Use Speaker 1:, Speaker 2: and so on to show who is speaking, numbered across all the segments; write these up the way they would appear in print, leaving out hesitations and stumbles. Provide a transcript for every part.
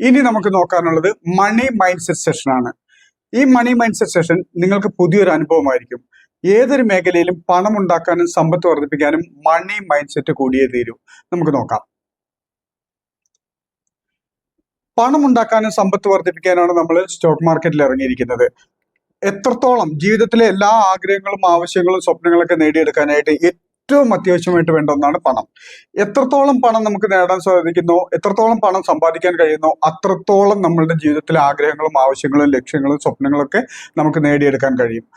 Speaker 1: ഇനി നമുക്ക് നോക്കാനുള്ളത് മണി mind set session ആണ്. ഈ മണി മൈൻഡ് സെറ്റ് സെഷൻ നിങ്ങൾക്ക് പുതിയൊരു അനുഭവമായിരിക്കും. ഏതൊരു മേഖലയിലും പണം ഉണ്ടാക്കാനും സമ്പത്ത് വർദ്ധിപ്പിക്കാനും മണി മൈൻഡ് സെറ്റ് കൂടിയേ തീരൂ. നമുക്ക് നോക്കാം. പണം ഉണ്ടാക്കാനും സമ്പത്ത് വർദ്ധിപ്പിക്കാനാണ് നമ്മൾ സ്റ്റോക്ക് മാർക്കറ്റിൽ ഇറങ്ങിയിരിക്കുന്നത്. എത്രത്തോളം ജീവിതത്തിലെ എല്ലാ ആഗ്രഹങ്ങളും ആവശ്യങ്ങളും സ്വപ്നങ്ങളൊക്കെ നേടിയെടുക്കാനായിട്ട് ഏറ്റവും അത്യാവശ്യമായിട്ട് വേണ്ട ഒന്നാണ് പണം. എത്രത്തോളം പണം നമുക്ക് നേടാൻ സാധിക്കുന്നോ, എത്രത്തോളം പണം സമ്പാദിക്കാൻ കഴിയുന്നോ, അത്രത്തോളം നമ്മളുടെ ജീവിതത്തിലെ ആഗ്രഹങ്ങളും ആവശ്യങ്ങളും ലക്ഷ്യങ്ങളും സ്വപ്നങ്ങളൊക്കെ നമുക്ക് നേടിയെടുക്കാൻ കഴിയും.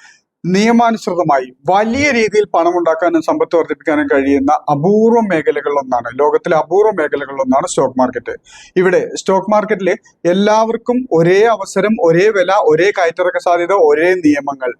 Speaker 1: നിയമാനുസൃതമായി വലിയ രീതിയിൽ പണം ഉണ്ടാക്കാനും സമ്പത്ത് വർദ്ധിപ്പിക്കാനും കഴിയുന്ന അപൂർവ മേഖലകളിലൊന്നാണ്, ലോകത്തിലെ അപൂർവ മേഖലകളിലൊന്നാണ് സ്റ്റോക്ക് മാർക്കറ്റ്. ഇവിടെ സ്റ്റോക്ക് മാർക്കറ്റിൽ എല്ലാവർക്കും ഒരേ അവസരം, ഒരേ വില, ഒരേ കയറ്റിറക്ക സാധ്യത, ഒരേ നിയമങ്ങൾ.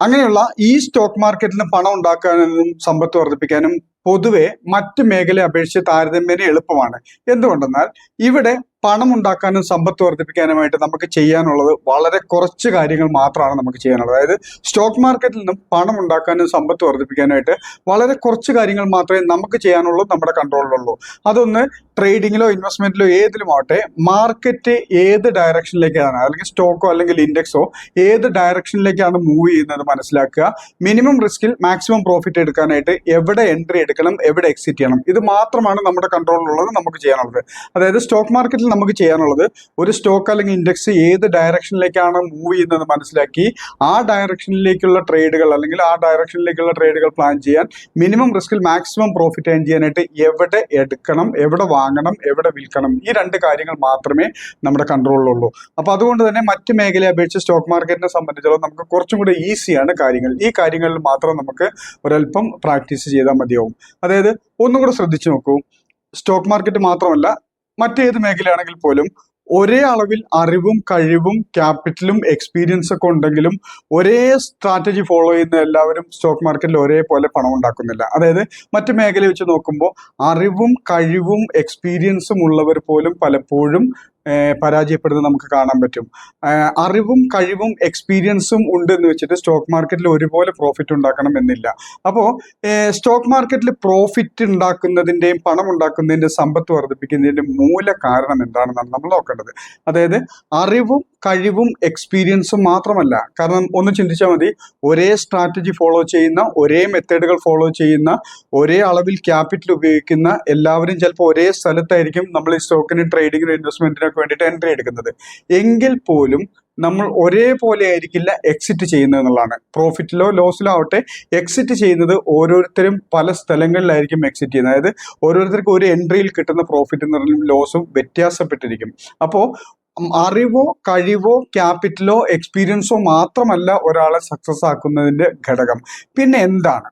Speaker 1: അങ്ങനെയുള്ള ഈ സ്റ്റോക്ക് മാർക്കറ്റിന് പണം ഉണ്ടാക്കാനും സമ്പത്ത് വർദ്ധിപ്പിക്കാനും പൊതുവെ മറ്റ് മേഖലയെ അപേക്ഷിച്ച് താരതമ്യേന എളുപ്പമാണ്. എന്തുകൊണ്ടെന്നാൽ ഇവിടെ പണം ഉണ്ടാക്കാനും സമ്പത്ത് വർദ്ധിപ്പിക്കാനുമായിട്ട് നമുക്ക് ചെയ്യാനുള്ളത് വളരെ കുറച്ച് കാര്യങ്ങൾ മാത്രമാണ് നമുക്ക് ചെയ്യാനുള്ളത്. അതായത് സ്റ്റോക്ക് മാർക്കറ്റിൽ നിന്നും പണം ഉണ്ടാക്കാനും സമ്പത്ത് വർദ്ധിപ്പിക്കാനായിട്ട് വളരെ കുറച്ച് കാര്യങ്ങൾ മാത്രമേ നമുക്ക് ചെയ്യാനുള്ളൂ, നമ്മുടെ കൺട്രോളിലുള്ളൂ. അതൊന്ന് ട്രേഡിങ്ങിലോ ഇൻവെസ്റ്റ്മെന്റിലോ ഏതിലും ആവട്ടെ, മാർക്കറ്റ് ഏത് ഡയറക്ഷനിലേക്കാണ്, അല്ലെങ്കിൽ സ്റ്റോക്കോ അല്ലെങ്കിൽ ഇൻഡെക്സോ ഏത് ഡയറക്ഷനിലേക്കാണ് മൂവ് ചെയ്യുന്നത് മനസ്സിലാക്കുക. മിനിമം റിസ്കിൽ മാക്സിമം പ്രോഫിറ്റ് എടുക്കാനായിട്ട് എവിടെ എൻട്രി എടുക്കണം, എവിടെ എക്സിറ്റ് ചെയ്യണം, ഇത് മാത്രമാണ് നമ്മുടെ കൺട്രോളിലുള്ളത്, നമുക്ക് ചെയ്യാനുള്ളത്. അതായത് സ്റ്റോക്ക് മാർക്കറ്റിൽ നമുക്ക് ചെയ്യാനുള്ളത് ഒരു സ്റ്റോക്ക് അല്ലെങ്കിൽ ഇൻഡെക്സ് ഏത് ഡയറക്ഷനിലേക്കാണ് മൂവ് ചെയ്യുന്നത് മനസ്സിലാക്കി ആ ഡയറക്ഷനിലേക്കുള്ള ട്രേഡുകൾ അല്ലെങ്കിൽ ആ ഡയറക്ഷനിലേക്കുള്ള ട്രേഡുകൾ പ്ലാൻ ചെയ്യാൻ, മിനിമം റിസ്കിൽ മാക്സിമം പ്രോഫിറ്റ് ഏൺ ചെയ്യാനായിട്ട് എവിടെ എടുക്കണം, എവിടെ വാങ്ങണം, എവിടെ വിൽക്കണം, ഈ രണ്ട് കാര്യങ്ങൾ മാത്രമേ നമ്മുടെ കൺട്രോളിലുള്ളൂ. അപ്പൊ അതുകൊണ്ട് തന്നെ മറ്റ് മേഖലയെ അപേക്ഷിച്ച് സ്റ്റോക്ക് മാർക്കറ്റിനെ സംബന്ധിച്ചിടത്തോളം നമുക്ക് കുറച്ചും കൂടി ഈസിയാണ് കാര്യങ്ങൾ. ഈ കാര്യങ്ങളിൽ മാത്രം നമുക്ക് ഒരല്പം പ്രാക്ടീസ് ചെയ്താൽ മതിയാവും. അതായത് ഒന്നുകൂടെ ശ്രദ്ധിച്ചു നോക്കൂ, സ്റ്റോക്ക് മാർക്കറ്റ് മാത്രമല്ല മറ്റേത് മേഖലയാണെങ്കിൽ പോലും ഒരേ അളവിൽ അറിവും കഴിവും ക്യാപിറ്റലും എക്സ്പീരിയൻസ് ഒക്കെ ഉണ്ടെങ്കിലും ഒരേ സ്ട്രാറ്റജി ഫോളോ ചെയ്യുന്ന എല്ലാവരും സ്റ്റോക്ക് മാർക്കറ്റിൽ ഒരേപോലെ പണം ഉണ്ടാക്കുന്നില്ല. അതായത് മറ്റു മേഖല വെച്ച് നോക്കുമ്പോൾ അറിവും കഴിവും എക്സ്പീരിയൻസും ഉള്ളവർ പോലും പലപ്പോഴും പരാജയപ്പെടുന്നത് നമുക്ക് കാണാൻ പറ്റും. അറിവും കഴിവും എക്സ്പീരിയൻസും ഉണ്ട് എന്ന് വെച്ചിട്ട് സ്റ്റോക്ക് മാർക്കറ്റിൽ ഒരുപോലെ പ്രോഫിറ്റ് ഉണ്ടാക്കണം എന്നില്ല. അപ്പോൾ സ്റ്റോക്ക് മാർക്കറ്റിൽ പ്രോഫിറ്റ് ഉണ്ടാക്കുന്നതിൻ്റെയും പണം ഉണ്ടാക്കുന്നതിൻ്റെയും സമ്പത്ത് വർദ്ധിപ്പിക്കുന്നതിൻ്റെയും മൂല കാരണം എന്താണെന്നാണ് നമ്മൾ നോക്കേണ്ടത്. അതായത് അറിവും കഴിവും എക്സ്പീരിയൻസും മാത്രമല്ല. കാരണം ഒന്ന് ചിന്തിച്ചാൽ മതി, ഒരേ സ്ട്രാറ്റജി ഫോളോ ചെയ്യുന്ന, ഒരേ മെത്തേഡുകൾ ഫോളോ ചെയ്യുന്ന, ഒരേ അളവിൽ ക്യാപിറ്റൽ ഉപയോഗിക്കുന്ന എല്ലാവരും ചിലപ്പോൾ ഒരേ സ്ഥലത്തായിരിക്കും നമ്മൾ ഈ സ്റ്റോക്കിന് ട്രേഡിങ്ങിനും ഇൻവെസ്റ്റ്മെന്റിനൊക്കെ വേണ്ടിയിട്ട് എൻട്രി എടുക്കുന്നത്. എങ്കിൽ പോലും നമ്മൾ ഒരേപോലെ ആയിരിക്കില്ല എക്സിറ്റ് ചെയ്യുന്നത് എന്നുള്ളതാണ്. പ്രോഫിറ്റിലോ ലോസിലോ ആവട്ടെ, എക്സിറ്റ് ചെയ്യുന്നത് ഓരോരുത്തരും പല സ്ഥലങ്ങളിലായിരിക്കും എക്സിറ്റ് ചെയ്യുന്നത്. അതായത് ഓരോരുത്തർക്കും ഒരു എൻട്രിയിൽ കിട്ടുന്ന പ്രോഫിറ്റും ലോസും വ്യത്യാസപ്പെട്ടിരിക്കും. അപ്പോൾ അറിവോ കഴിവോ ക്യാപിറ്റലോ എക്സ്പീരിയൻസോ മാത്രമല്ല ഒരാളെ സക്സസ് ആക്കുന്നതിന്റെ ഘടകം. പിന്നെ എന്താണ്?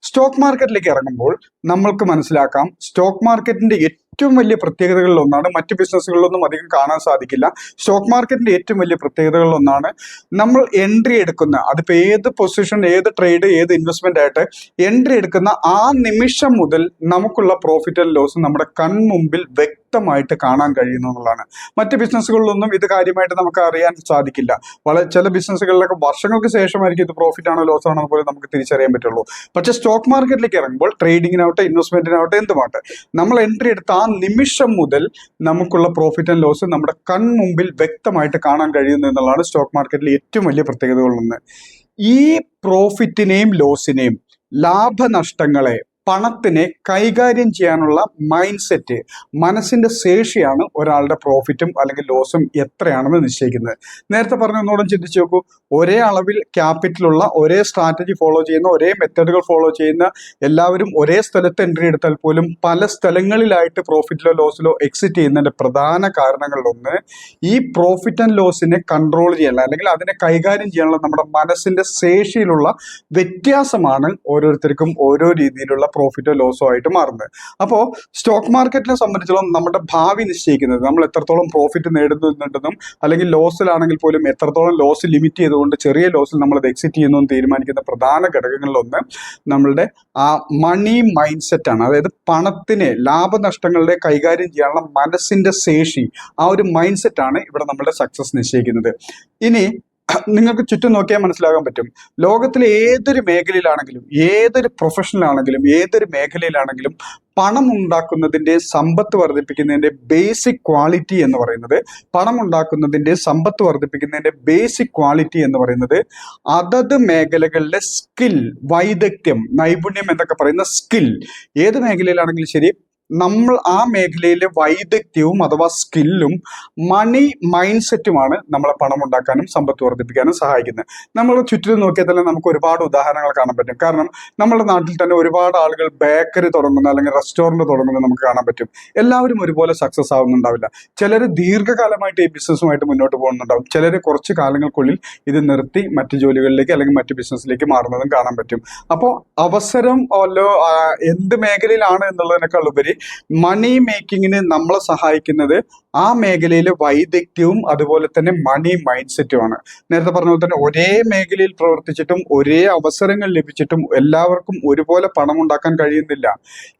Speaker 1: സ്റ്റോക്ക് മാർക്കറ്റിലേക്ക് ഇറങ്ങുമ്പോൾ നമ്മൾക്ക് മനസ്സിലാക്കാം, സ്റ്റോക്ക് മാർക്കറ്റിന്റെ ഏറ്റവും വലിയ പ്രത്യേകതകളിൽ ഒന്നാണ്, മറ്റ് ബിസിനസ്സുകളിലൊന്നും അധികം കാണാൻ സാധിക്കില്ല, സ്റ്റോക്ക് മാർക്കറ്റിന്റെ ഏറ്റവും വലിയ പ്രത്യേകതകളിൽ ഒന്നാണ് നമ്മൾ എൻട്രി എടുക്കുന്ന, അതിപ്പോൾ ഏത് പൊസിഷൻ, ഏത് ട്രേഡ്, ഏത് ഇൻവെസ്റ്റ്മെന്റ് ആയിട്ട് എൻട്രി എടുക്കുന്ന ആ നിമിഷം മുതൽ നമുക്കുള്ള പ്രോഫിറ്റ് ആൻഡ് ലോസ് നമ്മുടെ കൺമുമ്പിൽ വ്യക്തമായിട്ട് കാണാൻ കഴിയുന്നു എന്നുള്ളതാണ്. മറ്റ് ബിസിനസ്സുകളിലൊന്നും ഇത് കാര്യമായിട്ട് നമുക്ക് അറിയാൻ സാധിക്കില്ല. ചില ബിസിനസ്സുകളിലൊക്കെ വർഷങ്ങൾക്ക് ശേഷമായിരിക്കും ഇത് പ്രോഫിറ്റ് ആണോ ലോസ് ആണോ പോലും നമുക്ക് തിരിച്ചറിയാൻ പറ്റുള്ളൂ. പക്ഷേ സ്റ്റോക്ക് മാർക്കറ്റിലേക്ക് ഇറങ്ങുമ്പോൾ ട്രേഡിങ്ങിനാവട്ടെ ഇൻവെസ്റ്റ്മെന്റിനാവട്ടെ എന്തുമാട്ടെ, നമ്മൾ എൻട്രി എടുത്ത ആ നിമിഷം മുതൽ നമുക്കുള്ള പ്രോഫിറ്റ് ആൻഡ് ലോസ് നമ്മുടെ കൺമുമ്പിൽ വ്യക്തമായിട്ട് കാണാൻ കഴിയുന്നു എന്നുള്ളതാണ് സ്റ്റോക്ക് മാർക്കറ്റിലെ ഏറ്റവും വലിയ പ്രത്യേകതകളൊന്ന്. ഈ പ്രോഫിറ്റിനെയും ലോസിനെയും ലാഭനഷ്ടങ്ങളെ പണത്തിനെ കൈകാര്യം ചെയ്യാനുള്ള മൈൻഡ് സെറ്റ്, മനസ്സിന്റെ ശേഷിയാണ് ഒരാളുടെ പ്രോഫിറ്റും അല്ലെങ്കിൽ ലോസും എത്രയാണെന്ന് നിശ്ചയിക്കുന്നത്. നേരത്തെ പറഞ്ഞ ഒന്നുകൂടെ ചിന്തിച്ചു നോക്കൂ, ഒരേ അളവിൽ ക്യാപിറ്റലുള്ള, ഒരേ സ്ട്രാറ്റജി ഫോളോ ചെയ്യുന്ന, ഒരേ മെത്തേഡുകൾ ഫോളോ ചെയ്യുന്ന എല്ലാവരും ഒരേ സ്ഥലത്ത് എൻട്രി എടുത്താൽ പോലും പല സ്ഥലങ്ങളിലായിട്ട് പ്രോഫിറ്റിലോ ലോസിലോ എക്സിറ്റ് ചെയ്യുന്നതിന്റെ പ്രധാന കാരണങ്ങളിലൊന്ന് ഈ പ്രോഫിറ്റ് ആൻഡ് ലോസിനെ കൺട്രോൾ ചെയ്യാനുള്ള അല്ലെങ്കിൽ അതിനെ കൈകാര്യം ചെയ്യാനുള്ള നമ്മുടെ മനസ്സിന്റെ ശേഷിയിലുള്ള വ്യത്യാസമാണ് ഓരോരുത്തർക്കും ഓരോ രീതിയിലുള്ള പ്രോഫിറ്റോ ലോസോ ആയിട്ട് മാറുന്നത്. അപ്പോൾ സ്റ്റോക്ക് മാർക്കറ്റിനെ സംബന്ധിച്ചിടത്തോളം നമ്മുടെ ഭാവി നിശ്ചയിക്കുന്നത്, നമ്മൾ എത്രത്തോളം പ്രോഫിറ്റ് നേടുന്നുണ്ടെന്നും അല്ലെങ്കിൽ ലോസിലാണെങ്കിൽ പോലും എത്രത്തോളം ലോസ് ലിമിറ്റ് ചെയ്തുകൊണ്ട് ചെറിയ ലോസിൽ നമ്മൾ അത് എക്സിറ്റ് ചെയ്യുന്നു തീരുമാനിക്കുന്ന പ്രധാന ഘടകങ്ങളിലൊന്ന് നമ്മളുടെ ആ മണി മൈൻഡ് സെറ്റ് ആണ്. അതായത് പണത്തിനെ, ലാഭനഷ്ടങ്ങളുടെ കൈകാര്യം ചെയ്യാനുള്ള മനസ്സിന്റെ ശേഷി, ആ ഒരു മൈൻഡ് സെറ്റ് ആണ് ഇവിടെ നമ്മുടെ സക്സസ് നിശ്ചയിക്കുന്നത്. ഇനി നിങ്ങൾക്ക് ചുറ്റും നോക്കിയാൽ മനസ്സിലാകാൻ പറ്റും. ലോകത്തിലെ ഏതൊരു മേഖലയിലാണെങ്കിലും, ഏതൊരു പ്രൊഫഷനിലാണെങ്കിലും, ഏതൊരു മേഖലയിലാണെങ്കിലും പണം ഉണ്ടാക്കുന്നതിന്റെ, സമ്പത്ത് വർദ്ധിപ്പിക്കുന്നതിന്റെ ബേസിക് ക്വാളിറ്റി എന്ന് പറയുന്നത്, പണം ഉണ്ടാക്കുന്നതിന്റെ, സമ്പത്ത് വർദ്ധിപ്പിക്കുന്നതിന്റെ ബേസിക് ക്വാളിറ്റി എന്ന് പറയുന്നത് അതത് മേഖലകളിലെ സ്കിൽ, വൈദഗ്ധ്യം, നൈപുണ്യം എന്നൊക്കെ പറയുന്ന സ്കിൽ, ഏത് മേഖലയിലാണെങ്കിലും ശരി, നമ്മൾ ആ മേഖലയിലെ വൈദഗ്ധ്യവും അഥവാ സ്കില്ലും മണി മൈൻഡ് സെറ്റുമാണ് നമ്മളെ പണം ഉണ്ടാക്കാനും സമ്പത്ത് വർദ്ധിപ്പിക്കാനും സഹായിക്കുന്നത്. നമ്മൾ ചുറ്റിലും നോക്കിയാൽ തന്നെ നമുക്ക് ഒരുപാട് ഉദാഹരണങ്ങൾ കാണാൻ പറ്റും. കാരണം നമ്മുടെ നാട്ടിൽ തന്നെ ഒരുപാട് ആളുകൾ ബേക്കറി തുടങ്ങുന്ന അല്ലെങ്കിൽ റെസ്റ്റോറൻറ്റ് തുടങ്ങുന്നത് നമുക്ക് കാണാൻ പറ്റും. എല്ലാവരും ഒരുപോലെ സക്സസ് ആവുന്നുണ്ടാവില്ല. ചിലർ ദീർഘകാലമായിട്ട് ഈ ബിസിനസ്സുമായിട്ട് മുന്നോട്ട് പോകുന്നുണ്ടാവും. ചിലർ കുറച്ച് കാലങ്ങൾക്കുള്ളിൽ ഇത് നിർത്തി മറ്റു ജോലികളിലേക്ക് അല്ലെങ്കിൽ മറ്റു ബിസിനസ്സിലേക്ക് മാറുന്നതും കാണാൻ പറ്റും. അപ്പോൾ അവസരം എന്ത് മേഖലയിലാണ് എന്നുള്ളതിനേക്കാൾ ഉപരി മണി മേക്കിങ്ങിന് നമ്മളെ സഹായിക്കുന്നത് ആ മേഖലയിലെ വൈദഗ്ധ്യവും അതുപോലെ തന്നെ മണി മൈൻഡ് സെറ്റുമാണ്. നേരത്തെ പറഞ്ഞ പോലെ തന്നെ ഒരേ മേഖലയിൽ പ്രവർത്തിച്ചിട്ടും ഒരേ അവസരങ്ങൾ ലഭിച്ചിട്ടും എല്ലാവർക്കും ഒരുപോലെ പണം ഉണ്ടാക്കാൻ കഴിയുന്നില്ല.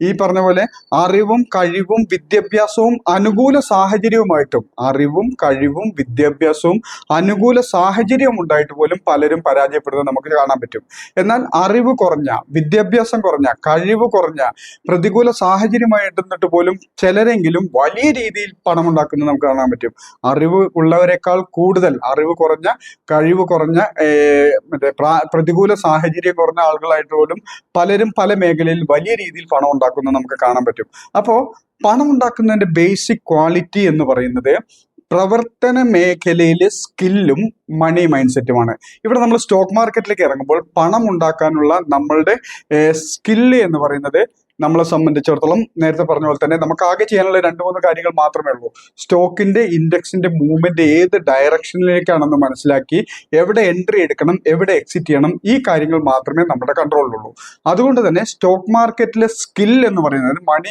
Speaker 1: ഈ പറഞ്ഞ പോലെ അറിവും കഴിവും വിദ്യാഭ്യാസവും അനുകൂല സാഹചര്യവുമായിട്ടും, അറിവും കഴിവും വിദ്യാഭ്യാസവും അനുകൂല സാഹചര്യവും ഉണ്ടായിട്ട് പോലും പലരും പരാജയപ്പെടുന്നത് നമുക്ക് കാണാൻ പറ്റും. എന്നാൽ അറിവ് കുറഞ്ഞ, വിദ്യാഭ്യാസം കുറഞ്ഞ, കഴിവ് കുറഞ്ഞ, പ്രതികൂല സാഹചര്യമായിട്ട് പോലും ചിലരെങ്കിലും വലിയ രീതിയിൽ പണം ഉണ്ടാക്കുന്നത് നമുക്ക് കാണാൻ പറ്റും. അറിവ് ഉള്ളവരെക്കാൾ കൂടുതൽ അറിവ് കുറഞ്ഞ, കഴിവ് കുറഞ്ഞ, പ്രതികൂല സാഹചര്യം കുറഞ്ഞ ആളുകളായിട്ട് പോലും പലരും പല മേഖലയിൽ വലിയ രീതിയിൽ പണം ഉണ്ടാക്കുന്നത് നമുക്ക് കാണാൻ പറ്റും. അപ്പോൾ പണം ഉണ്ടാക്കുന്നതിന്റെ ബേസിക് ക്വാളിറ്റി എന്ന് പറയുന്നത് പ്രവർത്തന മേഖലയിലെ സ്കില്ലും മണി മൈൻഡ് സെറ്റുമാണ്. ഇവിടെ നമ്മൾ സ്റ്റോക്ക് മാർക്കറ്റിലേക്ക് ഇറങ്ങുമ്പോൾ പണം ഉണ്ടാക്കാനുള്ള നമ്മളുടെ സ്കില്ല് എന്ന് പറയുന്നത് നമ്മളെ സംബന്ധിച്ചിടത്തോളം നേരത്തെ പറഞ്ഞ പോലെ തന്നെ നമുക്ക് ആകെ ചെയ്യാനുള്ള 2-3 കാര്യങ്ങൾ മാത്രമേ ഉള്ളൂ. സ്റ്റോക്കിന്റെ ഇൻഡെക്സിന്റെ മൂവ്മെന്റ് ഏത് ഡയറക്ഷനിലേക്കാണെന്ന് മനസ്സിലാക്കി എവിടെ എൻട്രി എടുക്കണം, എവിടെ എക്സിറ്റ് ചെയ്യണം, ഈ കാര്യങ്ങൾ മാത്രമേ നമ്മുടെ കൺട്രോളിലുള്ളൂ. അതുകൊണ്ട് തന്നെ സ്റ്റോക്ക് മാർക്കറ്റിലെ സ്കിൽ എന്ന് പറയുന്നത്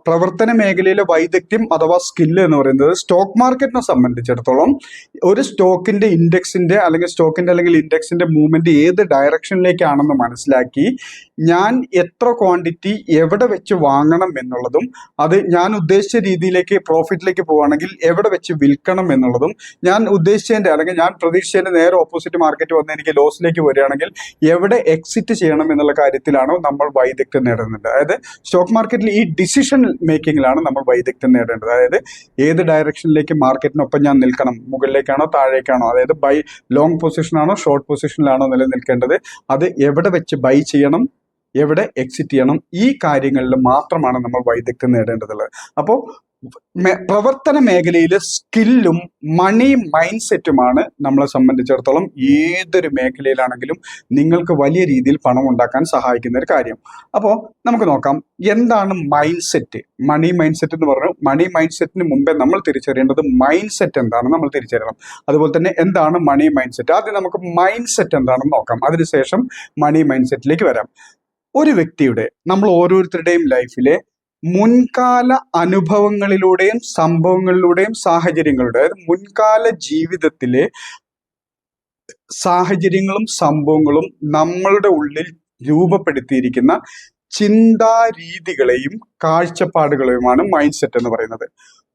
Speaker 1: പ്രവർത്തന മേഖലയിലെ വൈദഗ്ധ്യം അഥവാ സ്കില്ല് എന്ന് പറയുന്നത് സ്റ്റോക്ക് മാർക്കറ്റിനെ സംബന്ധിച്ചിടത്തോളം ഒരു സ്റ്റോക്കിന്റെ ഇൻഡെക്സിന്റെ അല്ലെങ്കിൽ ഇൻഡെക്സിന്റെ മൂവ്മെന്റ് ഏത് ഡയറക്ഷനിലേക്കാണെന്ന് മനസ്സിലാക്കി ഞാൻ എത്ര ക്വാണ്ടിറ്റി എവിടെ വെച്ച് വാങ്ങണം എന്നുള്ളതും, അത് ഞാൻ ഉദ്ദേശിച്ച രീതിയിലേക്ക് പ്രോഫിറ്റിലേക്ക് പോവുകയാണെങ്കിൽ എവിടെ വെച്ച് വിൽക്കണം എന്നുള്ളതും, ഞാൻ ഉദ്ദേശിച്ചതിന്റെ അല്ലെങ്കിൽ ഞാൻ പ്രതീക്ഷിച്ചതിന്റെ നേരെ ഓപ്പോസിറ്റ് മാർക്കറ്റ് വന്ന് എനിക്ക് ലോസിലേക്ക് വരികയാണെങ്കിൽ എവിടെ എക്സിറ്റ് ചെയ്യണം എന്നുള്ള കാര്യത്തിലാണ് നമ്മൾ വൈദഗ്ധ്യം നേടേണ്ടത്. അതായത് സ്റ്റോക്ക് മാർക്കറ്റിൽ ഈ ഡിസിഷൻ മേക്കിങ്ങിലാണ് നമ്മൾ വൈദഗ്ധ്യം നേടേണ്ടത്. അതായത് ഏത് ഡയറക്ഷനിലേക്ക് മാർക്കറ്റിനൊപ്പം ഞാൻ നിൽക്കണം, മുകളിലേക്കാണോ താഴേക്കാണോ, അതായത് ലോങ് പൊസിഷനാണോ ഷോർട്ട് പൊസിഷനിലാണോ നിലനിൽക്കേണ്ടത്, അത് എവിടെ വെച്ച് ബൈ ചെയ്യണം, എവിടെ എക്സിറ്റ് ചെയ്യണം, ഈ കാര്യങ്ങളിൽ മാത്രമാണ് നമ്മൾ വൈദഗ്ധ്യം നേടേണ്ടതുള്ളത്. അപ്പോൾ പ്രവർത്തന മേഖലയിലെ സ്കില്ലും മണി മൈൻഡ് സെറ്റുമാണ് നമ്മളെ സംബന്ധിച്ചിടത്തോളം ഏതൊരു മേഖലയിലാണെങ്കിലും നിങ്ങൾക്ക് വലിയ രീതിയിൽ പണം ഉണ്ടാക്കാൻ സഹായിക്കുന്ന ഒരു കാര്യം. അപ്പോൾ നമുക്ക് നോക്കാം എന്താണ് mind set. Money mind set എന്ന് പറഞ്ഞു. മണി മൈൻഡ് സെറ്റിന് മുമ്പേ നമ്മൾ തിരിച്ചറിയേണ്ടത് മൈൻഡ് സെറ്റ് എന്താണെന്ന് നമ്മൾ തിരിച്ചറിയണം. അതുപോലെ തന്നെ എന്താണ് മണി മൈൻഡ് സെറ്റ്. ആദ്യം നമുക്ക് മൈൻഡ് സെറ്റ് എന്താണെന്ന് നോക്കാം, അതിനുശേഷം മണി മൈൻഡ് സെറ്റിലേക്ക് വരാം. ഒരു വ്യക്തിയുടെ, നമ്മൾ ഓരോരുത്തരുടെയും ലൈഫിലെ മുൻകാല അനുഭവങ്ങളിലൂടെയും സംഭവങ്ങളിലൂടെയും സാഹചര്യങ്ങളുടെ, അതായത് മുൻകാല ജീവിതത്തിലെ സാഹചര്യങ്ങളും സംഭവങ്ങളും നമ്മളുടെ ഉള്ളിൽ രൂപപ്പെടുത്തിയിരിക്കുന്ന ചിന്താരീതികളെയും കാഴ്ചപ്പാടുകളെയുമാണ് മൈൻഡ് സെറ്റ് എന്ന് പറയുന്നത്.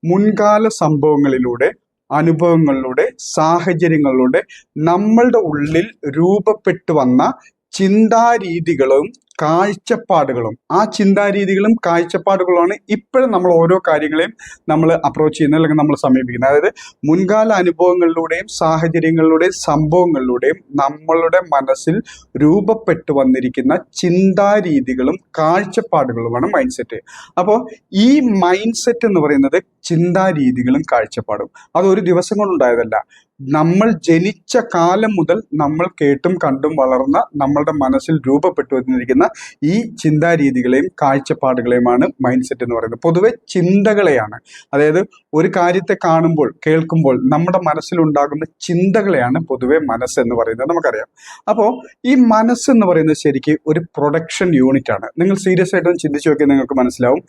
Speaker 1: മുൻകാല സംഭവങ്ങളിലൂടെ, അനുഭവങ്ങളിലൂടെ, സാഹചര്യങ്ങളിലൂടെ നമ്മളുടെ ഉള്ളിൽ രൂപപ്പെട്ടു വന്ന ചിന്താരീതികളും കാഴ്ചപ്പാടുകളും, ആ ചിന്താരീതികളും കാഴ്ചപ്പാടുകളുമാണ് ഇപ്പോഴും നമ്മൾ ഓരോ കാര്യങ്ങളെയും നമ്മൾ അപ്രോച്ച് ചെയ്യുന്നത് അല്ലെങ്കിൽ നമ്മൾ സമീപിക്കുന്നത്. അതായത് മുൻകാല അനുഭവങ്ങളിലൂടെയും സാഹചര്യങ്ങളിലൂടെയും സംഭവങ്ങളിലൂടെയും നമ്മളുടെ മനസ്സിൽ രൂപപ്പെട്ടു വന്നിരിക്കുന്ന ചിന്താരീതികളും കാഴ്ചപ്പാടുകളുമാണ് മൈൻഡ് സെറ്റ്. അപ്പോൾ ഈ മൈൻഡ് സെറ്റ് എന്ന് പറയുന്നത് ചിന്താരീതികളും കാഴ്ചപ്പാടും അത് ഒരു ദിവസം കൊണ്ടുണ്ടായതല്ല. നമ്മൾ ജനിച്ച കാലം മുതൽ നമ്മൾ കേട്ടും കണ്ടും വളർന്ന നമ്മളുടെ മനസ്സിൽ രൂപപ്പെട്ടു വന്നിരിക്കുന്ന ഈ ചിന്താരീതികളെയും കാഴ്ചപ്പാടുകളെയുമാണ് മൈൻഡ് സെറ്റ് എന്ന് പറയുന്നത്. പൊതുവെ ചിന്തകളെയാണ്, അതായത് ഒരു കാര്യത്തെ കാണുമ്പോൾ കേൾക്കുമ്പോൾ നമ്മുടെ മനസ്സിലുണ്ടാകുന്ന ചിന്തകളെയാണ് പൊതുവെ മനസ്സെന്ന് പറയുന്നത് നമുക്കറിയാം. അപ്പോൾ ഈ മനസ്സെന്ന് പറയുന്നത് ശരിക്കും ഒരു പ്രൊഡക്ഷൻ യൂണിറ്റ് ആണ്. നിങ്ങൾ സീരിയസ് ആയിട്ടൊന്ന് ചിന്തിച്ചു നോക്കിയാൽ നിങ്ങൾക്ക് മനസ്സിലാവും.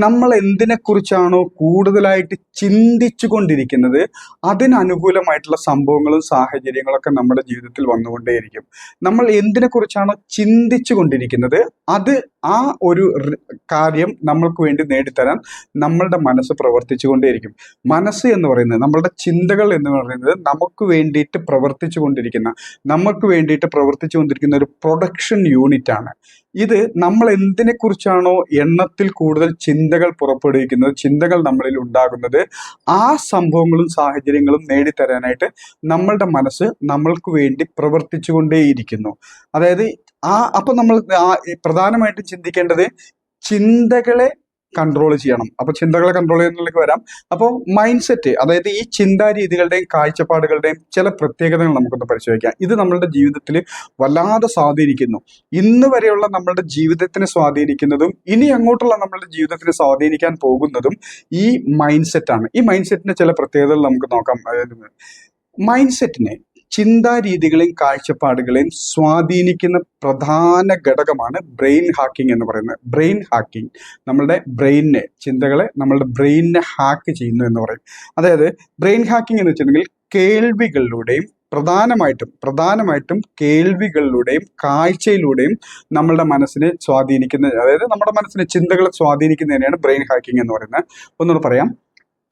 Speaker 1: നമ്മൾ എന്തിനെക്കുറിച്ചാണോ കൂടുതലായിട്ട് ചിന്തിച്ചു കൊണ്ടിരിക്കുന്നത് അതിനനുകൂലമായിട്ടുള്ള സംഭവങ്ങളും സാഹചര്യങ്ങളൊക്കെ നമ്മുടെ ജീവിതത്തിൽ വന്നുകൊണ്ടേയിരിക്കും. നമ്മൾ എന്തിനെക്കുറിച്ചാണോ ചിന്തിച്ചു കൊണ്ടിരിക്കുന്നത് അത് ആ ഒരു കാര്യം നമ്മൾക്ക് വേണ്ടി നേടിത്തരാൻ നമ്മളുടെ മനസ്സ് പ്രവർത്തിച്ചു കൊണ്ടേയിരിക്കും. മനസ്സ് എന്ന് പറയുന്നത്, നമ്മളുടെ ചിന്തകൾ എന്ന് പറയുന്നത് നമുക്ക് വേണ്ടിയിട്ട് പ്രവർത്തിച്ചു കൊണ്ടിരിക്കുന്ന ഒരു പ്രൊഡക്ഷൻ യൂണിറ്റ് ആണ്. ഇത് നമ്മൾ എന്തിനെ കുറിച്ചാണോ എണ്ണത്തിൽ കൂടുതൽ ചിന്തകൾ പുറപ്പെടുവിക്കുന്നത്, ചിന്തകൾ നമ്മളിൽ ഉണ്ടാകുന്നത്, ആ സംഭവങ്ങളും സാഹചര്യങ്ങളും നേടിത്തരാനായിട്ട് നമ്മളുടെ മനസ്സ് നമ്മൾക്ക് വേണ്ടി പ്രവർത്തിച്ചു കൊണ്ടേയിരിക്കുന്നു. അതായത് അപ്പൊ നമ്മൾ പ്രധാനമായിട്ടും ചിന്തിക്കേണ്ടത് ചിന്തകളെ കൺട്രോൾ ചെയ്യണം. അപ്പൊ ചിന്തകളെ കൺട്രോൾ ചെയ്യുന്നതിലേക്ക് വരാം. അപ്പോൾ മൈൻഡ് സെറ്റ്, അതായത് ഈ ചിന്താരീതികളുടെയും കാഴ്ചപ്പാടുകളുടെയും ചില പ്രത്യേകതകൾ നമുക്കൊന്ന് പരിശോധിക്കാം. ഇത് നമ്മളുടെ ജീവിതത്തിൽ വല്ലാതെ സ്വാധീനിക്കുന്നു. ഇന്ന് വരെയുള്ള നമ്മളുടെ ജീവിതത്തിനെ സ്വാധീനിക്കുന്നതും ഇനി അങ്ങോട്ടുള്ള നമ്മളുടെ ജീവിതത്തിനെ സ്വാധീനിക്കാൻ പോകുന്നതും ഈ മൈൻഡ് സെറ്റാണ്. ഈ മൈൻഡ് സെറ്റിന്റെ ചില പ്രത്യേകതകൾ നമുക്ക് നോക്കാം. മൈൻഡ് സെറ്റിനെ, ചിന്താരീതികളെയും കാഴ്ചപ്പാടുകളെയും സ്വാധീനിക്കുന്ന പ്രധാന ഘടകമാണ് ബ്രെയിൻ ഹാക്കിംഗ് എന്ന് പറയുന്നത്. ബ്രെയിൻ ഹാക്കിംഗ് നമ്മളുടെ ബ്രെയിനിനെ, ചിന്തകളെ നമ്മളുടെ ബ്രെയിനിനെ ഹാക്ക് ചെയ്യുന്നു എന്ന് പറയും. അതായത് ബ്രെയിൻ ഹാക്കിംഗ് എന്ന് വെച്ചിട്ടുണ്ടെങ്കിൽ കേൾവികളിലൂടെയും പ്രധാനമായിട്ടും കേൾവികളിലൂടെയും കാഴ്ചയിലൂടെയും നമ്മളുടെ മനസ്സിനെ സ്വാധീനിക്കുന്ന, അതായത് നമ്മുടെ മനസ്സിനെ, ചിന്തകളെ സ്വാധീനിക്കുന്നതിനെയാണ് ബ്രെയിൻ ഹാക്കിംഗ് എന്ന് പറയുന്നത്. ഒന്നുകൂടെ പറയാം.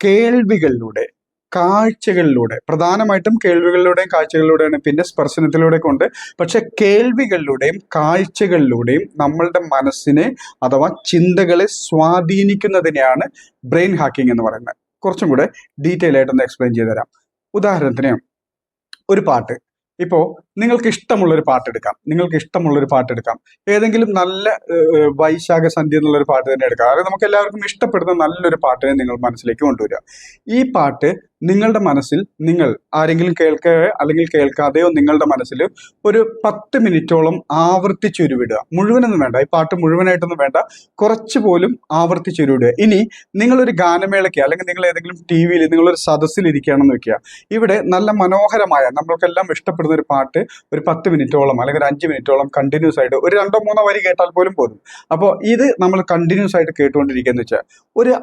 Speaker 1: കേൾവികളിലൂടെ, കാഴ്ചകളിലൂടെ, പ്രധാനമായിട്ടും കേൾവികളിലൂടെയും കാഴ്ചകളിലൂടെയാണ്, പിന്നെ സ്പർശനത്തിലൂടെ കൊണ്ട്, പക്ഷെ കേൾവികളിലൂടെയും കാഴ്ചകളിലൂടെയും നമ്മളുടെ മനസ്സിനെ അഥവാ ചിന്തകളെ സ്വാധീനിക്കുന്നതിനെയാണ് ബ്രെയിൻ ഹാക്കിംഗ് എന്ന് പറയുന്നത്. കുറച്ചും കൂടെ ഡീറ്റെയിൽ ആയിട്ടൊന്ന് എക്സ്പ്ലെയിൻ ചെയ്തു തരാം. ഉദാഹരണത്തിന് ഒരു പാട്ട്, ഇപ്പോൾ നിങ്ങൾക്ക് ഇഷ്ടമുള്ളൊരു പാട്ടെടുക്കാം. ഏതെങ്കിലും നല്ല വൈശാഖ സന്ധ്യ എന്നുള്ളൊരു പാട്ട് തന്നെ എടുക്കാം. അതായത് നമുക്ക് എല്ലാവർക്കും ഇഷ്ടപ്പെടുന്ന നല്ലൊരു പാട്ടിനെ നിങ്ങൾ മനസ്സിലേക്ക് കൊണ്ടുവരിക. ഈ പാട്ട് നിങ്ങളുടെ മനസ്സിൽ, നിങ്ങൾ ആരെങ്കിലും അല്ലെങ്കിൽ കേൾക്കാതെയോ നിങ്ങളുടെ മനസ്സിൽ ഒരു 10 മിനിറ്റോളം ആവർത്തിച്ചുരുവിടുക. മുഴുവനൊന്നും വേണ്ട, ഈ പാട്ട് മുഴുവനായിട്ടൊന്നും വേണ്ട, കുറച്ച് പോലും ആവർത്തിച്ചുരുവിടുക. ഇനി നിങ്ങളൊരു ഗാനമേളയ്ക്ക് അല്ലെങ്കിൽ നിങ്ങൾ ഏതെങ്കിലും TV-യിൽ നിങ്ങളൊരു സദസ്സിൽ ഇരിക്കുകയാണെന്ന് വെക്കുക. ഇവിടെ നല്ല മനോഹരമായ, നമ്മൾക്കെല്ലാം ഇഷ്ടപ്പെടുന്ന ഒരു പാട്ട് ഒരു 10 മിനിറ്റോളം അല്ലെങ്കിൽ ഒരു 5 മിനിറ്റോളം കണ്ടിന്യൂസ് ആയിട്ട് ഒരു 2-3 വരി കേട്ടാൽ പോലും പോതും. അപ്പോൾ ഇത് നമ്മൾ കണ്ടിന്യൂസ് ആയിട്ട് കേട്ടുകൊണ്ടിരിക്കുകയെന്ന് വെച്ചാൽ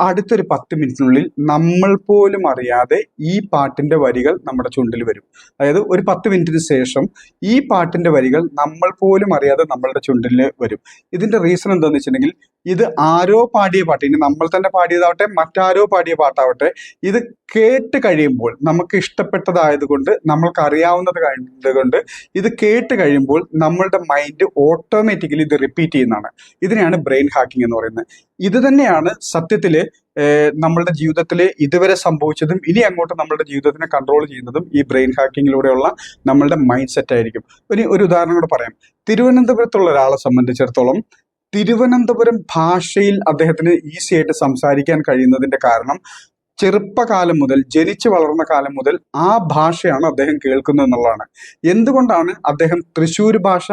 Speaker 1: അടുത്തൊരു 10 മിനിറ്റിനുള്ളിൽ നമ്മൾ പോലും അറിയാതെ ഈ പാട്ടിന്റെ വരികൾ നമ്മുടെ ചുണ്ടിൽ വരും. അതായത് ഒരു 10 മിനിറ്റിന് ശേഷം ഈ പാട്ടിന്റെ വരികൾ നമ്മൾ പോലും അറിയാതെ നമ്മളുടെ ചുണ്ടിൽ വരും. ഇതിന്റെ റീസൺ എന്താണെന്ന് വെച്ചിട്ടുണ്ടെങ്കിൽ, ഇത് ആരോ പാടിയ പാട്ട്, ഇനി നമ്മൾ തന്നെ പാടിയതാവട്ടെ മറ്റാരോ പാടിയ പാട്ടാവട്ടെ, ഇത് കേട്ട് കഴിയുമ്പോൾ, നമുക്ക് ഇഷ്ടപ്പെട്ടതായതുകൊണ്ട്, നമ്മൾക്ക് അറിയാവുന്നത് കൊണ്ട് ഇത് കേട്ട് കഴിയുമ്പോൾ നമ്മളുടെ മൈൻഡ് ഓട്ടോമാറ്റിക്കലി ഇത് റിപ്പീറ്റ് ചെയ്യുന്നതാണ്. ഇതിനെയാണ് ബ്രെയിൻ ഹാക്കിംഗ് എന്ന് പറയുന്നത്. ഇത് തന്നെയാണ് സത്യത്തില് നമ്മളുടെ ജീവിതത്തിൽ ഇതുവരെ സംഭവിച്ചതും ഇനി അങ്ങോട്ട് നമ്മളുടെ ജീവിതത്തിനെ കൺട്രോൾ ചെയ്യുന്നതും ഈ ബ്രെയിൻ ഹാക്കിങ്ങിലൂടെയുള്ള നമ്മളുടെ മൈൻഡ് സെറ്റ് ആയിരിക്കും. ഇനി ഒരു ഉദാഹരണം കൂടെ പറയാം. തിരുവനന്തപുരത്തുള്ള ഒരാളെ സംബന്ധിച്ചിടത്തോളം തിരുവനന്തപുരം ഭാഷയിൽ അദ്ദേഹത്തിന് ഈസി ആയിട്ട് സംസാരിക്കാൻ കഴിയുന്നതിന്റെ കാരണം, ചെറുപ്പകാലം മുതൽ, ജനിച്ചു വളർന്ന കാലം മുതൽ ആ ഭാഷയാണ് അദ്ദേഹം കേൾക്കുന്നത് എന്നുള്ളതാണ്. എന്തുകൊണ്ടാണ് അദ്ദേഹം തൃശ്ശൂർ ഭാഷ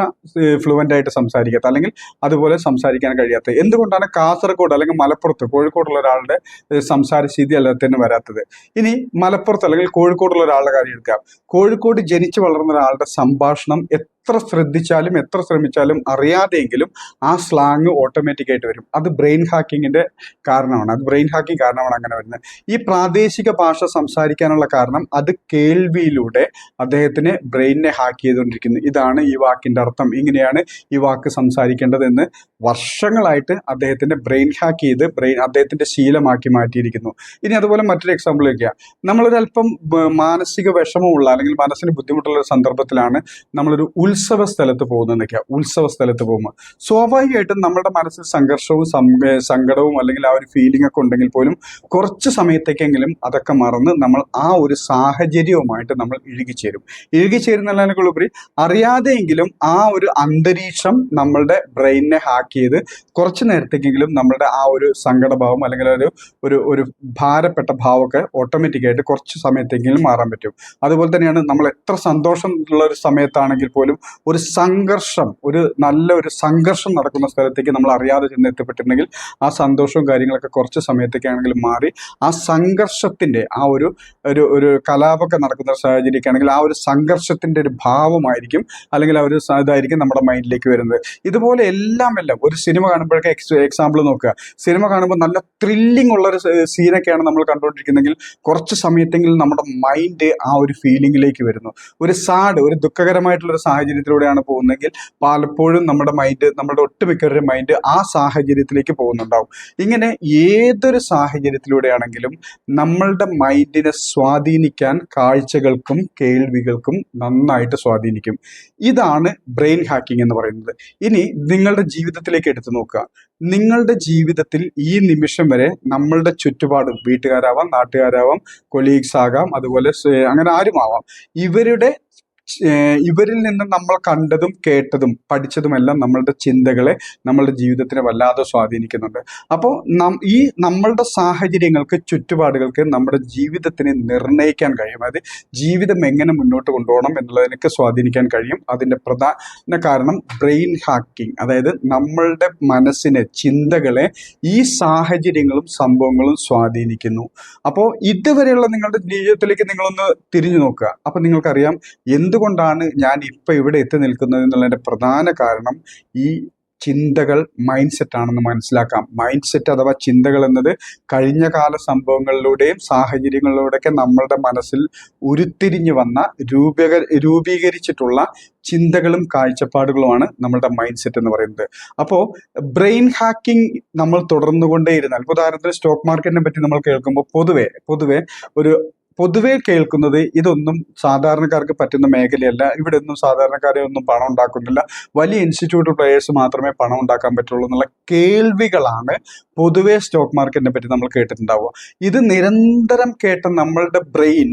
Speaker 1: ഫ്ലുവൻ്റ് ആയിട്ട് സംസാരിക്കാത്തത്, അല്ലെങ്കിൽ അതുപോലെ സംസാരിക്കാൻ കഴിയാത്തത്? എന്തുകൊണ്ടാണ് കാസർഗോഡ് അല്ലെങ്കിൽ മലപ്പുറത്ത്, കോഴിക്കോടുള്ള ഒരാളുടെ സംസാര ശൈലി അദ്ദേഹത്തിന് വരാത്തത്? ഇനി മലപ്പുറത്ത് അല്ലെങ്കിൽ കോഴിക്കോടുള്ള ഒരാളുടെ കാര്യം എടുക്കാം. കോഴിക്കോട് ജനിച്ചു വളർന്ന ഒരാളുടെ സംഭാഷണം എത്ര ശ്രദ്ധിച്ചാലും എത്ര ശ്രമിച്ചാലും അറിയാതെയെങ്കിലും ആ സ്ലാങ് ഓട്ടോമാറ്റിക് ആയിട്ട് വരും. അത് ബ്രെയിൻ ഹാക്കിങ്ങിന്റെ കാരണമാണ്. അങ്ങനെ വരുന്നത്. ഈ പ്രാദേശിക ഭാഷ സംസാരിക്കാനുള്ള കാരണം അത് കേൾവിയിലൂടെ അദ്ദേഹത്തിന് ബ്രെയിനിനെ ഹാക്ക് ചെയ്തുകൊണ്ടിരിക്കുന്നു. ഇതാണ് ഈ വാക്കിന്റെ അർത്ഥം, ഇങ്ങനെയാണ് ഈ വാക്ക് സംസാരിക്കേണ്ടതെന്ന് വർഷങ്ങളായിട്ട് അദ്ദേഹത്തിന്റെ ബ്രെയിൻ ഹാക്ക് ചെയ്ത് അദ്ദേഹത്തിന്റെ ശീലമാക്കി മാറ്റിയിരിക്കുന്നു. ഇനി അതുപോലെ മറ്റൊരു എക്സാമ്പിൾ വയ്ക്കുക. നമ്മളൊരല്പം മാനസിക വിഷമമുള്ള അല്ലെങ്കിൽ മനസ്സിന് ബുദ്ധിമുട്ടുള്ള ഒരു സന്ദർഭത്തിലാണ് നമ്മളൊരു ഉത്സവ സ്ഥലത്ത് പോകുമ്പോൾ സ്വാഭാവികമായിട്ടും നമ്മുടെ മനസ്സിൽ സംഘർഷവും സങ്കടവും അല്ലെങ്കിൽ ആ ഒരു ഫീലിംഗ് ഒക്കെ ഉണ്ടെങ്കിൽ പോലും കുറച്ച് സമയത്തേക്കെങ്കിലും അതൊക്കെ മറന്ന് നമ്മൾ ആ ഒരു സാഹചര്യവുമായിട്ട് നമ്മൾ ഇഴുകിച്ചേരുന്നതിനേക്കാളുപരി അറിയാതെയെങ്കിലും ആ ഒരു അന്തരീക്ഷം നമ്മളുടെ ബ്രെയിനിനെ ഹാക്ക് ചെയ്ത് കുറച്ച് നേരത്തേക്കെങ്കിലും നമ്മളുടെ ആ ഒരു സങ്കടഭാവം അല്ലെങ്കിൽ ഒരു ഭാരപ്പെട്ട ഭാവമൊക്കെ ഓട്ടോമാറ്റിക്കായിട്ട് കുറച്ച് സമയത്തെങ്കിലും മാറാൻ പറ്റും. അതുപോലെ തന്നെയാണ് നമ്മൾ എത്ര സന്തോഷമുള്ള ഒരു സമയത്താണെങ്കിൽ പോലും ഒരു സംഘർഷം നടക്കുന്ന സ്ഥലത്തേക്ക് നമ്മൾ അറിയാതെ ചെന്ന് എത്തിപ്പെട്ടിട്ടുണ്ടെങ്കിൽ ആ സന്തോഷവും കാര്യങ്ങളൊക്കെ കുറച്ച് സമയത്തേക്കാണെങ്കിലും മാറി ആ സംഘർഷത്തിന്റെ ആ ഒരു കലാപമൊക്കെ നടക്കുന്ന സാഹചര്യമൊക്കെയാണെങ്കിൽ ആ ഒരു സംഘർഷത്തിന്റെ ഒരു ഭാവമായിരിക്കും അല്ലെങ്കിൽ ആ ഒരു ഇതായിരിക്കും നമ്മുടെ മൈൻഡിലേക്ക് വരുന്നത്. ഇതുപോലെ എല്ലാം ഒരു സിനിമ കാണുമ്പോഴൊക്കെ എക്സാമ്പിൾ നോക്കുക. സിനിമ കാണുമ്പോൾ നല്ല ത്രില്ലിംഗ് ഉള്ള ഒരു സീനൊക്കെയാണ് നമ്മൾ കണ്ടുകൊണ്ടിരിക്കുന്നതെങ്കിൽ കുറച്ച് സമയത്തെങ്കിലും നമ്മുടെ മൈൻഡ് ആ ഒരു ഫീലിംഗിലേക്ക് വരുന്നു. ഒരു ദുഃഖകരമായിട്ടുള്ള ഒരു സാഹചര്യം സാഹചര്യത്തിലൂടെയാണ് പോകുന്നതെങ്കിൽ പലപ്പോഴും നമ്മുടെ ഒട്ടുമിക്കവരുടെ മൈൻഡ് ആ സാഹചര്യത്തിലേക്ക് പോകുന്നുണ്ടാവും. ഇങ്ങനെ ഏതൊരു സാഹചര്യത്തിലൂടെയാണെങ്കിലും നമ്മളുടെ മൈൻഡിനെ സ്വാധീനിക്കാൻ കാഴ്ചകൾക്കും കേൾവികൾക്കും നന്നായിട്ട് സ്വാധീനിക്കും. ഇതാണ് ബ്രെയിൻ ഹാക്കിംഗ് എന്ന് പറയുന്നത്. ഇനി നിങ്ങളുടെ ജീവിതത്തിലേക്ക് എടുത്തു നോക്കുക. നിങ്ങളുടെ ജീവിതത്തിൽ ഈ നിമിഷം വരെ നമ്മളുടെ ചുറ്റുപാടും, വീട്ടുകാരാവാം, നാട്ടുകാരാവാം, കൊളീഗ്സ് ആകാം, അതുപോലെ അങ്ങനെ ആരുമാവാം, ഇവരിൽ നിന്ന് നമ്മൾ കണ്ടതും കേട്ടതും പഠിച്ചതുമെല്ലാം നമ്മളുടെ ചിന്തകളെ, നമ്മളുടെ ജീവിതത്തിനെ വല്ലാതെ സ്വാധീനിക്കുന്നുണ്ട്. അപ്പോൾ നമ്മളുടെ സാഹചര്യങ്ങൾക്ക്, ചുറ്റുപാടുകൾക്ക് നമ്മുടെ ജീവിതത്തിനെ നിർണ്ണയിക്കാൻ കഴിയും. അതായത് ജീവിതം എങ്ങനെ മുന്നോട്ട് കൊണ്ടുപോകണം എന്നുള്ളതിനൊക്കെ സ്വാധീനിക്കാൻ കഴിയും. അതിൻ്റെ പ്രധാന കാരണം ബ്രെയിൻ ഹാക്കിംഗ്, അതായത് നമ്മളുടെ മനസ്സിനെ, ചിന്തകളെ ഈ സാഹചര്യങ്ങളും സംഭവങ്ങളും സ്വാധീനിക്കുന്നു. അപ്പോൾ ഇതുവരെയുള്ള നിങ്ങളുടെ ജീവിതത്തിലേക്ക് നിങ്ങളൊന്ന് തിരിഞ്ഞു നോക്കുക. അപ്പോൾ നിങ്ങൾക്കറിയാം എന്തുകൊണ്ടാണ് ഞാൻ ഇപ്പം ഇവിടെ എത്തി നിൽക്കുന്നത് എന്നുള്ളതിൻ്റെ പ്രധാന കാരണം ഈ ചിന്തകൾ മൈൻഡ് സെറ്റ് ആണെന്ന് മനസ്സിലാക്കാം. മൈൻഡ് സെറ്റ് അഥവാ ചിന്തകൾ എന്നത് കഴിഞ്ഞ കാല സംഭവങ്ങളിലൂടെയും സാഹചര്യങ്ങളിലൂടെയൊക്കെ നമ്മളുടെ മനസ്സിൽ ഉരുത്തിരിഞ്ഞു വന്ന രൂപീകരിച്ചിട്ടുള്ള ചിന്തകളും കാഴ്ചപ്പാടുകളുമാണ് നമ്മളുടെ മൈൻഡ് സെറ്റ് എന്ന് പറയുന്നത്. അപ്പോൾ ബ്രെയിൻ ഹാക്കിംഗ് നമ്മൾ തുടർന്നുകൊണ്ടേയിരുന്നാൽ, ഉദാഹരണത്തിന് സ്റ്റോക്ക് മാർക്കറ്റിനെ പറ്റി നമ്മൾ കേൾക്കുമ്പോൾ പൊതുവെ കേൾക്കുന്നത് ഇതൊന്നും സാധാരണക്കാർക്ക് പറ്റുന്ന മേഖലയല്ല, ഇവിടെ ഒന്നും സാധാരണക്കാരെ ഒന്നും പണം ഉണ്ടാക്കുന്നില്ല, വലിയ ഇൻസ്റ്റിറ്റ്യൂട്ട് പ്ലേയേഴ്സ് മാത്രമേ പണം ഉണ്ടാക്കാൻ പറ്റുള്ളൂ എന്നുള്ള കേൾവികളാണ് പൊതുവെ സ്റ്റോക്ക് മാർക്കറ്റിനെ പറ്റി നമ്മൾ കേട്ടിട്ടുണ്ടാവുക. ഇത് നിരന്തരം കേട്ട നമ്മളുടെ ബ്രെയിൻ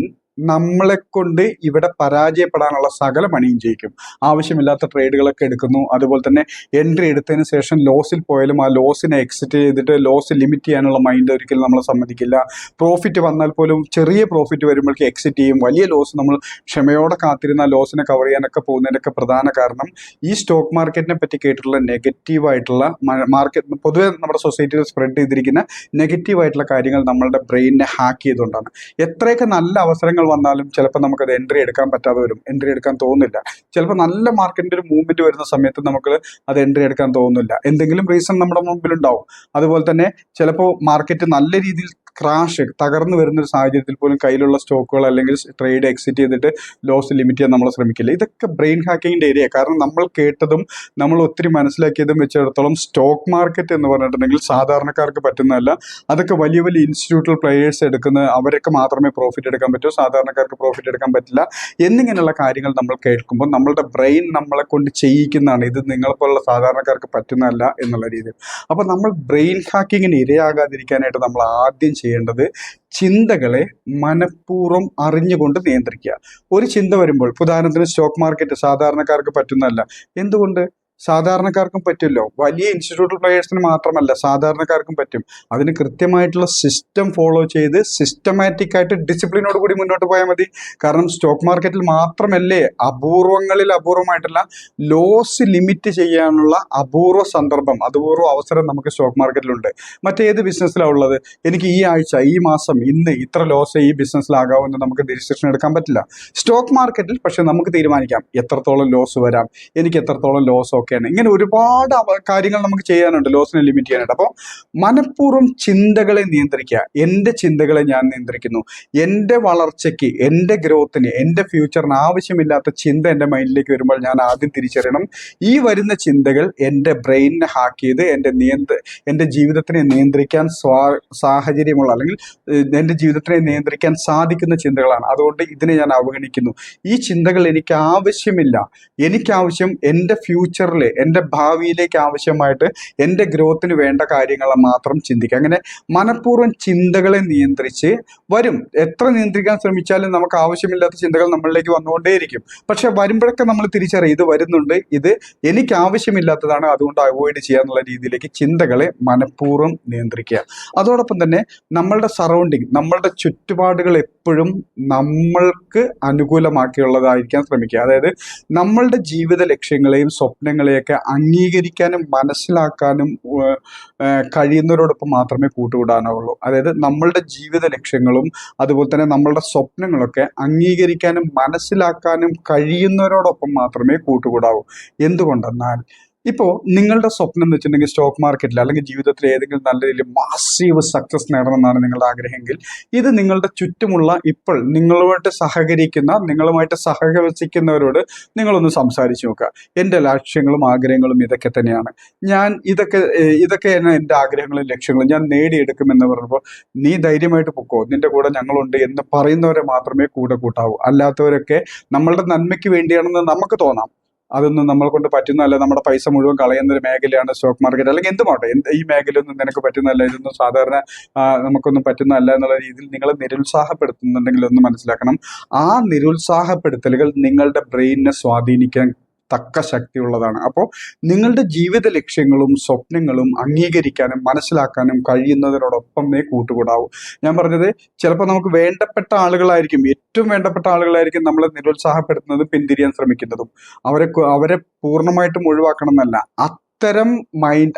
Speaker 1: നമ്മളെ കൊണ്ട് ഇവിടെ പരാജയപ്പെടാനുള്ള സകല പണിയും ചെയ്യിക്കും. ആവശ്യമില്ലാത്ത ട്രേഡുകളൊക്കെ എടുക്കുന്നു. അതുപോലെ തന്നെ എൻട്രി എടുത്തതിന് ശേഷം ലോസിൽ പോയാലും ആ ലോസിനെ എക്സിറ്റ് ചെയ്തിട്ട് ലോസ് ലിമിറ്റ് ചെയ്യാനുള്ള മൈൻഡ് ഒരിക്കലും നമ്മളെ സമ്മതിക്കില്ല. പ്രോഫിറ്റ് വന്നാൽ പോലും ചെറിയ പ്രോഫിറ്റ് വരുമ്പോഴേക്ക് എക്സിറ്റ് ചെയ്യും. വലിയ ലോസ് നമ്മൾ ക്ഷമയോടെ കാത്തിരുന്ന ലോസിനെ കവർ ചെയ്യാനൊക്കെ പോകുന്നതിൻ്റെയൊക്കെ പ്രധാന കാരണം ഈ സ്റ്റോക്ക് മാർക്കറ്റിനെ പറ്റി കേട്ടിട്ടുള്ള നെഗറ്റീവായിട്ടുള്ള മാർക്കറ്റ്, പൊതുവെ നമ്മുടെ സൊസൈറ്റിയിൽ സ്പ്രെഡ് ചെയ്തിരിക്കുന്ന നെഗറ്റീവായിട്ടുള്ള കാര്യങ്ങൾ നമ്മളുടെ ബ്രെയിനിനെ ഹാക്ക് ചെയ്തുകൊണ്ടാണ്. എത്രയൊക്കെ നല്ല അവസരങ്ങൾ വന്നാലും ചിലപ്പോൾ നമുക്കത് എൻട്രി എടുക്കാൻ പറ്റാതെ വരും, എൻട്രി എടുക്കാൻ തോന്നുന്നില്ല. ചിലപ്പോൾ നല്ല മാർക്കറ്റിന്റെ ഒരു മൂവ്മെന്റ് വരുന്ന സമയത്ത് നമുക്ക് അത് എൻട്രി എടുക്കാൻ തോന്നുന്നില്ല, എന്തെങ്കിലും റീസൺ നമ്മുടെ മുമ്പിലുണ്ടാവും. അതുപോലെ തന്നെ ചിലപ്പോൾ മാർക്കറ്റ് നല്ല രീതിയിൽ തകർന്നു വരുന്ന ഒരു സാഹചര്യത്തിൽ പോലും കയ്യിലുള്ള സ്റ്റോക്കുകൾ അല്ലെങ്കിൽ ട്രേഡ് എക്സിറ്റ് ചെയ്തിട്ട് ലോസ് ലിമിറ്റ് ചെയ്യാൻ നമ്മൾ ശ്രമിക്കില്ല. ഇതൊക്കെ ബ്രെയിൻ ഹാക്കിങ്ങിന്റെ ഏരിയ. കാരണം നമ്മൾ കേട്ടതും നമ്മൾ ഒത്തിരി മനസ്സിലാക്കിയതും വെച്ചിടത്തോളം സ്റ്റോക്ക് മാർക്കറ്റ് എന്ന് പറഞ്ഞിട്ടുണ്ടെങ്കിൽ സാധാരണക്കാർക്ക് പറ്റുന്നതല്ല. അതൊക്കെ വലിയ വലിയ ഇൻസ്റ്റിറ്റ്യൂട്ടൽ പ്ലേയേഴ്സ് എടുക്കുന്ന, അവരൊക്കെ മാത്രമേ പ്രോഫിറ്റ് എടുക്കാൻ പറ്റൂ, സാധാരണക്കാർക്ക് പ്രോഫിറ്റ് എടുക്കാൻ പറ്റില്ല എന്നിങ്ങനെയുള്ള കാര്യങ്ങൾ നമ്മൾ കേൾക്കുമ്പോൾ നമ്മളുടെ ബ്രെയിൻ നമ്മളെ കൊണ്ട് ചെയ്യിക്കുന്നതാണ്, ഇത് നിങ്ങളെപ്പോലുള്ള സാധാരണക്കാർക്ക് പറ്റുന്നതല്ല എന്നുള്ള രീതിയിൽ. അപ്പോൾ നമ്മൾ ബ്രെയിൻ ഹാക്കിങ്ങിന് ഇരയാകാതിരിക്കാനായിട്ട് നമ്മൾ ആദ്യം ചെയ്യേണ്ടത് ചിന്തകളെ മനഃപൂർവ്വം അറിഞ്ഞുകൊണ്ട് നിയന്ത്രിക്കുക. ഒരു ചിന്ത വരുമ്പോൾ, ഉദാഹരണത്തിന് സ്റ്റോക്ക് മാർക്കറ്റ് സാധാരണക്കാർക്ക് പറ്റുന്നതല്ല. എന്തുകൊണ്ട്? സാധാരണക്കാർക്കും പറ്റുമല്ലോ. വലിയ ഇൻസ്റ്റിറ്റ്യൂട്ടൽ പ്ലേയേഴ്സിന് മാത്രമല്ല, സാധാരണക്കാർക്കും പറ്റും. അതിന് കൃത്യമായിട്ടുള്ള സിസ്റ്റം ഫോളോ ചെയ്ത് സിസ്റ്റമാറ്റിക് ആയിട്ട് ഡിസിപ്ലിനോട് കൂടി മുന്നോട്ട് പോയാൽ മതി. കാരണം സ്റ്റോക്ക് മാർക്കറ്റിൽ മാത്രമല്ലേ, അപൂർവങ്ങളിൽ അപൂർവമായിട്ടുള്ള ലോസ് ലിമിറ്റ് ചെയ്യാനുള്ള അപൂർവ സന്ദർഭം, അപൂർവ അവസരം നമുക്ക് സ്റ്റോക്ക് മാർക്കറ്റിലുണ്ട്. മറ്റേത് ബിസിനസ്സിലാണ് ഉള്ളത്? എനിക്ക് ഈ ആഴ്ച, ഈ മാസം, ഇന്ന് ഇത്ര ലോസ് ഈ ബിസിനസ്സിലാകാമെന്ന് നമുക്ക് ഡിസിഷൻ എടുക്കാൻ പറ്റില്ല. സ്റ്റോക്ക് മാർക്കറ്റിൽ പക്ഷെ നമുക്ക് തീരുമാനിക്കാം എത്രത്തോളം ലോസ് വരാം, എനിക്ക് എത്രത്തോളം ലോസ് ഒക്കെയാണ്. ഇങ്ങനെ ഒരുപാട് കാര്യങ്ങൾ നമുക്ക് ചെയ്യാനുണ്ട് ലോസിനെ ലിമിറ്റ് ചെയ്യാനായിട്ട്. അപ്പോൾ മനഃപൂർവ്വം ചിന്തകളെ നിയന്ത്രിക്കുക. എൻ്റെ ചിന്തകളെ ഞാൻ നിയന്ത്രിക്കുന്നു. എൻ്റെ വളർച്ചയ്ക്ക്, എൻ്റെ ഗ്രോത്തിന്, എൻ്റെ ഫ്യൂച്ചറിന് ആവശ്യമില്ലാത്ത ചിന്ത എൻ്റെ മൈൻഡിലേക്ക് വരുമ്പോൾ ഞാൻ ആദ്യം തിരിച്ചറിയണം ഈ വരുന്ന ചിന്തകൾ എൻ്റെ ബ്രെയിനിനെ ഹാക്ക് ചെയ്ത് എൻ്റെ ജീവിതത്തിനെ നിയന്ത്രിക്കാൻ സാഹചര്യമുള്ള, അല്ലെങ്കിൽ എൻ്റെ ജീവിതത്തിനെ നിയന്ത്രിക്കാൻ സാധിക്കുന്ന ചിന്തകളാണ്. അതുകൊണ്ട് ഇതിനെ ഞാൻ അവഗണിക്കുന്നു. ഈ ചിന്തകൾ എനിക്ക് ആവശ്യമില്ല. എനിക്കാവശ്യം എൻ്റെ ഫ്യൂച്ചറിൽ, എൻ്റെ ഭാവിയിലേക്ക് ആവശ്യമായിട്ട് എൻ്റെ ഗ്രോത്തിന് വേണ്ട കാര്യങ്ങൾ മാത്രം ചിന്തിക്കുക. അങ്ങനെ മനഃപൂർവ്വം ചിന്തകളെ നിയന്ത്രിച്ച് വരും. എത്ര നിയന്ത്രിക്കാൻ ശ്രമിച്ചാലും നമുക്ക് ആവശ്യമില്ലാത്ത ചിന്തകൾ നമ്മളിലേക്ക് വന്നുകൊണ്ടേയിരിക്കും. പക്ഷെ വരുമ്പോഴൊക്കെ നമ്മൾ തിരിച്ചറിയും ഇത് വരുന്നുണ്ട്, ഇത് എനിക്ക് ആവശ്യമില്ലാത്തതാണ്, അതുകൊണ്ട് അവോയ്ഡ് ചെയ്യാന്നുള്ള രീതിയിലേക്ക് ചിന്തകളെ മനഃപൂർവ്വം നിയന്ത്രിക്കുക. അതോടൊപ്പം തന്നെ നമ്മളുടെ സറൗണ്ടിങ്, നമ്മളുടെ ചുറ്റുപാടുകൾ എപ്പോഴും നമ്മൾക്ക് അനുകൂലമാക്കിയുള്ളതായിരിക്കാൻ ശ്രമിക്കുക. അതായത് നമ്മളുടെ ജീവിത ലക്ഷ്യങ്ങളെയും സ്വപ്നങ്ങളെയൊക്കെ അംഗീകരിക്കാനും മനസ്സിലാക്കാനും കഴിയുന്നവരോടൊപ്പം മാത്രമേ കൂട്ടുകൂടാനാവുള്ളൂ. അതായത് നമ്മളുടെ ജീവിത ലക്ഷ്യങ്ങളും അതുപോലെ തന്നെ നമ്മളുടെ സ്വപ്നങ്ങളൊക്കെ അംഗീകരിക്കാനും മനസ്സിലാക്കാനും കഴിയുന്നവരോടൊപ്പം മാത്രമേ കൂട്ടുകൂടാവൂ. എന്തുകൊണ്ടെന്നാൽ ഇപ്പോൾ നിങ്ങളുടെ സ്വപ്നം എന്ന് വെച്ചിട്ടുണ്ടെങ്കിൽ സ്റ്റോക്ക് മാർക്കറ്റിൽ അല്ലെങ്കിൽ ജീവിതത്തിൽ ഏതെങ്കിലും നല്ല രീതിയിൽ മാസീവ് സക്സസ് നേടണം എന്നാണ് നിങ്ങളുടെ ആഗ്രഹമെങ്കിൽ ഇത് നിങ്ങളുടെ ചുറ്റുമുള്ള ഇപ്പോൾ നിങ്ങളുമായിട്ട് സഹകരിക്കുന്ന നിങ്ങളുമായിട്ട് സഹവസിക്കുന്നവരോട് നിങ്ങളൊന്ന് സംസാരിച്ച് നോക്കുക. എൻ്റെ ലക്ഷ്യങ്ങളും ആഗ്രഹങ്ങളും ഇതൊക്കെ തന്നെയാണ്, ഞാൻ ഇതൊക്കെയാണ് എൻ്റെ ആഗ്രഹങ്ങളും ലക്ഷ്യങ്ങളും, ഞാൻ നേടിയെടുക്കുമെന്ന് പറയുമ്പോൾ നീ ധൈര്യമായിട്ട് പൊക്കോ, നിന്റെ കൂടെ ഞങ്ങളുണ്ട് എന്ന് പറയുന്നവരെ മാത്രമേ കൂടെ കൂട്ടാവൂ. അല്ലാത്തവരൊക്കെ നമ്മളുടെ നന്മയ്ക്ക് വേണ്ടിയാണെന്ന് നമുക്ക് തോന്നാം, അതൊന്നും നമ്മളെ കൊണ്ട് പറ്റുന്നതല്ല, നമ്മുടെ പൈസ മുഴുവൻ കളയുന്ന ഒരു മേഖലയാണ് സ്റ്റോക്ക് മാർക്കറ്റ് അല്ലെങ്കിൽ എന്തുമാട്ടെ, ഈ മേഖലയൊന്നും നിനക്ക് പറ്റുന്നതല്ല, ഇതൊന്നും സാധാരണ നമുക്കൊന്നും പറ്റുന്നതല്ല എന്നുള്ള രീതിയിൽ നിങ്ങളെ നിരുത്സാഹപ്പെടുത്തുന്നുണ്ടെങ്കിൽ ഒന്ന് മനസ്സിലാക്കണം, ആ നിരുത്സാഹപ്പെടുത്തലുകൾ നിങ്ങളുടെ ബ്രെയിനിനെ സ്വാധീനിക്കാൻ തക്ക ശക്തിയുള്ളതാണ്. അപ്പോൾ നിങ്ങളുടെ ജീവിത ലക്ഷ്യങ്ങളും സ്വപ്നങ്ങളും അംഗീകരിക്കാനും മനസ്സിലാക്കാനും കഴിയുന്നതിനോടൊപ്പമേ കൂട്ടുകൂടാവൂ. ഞാൻ പറഞ്ഞത് ചിലപ്പോൾ നമുക്ക് വേണ്ടപ്പെട്ട ആളുകളായിരിക്കും, ഏറ്റവും വേണ്ടപ്പെട്ട ആളുകളായിരിക്കും നമ്മളെ നിരുത്സാഹപ്പെടുത്തുന്നതും പിന്തിരിയാൻ ശ്രമിക്കുന്നതും. അവരെ പൂർണ്ണമായിട്ടും ഒഴിവാക്കണം എന്നല്ല, അത്തരം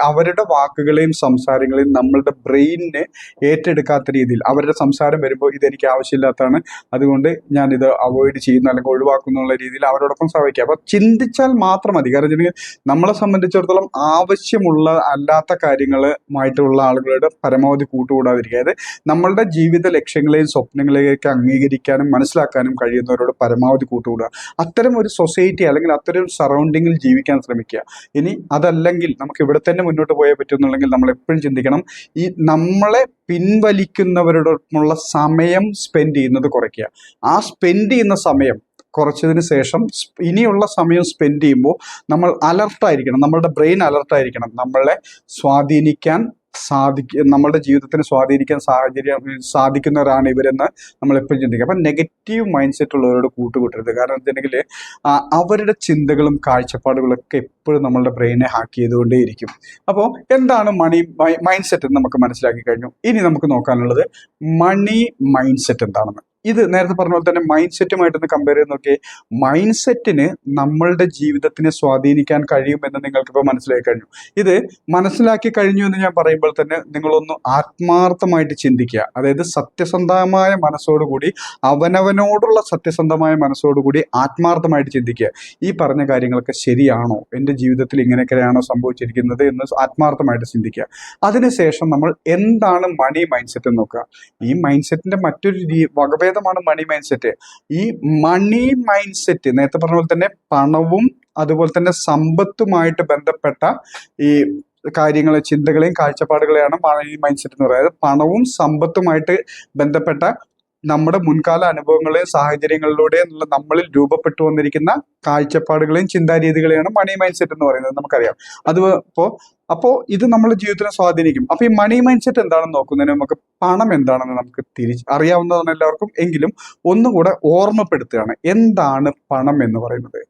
Speaker 1: അവരുടെ വാക്കുകളെയും സംസാരങ്ങളെയും നമ്മളുടെ ബ്രെയിനിനെ ഏറ്റെടുക്കാത്ത രീതിയിൽ അവരുടെ സംസാരം വരുമ്പോൾ ഇതെനിക്ക് ആവശ്യമില്ലാത്തതാണ്, അതുകൊണ്ട് ഞാനിത് അവോയ്ഡ് ചെയ്യുന്നു അല്ലെങ്കിൽ ഒഴിവാക്കുന്നു എന്നുള്ള രീതിയിൽ അവരോടൊപ്പം സഹായിക്കുക. അപ്പോൾ ചിന്തിച്ചാൽ മാത്രം മതി. കാരണം വെച്ചിട്ടുണ്ടെങ്കിൽ നമ്മളെ സംബന്ധിച്ചിടത്തോളം ആവശ്യമുള്ള അല്ലാത്ത കാര്യങ്ങളുമായിട്ടുള്ള ആളുകളുടെ പരമാവധി കൂട്ടുകൂടാതിരിക്കുക. അതായത് നമ്മളുടെ ജീവിത ലക്ഷ്യങ്ങളെയും സ്വപ്നങ്ങളെയൊക്കെ അംഗീകരിക്കാനും മനസ്സിലാക്കാനും കഴിയുന്നവരോട് പരമാവധി കൂട്ടുകൂടുക. അത്തരം ഒരു സൊസൈറ്റി അല്ലെങ്കിൽ അത്തരം സറൗണ്ടിങ്ങിൽ ജീവിക്കാൻ ശ്രമിക്കുക. ഇനി അതല്ല നമുക്ക് ഇവിടെ തന്നെ മുന്നോട്ട് പോയേ പറ്റുന്നുണ്ടെങ്കിൽ നമ്മൾ എപ്പോഴും ചിന്തിക്കണം, ഈ നമ്മളെ പിൻവലിക്കുന്നവരോടൊപ്പമുള്ള സമയം സ്പെൻഡ് ചെയ്യുന്നത് കുറയ്ക്കുക. ആ സ്പെൻഡ് ചെയ്യുന്ന സമയം കുറച്ചതിന് ശേഷം ഇനിയുള്ള സമയം സ്പെൻഡ് ചെയ്യുമ്പോൾ നമ്മൾ അലർട്ടായിരിക്കണം, നമ്മളുടെ ബ്രെയിൻ അലർട്ടായിരിക്കണം, നമ്മളെ സ്വാധീനിക്കാൻ നമ്മളുടെ ജീവിതത്തിന് സ്വാധീനിക്കാൻ സാധിക്കുന്നവരാണ് ഇവരെന്ന് നമ്മൾ എപ്പോഴും ചിന്തിക്കുക. അപ്പം നെഗറ്റീവ് മൈൻഡ് സെറ്റ് ഉള്ളവരോട് കൂട്ടുകൂട്ടരുത്. കാരണം വെച്ചിട്ടുണ്ടെങ്കിൽ അവരുടെ ചിന്തകളും കാഴ്ചപ്പാടുകളൊക്കെ എപ്പോഴും നമ്മളുടെ ബ്രെയിനെ ഹാക്ക് ചെയ്തുകൊണ്ടേയിരിക്കും. അപ്പോൾ എന്താണ് മൈൻഡ് സെറ്റ് എന്ന് നമുക്ക് മനസ്സിലാക്കി കഴിഞ്ഞു. ഇനി നമുക്ക് നോക്കാനുള്ളത് മണി മൈൻഡ് സെറ്റ് എന്താണെന്ന്. ഇത് നേരത്തെ പറഞ്ഞ പോലെ തന്നെ മൈൻഡ് സെറ്റുമായിട്ടൊന്ന് കമ്പയർ ചെയ്ത് നോക്കിയേ. മൈൻഡ് സെറ്റിന് നമ്മളുടെ ജീവിതത്തിനെ സ്വാധീനിക്കാൻ കഴിയുമെന്ന് നിങ്ങൾക്കിപ്പോൾ മനസ്സിലാക്കി കഴിഞ്ഞു. ഇത് മനസ്സിലാക്കി കഴിഞ്ഞു എന്ന് ഞാൻ പറയുമ്പോൾ തന്നെ നിങ്ങളൊന്ന് ആത്മാർത്ഥമായിട്ട് ചിന്തിക്കുക. അതായത് സത്യസന്ധമായ മനസ്സോടുകൂടി, അവനവനോടുള്ള സത്യസന്ധമായ മനസ്സോടുകൂടി ആത്മാർത്ഥമായിട്ട് ചിന്തിക്കുക. ഈ പറഞ്ഞ കാര്യങ്ങളൊക്കെ ശരിയാണോ, എൻ്റെ ജീവിതത്തിൽ ഇങ്ങനെയൊക്കെയാണോ സംഭവിച്ചിരിക്കുന്നത് എന്ന് ആത്മാർത്ഥമായിട്ട് ചിന്തിക്കുക. അതിനുശേഷം നമ്മൾ എന്താണ് മണി മൈൻഡ് സെറ്റ് എന്ന് നോക്കുക. ഈ മൈൻഡ് സെറ്റിന്റെ മറ്റൊരു വകഭേദമാണ് മണി മൈൻഡ് സെറ്റ്. ഈ മണി മൈൻഡ് സെറ്റ് നേരത്തെ പറഞ്ഞ പോലെ തന്നെ പണവും അതുപോലെ തന്നെ സമ്പത്തുമായിട്ട് ബന്ധപ്പെട്ട ഈ കാര്യങ്ങൾ, ചിന്തകളെയും കാഴ്ചപ്പാടുകളെയാണ് മണി മൈൻഡ് സെറ്റ് എന്ന് പറയുന്നത്. പണവും സമ്പത്തുമായിട്ട് ബന്ധപ്പെട്ട നമ്മുടെ മുൻകാല അനുഭവങ്ങളെയും സാഹചര്യങ്ങളിലൂടെ നമ്മളിൽ രൂപപ്പെട്ടു വന്നിരിക്കുന്ന കാഴ്ചപ്പാടുകളെയും ചിന്താരീതികളെയാണ് മണി മൈൻഡ് സെറ്റ് എന്ന് പറയുന്നത്, നമുക്കറിയാം. അപ്പോൾ ഇത് നമ്മുടെ ജീവിതത്തിനെ സ്വാധീനിക്കും. അപ്പോൾ ഈ മണി മൈൻഡ് സെറ്റ് എന്താണെന്ന് നോക്കുന്നതിന് നമുക്ക് പണം എന്താണെന്ന് നമുക്ക് അറിയാവുന്നതാണ് എല്ലാവർക്കും. എങ്കിലും ഒന്നുകൂടെ ഓർമ്മപ്പെടുത്തുകയാണ്, എന്താണ് പണം എന്ന് പറയുന്നത്.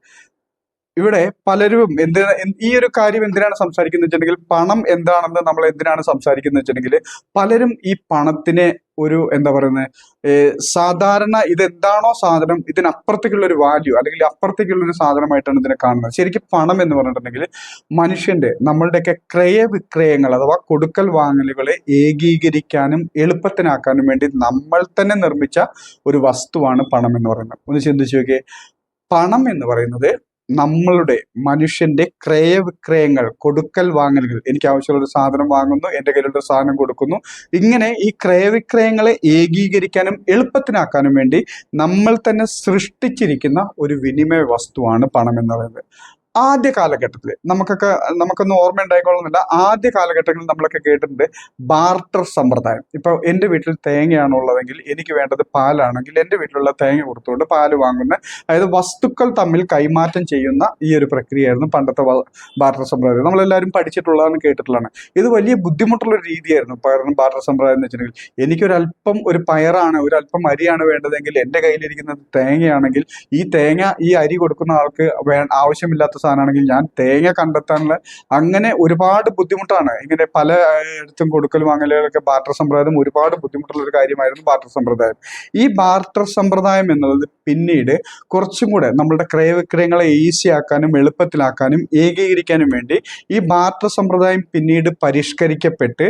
Speaker 1: ഇവിടെ പലരും ഈ ഒരു കാര്യം എന്തിനാണ് സംസാരിക്കുന്നത് വെച്ചിട്ടുണ്ടെങ്കിൽ, പണം എന്താണെന്ന് നമ്മൾ എന്തിനാണ് സംസാരിക്കുന്നത് വെച്ചിട്ടുണ്ടെങ്കിൽ, പലരും ഈ പണത്തിനെ ഒരു എന്താ പറയുന്നത്, സാധാരണ ഇതെന്താണോ സാധനം ഇതിനപ്പുറത്തേക്കുള്ള ഒരു വാല്യൂ അല്ലെങ്കിൽ അപ്പുറത്തേക്കുള്ള ഒരു സാധനമായിട്ടാണ് ഇതിനെ കാണുന്നത്. ശരിക്കും പണം എന്ന് പറഞ്ഞിട്ടുണ്ടെങ്കിൽ മനുഷ്യന്റെ നമ്മളുടെയൊക്കെ ക്രയവിക്രയങ്ങൾ അഥവാ കൊടുക്കൽ വാങ്ങലുകളെ ഏകീകരിക്കാനും എളുപ്പത്തിനാക്കാനും വേണ്ടി നമ്മൾ തന്നെ നിർമ്മിച്ച ഒരു വസ്തുവാണ് പണം എന്ന് പറയുന്നത്. ഒന്ന് ചിന്തിച്ചു നോക്കിയേ. പണം എന്ന് പറയുന്നത് നമ്മളുടെ മനുഷ്യന്റെ ക്രയവിക്രയങ്ങൾ, കൊടുക്കൽ വാങ്ങലുകൾ, എനിക്ക് ആവശ്യമുള്ള ഒരു സാധനം വാങ്ങുന്നു, എൻ്റെ കയ്യിലുള്ള സാധനം കൊടുക്കുന്നു, ഇങ്ങനെ ഈ ക്രയവിക്രയങ്ങളെ ഏകീകരിക്കാനും എളുപ്പത്തിനാക്കാനും വേണ്ടി നമ്മൾ തന്നെ സൃഷ്ടിച്ചിരിക്കുന്ന ഒരു വിനിമയ വസ്തുവാണ് പണം എന്ന് പറയുന്നത്. ആദ്യ കാലഘട്ടത്തിൽ നമുക്കൊന്നും ഓർമ്മ ഉണ്ടായിക്കൊള്ളുന്നില്ല. ആദ്യ കാലഘട്ടങ്ങളിൽ നമ്മളൊക്കെ കേട്ടിട്ടുണ്ട് ബാർട്ടർ സമ്പ്രദായം. ഇപ്പൊ എൻ്റെ വീട്ടിൽ തേങ്ങയാണ് ഉള്ളതെങ്കിൽ എനിക്ക് വേണ്ടത് പാലാണെങ്കിൽ എൻ്റെ വീട്ടിലുള്ള തേങ്ങ കൊടുത്തുകൊണ്ട് പാല് വാങ്ങുന്ന, അതായത് വസ്തുക്കൾ തമ്മിൽ കൈമാറ്റം ചെയ്യുന്ന ഈ ഒരു പ്രക്രിയയായിരുന്നു പണ്ടത്തെ ബാർട്ടർ സമ്പ്രദായം. നമ്മളെല്ലാവരും പഠിച്ചിട്ടുള്ളതാണ്, കേട്ടിട്ടുള്ളതാണ്. ഇത് വലിയ ബുദ്ധിമുട്ടുള്ളൊരു രീതിയായിരുന്നു ബാർട്ടർ സമ്പ്രദായം എന്ന് വെച്ചിട്ടുണ്ടെങ്കിൽ. എനിക്കൊരല്പം ഒരു പയറാണ്, ഒരല്പം അരിയാണ് വേണ്ടതെങ്കിൽ എൻ്റെ കയ്യിലിരിക്കുന്നത് തേങ്ങയാണെങ്കിൽ ഈ തേങ്ങ ഈ അരി കൊടുക്കുന്ന ആൾക്ക് ആവശ്യമില്ലാത്ത സാധനമാണെങ്കിൽ ഞാൻ തേങ്ങ കണ്ടെത്താനുള്ള, അങ്ങനെ ഒരുപാട് ബുദ്ധിമുട്ടാണ്. ഇങ്ങനെ പല ഇടത്തും കൊടുക്കൽ വാങ്ങലുകളൊക്കെ ബാർട്ടർ സമ്പ്രദായം ഒരുപാട് ബുദ്ധിമുട്ടുള്ള ഒരു കാര്യമായിരുന്നു ബാർട്ടർ സമ്പ്രദായം. ഈ ബാർട്ടർ സമ്പ്രദായം എന്നുള്ളത് പിന്നീട് കുറച്ചും കൂടെ നമ്മളുടെ ക്രയവിക്രയങ്ങളെ ഈസി ആക്കാനും എളുപ്പത്തിലാക്കാനും ഏകീകരിക്കാനും വേണ്ടി ഈ ബാർട്ടർ സമ്പ്രദായം പിന്നീട് പരിഷ്കരിക്കപ്പെട്ട്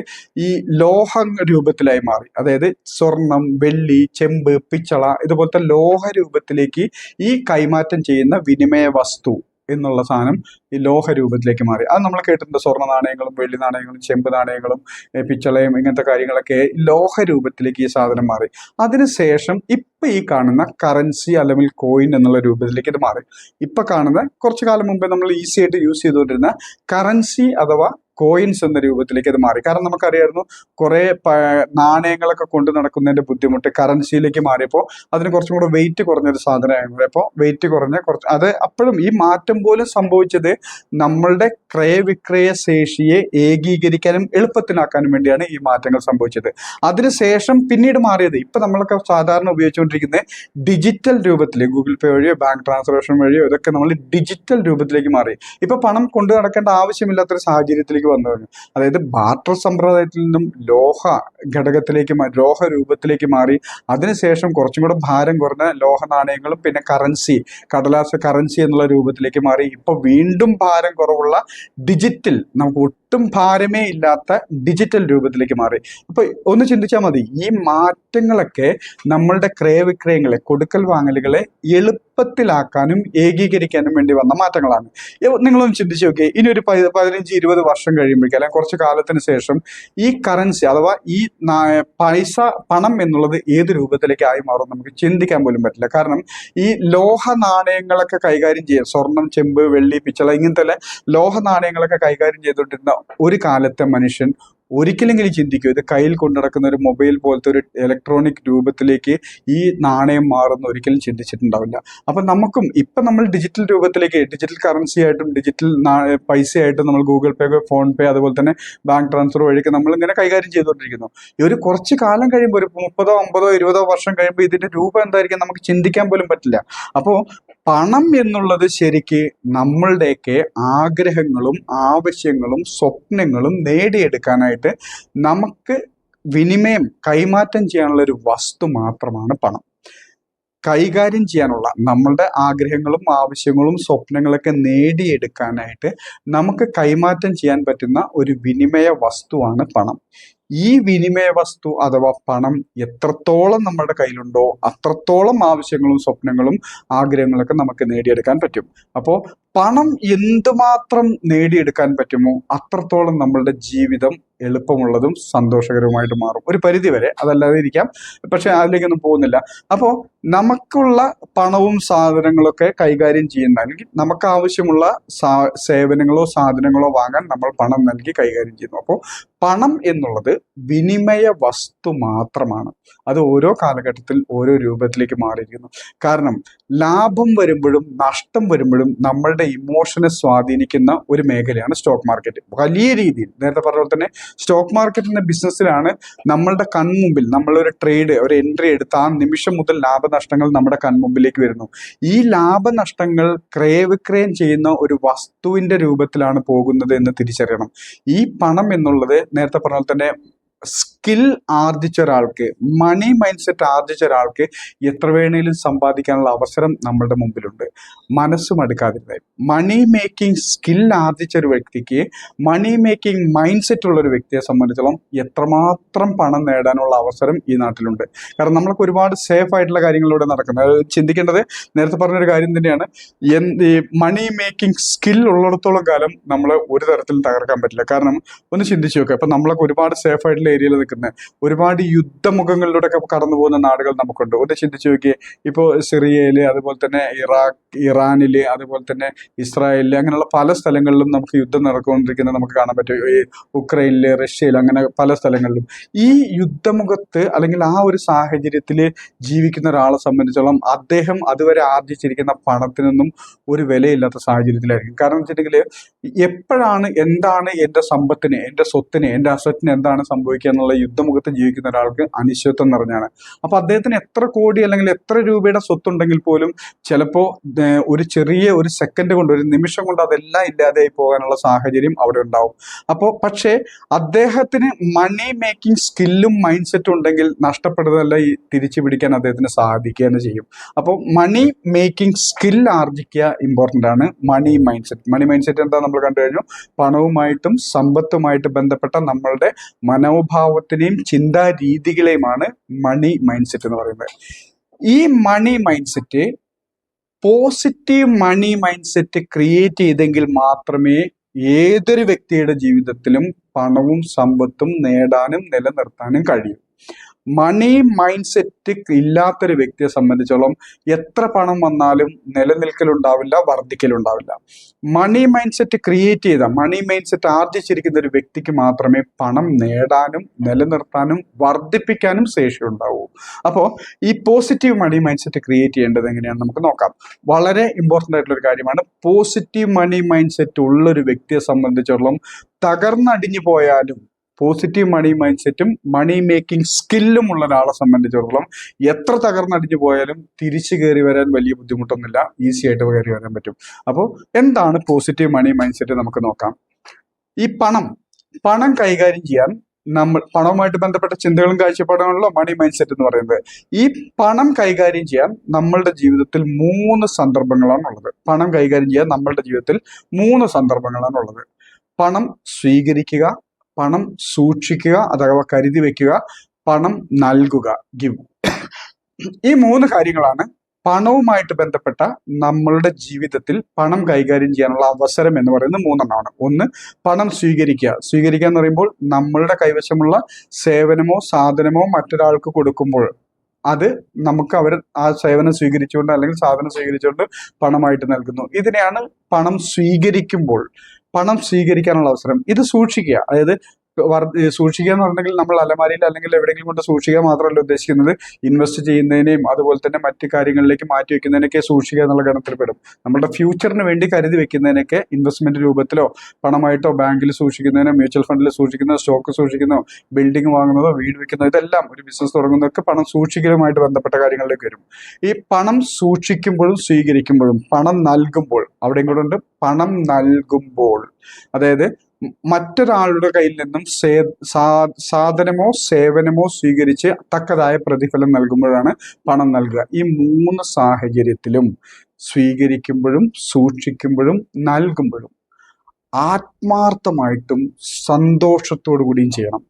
Speaker 1: ഈ ലോഹ രൂപത്തിലായി മാറി. അതായത് സ്വർണം, വെള്ളി, ചെമ്പ്, പിച്ചള ഇതുപോലത്തെ ലോഹ രൂപത്തിലേക്ക് ഈ കൈമാറ്റം ചെയ്യുന്ന വിനിമയ വസ്തു എന്നുള്ള സാധനം ഈ ലോഹ രൂപത്തിലേക്ക് മാറി. അത് നമ്മൾ കേട്ടിട്ടുണ്ട്. സ്വർണ്ണ നാണയങ്ങളും വെള്ളി നാണയങ്ങളും ചെമ്പ് നാണയങ്ങളും പിച്ചളയും ഇങ്ങനത്തെ കാര്യങ്ങളൊക്കെ ലോഹ രൂപത്തിലേക്ക് ഈ സാധനം മാറി. അതിനുശേഷം ഇപ്പൊ ഈ കാണുന്ന കറൻസി അല്ലെങ്കിൽ കോയിൻ എന്നുള്ള രൂപത്തിലേക്ക് ഇത് മാറി. ഇപ്പൊ കാണുന്ന കുറച്ചു കാലം മുമ്പേ നമ്മൾ ഈസി ആയിട്ട് യൂസ് ചെയ്തുകൊണ്ടിരുന്ന കറൻസി അഥവാ കോയിൻസ് എന്ന രൂപത്തിലേക്ക് അത് മാറി. കാരണം നമുക്കറിയായിരുന്നു കുറെ നാണയങ്ങളൊക്കെ കൊണ്ട് നടക്കുന്നതിന്റെ ബുദ്ധിമുട്ട് കറൻസിയിലേക്ക് മാറിയപ്പോൾ അതിന് കുറച്ചും കൂടെ വെയിറ്റ് കുറഞ്ഞൊരു സാധനമായിരുന്നു. അപ്പോൾ വെയിറ്റ് കുറഞ്ഞ കുറച്ച് അത് അപ്പോഴും ഈ മാറ്റം പോലും സംഭവിച്ചത് നമ്മളുടെ ക്രയവിക്രയ ശേഷിയെ ഏകീകരിക്കാനും എളുപ്പത്തിലാക്കാനും വേണ്ടിയാണ് ഈ മാറ്റങ്ങൾ സംഭവിച്ചത്. അതിനുശേഷം പിന്നീട് മാറിയത് ഇപ്പൊ നമ്മളൊക്കെ സാധാരണ ഉപയോഗിച്ചുകൊണ്ടിരിക്കുന്ന ഡിജിറ്റൽ രൂപത്തിൽ ഗൂഗിൾ പേ വഴിയോ ബാങ്ക് ട്രാൻസ്ഫർ വഴിയോ ഇതൊക്കെ നമ്മൾ ഡിജിറ്റൽ രൂപത്തിലേക്ക് മാറി. ഇപ്പൊ പണം കൊണ്ടു നടക്കേണ്ട ആവശ്യമില്ലാത്തൊരു സാഹചര്യത്തിലേക്ക് വന്നു കഴിഞ്ഞു. അതായത് ബാർട്ടർ സമ്പ്രദായത്തിൽ നിന്നും ലോഹ ഘടകത്തിലേക്ക് ലോഹ രൂപത്തിലേക്ക് മാറി. അതിനുശേഷം കുറച്ചും കൂടെ ഭാരം കുറഞ്ഞ ലോഹ നാണയങ്ങളും പിന്നെ കറൻസി കടലാസ് കറൻസി എന്നുള്ള രൂപത്തിലേക്ക് മാറി. ഇപ്പൊ വീണ്ടും ഭാരം കുറവുള്ള ഡിജിറ്റൽ നമുക്ക് ഒട്ടും ഭാരമേ ഇല്ലാത്ത ഡിജിറ്റൽ രൂപത്തിലേക്ക് മാറി. അപ്പൊ ഒന്ന് ചിന്തിച്ചാൽ മതി, ഈ മാറ്റങ്ങളൊക്കെ നമ്മളുടെ ക്രയവിക്രയങ്ങളെ കൊടുക്കൽ വാങ്ങലുകളെ എളുപ്പത്തിലാക്കാനും ഏകീകരിക്കാനും വേണ്ടി വന്ന മാറ്റങ്ങളാണ്. നിങ്ങളൊന്ന് ചിന്തിച്ചു നോക്കിയേ, ഇനി ഒരു 15-20 വർഷം കഴിയുമ്പോഴേക്കും അല്ലെങ്കിൽ കുറച്ച് കാലത്തിന് ശേഷം ഈ കറൻസി അഥവാ ഈ പൈസ പണം എന്നുള്ളത് ഏത് രൂപത്തിലേക്ക് ആയി മാറും നമുക്ക് ചിന്തിക്കാൻ പോലും പറ്റില്ല. കാരണം ഈ ലോഹ നാണയങ്ങളൊക്കെ കൈകാര്യം ചെയ്യാൻ സ്വർണം ചെമ്പ് വെള്ളി പിച്ചള ഇങ്ങനത്തെ ലോഹ നാണയങ്ങളൊക്കെ കൈകാര്യം ചെയ്തുകൊണ്ടിരുന്ന ഒരു കാലത്തെ മനുഷ്യൻ ഒരിക്കലെങ്കിലും ചിന്തിക്കും ഇത് കയ്യിൽ കൊണ്ടു നടക്കുന്ന ഒരു മൊബൈൽ പോലത്തെ ഒരു ഇലക്ട്രോണിക് രൂപത്തിലേക്ക് ഈ നാണയം മാറുന്ന ഒരിക്കലും ചിന്തിച്ചിട്ടുണ്ടാവില്ല. അപ്പൊ നമുക്കും ഇപ്പൊ നമ്മൾ ഡിജിറ്റൽ രൂപത്തിലേക്ക് ഡിജിറ്റൽ കറൻസി ആയിട്ടും ഡിജിറ്റൽ പൈസയായിട്ടും നമ്മൾ ഗൂഗിൾ പേ ഫോൺ പേ അതുപോലെ തന്നെ ബാങ്ക് ട്രാൻസ്ഫർ വഴിയൊക്കെ നമ്മൾ ഇങ്ങനെ കൈകാര്യം ചെയ്തുകൊണ്ടിരിക്കുന്നു. ഈ ഒരു കുറച്ച് കാലം കഴിയുമ്പോൾ ഒരു 30, 50, 20 വർഷം കഴിയുമ്പോൾ ഇതിന്റെ രൂപം എന്തായിരിക്കും നമുക്ക് ചിന്തിക്കാൻ പോലും പറ്റില്ല. അപ്പോൾ പണം എന്നുള്ളത് ശരിക്ക് നമ്മളുടെയൊക്കെ ആഗ്രഹങ്ങളും ആവശ്യങ്ങളും സ്വപ്നങ്ങളും നേടിയെടുക്കാനായിട്ട് നമുക്ക് വിനിമയം കൈമാറ്റം ചെയ്യാനുള്ള ഒരു വസ്തു മാത്രമാണ് പണം. കൈകാര്യം ചെയ്യാനുള്ള നമ്മളുടെ ആഗ്രഹങ്ങളും ആവശ്യങ്ങളും സ്വപ്നങ്ങളൊക്കെ നേടിയെടുക്കാനായിട്ട് നമുക്ക് കൈമാറ്റം ചെയ്യാൻ പറ്റുന്ന ഒരു വിനിമയ വസ്തുവാണ് പണം. ഈ വിനിമയ വസ്തു അഥവാ പണം എത്രത്തോളം നമ്മുടെ കയ്യിലുണ്ടോ അത്രത്തോളം ആവശ്യങ്ങളും സ്വപ്നങ്ങളും ആഗ്രഹങ്ങളൊക്കെ നമുക്ക് നേടിയെടുക്കാൻ പറ്റും. അപ്പോൾ പണം എന്തുമാത്രം നേടിയെടുക്കാൻ പറ്റുമോ അത്രത്തോളം നമ്മളുടെ ജീവിതം എളുപ്പമുള്ളതും സന്തോഷകരവുമായിട്ട് മാറും. ഒരു പരിധി വരെ, അതല്ലാതെ ഇരിക്കാം, പക്ഷെ അതിലേക്കൊന്നും പോകുന്നില്ല. അപ്പോൾ നമുക്കുള്ള പണവും സാധനങ്ങളൊക്കെ കൈകാര്യം ചെയ്യുന്ന അല്ലെങ്കിൽ നമുക്ക് ആവശ്യമുള്ള സേവനങ്ങളോ സാധനങ്ങളോ വാങ്ങാൻ നമ്മൾ പണം നൽകി കൈകാര്യം ചെയ്യുന്നു. അപ്പോൾ പണം എന്നുള്ളത് വിനിമയ വസ്തു മാത്രമാണ്. അത് ഓരോ കാലഘട്ടത്തിൽ ഓരോ രൂപത്തിലേക്ക് മാറിയിരിക്കുന്നു. കാരണം ലാഭം വരുമ്പോഴും നഷ്ടം വരുമ്പോഴും നമ്മളുടെ ഇമോഷനെ സ്വാധീനിക്കുന്ന ഒരു മേഖലയാണ് സ്റ്റോക്ക് മാർക്കറ്റ്. വലിയ രീതിയിൽ നേരത്തെ പറഞ്ഞ പോലെ തന്നെ സ്റ്റോക്ക് മാർക്കറ്റ് എന്ന ബിസിനസ്സിലാണ് നമ്മളുടെ കൺമുമ്പിൽ നമ്മളൊരു ട്രേഡ് ഒരു എൻട്രി എടുത്ത ആ നിമിഷം മുതൽ ലാഭനഷ്ടങ്ങൾ നമ്മുടെ കൺമുമ്പിലേക്ക് വരുന്നു. ഈ ലാഭനഷ്ടങ്ങൾ ക്രയവിക്രയം ചെയ്യുന്ന ഒരു വസ്തുവിന്റെ രൂപത്തിലാണ് പോകുന്നത് എന്ന് തിരിച്ചറിയണം. ഈ പണം എന്നുള്ളത് നേരത്തെ പറഞ്ഞ പോലെ തന്നെ സ്കിൽ ആർജിച്ച ഒരാൾക്ക് മണി മൈൻഡ് സെറ്റ് ആർജിച്ച ഒരാൾക്ക് എത്ര വേണേലും സമ്പാദിക്കാനുള്ള അവസരം നമ്മളുടെ മുമ്പിലുണ്ട്. മനസ്സും അടുക്കാതിരുന്നത് മണി മേക്കിംഗ് സ്കിൽ ആർജിച്ച ഒരു വ്യക്തിക്ക് മണി മേക്കിംഗ് മൈൻഡ് സെറ്റ് ഉള്ള ഒരു വ്യക്തിയെ സംബന്ധിച്ചോളം എത്രമാത്രം പണം നേടാനുള്ള അവസരം ഈ നാട്ടിലുണ്ട്. കാരണം നമ്മൾക്ക് ഒരുപാട് സേഫ് ആയിട്ടുള്ള കാര്യങ്ങളിലൂടെ നടക്കുന്നത്. ചിന്തിക്കേണ്ടത് നേരത്തെ പറഞ്ഞൊരു കാര്യം തന്നെയാണ്. ഈ മണി മേക്കിംഗ് സ്കിൽ ഉള്ളിടത്തോളം കാലം നമ്മൾ ഒരു തരത്തിലും തകർക്കാൻ പറ്റില്ല. കാരണം ഒന്ന് ചിന്തിച്ചു നോക്കുക, ഇപ്പൊ നമ്മളൊക്കെ ഒരുപാട് സേഫ് ആയിട്ടുള്ള ഏരിയയിൽ നിൽക്കുന്ന ഒരുപാട് യുദ്ധമുഖങ്ങളിലൂടെ ഒക്കെ കടന്നു പോകുന്ന നാടുകൾ നമുക്കുണ്ട്. ഒന്ന് ചിന്തിച്ചു നോക്കിയേ, ഇപ്പോൾ സിറിയയില് അതുപോലെ തന്നെ ഇറാനില് അതുപോലെ തന്നെ ഇസ്രായേലില് അങ്ങനെയുള്ള പല സ്ഥലങ്ങളിലും നമുക്ക് യുദ്ധം നടക്കൊണ്ടിരിക്കുന്നത് നമുക്ക് കാണാൻ പറ്റും. ഈ ഉക്രൈനില് റഷ്യയില് അങ്ങനെ പല സ്ഥലങ്ങളിലും ഈ യുദ്ധമുഖത്ത് അല്ലെങ്കിൽ ആ ഒരു സാഹചര്യത്തിൽ ജീവിക്കുന്ന ഒരാളെ സംബന്ധിച്ചോളം അദ്ദേഹം അതുവരെ ആർജിച്ചിരിക്കുന്ന പണത്തിനൊന്നും ഒരു വിലയില്ലാത്ത സാഹചര്യത്തിലായിരിക്കും. കാരണം വെച്ചിട്ടുണ്ടെങ്കിൽ എപ്പോഴാണ് എന്താണ് എൻ്റെ സമ്പത്തിന് എൻ്റെ സ്വത്തിന് എൻ്റെ അസറ്റിന് എന്താണ് സംഭവിക്കുക എന്നുള്ള യുദ്ധമുഖത്ത് ജീവിക്കുന്ന ഒരാൾക്ക് അനിശ്ചിതത്വം നിറഞ്ഞാണ്. അപ്പൊ അദ്ദേഹത്തിന് എത്ര കോടി അല്ലെങ്കിൽ എത്ര രൂപയുടെ സ്വത്തുണ്ടെങ്കിൽ പോലും ചിലപ്പോൾ ഒരു ചെറിയ ഒരു സെക്കൻഡ് കൊണ്ട് ഒരു നിമിഷം കൊണ്ട് അതെല്ലാം ഇല്ലാതെയായി പോകാനുള്ള സാഹചര്യം അവിടെ ഉണ്ടാവും. അപ്പോൾ പക്ഷേ അദ്ദേഹത്തിന് മണി മേക്കിംഗ് സ്കില്ലും മൈൻഡ് സെറ്റും ഉണ്ടെങ്കിൽ നഷ്ടപ്പെടുന്നതല്ല ഈ തിരിച്ചു പിടിക്കാൻ അദ്ദേഹത്തിന് സാധിക്കുക എന്ന് ചെയ്യും. അപ്പോൾ മണി മേക്കിംഗ് സ്കിൽ ആർജിക്കുക ഇമ്പോർട്ടൻ്റ് ആണ്. മണി മൈൻഡ് സെറ്റ് എന്താ നമ്മൾ കണ്ടു കഴിഞ്ഞു. പണവുമായിട്ടും സമ്പത്തുമായിട്ട് ബന്ധപ്പെട്ട നമ്മളുടെ മനോഭാവത്തിനെയും ചിന്താ രീതികളെയുമാണ് മണി മൈൻഡ് സെറ്റ് എന്ന് പറയുന്നത്. ഈ money mind set positive money mind set create ചെയ്തെങ്കിൽ മാത്രമേ ഏതൊരു വ്യക്തിയുടെ ജീവിതത്തിലും പണവും സമ്പത്തും നേടാനും നിലനിർത്താനും കഴിയും. മണി മൈൻഡ് സെറ്റ് ഇല്ലാത്തൊരു വ്യക്തിയെ സംബന്ധിച്ചോളം എത്ര പണം വന്നാലും നിലനിൽക്കലുണ്ടാവില്ല, വർദ്ധിക്കലുണ്ടാവില്ല. മണി മൈൻഡ് സെറ്റ് ക്രിയേറ്റ് ചെയ്ത, മണി മൈൻഡ് സെറ്റ് ആർജിച്ചിരിക്കുന്ന ഒരു വ്യക്തിക്ക് മാത്രമേ പണം നേടാനും നിലനിർത്താനും വർദ്ധിപ്പിക്കാനും ശേഷി ഉണ്ടാവൂ. അപ്പോൾ ഈ positive money mind set create ചെയ്യേണ്ടത് എങ്ങനെയാണെന്ന് നമുക്ക് നോക്കാം. വളരെ ഇമ്പോർട്ടൻ്റ് ആയിട്ടുള്ള ഒരു കാര്യമാണ്. പോസിറ്റീവ് മണി മൈൻഡ് സെറ്റ് ഉള്ള ഒരു വ്യക്തിയെ സംബന്ധിച്ചിടത്തോളം തകർന്നടിഞ്ഞു പോയാലും, പോസിറ്റീവ് മണി മൈൻഡ് സെറ്റും മണി മേക്കിംഗ് സ്കില്ലും ഉള്ള ഒരാളെ സംബന്ധിച്ചിടത്തോളം എത്ര തകർന്നടിഞ്ഞു പോയാലും തിരിച്ചു കയറി വരാൻ വലിയ ബുദ്ധിമുട്ടൊന്നുമില്ല, ഈസി ആയിട്ട് കയറി വരാൻ പറ്റും. അപ്പോൾ എന്താണ് പോസിറ്റീവ് മണി മൈൻഡ് സെറ്റ് നമുക്ക് നോക്കാം. ഈ പണം കൈകാര്യം ചെയ്യാൻ പണവുമായിട്ട് ബന്ധപ്പെട്ട ചിന്തകളും കാഴ്ചപ്പാടുകളാണല്ലോ മണി മൈൻഡ് സെറ്റ് എന്ന് പറയുന്നത്. ഈ പണം കൈകാര്യം ചെയ്യാൻ നമ്മളുടെ ജീവിതത്തിൽ 3 സന്ദർഭങ്ങളാണുള്ളത്. പണം കൈകാര്യം ചെയ്യാൻ നമ്മളുടെ ജീവിതത്തിൽ 3 സന്ദർഭങ്ങളാണുള്ളത്. പണം സ്വീകരിക്കുക, പണം സൂക്ഷിക്കുക അഥവാ കരുതി വെക്കുക, പണം നൽകുക, ഗിവ്. ഈ 3 കാര്യങ്ങളാണ് പണവുമായിട്ട് ബന്ധപ്പെട്ട നമ്മളുടെ ജീവിതത്തിൽ പണം കൈകാര്യം ചെയ്യാനുള്ള അവസരം എന്ന് പറയുന്നത് 3 എണ്ണമാണ്. ഒന്ന്, പണം സ്വീകരിക്കുക എന്ന് പറയുമ്പോൾ നമ്മളുടെ കൈവശമുള്ള സേവനമോ സാധനമോ മറ്റൊരാൾക്ക് കൊടുക്കുമ്പോൾ അത് നമുക്ക് അവർ ആ സേവനം സ്വീകരിച്ചുകൊണ്ട് അല്ലെങ്കിൽ സാധനം സ്വീകരിച്ചുകൊണ്ട് പണമായിട്ട് നൽകുന്നു. ഇതിനെയാണ് പണം സ്വീകരിക്കാനുള്ള അവസരം. ഇത് സൂക്ഷിക്കുക, അതായത് സൂക്ഷിക്കുക എന്ന് പറഞ്ഞെങ്കിൽ നമ്മൾ അലമാരിയിൽ അല്ലെങ്കിൽ എവിടെയെങ്കിലും കൊണ്ട് സൂക്ഷിക്കുക മാത്രമല്ല ഉദ്ദേശിക്കുന്നത്. ഇൻവെസ്റ്റ് ചെയ്യുന്നതിനെയും അതുപോലെ തന്നെ മറ്റു കാര്യങ്ങളിലേക്ക് മാറ്റി വെക്കുന്നതിനൊക്കെ സൂക്ഷിക്കുക എന്നുള്ള ഗണത്തിൽ പെടും. നമ്മുടെ ഫ്യൂച്ചറിന് വേണ്ടി കരുതി വെക്കുന്നതിനൊക്കെ ഇൻവെസ്റ്റ്മെന്റ് രൂപത്തിലോ പണമായിട്ടോ ബാങ്കിൽ സൂക്ഷിക്കുന്നതിനോ മ്യൂച്വൽ ഫണ്ടിൽ സൂക്ഷിക്കുന്നതോ സ്റ്റോക്ക് സൂക്ഷിക്കുന്നതോ ബിൽഡിംഗ് വാങ്ങുന്നതോ വീട് വെക്കുന്നതോ ഇതെല്ലാം ഒരു ബിസിനസ് തുടങ്ങുന്നതൊക്കെ പണം സൂക്ഷിക്കലുമായിട്ട് ബന്ധപ്പെട്ട കാര്യങ്ങളിലേക്ക് വരും. ഈ പണം സൂക്ഷിക്കുമ്പോഴും സ്വീകരിക്കുമ്പോഴും പണം നൽകുമ്പോൾ അവിടെയും കൂടെ ഉണ്ട്. പണം നൽകുമ്പോൾ അതായത് മറ്റൊരാളുടെ കയ്യിൽ നിന്നും സാധനമോ സേവനമോ സ്വീകരിച്ച് തക്കതായ പ്രതിഫലം നൽകുമ്പോഴാണ് പണം നൽകുക. ഈ 3 സാഹചര്യത്തിലും സ്വീകരിക്കുമ്പോഴും സൂക്ഷിക്കുമ്പോഴും നൽകുമ്പോഴും ആത്മാർത്ഥമായിട്ടും സന്തോഷത്തോടു കൂടിയും ചെയ്യണം.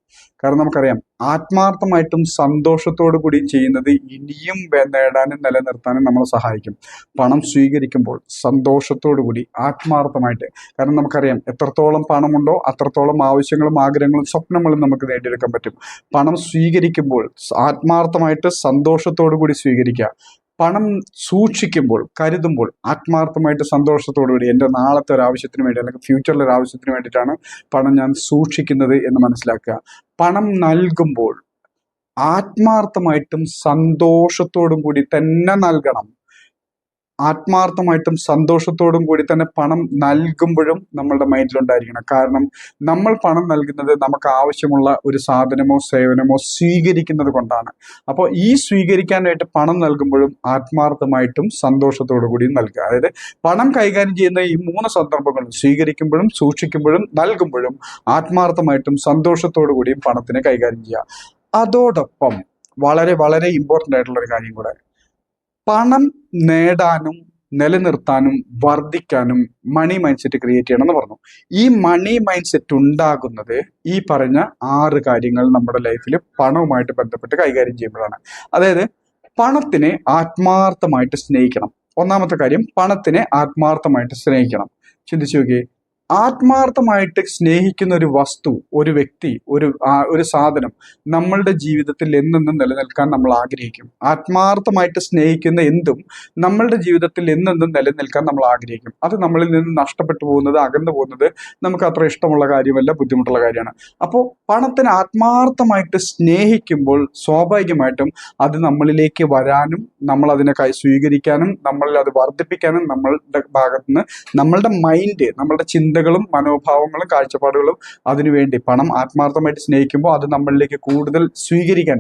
Speaker 1: കാരണം നമുക്കറിയാം, ആത്മാർത്ഥമായിട്ടും സന്തോഷത്തോടു കൂടിയും ചെയ്യുന്നത് ഇനിയും നേടാനും നിലനിർത്താനും നമ്മളെ സഹായിക്കും. പണം സ്വീകരിക്കുമ്പോൾ സന്തോഷത്തോടു കൂടി ആത്മാർത്ഥമായിട്ട്, കാരണം നമുക്കറിയാം എത്രത്തോളം പണമുണ്ടോ അത്രത്തോളം ആവശ്യങ്ങളും ആഗ്രഹങ്ങളും സ്വപ്നങ്ങളും നമുക്ക് നേടിയെടുക്കാൻ പറ്റും. പണം സ്വീകരിക്കുമ്പോൾ ആത്മാർത്ഥമായിട്ട് സന്തോഷത്തോടു കൂടി സ്വീകരിക്കുക. പണം സൂക്ഷിക്കുമ്പോൾ, കരുതുമ്പോൾ ആത്മാർത്ഥമായിട്ട് സന്തോഷത്തോടുകൂടി എൻ്റെ നാളത്തെ ഒരു ആവശ്യത്തിന് വേണ്ടി അല്ലെങ്കിൽ ഫ്യൂച്ചറിലെ ഒരു ആവശ്യത്തിന് വേണ്ടിയിട്ടാണ് പണം ഞാൻ സൂക്ഷിക്കുന്നത് എന്ന് മനസ്സിലാക്കുക. പണം നൽകുമ്പോൾ ആത്മാർത്ഥമായിട്ടും സന്തോഷത്തോടും കൂടി തന്നെ നൽകണം. ആത്മാർത്ഥമായിട്ടും സന്തോഷത്തോടും കൂടി തന്നെ പണം നൽകുമ്പോഴും നമ്മളുടെ മൈൻഡിലുണ്ടായിരിക്കണം. കാരണം നമ്മൾ പണം നൽകുന്നത് നമുക്ക് ആവശ്യമുള്ള ഒരു സാധനമോ സേവനമോ സ്വീകരിക്കുന്നത് കൊണ്ടാണ്. അപ്പോൾ ഈ സ്വീകരിക്കാനായിട്ട് പണം നൽകുമ്പോഴും ആത്മാർത്ഥമായിട്ടും സന്തോഷത്തോടു കൂടി നൽകുക. അതായത് പണം കൈകാര്യം ചെയ്യുന്ന ഈ 3 സന്ദർഭങ്ങളും സ്വീകരിക്കുമ്പോഴും സൂക്ഷിക്കുമ്പോഴും നൽകുമ്പോഴും ആത്മാർത്ഥമായിട്ടും സന്തോഷത്തോടു കൂടിയും പണത്തിനെ കൈകാര്യം ചെയ്യുക. അതോടൊപ്പം വളരെ വളരെ ഇമ്പോർട്ടൻ്റ് ആയിട്ടുള്ള ഒരു കാര്യം കൂടെ, പണം നേടാനും നിലനിർത്താനും വർദ്ധിക്കാനും മണി മൈൻഡ് സെറ്റ് ക്രിയേറ്റ് ചെയ്യണം എന്ന് പറഞ്ഞു. ഈ മണി മൈൻഡ് സെറ്റ് ഉണ്ടാകുന്നത് ഈ പറഞ്ഞ 6 കാര്യങ്ങൾ നമ്മുടെ ലൈഫിൽ പണവുമായിട്ട് ബന്ധപ്പെട്ട് കൈകാര്യം ചെയ്യുമ്പോഴാണ്. അതായത് പണത്തിനെ ആത്മാർത്ഥമായിട്ട് സ്നേഹിക്കണം. ഒന്നാമത്തെ കാര്യം, പണത്തിനെ ആത്മാർത്ഥമായിട്ട് സ്നേഹിക്കണം. ചിന്തിച്ചു നോക്കിയേ, ആത്മാർത്ഥമായിട്ട് സ്നേഹിക്കുന്ന ഒരു വസ്തു, ഒരു വ്യക്തി, ഒരു സാധനം നമ്മളുടെ ജീവിതത്തിൽ എന്നെന്നും നിലനിൽക്കാൻ നമ്മൾ ആഗ്രഹിക്കും. ആത്മാർത്ഥമായിട്ട് സ്നേഹിക്കുന്ന എന്തും നമ്മളുടെ ജീവിതത്തിൽ എന്നെന്നും നിലനിൽക്കാൻ നമ്മൾ ആഗ്രഹിക്കും. അത് നമ്മളിൽ നിന്ന് നഷ്ടപ്പെട്ടു പോകുന്നത്, അകന്നു പോകുന്നത് നമുക്ക് അത്ര ഇഷ്ടമുള്ള കാര്യമല്ല, ബുദ്ധിമുട്ടുള്ള കാര്യമാണ്. അപ്പോൾ പണത്തിന് ആത്മാർത്ഥമായിട്ട് സ്നേഹിക്കുമ്പോൾ സ്വാഭാവികമായിട്ടും അത് നമ്മളിലേക്ക് വരാനും നമ്മൾ അതിനെ സ്വീകരിക്കാനും നമ്മളിൽ അത് വർദ്ധിപ്പിക്കാനും നമ്മളുടെ ഭാഗത്തുനിന്ന് നമ്മളുടെ മൈൻഡ്, നമ്മളുടെ ചിന്തകളും മനോഭാവങ്ങളും കാഴ്ചപ്പാടുകളും അതിനുവേണ്ടി പണം ആത്മാർത്ഥമായിട്ട് സ്നേഹിക്കുമ്പോൾ അത് നമ്മളിലേക്ക് കൂടുതൽ സ്വീകരിക്കാൻ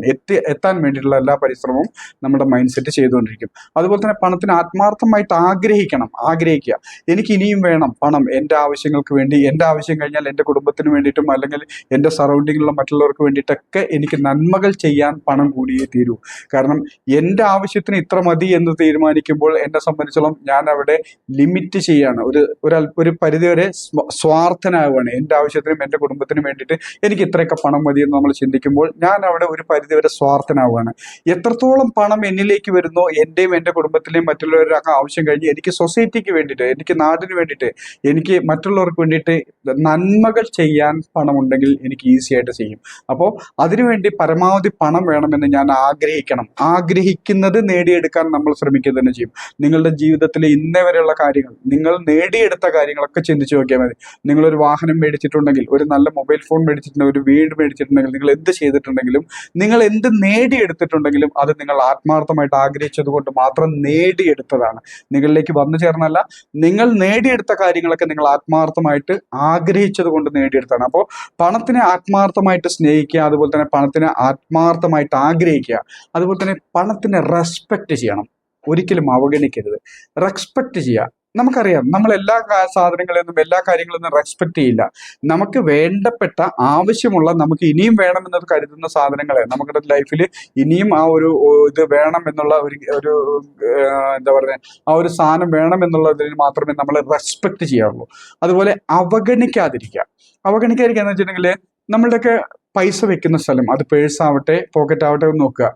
Speaker 1: എത്താൻ വേണ്ടിയിട്ടുള്ള എല്ലാ പരിശ്രമവും നമ്മുടെ മൈൻഡ് സെറ്റ് ചെയ്തുകൊണ്ടിരിക്കും. അതുപോലെ തന്നെ പണത്തിന് ആത്മാർത്ഥമായിട്ട് ആഗ്രഹിക്കുക. എനിക്ക് ഇനിയും വേണം പണം എൻ്റെ ആവശ്യങ്ങൾക്ക് വേണ്ടി, എൻ്റെ ആവശ്യം കഴിഞ്ഞാൽ എൻ്റെ കുടുംബത്തിന് വേണ്ടിയിട്ടും അല്ലെങ്കിൽ എൻ്റെ സറൗണ്ടിങ്ങിലുള്ള മറ്റുള്ളവർക്ക് വേണ്ടിയിട്ടൊക്കെ എനിക്ക് നന്മകൾ ചെയ്യാൻ പണം കൂടിയേ തീരൂ. കാരണം എൻ്റെ ആവശ്യത്തിന് ഇത്ര മതി എന്ന് തീരുമാനിക്കുമ്പോൾ എന്നെ സംബന്ധിച്ചോളം ഞാൻ അവിടെ ലിമിറ്റ് ചെയ്യാണ്, ഒരു പരിധിവരെ സ്വാർത്ഥനാവുകയാണ്. എൻ്റെ ആവശ്യത്തിനും എൻ്റെ കുടുംബത്തിനും വേണ്ടിയിട്ട് എനിക്ക് ഇത്രയൊക്കെ പണം മതി എന്ന് നമ്മൾ ചിന്തിക്കുമ്പോൾ ഞാൻ അവിടെ ഒരു പരിധിവരെ സ്വാർത്ഥനാവുകയാണ്. എത്രത്തോളം പണം എന്നിലേക്ക് വരുന്നോ, എൻ്റെയും എൻ്റെ കുടുംബത്തിലെയും മറ്റുള്ളവരുടെ ആവശ്യം കഴിഞ്ഞ് എനിക്ക് സൊസൈറ്റിക്ക് വേണ്ടിയിട്ട്, എനിക്ക് നാടിന് വേണ്ടിയിട്ട്, എനിക്ക് മറ്റുള്ളവർക്ക് വേണ്ടിയിട്ട് നന്മകൾ ചെയ്യാൻ പണമുണ്ടെങ്കിൽ എനിക്ക് ഈസി ആയിട്ട് ചെയ്യും. അപ്പോൾ അതിനുവേണ്ടി പരമാവധി പണം വേണമെന്ന് ഞാൻ ആഗ്രഹിക്കുന്നത് നേടിയെടുക്കാൻ നമ്മൾ ശ്രമിക്കുക തന്നെ ചെയ്യും. നിങ്ങളുടെ ജീവിതത്തിലെ ഇന്നേ വരെയുള്ള കാര്യങ്ങൾ, നിങ്ങൾ നേടിയെടുത്ത കാര്യങ്ങളൊക്കെ ചിന്തിച്ചു നോക്കിയാൽ മതി. നിങ്ങളൊരു വാഹനം മേടിച്ചിട്ടുണ്ടെങ്കിൽ, ഒരു നല്ല മൊബൈൽ ഫോൺ മേടിച്ചിട്ടുണ്ടെങ്കിൽ, ഒരു വീട് മേടിച്ചിട്ടുണ്ടെങ്കിൽ, നിങ്ങൾ എന്ത് ചെയ്തിട്ടുണ്ടെങ്കിലും, നിങ്ങൾ എന്ത് നേടിയെടുത്തിട്ടുണ്ടെങ്കിലും അത് നിങ്ങൾ ആത്മാർത്ഥമായിട്ട് ആഗ്രഹിച്ചത് കൊണ്ട് മാത്രം നേടിയെടുത്തതാണ്. നിങ്ങളിലേക്ക് വന്നു ചേർന്നല്ല, നിങ്ങൾ നേടിയെടുത്ത കാര്യങ്ങളൊക്കെ നിങ്ങൾ ആത്മാർത്ഥമായിട്ട് ആഗ്രഹിച്ചത് കൊണ്ട് നേടിയെടുത്താണ്. അപ്പോൾ പണത്തിനെ ആത്മാർത്ഥമായിട്ട് സ്നേഹിക്കുക, അതുപോലെ തന്നെ പണത്തിനെ ആത്മാർത്ഥമായിട്ട് ആഗ്രഹിക്കുക, അതുപോലെ തന്നെ പണത്തിനെ റെസ്പെക്റ്റ് ചെയ്യണം. ഒരിക്കലും അവഗണിക്കരുത്, റെസ്പെക്റ്റ് ചെയ്യുക. നമുക്കറിയാം, നമ്മൾ എല്ലാ സാധനങ്ങളെയൊന്നും എല്ലാ കാര്യങ്ങളൊന്നും റെസ്പെക്റ്റ് ചെയ്യില്ല. നമുക്ക് വേണ്ടപ്പെട്ട ആവശ്യമുള്ള, നമുക്ക് ഇനിയും വേണമെന്നത് കരുതുന്ന സാധനങ്ങളെ, നമ്മുടെ ലൈഫിൽ ഇനിയും ആ ഒരു ഇത് വേണം എന്നുള്ള ഒരു എന്താ പറയുക, ആ ഒരു സാധനം വേണം എന്നുള്ളതിന് മാത്രമേ നമ്മൾ റെസ്പെക്റ്റ് ചെയ്യാറുള്ളൂ. അതുപോലെ അവഗണിക്കാതിരിക്കുക എന്ന് വെച്ചിട്ടുണ്ടെങ്കിൽ, നമ്മളുടെയൊക്കെ പൈസ വെക്കുന്ന സ്ഥലം, അത് പേഴ്സ് ആവട്ടെ പോക്കറ്റ് ആവട്ടെ ഒന്ന് നോക്കുക.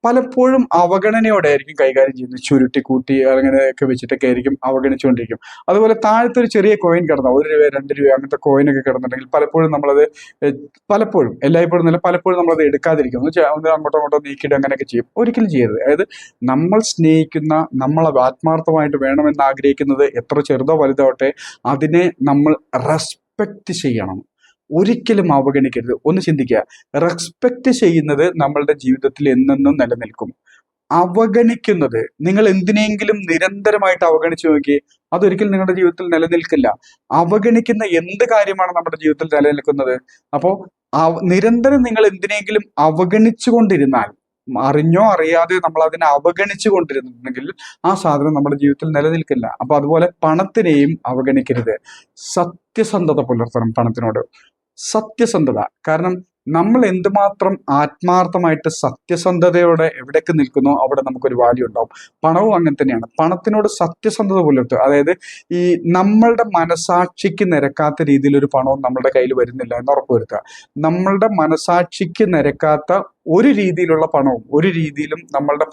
Speaker 1: പലപ്പോഴും അവഗണനയോടെ ആയിരിക്കും കൈകാര്യം ചെയ്യുന്നത്. ചുരുട്ടി കൂട്ടി അങ്ങനെയൊക്കെ വെച്ചിട്ടൊക്കെ ആയിരിക്കും അവഗണിച്ചുകൊണ്ടിരിക്കും. അതുപോലെ താഴത്തെ ഒരു ചെറിയ കോയിൻ കിടന്ന, 1 രൂപ 2 രൂപ അങ്ങനത്തെ കോയിനൊക്കെ കിടന്നിട്ടുണ്ടെങ്കിൽ പലപ്പോഴും നമ്മളത്, പലപ്പോഴും എല്ലായ്പ്പോഴും നല്ല, പലപ്പോഴും നമ്മളത് എടുക്കാതിരിക്കും, ഒന്ന് അങ്ങോട്ടോ നീക്കിയിട്ട് അങ്ങനെയൊക്കെ ചെയ്യും. ഒരിക്കലും ചെയ്യരുത്. അതായത് നമ്മൾ സ്നേഹിക്കുന്ന, നമ്മൾ ആത്മാർത്ഥമായിട്ട് വേണമെന്ന് ആഗ്രഹിക്കുന്നത് എത്ര ചെറുതോ വലുതാവട്ടെ, അതിനെ നമ്മൾ റെസ്പെക്റ്റ് ചെയ്യണം. ഒരിക്കലും അവഗണിക്കരുത്. ഒന്ന് ചിന്തിക്കുക, റെസ്പെക്റ്റ് ചെയ്യുന്നത് നമ്മളുടെ ജീവിതത്തിൽ എന്നെന്നും നിലനിൽക്കും. അവഗണിക്കുന്നത്, നിങ്ങൾ എന്തിനെങ്കിലും നിരന്തരമായിട്ട് അവഗണിച്ചു നോക്കി, അതൊരിക്കലും നിങ്ങളുടെ ജീവിതത്തിൽ നിലനിൽക്കില്ല. അവഗണിക്കുന്ന എന്ത് കാര്യമാണ് നമ്മുടെ ജീവിതത്തിൽ നിലനിൽക്കുന്നത്? അപ്പോൾ നിരന്തരം നിങ്ങൾ എന്തിനെങ്കിലും അവഗണിച്ചു കൊണ്ടിരുന്നാൽ, അറിഞ്ഞോ അറിയാതെ നമ്മൾ അതിനെ അവഗണിച്ചു കൊണ്ടിരുന്നുണ്ടെങ്കിൽ ആ സാധനം നമ്മുടെ ജീവിതത്തിൽ നിലനിൽക്കില്ല. അപ്പൊ അതുപോലെ പണത്തിനെയും അവഗണിക്കരുത്. സത്യസന്ധത പുലർത്തണം പണത്തിനോട്. സത്യസന്ധത. കാരണം നമ്മൾ എന്തുമാത്രം ആത്മാർത്ഥമായിട്ട് സത്യസന്ധതയോടെ എവിടേക്ക് നിൽക്കുന്നോ അവിടെ നമുക്കൊരു വാല്യൂ ഉണ്ടാവും. പണവും അങ്ങനെ തന്നെയാണ്. പണത്തിനോട് സത്യസന്ധത പുലർത്തുക. അതായത് ഈ നമ്മളുടെ മനസാക്ഷിക്ക് നിരക്കാത്ത രീതിയിൽ ഒരു പണവും നമ്മളുടെ കയ്യിൽ വരുന്നില്ല എന്ന് ഉറപ്പുവരുത്തുക. നമ്മളുടെ മനസാക്ഷിക്ക് നിരക്കാത്ത ഒരു രീതിയിലുള്ള പണവും, ഒരു രീതിയിലും നമ്മുടെ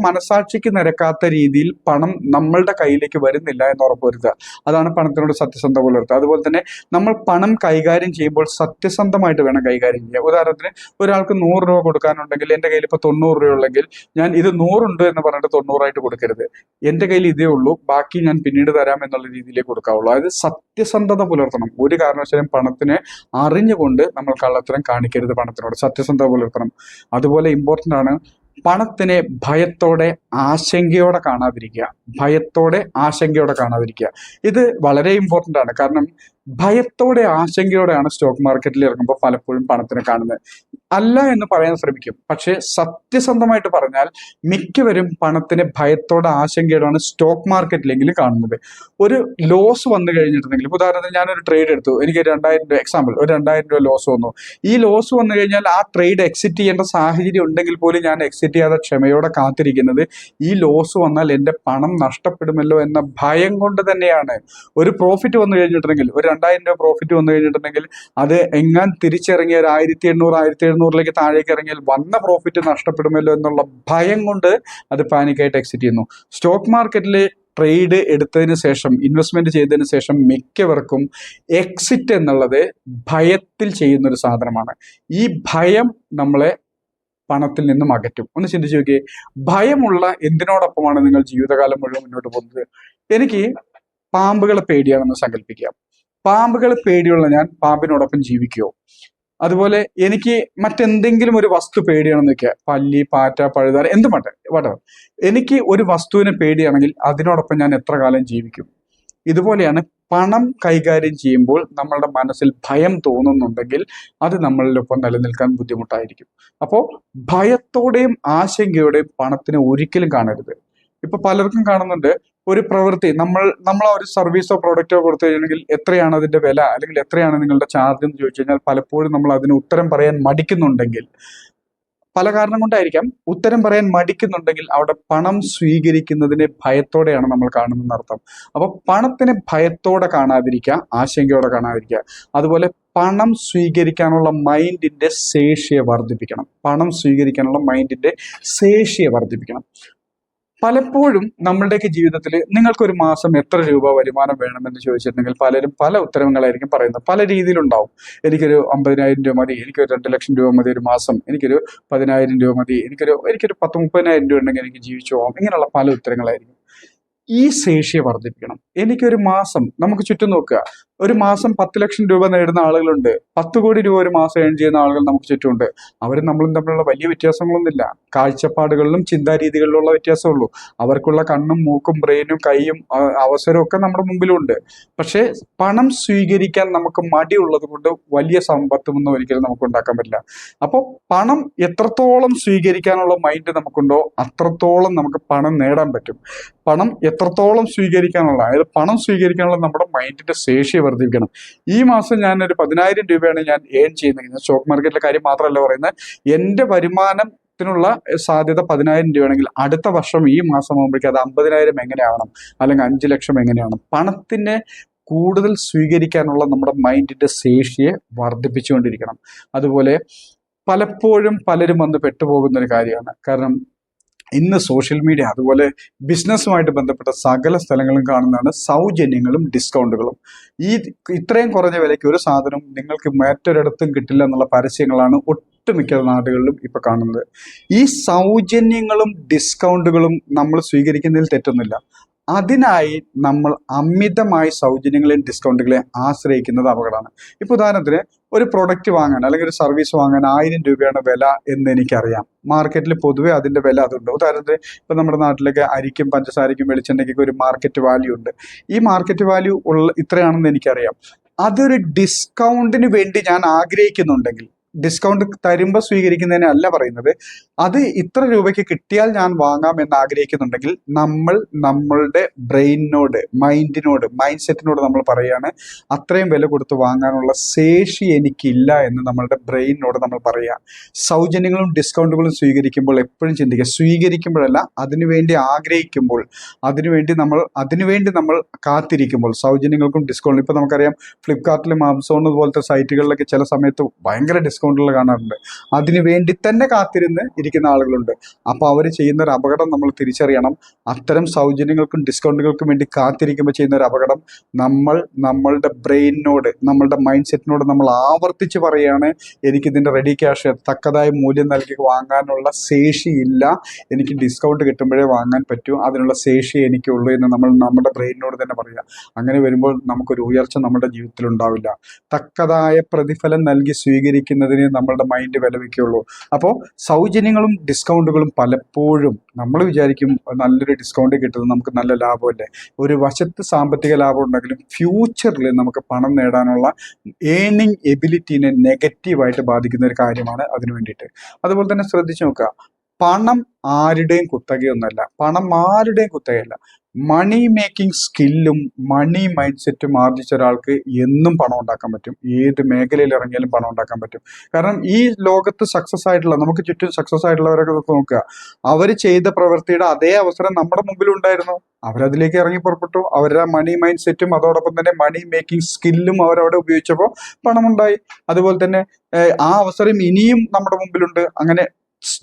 Speaker 1: മനസാക്ഷിക്ക് നിരക്കാത്ത രീതിയിൽ പണം നമ്മളുടെ കയ്യിലേക്ക് വരുന്നില്ല എന്ന് ഉറപ്പുവരുത്തുക. അതാണ് പണത്തിനോട് സത്യസന്ധത പുലർത്തുക. അതുപോലെ തന്നെ നമ്മൾ പണം കൈകാര്യം ചെയ്യുമ്പോൾ സത്യസന്ധമായിട്ട് വേണം കൈകാര്യം ചെയ്യുക. ഉദാഹരണത്തിന്, ഒരാൾക്ക് 100 രൂപ കൊടുക്കാനുണ്ടെങ്കിൽ എൻ്റെ കയ്യിൽ ഇപ്പോൾ 90 രൂപ ഉള്ളെങ്കിൽ ഞാൻ ഇത് 100 ഉണ്ട് എന്ന് പറഞ്ഞിട്ട് 90 കൊടുക്കരുത്. എൻ്റെ കയ്യിൽ ഇതേ ഉള്ളൂ, ബാക്കി ഞാൻ പിന്നീട് തരാം എന്നുള്ള രീതിയിലേക്ക് കൊടുക്കാവുള്ളൂ. അതായത് സത്യസന്ധത പുലർത്തണം. ഒരു കാരണവശാലും പണത്തിനെ അറിഞ്ഞുകൊണ്ട് നമ്മൾ കള്ളത്തരം കാണിക്കരുത്. പണത്തിനോട് സത്യസന്ധത പുലർത്തണം. അതുപോലെ ഇമ്പോർട്ടൻ്റ് ആണ്, പണത്തിനെ ഭയത്തോടെ ആശങ്കയോടെ കാണാതിരിക്കുക. ഇത് വളരെ ഇമ്പോർട്ടൻ്റ് ആണ്. കാരണം ഭയത്തോടെ ആശങ്കയോടെയാണ് സ്റ്റോക്ക് മാർക്കറ്റിൽ ഇറങ്ങുമ്പോൾ പലപ്പോഴും പണത്തിനെ കാണുന്നത്. അല്ല എന്ന് പറയാൻ ശ്രമിക്കും, പക്ഷെ സത്യസന്ധമായിട്ട് പറഞ്ഞാൽ മിക്കവരും പണത്തിനെ ഭയത്തോടെ ആശങ്കയോടാണ് സ്റ്റോക്ക് മാർക്കറ്റിലെങ്കിലും കാണുന്നത്. ഒരു ലോസ് വന്നു കഴിഞ്ഞിട്ടുണ്ടെങ്കിൽ, ഉദാഹരണത്തിന് ഞാനൊരു ട്രേഡ് എടുത്തു, എനിക്ക് 2000 രൂപ, എക്സാമ്പിൾ ഒരു 2000 രൂപ ലോസ് വന്നു. ഈ ലോസ് വന്നു കഴിഞ്ഞാൽ ആ ട്രേഡ് എക്സിറ്റ് ചെയ്യേണ്ട സാഹചര്യം ഉണ്ടെങ്കിൽ പോലും ഞാൻ എക്സിറ്റ് ചെയ്യാതെ ക്ഷമയോടെ കാത്തിരിക്കുന്നത് ഈ ലോസ് വന്നാൽ എൻ്റെ പണം നഷ്ടപ്പെടുമല്ലോ എന്ന ഭയം കൊണ്ട് തന്നെയാണ്. ഒരു പ്രോഫിറ്റ് വന്നു കഴിഞ്ഞിട്ടുണ്ടെങ്കിൽ, ഒരു 2000 രൂപ പ്രോഫിറ്റ് വന്നു കഴിഞ്ഞിട്ടുണ്ടെങ്കിൽ, അത് എങ്ങാൻ തിരിച്ചിറങ്ങിയ ഒരു 1800 താഴേക്ക് ഇറങ്ങിയാൽ വന്ന പ്രോഫിറ്റ് നഷ്ടപ്പെടുമല്ലോ എന്നുള്ള ഭയം കൊണ്ട് അത് പാനിക്കായിട്ട് എക്സിറ്റ് ചെയ്യുന്നു. സ്റ്റോക്ക് മാർക്കറ്റിൽ ട്രേഡ് എടുത്തതിന് ശേഷം, ഇൻവെസ്റ്റ്മെന്റ് ചെയ്തതിന് ശേഷം മിക്കവർക്കും എക്സിറ്റ് എന്നുള്ളത് ഭയത്തിൽ ചെയ്യുന്നൊരു സാധനമാണ്. ഈ ഭയം നമ്മളെ പണത്തിൽ നിന്നും അകറ്റും. ഒന്ന് ചിന്തിച്ചു നോക്കിയേ, ഭയമുള്ള എന്തിനോടൊപ്പമാണ് നിങ്ങൾ ജീവിതകാലം മുഴുവൻ മുന്നോട്ട് പോകുന്നത്? എനിക്ക് പാമ്പുകളെ പേടിയാണെന്ന് സങ്കല്പിക്കാം. പാമ്പുകളെ പേടിയുള്ള ഞാൻ പാമ്പിനോടൊപ്പം ജീവിക്കുമോ? അതുപോലെ എനിക്ക് മറ്റെന്തെങ്കിലും ഒരു വസ്തു പേടിയാണെന്ന് വെക്കുക, പല്ലി, പാറ്റ, പഴുതാര, വട്ടവർ. എനിക്ക് ഒരു വസ്തുവിനെ പേടിയാണെങ്കിൽ അതിനോടൊപ്പം ഞാൻ എത്ര കാലം ജീവിക്കും? ഇതുപോലെയാണ് പണം കൈകാര്യം ചെയ്യുമ്പോൾ നമ്മളുടെ മനസ്സിൽ ഭയം തോന്നുന്നുണ്ടെങ്കിൽ അത് നമ്മളിലൊപ്പം നിലനിൽക്കാൻ ബുദ്ധിമുട്ടായിരിക്കും. അപ്പോൾ ഭയത്തോടെയും ആശങ്കയോടെയും പണത്തിനെ ഒരിക്കലും കാണരുത്. ഇപ്പൊ പലർക്കും കാണുന്നുണ്ട്, ഒരു പ്രവൃത്തി നമ്മൾ ആ ഒരു സർവീസോ പ്രോഡക്റ്റോ കൊടുത്തു കഴിഞ്ഞെങ്കിൽ എത്രയാണ് അതിന്റെ വില, അല്ലെങ്കിൽ എത്രയാണ് നിങ്ങളുടെ ചാർജ് എന്ന് ചോദിച്ചു കഴിഞ്ഞാൽ പലപ്പോഴും നമ്മൾ അതിന് ഉത്തരം പറയാൻ മടിക്കുന്നുണ്ടെങ്കിൽ പല കാരണം കൊണ്ടായിരിക്കാം. ഉത്തരം പറയാൻ മടിക്കുന്നുണ്ടെങ്കിൽ അവിടെ പണം സ്വീകരിക്കുന്നതിനെ ഭയത്തോടെയാണ് നമ്മൾ കാണുന്നതെന്ന് അർത്ഥം. അപ്പൊ പണത്തിനെ ഭയത്തോടെ കാണാതിരിക്കുക, ആശങ്കയോടെ കാണാതിരിക്കുക. അതുപോലെ പണം സ്വീകരിക്കാനുള്ള മൈൻഡിന്റെ ശേഷിയെ വർദ്ധിപ്പിക്കണം. പണം സ്വീകരിക്കാനുള്ള മൈൻഡിന്റെ ശേഷിയെ വർദ്ധിപ്പിക്കണം. പലപ്പോഴും നമ്മളുടെയൊക്കെ ജീവിതത്തിൽ നിങ്ങൾക്കൊരു മാസം എത്ര രൂപ വരുമാനം വേണമെന്ന് ചോദിച്ചിട്ടുണ്ടെങ്കിൽ പലരും പല ഉത്തരങ്ങളായിരിക്കും പറയുന്നത്. പല രീതിയിലുണ്ടാവും. എനിക്കൊരു 50,000 രൂപ മതി, എനിക്കൊരു 2 ലക്ഷം രൂപ മതി ഒരു മാസം, എനിക്കൊരു 10,000 രൂപ മതി, എനിക്കൊരു 10-30,000 രൂപ ഉണ്ടെങ്കിൽ എനിക്ക് ജീവിച്ചു പോകാം. ഇങ്ങനെയുള്ള പല ഉത്തരങ്ങളായിരിക്കും. ഈ ശേഷിയെ വർദ്ധിപ്പിക്കണം. എനിക്കൊരു മാസം, നമുക്ക് ചുറ്റും നോക്കുക, ഒരു മാസം 10 ലക്ഷം രൂപ നേടുന്ന ആളുകളുണ്ട്. 10 കോടി രൂപ ഒരു മാസം ഏൺ ചെയ്യുന്ന ആളുകൾ നമുക്ക് ചുറ്റുമുണ്ട്. അവരും നമ്മളും തമ്മിലുള്ള വലിയ വ്യത്യാസങ്ങളൊന്നുമില്ല. കാഴ്ചപ്പാടുകളിലും ചിന്താരീതികളിലുള്ള വ്യത്യാസമുള്ളൂ. അവർക്കുള്ള കണ്ണും മൂക്കും ബ്രെയിനും കൈയും അവസരവും ഒക്കെ നമ്മുടെ മുമ്പിലുണ്ട്. പക്ഷേ പണം സ്വീകരിക്കാൻ നമുക്ക് മടിയുള്ളത് കൊണ്ട് വലിയ സമ്പത്തൊന്നും ഒരിക്കലും നമുക്ക് ഉണ്ടാക്കാൻ പറ്റില്ല. അപ്പോൾ പണം എത്രത്തോളം സ്വീകരിക്കാനുള്ള മൈൻഡ് നമുക്കുണ്ടോ അത്രത്തോളം നമുക്ക് പണം നേടാൻ പറ്റും. പണം എത്രത്തോളം സ്വീകരിക്കാനുള്ള, അതായത് പണം സ്വീകരിക്കാനുള്ള നമ്മുടെ മൈൻഡിന്റെ ശേഷി വർദ്ധിപ്പിക്കണം. ഈ മാസം ഞാൻ ഒരു 10,000 രൂപയാണ് ഞാൻ ഏൺ ചെയ്യുന്നത്. സ്റ്റോക്ക് മാർക്കറ്റിലെ കാര്യം മാത്രമല്ല പറയുന്നത്. എൻ്റെ വരുമാനത്തിനുള്ള സാധ്യത 10,000 രൂപയാണെങ്കിൽ അടുത്ത വർഷം ഈ മാസം ആകുമ്പോഴേക്കും അത് 50,000 എങ്ങനെയാവണം, അല്ലെങ്കിൽ 5 ലക്ഷം എങ്ങനെയാവണം. പണത്തിനെ കൂടുതൽ സ്വീകരിക്കാനുള്ള നമ്മുടെ മൈൻഡിന്റെ ശേഷിയെ വർദ്ധിപ്പിച്ചുകൊണ്ടിരിക്കണം. അതുപോലെ പലപ്പോഴും പലരും വന്ന് പെട്ടുപോകുന്ന ഒരു കാര്യമാണ്. കാരണം ഇന്ന് സോഷ്യൽ മീഡിയ അതുപോലെ ബിസിനസ്സുമായിട്ട് ബന്ധപ്പെട്ട സകല സ്ഥലങ്ങളും കാണുന്നതാണ് സൗജന്യങ്ങളും ഡിസ്കൗണ്ടുകളും. ഇത്രയും കുറഞ്ഞ വിലയ്ക്ക് ഒരു സാധനം നിങ്ങൾക്ക് മറ്റൊരിടത്തും കിട്ടില്ല എന്നുള്ള പരസ്യങ്ങളാണ് ഒട്ടുമിക്ക നാടുകളിലും ഇപ്പൊ കാണുന്നത്. ഈ സൗജന്യങ്ങളും ഡിസ്കൗണ്ടുകളും നമ്മൾ സ്വീകരിക്കുന്നതിൽ തെറ്റൊന്നുമില്ല. അതിനായി നമ്മൾ അമിതമായി സൗജന്യങ്ങളെയും ഡിസ്കൗണ്ടുകളെയും ആശ്രയിക്കുന്നത് അപകടമാണ്. ഇപ്പൊ ഉദാഹരണത്തിന് ഒരു പ്രൊഡക്റ്റ് വാങ്ങാൻ അല്ലെങ്കിൽ ഒരു സർവീസ് വാങ്ങാൻ 1000 രൂപയാണ് വില എന്ന് എനിക്കറിയാം. മാർക്കറ്റിൽ പൊതുവെ അതിന്റെ വില അതുണ്ട്. ഉദാഹരണത്തിന് ഇപ്പൊ നമ്മുടെ നാട്ടിലൊക്കെ അരിക്കും പഞ്ചസാരയ്ക്കും വെളിച്ചെണ്ണയ്ക്കൊക്കെ ഒരു മാർക്കറ്റ് വാല്യൂ ഉണ്ട്. ഈ മാർക്കറ്റ് വാല്യൂ ഇത്രയാണെന്ന് എനിക്കറിയാം. അതൊരു ഡിസ്കൗണ്ടിന് വേണ്ടി ഞാൻ ആഗ്രഹിക്കുന്നുണ്ടെങ്കിൽ, ഡിസ്കൗണ്ട് തരുമ്പോൾ സ്വീകരിക്കുന്നതിനെ അല്ല പറയുന്നത്, അത് ഇത്ര രൂപയ്ക്ക് കിട്ടിയാൽ ഞാൻ വാങ്ങാം എന്ന് ആഗ്രഹിക്കുന്നുണ്ടെങ്കിൽ നമ്മൾ നമ്മളുടെ ബ്രെയിനിനോട്, മൈൻഡ് സെറ്റിനോട് നമ്മൾ പറയുകയാണ് അത്രയും വില കൊടുത്ത് വാങ്ങാനുള്ള ശേഷി എനിക്കില്ല എന്ന് നമ്മളുടെ ബ്രെയിനിനോട് നമ്മൾ പറയുക. സൗജന്യങ്ങളും ഡിസ്കൗണ്ടുകളും സ്വീകരിക്കുമ്പോൾ എപ്പോഴും ചിന്തിക്കുക, സ്വീകരിക്കുമ്പോഴല്ല അതിനുവേണ്ടി ആഗ്രഹിക്കുമ്പോൾ, അതിനുവേണ്ടി നമ്മൾ കാത്തിരിക്കുമ്പോൾ. സൗജന്യങ്ങൾക്കും ഡിസ്കൗണ്ടും ഇപ്പൊ നമുക്കറിയാം, ഫ്ലിപ്കാർട്ടിലും ആമസോൺ പോലത്തെ സൈറ്റുകളിലൊക്കെ ചില സമയത്ത് ഭയങ്കര ഡിസ്കൗണ്ടുകൾ കാണാറുണ്ട്. അതിനു വേണ്ടി തന്നെ കാത്തിരുന്ന് ഇരിക്കുന്ന ആളുകളുണ്ട്. അപ്പോൾ അവർ ചെയ്യുന്ന ഒരു അപകടം നമ്മൾ തിരിച്ചറിയണം. അത്തരം സൗജന്യങ്ങൾക്കും ഡിസ്കൗണ്ടുകൾക്കും വേണ്ടി കാത്തിരിക്കുമ്പോൾ ചെയ്യുന്ന ഒരു അപകടം, നമ്മളുടെ ബ്രെയിനിനോട്, നമ്മളുടെ മൈൻഡ് സെറ്റിനോട് നമ്മൾ ആവർത്തിച്ച് പറയുകയാണ് എനിക്കിതിൻ്റെ റെഡി ക്യാഷ് തക്കതായ മൂല്യം നൽകി വാങ്ങാനുള്ള ശേഷിയില്ല, എനിക്ക് ഡിസ്കൗണ്ട് കിട്ടുമ്പോഴേ വാങ്ങാൻ പറ്റൂ, അതിനുള്ള ശേഷി എനിക്കുള്ളൂ എന്ന് നമ്മൾ നമ്മുടെ ബ്രെയിനിനോട് തന്നെ പറയുക. അങ്ങനെ വരുമ്പോൾ നമുക്കൊരു ഉയർച്ച നമ്മുടെ ജീവിതത്തിൽ ഉണ്ടാവില്ല. തക്കതായ പ്രതിഫലം നൽകി സ്വീകരിക്കുന്നതിന് നമ്മളുടെ മൈൻഡ് വിലവയ്ക്കുള്ളൂ. അപ്പോൾ സൗജന്യങ്ങളും ഡിസ്കൗണ്ടുകളും പലപ്പോഴും നമ്മൾ വിചാരിക്കും നല്ലൊരു ഡിസ്കൗണ്ട് കിട്ടുന്നത് നമുക്ക് നല്ല ലാഭമല്ലേ. ഒരു വശത്ത് സാമ്പത്തിക ലാഭം ഉണ്ടെങ്കിലും ഫ്യൂച്ചറിൽ നമുക്ക് പണം നേടാനുള്ള ഏണിംഗ് എബിലിറ്റീനെ നെഗറ്റീവായിട്ട് ബാധിക്കുന്ന ഒരു കാര്യമാണ് അതിനു വേണ്ടിയിട്ട്. അതുപോലെ തന്നെ ശ്രദ്ധിച്ചു നോക്കുക, പണം ആരുടെയും കുത്തകയൊന്നുമല്ല. പണം ആരുടെയും കുത്തകയല്ല. മണി മേക്കിംഗ് സ്കില്ലും മണി മൈൻഡ് സെറ്റും ആർജിച്ച ഒരാൾക്ക് എന്നും പണം ഉണ്ടാക്കാൻ പറ്റും. ഏത് മേഖലയിൽ ഇറങ്ങിയാലും പണം ഉണ്ടാക്കാൻ പറ്റും. കാരണം ഈ ലോകത്ത് സക്സസ് ആയിട്ടുള്ള, നമുക്ക് ചുറ്റും സക്സസ് ആയിട്ടുള്ളവരൊക്കെ നോക്കുക, അവർ ചെയ്ത പ്രവൃത്തിയുടെ അതേ അവസരം നമ്മുടെ മുമ്പിൽ ഉണ്ടായിരുന്നു. അവരതിലേക്ക് ഇറങ്ങി പുറപ്പെട്ടു. അവരുടെ മണി മൈൻഡ് സെറ്റും അതോടൊപ്പം തന്നെ മണി മേക്കിംഗ് സ്കില്ലും അവരവിടെ ഉപയോഗിച്ചപ്പോൾ പണമുണ്ടായി. അതുപോലെ തന്നെ ആ അവസരം ഇനിയും നമ്മുടെ മുമ്പിലുണ്ട്. അങ്ങനെ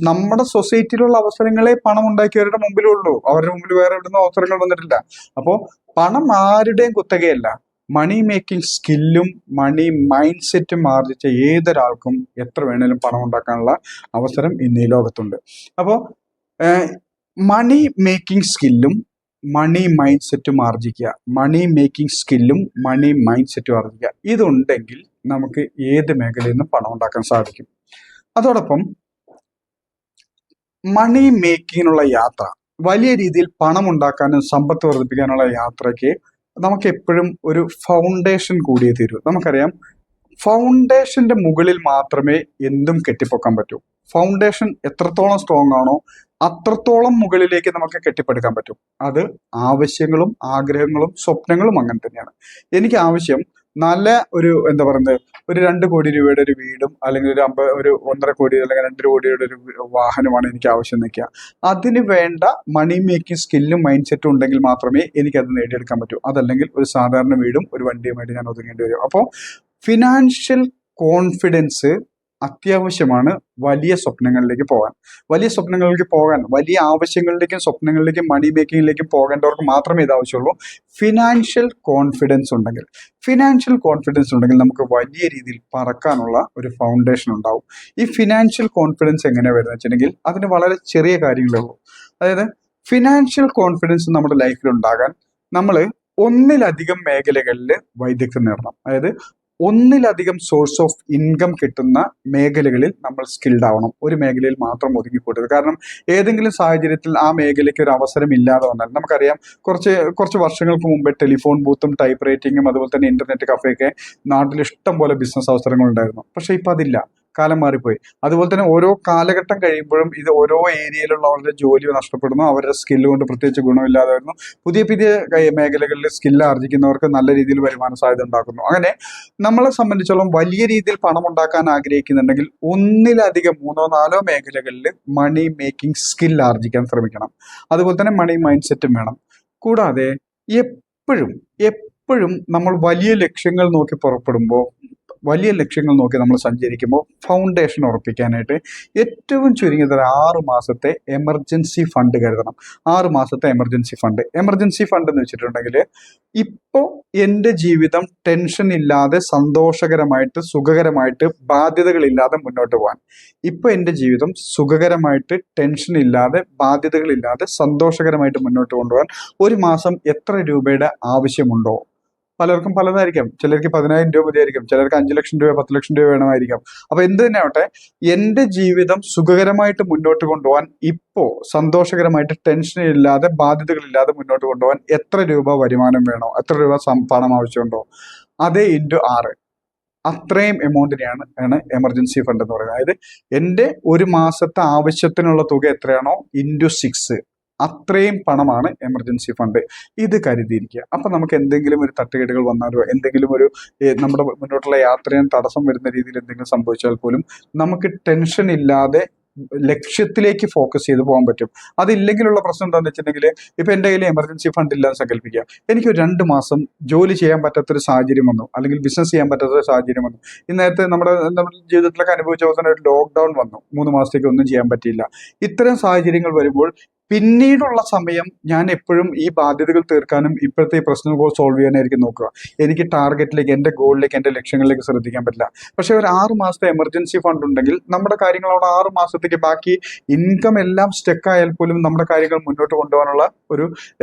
Speaker 1: നമ്മുടെ സൊസൈറ്റിയിലുള്ള അവസരങ്ങളെ പണം ഉണ്ടാക്കിയവരുടെ മുമ്പിലുള്ളൂ. അവരുടെ മുമ്പിൽ വേറെ എവിടുന്ന അവസരങ്ങൾ വന്നിട്ടില്ല. അപ്പോൾ പണം ആരുടെയും കുത്തകയല്ല. മണി മേക്കിംഗ് സ്കില്ലും മണി മൈൻഡ് സെറ്റും ആർജിച്ച ഏതൊരാൾക്കും എത്ര വേണേലും പണം ഉണ്ടാക്കാനുള്ള അവസരം ഇന്ന് ഈ ലോകത്തുണ്ട്. അപ്പോൾ മണി മേക്കിംഗ് സ്കില്ലും മണി മൈൻഡ് സെറ്റും ആർജിക്കുക, മണി മേക്കിംഗ് സ്കില്ലും മണി മൈൻഡ് സെറ്റും ആർജിക്കുക. ഇതുണ്ടെങ്കിൽ നമുക്ക് ഏത് മേഖലയിൽ നിന്നും പണം ഉണ്ടാക്കാൻ സാധിക്കും. അതോടൊപ്പം മണി മേക്കിങ്ങിനുള്ള യാത്ര, വലിയ രീതിയിൽ പണം ഉണ്ടാക്കാനും സമ്പത്ത് വർദ്ധിപ്പിക്കാനുള്ള യാത്രയ്ക്ക് നമുക്ക് എപ്പോഴും ഒരു ഫൗണ്ടേഷൻ കൂടിയേ തീരൂ. നമുക്കറിയാം, ഫൗണ്ടേഷന്റെ മുകളിൽ മാത്രമേ എന്തും കെട്ടിപ്പൊക്കാൻ പറ്റൂ. ഫൗണ്ടേഷൻ എത്രത്തോളം സ്ട്രോങ് ആണോ അത്രത്തോളം മുകളിലേക്ക് നമുക്ക് കെട്ടിപ്പടുക്കാൻ പറ്റും. അത് ആവശ്യങ്ങളും ആഗ്രഹങ്ങളും സ്വപ്നങ്ങളും അങ്ങനെ തന്നെയാണ്. എനിക്ക് ആവശ്യം നല്ല ഒരു എന്താ പറയുന്നത് ഒരു 2 കോടി രൂപയുടെ ഒരു വീടും അല്ലെങ്കിൽ ഒരു 1.5 കോടി അല്ലെങ്കിൽ 2 കോടിയുടെ ഒരു വാഹനമാണ് എനിക്ക് ആവശ്യം നിൽക്കുക. അതിന് വേണ്ട മണി മേക്കിംഗ് സ്കില്ലും മൈൻഡ് സെറ്റും ഉണ്ടെങ്കിൽ മാത്രമേ എനിക്കത് നേടിയെടുക്കാൻ പറ്റൂ. അതല്ലെങ്കിൽ ഒരു സാധാരണ വീടും ഒരു വണ്ടിയുമായിട്ട് ഞാൻ ഒതുങ്ങേണ്ടി വരും. അപ്പോൾ ഫിനാൻഷ്യൽ കോൺഫിഡൻസ് അത്യാവശ്യമാണ് വലിയ സ്വപ്നങ്ങളിലേക്ക് പോകാൻ. വലിയ ആവശ്യങ്ങളിലേക്കും സ്വപ്നങ്ങളിലേക്കും മണി മേക്കിങ്ങിലേക്കും പോകേണ്ടവർക്ക് മാത്രമേ ഇത് ആവശ്യമുള്ളൂ. ഫിനാൻഷ്യൽ കോൺഫിഡൻസ് ഉണ്ടെങ്കിൽ നമുക്ക് വലിയ രീതിയിൽ പറക്കാനുള്ള ഒരു ഫൗണ്ടേഷൻ ഉണ്ടാവും. ഈ ഫിനാൻഷ്യൽ കോൺഫിഡൻസ് എങ്ങനെയാണ് വരുന്നത് വെച്ചിട്ടുണ്ടെങ്കിൽ അതിന് വളരെ ചെറിയ കാര്യങ്ങളേ ഉള്ളൂ. അതായത് ഫിനാൻഷ്യൽ കോൺഫിഡൻസ് നമ്മുടെ ലൈഫിൽ ഉണ്ടാകാൻ നമ്മൾ ഒന്നിലധികം മേഖലകളിൽ വൈദഗ്ധ്യം നേടണം. അതായത് ഒന്നിലധികം സോഴ്സ് ഓഫ് ഇൻകം കിട്ടുന്ന മേഖലകളിൽ നമ്മൾ സ്കിൽഡ് ആവണം. ഒരു മേഖലയിൽ മാത്രം ഒതുങ്ങിക്കൂടരുത്. കാരണം ഏതെങ്കിലും സാഹചര്യത്തിൽ ആ മേഖലയ്ക്ക് ഒരു അവസരം ഇല്ലാതെ വന്നാൽ നമുക്കറിയാം, കുറച്ച് വർഷങ്ങൾക്ക് മുമ്പേ ടെലിഫോൺ ബൂത്തും ടൈപ്പ് റൈറ്റിങ്ങും അതുപോലെ തന്നെ ഇന്റർനെറ്റ് കഫേയൊക്കെ നാട്ടിൽ ഇഷ്ടം പോലെ ബിസിനസ് അവസരങ്ങൾ ഉണ്ടായിരുന്നു. പക്ഷെ ഇപ്പം അതില്ല, കാലം മാറിപ്പോയി. അതുപോലെ തന്നെ ഓരോ കാലഘട്ടം കഴിയുമ്പോഴും ഇത് ഓരോ ഏരിയയിലുള്ളവരുടെ ജോലി നഷ്ടപ്പെടുന്നു, അവരുടെ സ്കില്ല് കൊണ്ട് പ്രത്യേകിച്ച് ഗുണമില്ലാതെ വരുന്നു. പുതിയ മേഖലകളിൽ സ്കില്ല് ആർജിക്കുന്നവർക്ക് നല്ല രീതിയിൽ വരുമാന സാധ്യത ഉണ്ടാക്കുന്നു. അങ്ങനെ നമ്മളെ സംബന്ധിച്ചോളം വലിയ രീതിയിൽ പണം ഉണ്ടാക്കാൻ ആഗ്രഹിക്കുന്നുണ്ടെങ്കിൽ ഒന്നിലധികം 3-4 മേഖലകളിൽ മണി മേക്കിംഗ് സ്കിൽ ആർജിക്കാൻ ശ്രമിക്കണം. അതുപോലെ തന്നെ മണി മൈൻഡ് സെറ്റും വേണം. കൂടാതെ എപ്പോഴും നമ്മൾ വലിയ ലക്ഷ്യങ്ങൾ നോക്കി നമ്മൾ സഞ്ചരിക്കുമ്പോൾ ഫൗണ്ടേഷൻ ഉറപ്പിക്കാനായിട്ട് ഏറ്റവും ചുരുങ്ങിയത് 6 മാസത്തെ എമർജൻസി ഫണ്ട് കരുതണം. 6 മാസത്തെ എമർജൻസി ഫണ്ട് എന്ന് വെച്ചിട്ടുണ്ടെങ്കിൽ ഇപ്പോൾ എൻ്റെ ജീവിതം ടെൻഷൻ ഇല്ലാതെ സന്തോഷകരമായിട്ട് സുഖകരമായിട്ട് ബാധ്യതകളില്ലാതെ മുന്നോട്ട് പോകാൻ, ഇപ്പോൾ എൻ്റെ ജീവിതം സുഖകരമായിട്ട് ടെൻഷൻ ഇല്ലാതെ ബാധ്യതകളില്ലാതെ സന്തോഷകരമായിട്ട് മുന്നോട്ട് കൊണ്ടുപോകാൻ ഒരു മാസം എത്ര രൂപയുടെ ആവശ്യമുണ്ടോ? പലർക്കും പലതായിരിക്കാം. ചിലർക്ക് 10,000 രൂപ മതിയായിരിക്കും, ചിലർക്ക് 5 ലക്ഷം രൂപ 10 ലക്ഷം രൂപ വേണമായിരിക്കാം. അപ്പൊ എന്ത് തന്നെ ആവട്ടെ, എൻ്റെ ജീവിതം സുഖകരമായിട്ട് മുന്നോട്ട് കൊണ്ടുപോകാൻ, ഇപ്പോ സന്തോഷകരമായിട്ട് ടെൻഷൻ ഇല്ലാതെ ബാധ്യതകളില്ലാതെ മുന്നോട്ട് കൊണ്ടുപോകാൻ എത്ര രൂപ വരുമാനം വേണോ, എത്ര രൂപ പണം ആവശ്യമുണ്ടോ, അതേ ഇൻറ്റു 6, അത്രയും എമൗണ്ടിനെയാണ് എമർജൻസി ഫണ്ട് എന്ന് പറയുന്നത്. അതായത് എൻ്റെ ഒരു മാസത്തെ ആവശ്യത്തിനുള്ള തുക എത്രയാണോ ഇൻറ്റു 6, അത്രയും പണമാണ് എമർജൻസി ഫണ്ട്. ഇത് കരുതിയിരിക്കുക. അപ്പൊ നമുക്ക് എന്തെങ്കിലും ഒരു തട്ടുകേടുകൾ വന്നാലോ, എന്തെങ്കിലും ഒരു നമ്മുടെ മുന്നോട്ടുള്ള യാത്രയിൽ തടസ്സം വരുന്ന രീതിയിൽ എന്തെങ്കിലും സംഭവിച്ചാൽ പോലും നമുക്ക് ടെൻഷൻ ഇല്ലാതെ ലക്ഷ്യത്തിലേക്ക് ഫോക്കസ് ചെയ്ത് പോകാൻ പറ്റും. അതില്ലെങ്കിലുള്ള പ്രശ്നം എന്താണെന്ന് വെച്ചിട്ടുണ്ടെങ്കിൽ, ഇപ്പൊ എൻ്റെ കയ്യിൽ എമർജൻസി ഫണ്ട് ഇല്ലാന്ന് സങ്കല്പിക്കുക, എനിക്ക് 2 മാസം ജോലി ചെയ്യാൻ പറ്റാത്തൊരു സാഹചര്യം വന്നു, അല്ലെങ്കിൽ ബിസിനസ് ചെയ്യാൻ പറ്റാത്തൊരു സാഹചര്യം വന്നു. ഈ നേരത്തെ നമ്മുടെ ജീവിതത്തിലൊക്കെ അനുഭവിച്ച പോലെ തന്നെ ഒരു ലോക്ക്ഡൗൺ വന്നു, 3 മാസത്തേക്ക് ഒന്നും ചെയ്യാൻ പറ്റിയില്ല. ഇത്തരം സാഹചര്യങ്ങൾ വരുമ്പോൾ പിന്നീടുള്ള സമയം ഞാൻ എപ്പോഴും ഈ ബാധ്യതകൾ തീർക്കാനും ഇപ്പോഴത്തെ ഈ പ്രശ്നങ്ങൾ സോൾവ് ചെയ്യാനായിരിക്കും നോക്കുക. എനിക്ക് ടാർഗറ്റിലേക്ക്, എൻ്റെ ഗോളിലേക്ക്, എൻ്റെ ലക്ഷ്യങ്ങളിലേക്ക് ശ്രദ്ധിക്കാൻ പറ്റില്ല. പക്ഷെ ഒരു 6 മാസത്തെ എമർജൻസി ഫണ്ട് ഉണ്ടെങ്കിൽ നമ്മുടെ കാര്യങ്ങൾ അവിടെ 6 മാസത്തേക്ക്, ബാക്കി ഇൻകം എല്ലാം സ്റ്റക്ക് ആയാൽ പോലും നമ്മുടെ കാര്യങ്ങൾ മുന്നോട്ട് കൊണ്ടുപോകാനുള്ള ഒരു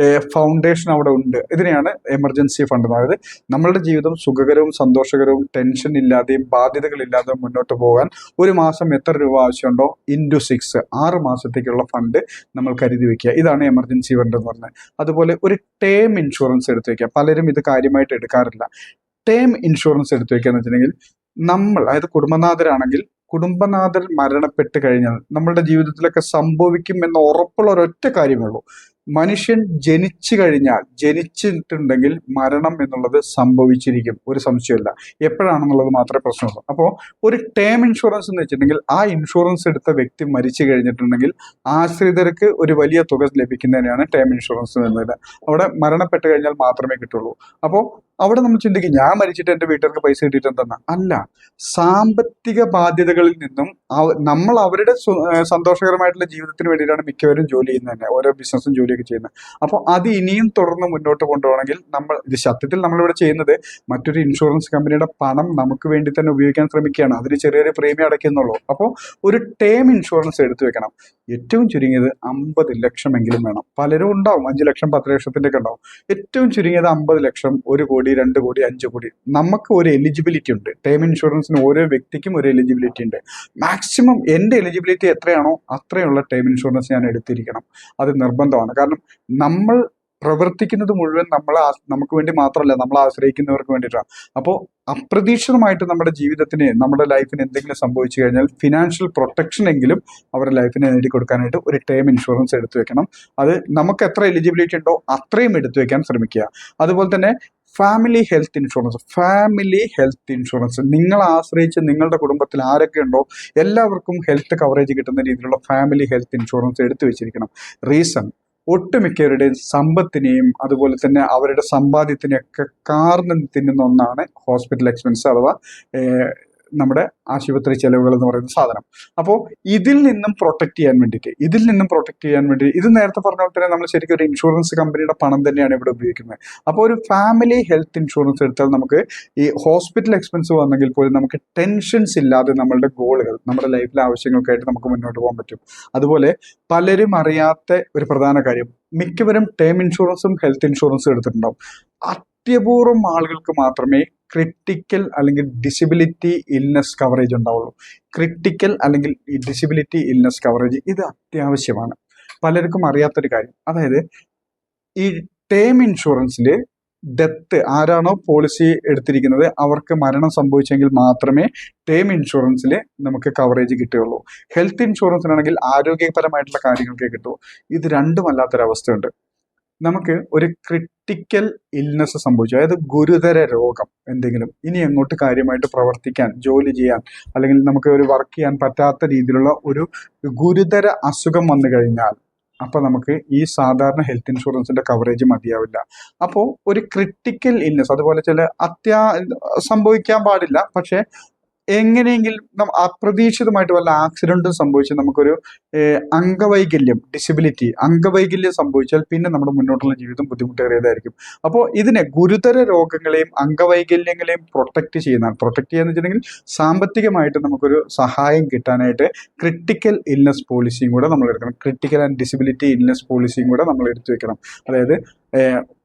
Speaker 1: ഫൗണ്ടേഷൻ അവിടെ ഉണ്ട്. ഇതിനെയാണ് എമർജൻസി ഫണ്ട്. അതായത് നമ്മളുടെ ജീവിതം സുഖകരവും സന്തോഷകരവും ടെൻഷൻ ഇല്ലാതെയും ബാധ്യതകളില്ലാതെയും മുന്നോട്ട് പോകാൻ ഒരു മാസം എത്ര രൂപ ആവശ്യമുണ്ടോ ഇൻറ്റു 6, 6 മാസത്തേക്കുള്ള ഫണ്ട് നമ്മൾ കരുതി വെക്കുക. ഇതാണ് എമർജൻസി ഫണ്ട് എന്ന് പറഞ്ഞത്. അതുപോലെ ഒരു ടേം ഇൻഷുറൻസ് എടുത്തു വെക്കുക. പലരും ഇത് കാര്യമായിട്ട് എടുക്കാറില്ല. ടേം ഇൻഷുറൻസ് എടുത്തു വെക്കുക എന്ന് വെച്ചിട്ടുണ്ടെങ്കിൽ, അതായത് കുടുംബനാഥർ മരണപ്പെട്ട് കഴിഞ്ഞാൽ നമ്മളുടെ ജീവിതത്തിലൊക്കെ സംഭവിക്കും എന്ന് ഉറപ്പുള്ള ഒരൊറ്റ കാര്യമേ ഉള്ളൂ. മനുഷ്യൻ ജനിച്ചിട്ടുണ്ടെങ്കിൽ മരണം എന്നുള്ളത് സംഭവിച്ചിരിക്കും, ഒരു സംശയമില്ല. എപ്പോഴാണെന്നുള്ളത് മാത്രമേ പ്രശ്നമുള്ളൂ. അപ്പോൾ ഒരു ടേം ഇൻഷുറൻസ് എന്ന് വെച്ചിട്ടുണ്ടെങ്കിൽ, ആ ഇൻഷുറൻസ് എടുത്ത വ്യക്തി മരിച്ചു കഴിഞ്ഞിട്ടുണ്ടെങ്കിൽ ആശ്രിതർക്ക് ഒരു വലിയ തുക ലഭിക്കുന്നതിനാണ് ടേം ഇൻഷുറൻസ് എന്നത്. അവിടെ മരണപ്പെട്ട് കഴിഞ്ഞാൽ മാത്രമേ കിട്ടുള്ളൂ. അപ്പോൾ അവിടെ നമ്മൾ ചിന്തിക്കും, ഞാൻ മരിച്ചിട്ട് എൻ്റെ വീട്ടുകാർക്ക് പൈസ കിട്ടിയിട്ട് എന്തെന്നാ? അല്ല, സാമ്പത്തിക ബാധ്യതകളിൽ നിന്നും നമ്മൾ അവരുടെ സന്തോഷകരമായിട്ടുള്ള ജീവിതത്തിന് വേണ്ടിയിട്ടാണ് മിക്കവരും ജോലി ചെയ്യുന്നത് തന്നെ, ഓരോ ബിസിനസ്സും ജോലിയൊക്കെ ചെയ്യുന്നത്. അപ്പോൾ അത് ഇനിയും തുടർന്ന് മുന്നോട്ട് കൊണ്ടുപോകണമെങ്കിൽ ഇത് സത്യത്തിൽ നമ്മളിവിടെ ചെയ്യുന്നത് മറ്റൊരു ഇൻഷുറൻസ് കമ്പനിയുടെ പണം നമുക്ക് വേണ്ടി തന്നെ ഉപയോഗിക്കാൻ ശ്രമിക്കുകയാണ്. അതിന് ചെറിയൊരു പ്രീമിയം അടയ്ക്കുന്നുള്ളൂ. അപ്പോൾ ഒരു ടേം ഇൻഷുറൻസ് എടുത്തു വെക്കണം. ഏറ്റവും ചുരുങ്ങിയത് 50 ലക്ഷമെങ്കിലും വേണം. പലരും ഉണ്ടാവും 5 ലക്ഷം 10 ലക്ഷത്തിൻ്റെ ഒക്കെ ഉണ്ടാവും. ഏറ്റവും ചുരുങ്ങിയത് 50 ലക്ഷം, 1 കോടി 2 കോടി 5 കോടി. നമുക്ക് ഒരു എലിജിബിലിറ്റി ഉണ്ട്. ടേം ഇൻഷുറൻസിന് ഓരോ വ്യക്തിക്കും ഒരു എലിജിബിലിറ്റി ഉണ്ട്. മാക്സിമം എൻ്റെ എലിജിബിലിറ്റി എത്രയാണോ അത്രയുള്ള ടേം ഇൻഷുറൻസ് ഞാൻ എടുത്തിരിക്കണം. അത് നിർബന്ധമാണ്. കാരണം നമ്മൾ പ്രവർത്തിക്കുന്നത് മുഴുവൻ നമുക്ക് വേണ്ടി മാത്രമല്ല, നമ്മളെ ആശ്രയിക്കുന്നവർക്ക് വേണ്ടിയിട്ടാണ്. അപ്പോൾ അപ്രതീക്ഷിതമായിട്ട് നമ്മുടെ ജീവിതത്തിന്, നമ്മുടെ ലൈഫിന് എന്തെങ്കിലും സംഭവിച്ചു കഴിഞ്ഞാൽ ഫിനാൻഷ്യൽ പ്രൊട്ടക്ഷൻ എങ്കിലും അവരുടെ ലൈഫിനെ നേടിക്കൊടുക്കാനായിട്ട് ഒരു ടേം ഇൻഷുറൻസ് എടുത്തു വെക്കണം. അത് നമുക്ക് എത്ര എലിജിബിലിറ്റി ഉണ്ടോ അത്രയും എടുത്തു വെക്കാൻ ശ്രമിക്കുക. അതുപോലെ തന്നെ ഫാമിലി ഹെൽത്ത് ഇൻഷുറൻസ് നിങ്ങളെ ആശ്രയിച്ച് നിങ്ങളുടെ കുടുംബത്തിൽ ആരൊക്കെ ഉണ്ടോ എല്ലാവർക്കും ഹെൽത്ത് കവറേജ് കിട്ടുന്ന രീതിയിലുള്ള ഫാമിലി ഹെൽത്ത് ഇൻഷുറൻസ് എടുത്തു വെച്ചിരിക്കണം. റീസൺ, ഒട്ടുമിക്കവരുടെയും സമ്പത്തിനെയും അതുപോലെ തന്നെ അവരുടെ സമ്പാദ്യത്തിനെയൊക്കെ കാർന്ന് തിന്നുന്ന ഒന്നാണ് ഹോസ്പിറ്റൽ എക്സ്പെൻസ് അഥവാ നമ്മുടെ ആശുപത്രി ചെലവുകൾ എന്ന് പറയുന്ന സാധനം. അപ്പോൾ ഇതിൽ നിന്നും പ്രൊട്ടക്ട് ചെയ്യാൻ വേണ്ടി ഇത് നേരത്തെ പറഞ്ഞ പോലെ തന്നെ നമ്മൾ ശരിക്കും ഒരു ഇൻഷുറൻസ് കമ്പനിയുടെ പണം തന്നെയാണ് ഇവിടെ ഉപയോഗിക്കുന്നത്. അപ്പോൾ ഒരു ഫാമിലി ഹെൽത്ത് ഇൻഷുറൻസ് എടുത്താൽ നമുക്ക് ഈ ഹോസ്പിറ്റൽ എക്സ്പെൻസ് വന്നെങ്കിൽ പോലും നമുക്ക് ടെൻഷൻസ് ഇല്ലാതെ നമ്മളുടെ ഗോളുകൾ, നമ്മുടെ ലൈഫിലെ ആവശ്യങ്ങൾക്കായിട്ട് നമുക്ക് മുന്നോട്ട് പോകാൻ പറ്റും. അതുപോലെ പലരും അറിയാത്ത ഒരു പ്രധാന കാര്യം, മിക്കവരും ടേം ഇൻഷുറൻസും ഹെൽത്ത് ഇൻഷുറൻസും എടുത്തിട്ടുണ്ടാവും. അത്യപൂർവം ആളുകൾക്ക് മാത്രമേ ക്രിട്ടിക്കൽ അല്ലെങ്കിൽ ഡിസബിലിറ്റി ഇൽനെസ് കവറേജ് ഉണ്ടാവുള്ളൂ. ക്രിട്ടിക്കൽ അല്ലെങ്കിൽ ഡിസബിലിറ്റി ഇൽനെസ് കവറേജ് ഇത് അത്യാവശ്യമാണ്. പലർക്കും അറിയാത്തൊരു കാര്യം, അതായത് ഈ ടേം ഇൻഷുറൻസിൽ ഡെത്ത് ആരാണോ പോളിസി എടുത്തിരിക്കുന്നത് അവർക്ക് മരണം സംഭവിച്ചെങ്കിൽ മാത്രമേ ടേം ഇൻഷുറൻസിൽ നമുക്ക് കവറേജ് കിട്ടുകയുള്ളൂ. ഹെൽത്ത് ഇൻഷുറൻസിനാണെങ്കിൽ ആരോഗ്യപരമായിട്ടുള്ള കാര്യങ്ങൾക്കേ കിട്ടുള്ളൂ. ഇത് രണ്ടുമല്ലാത്തൊരവസ്ഥയുണ്ട്. നമുക്ക് ഒരു ക്രിട്ടിക്കൽ ഇൽനെസ് സംഭവിച്ചു, അതായത് ഗുരുതര രോഗം എന്തെങ്കിലും, ഇനി അങ്ങോട്ട് കാര്യമായിട്ട് പ്രവർത്തിക്കാൻ, ജോലി ചെയ്യാൻ അല്ലെങ്കിൽ നമുക്ക് ഒരു വർക്ക് ചെയ്യാൻ പറ്റാത്ത രീതിയിലുള്ള ഒരു ഗുരുതര അസുഖം വന്നു കഴിഞ്ഞാൽ അപ്പോൾ നമുക്ക് ഈ സാധാരണ ഹെൽത്ത് ഇൻഷുറൻസിന്റെ കവറേജ് മതിയാവില്ല. അപ്പോൾ ഒരു ക്രിട്ടിക്കൽ ഇൽനെസ്, അതുപോലെ ചില സംഭവിക്കാൻ പാടില്ല, പക്ഷെ എങ്ങനെയെങ്കിലും അപ്രതീക്ഷിതമായിട്ട് വല്ല ആക്സിഡന്റും സംഭവിച്ച് നമുക്കൊരു അംഗവൈകല്യം സംഭവിച്ചാൽ പിന്നെ നമ്മുടെ മുന്നോട്ടുള്ള ജീവിതം ബുദ്ധിമുട്ടേറിയതായിരിക്കും. അപ്പോൾ ഇതിനെ ഗുരുതര രോഗങ്ങളെയും അംഗവൈകല്യങ്ങളെയും പ്രൊട്ടക്ട് ചെയ്യാന്ന് വെച്ചിട്ടുണ്ടെങ്കിൽ സാമ്പത്തികമായിട്ട് നമുക്കൊരു സഹായം കിട്ടാനായിട്ട് ക്രിട്ടിക്കൽ ഇൽനെസ് പോളിസിയും കൂടെ നമ്മൾ എടുക്കണം. ക്രിട്ടിക്കൽ ആൻഡ് ഡിസബിലിറ്റി ഇൽനെസ് പോളിസിയും കൂടെ നമ്മൾ എടുത്തു വെക്കണം. അതായത്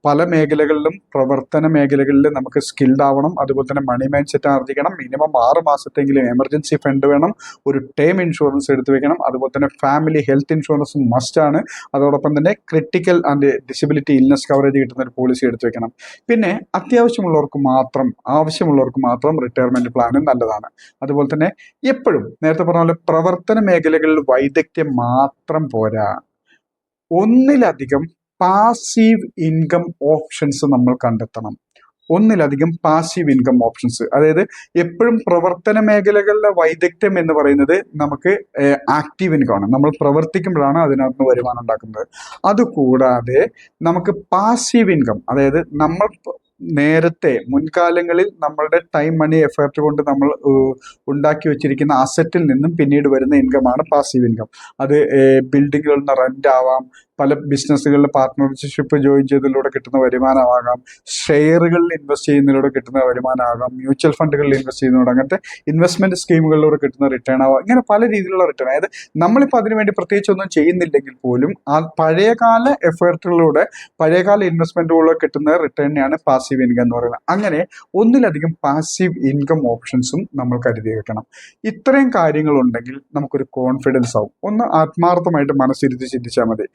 Speaker 1: പല മേഖലകളിലും, പ്രവർത്തന മേഖലകളിൽ നമുക്ക് സ്കിൽഡ് ആവണം, അതുപോലെ തന്നെ മണി മൈൻഡ് സെറ്റ് ആർജിക്കണം, മിനിമം 6 മാസത്തെങ്കിലും എമർജൻസി ഫണ്ട് വേണം, ഒരു ടേം ഇൻഷുറൻസ് എടുത്തു വെക്കണം, അതുപോലെ തന്നെ ഫാമിലി ഹെൽത്ത് ഇൻഷുറൻസ് മസ്റ്റ് ആണ്, അതോടൊപ്പം തന്നെ critical and disability illness coverage കിട്ടുന്ന ഒരു പോളിസി എടുത്തു വെക്കണം. പിന്നെ ആവശ്യമുള്ളവർക്ക് മാത്രം റിട്ടയർമെന്റ് പ്ലാനും നല്ലതാണ്. അതുപോലെ തന്നെ എപ്പോഴും നേരത്തെ പറഞ്ഞ പോലെ പ്രവർത്തന മേഖലകളിൽ വൈദഗ്ധ്യം മാത്രം പോരാ, ഒന്നിലധികം പാസീവ് ഇൻകം ഓപ്ഷൻസ് നമ്മൾ കണ്ടെത്തണം. അതായത് എപ്പോഴും പ്രവർത്തന മേഖലകളിലെ വൈദഗ്ധ്യം എന്ന് പറയുന്നത് നമുക്ക് ആക്റ്റീവ് ഇൻകം ആണ്, നമ്മൾ പ്രവർത്തിക്കുമ്പോഴാണ് അതിനകത്ത് വരുമാനം ഉണ്ടാക്കുന്നത്. അതുകൂടാതെ നമുക്ക് പാസീവ് ഇൻകം, അതായത് നമ്മൾ നേരത്തെ മുൻകാലങ്ങളിൽ നമ്മളുടെ ടൈം, മണി, എഫേർട്ട് കൊണ്ട് നമ്മൾ ഉണ്ടാക്കി വെച്ചിരിക്കുന്ന അസറ്റിൽ നിന്നും പിന്നീട് വരുന്ന ഇൻകമാണ് പാസീവ് ഇൻകം. അത് ബിൽഡിങ്ങുകളിൽ നിന്ന് റെന്റ് ആവാം, പല ബിസിനസ്സുകളിൽ പാർട്ട്ണർഷിപ്പ് ജോയിൻ ചെയ്തതിലൂടെ കിട്ടുന്ന വരുമാനമാകാം, ഷെയറുകളിൽ ഇൻവെസ്റ്റ് ചെയ്യുന്നതിലൂടെ കിട്ടുന്ന വരുമാനമാകാം, മ്യൂച്വൽ ഫണ്ടുകളിൽ ഇൻവെസ്റ്റ് ചെയ്യുന്നതിലൂടെ, അങ്ങനത്തെ ഇൻവെസ്റ്റ്മെന്റ് സ്കീമുകളിലൂടെ കിട്ടുന്ന റിട്ടേൺ ആവാം. ഇങ്ങനെ പല രീതിയിലുള്ള റിട്ടേൺ. അതായത് നമ്മളിപ്പോൾ അതിനുവേണ്ടി പ്രത്യേകിച്ച് ഒന്നും ചെയ്യുന്നില്ലെങ്കിൽ പോലും ആ പഴയകാല എഫേർട്ടുകളിലൂടെ, പഴയകാല ഇൻവെസ്റ്റ്മെന്റുകളിലൂടെ കിട്ടുന്ന റിട്ടേണിനെയാണ് പാസീവ് ഇൻകം എന്ന് പറയുന്നത്. അങ്ങനെ ഒന്നിലധികം പാസീവ് ഇൻകം ഓപ്ഷൻസും നമ്മൾ കരുതി വെക്കണം. ഇത്രയും കാര്യങ്ങളുണ്ടെങ്കിൽ നമുക്കൊരു കോൺഫിഡൻസ് ആവും. ഒന്ന് ആത്മാർത്ഥമായിട്ട് മനസ്സിരുത്തി ചിന്തിച്ചാൽ മതി.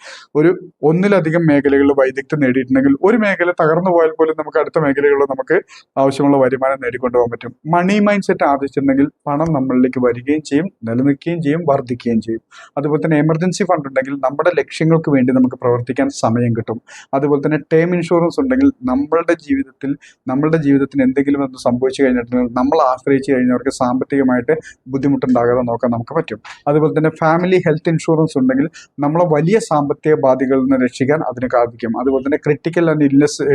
Speaker 1: ഒന്നിലധികം മേഖലകളിൽ വൈദഗ്ധ്യം നേടിയിട്ടുണ്ടെങ്കിൽ ഒരു മേഖല തകർന്നു പോയാൽ പോലും നമുക്ക് അടുത്ത മേഖലകളിൽ നമുക്ക് ആവശ്യമുള്ള വരുമാനം നേടിക്കൊണ്ടുപോകാൻ പറ്റും. മണി മൈൻഡ് സെറ്റ് ആർജിച്ചിട്ടുണ്ടെങ്കിൽ പണം നമ്മളിലേക്ക് വരികയും ചെയ്യും, നിലനിൽക്കുകയും ചെയ്യും, വർദ്ധിക്കുകയും ചെയ്യും. അതുപോലെ തന്നെ എമർജൻസി ഫണ്ട് ഉണ്ടെങ്കിൽ നമ്മുടെ ലക്ഷ്യങ്ങൾക്ക് വേണ്ടി നമുക്ക് പ്രവർത്തിക്കാൻ സമയം കിട്ടും. അതുപോലെ തന്നെ ടേം ഇൻഷുറൻസ് ഉണ്ടെങ്കിൽ നമ്മളുടെ ജീവിതത്തിന് എന്തെങ്കിലും ഒന്ന് സംഭവിച്ചു കഴിഞ്ഞിട്ടുണ്ടെങ്കിൽ നമ്മൾ ആശ്രയിച്ച് കഴിഞ്ഞവർക്ക് സാമ്പത്തികമായിട്ട് ബുദ്ധിമുട്ടുണ്ടാകാതെ നോക്കാൻ നമുക്ക് പറ്റും. അതുപോലെ തന്നെ ഫാമിലി ഹെൽത്ത് ഇൻഷുറൻസ് ഉണ്ടെങ്കിൽ നമ്മളെ വലിയ സാമ്പത്തിക ബാധ്യതകളിൽ നിന്ന് രക്ഷിക്കാൻ അതിന് സാധിക്കും. അതുപോലെ തന്നെ ക്രിട്ടിക്കൽ ആൻഡ്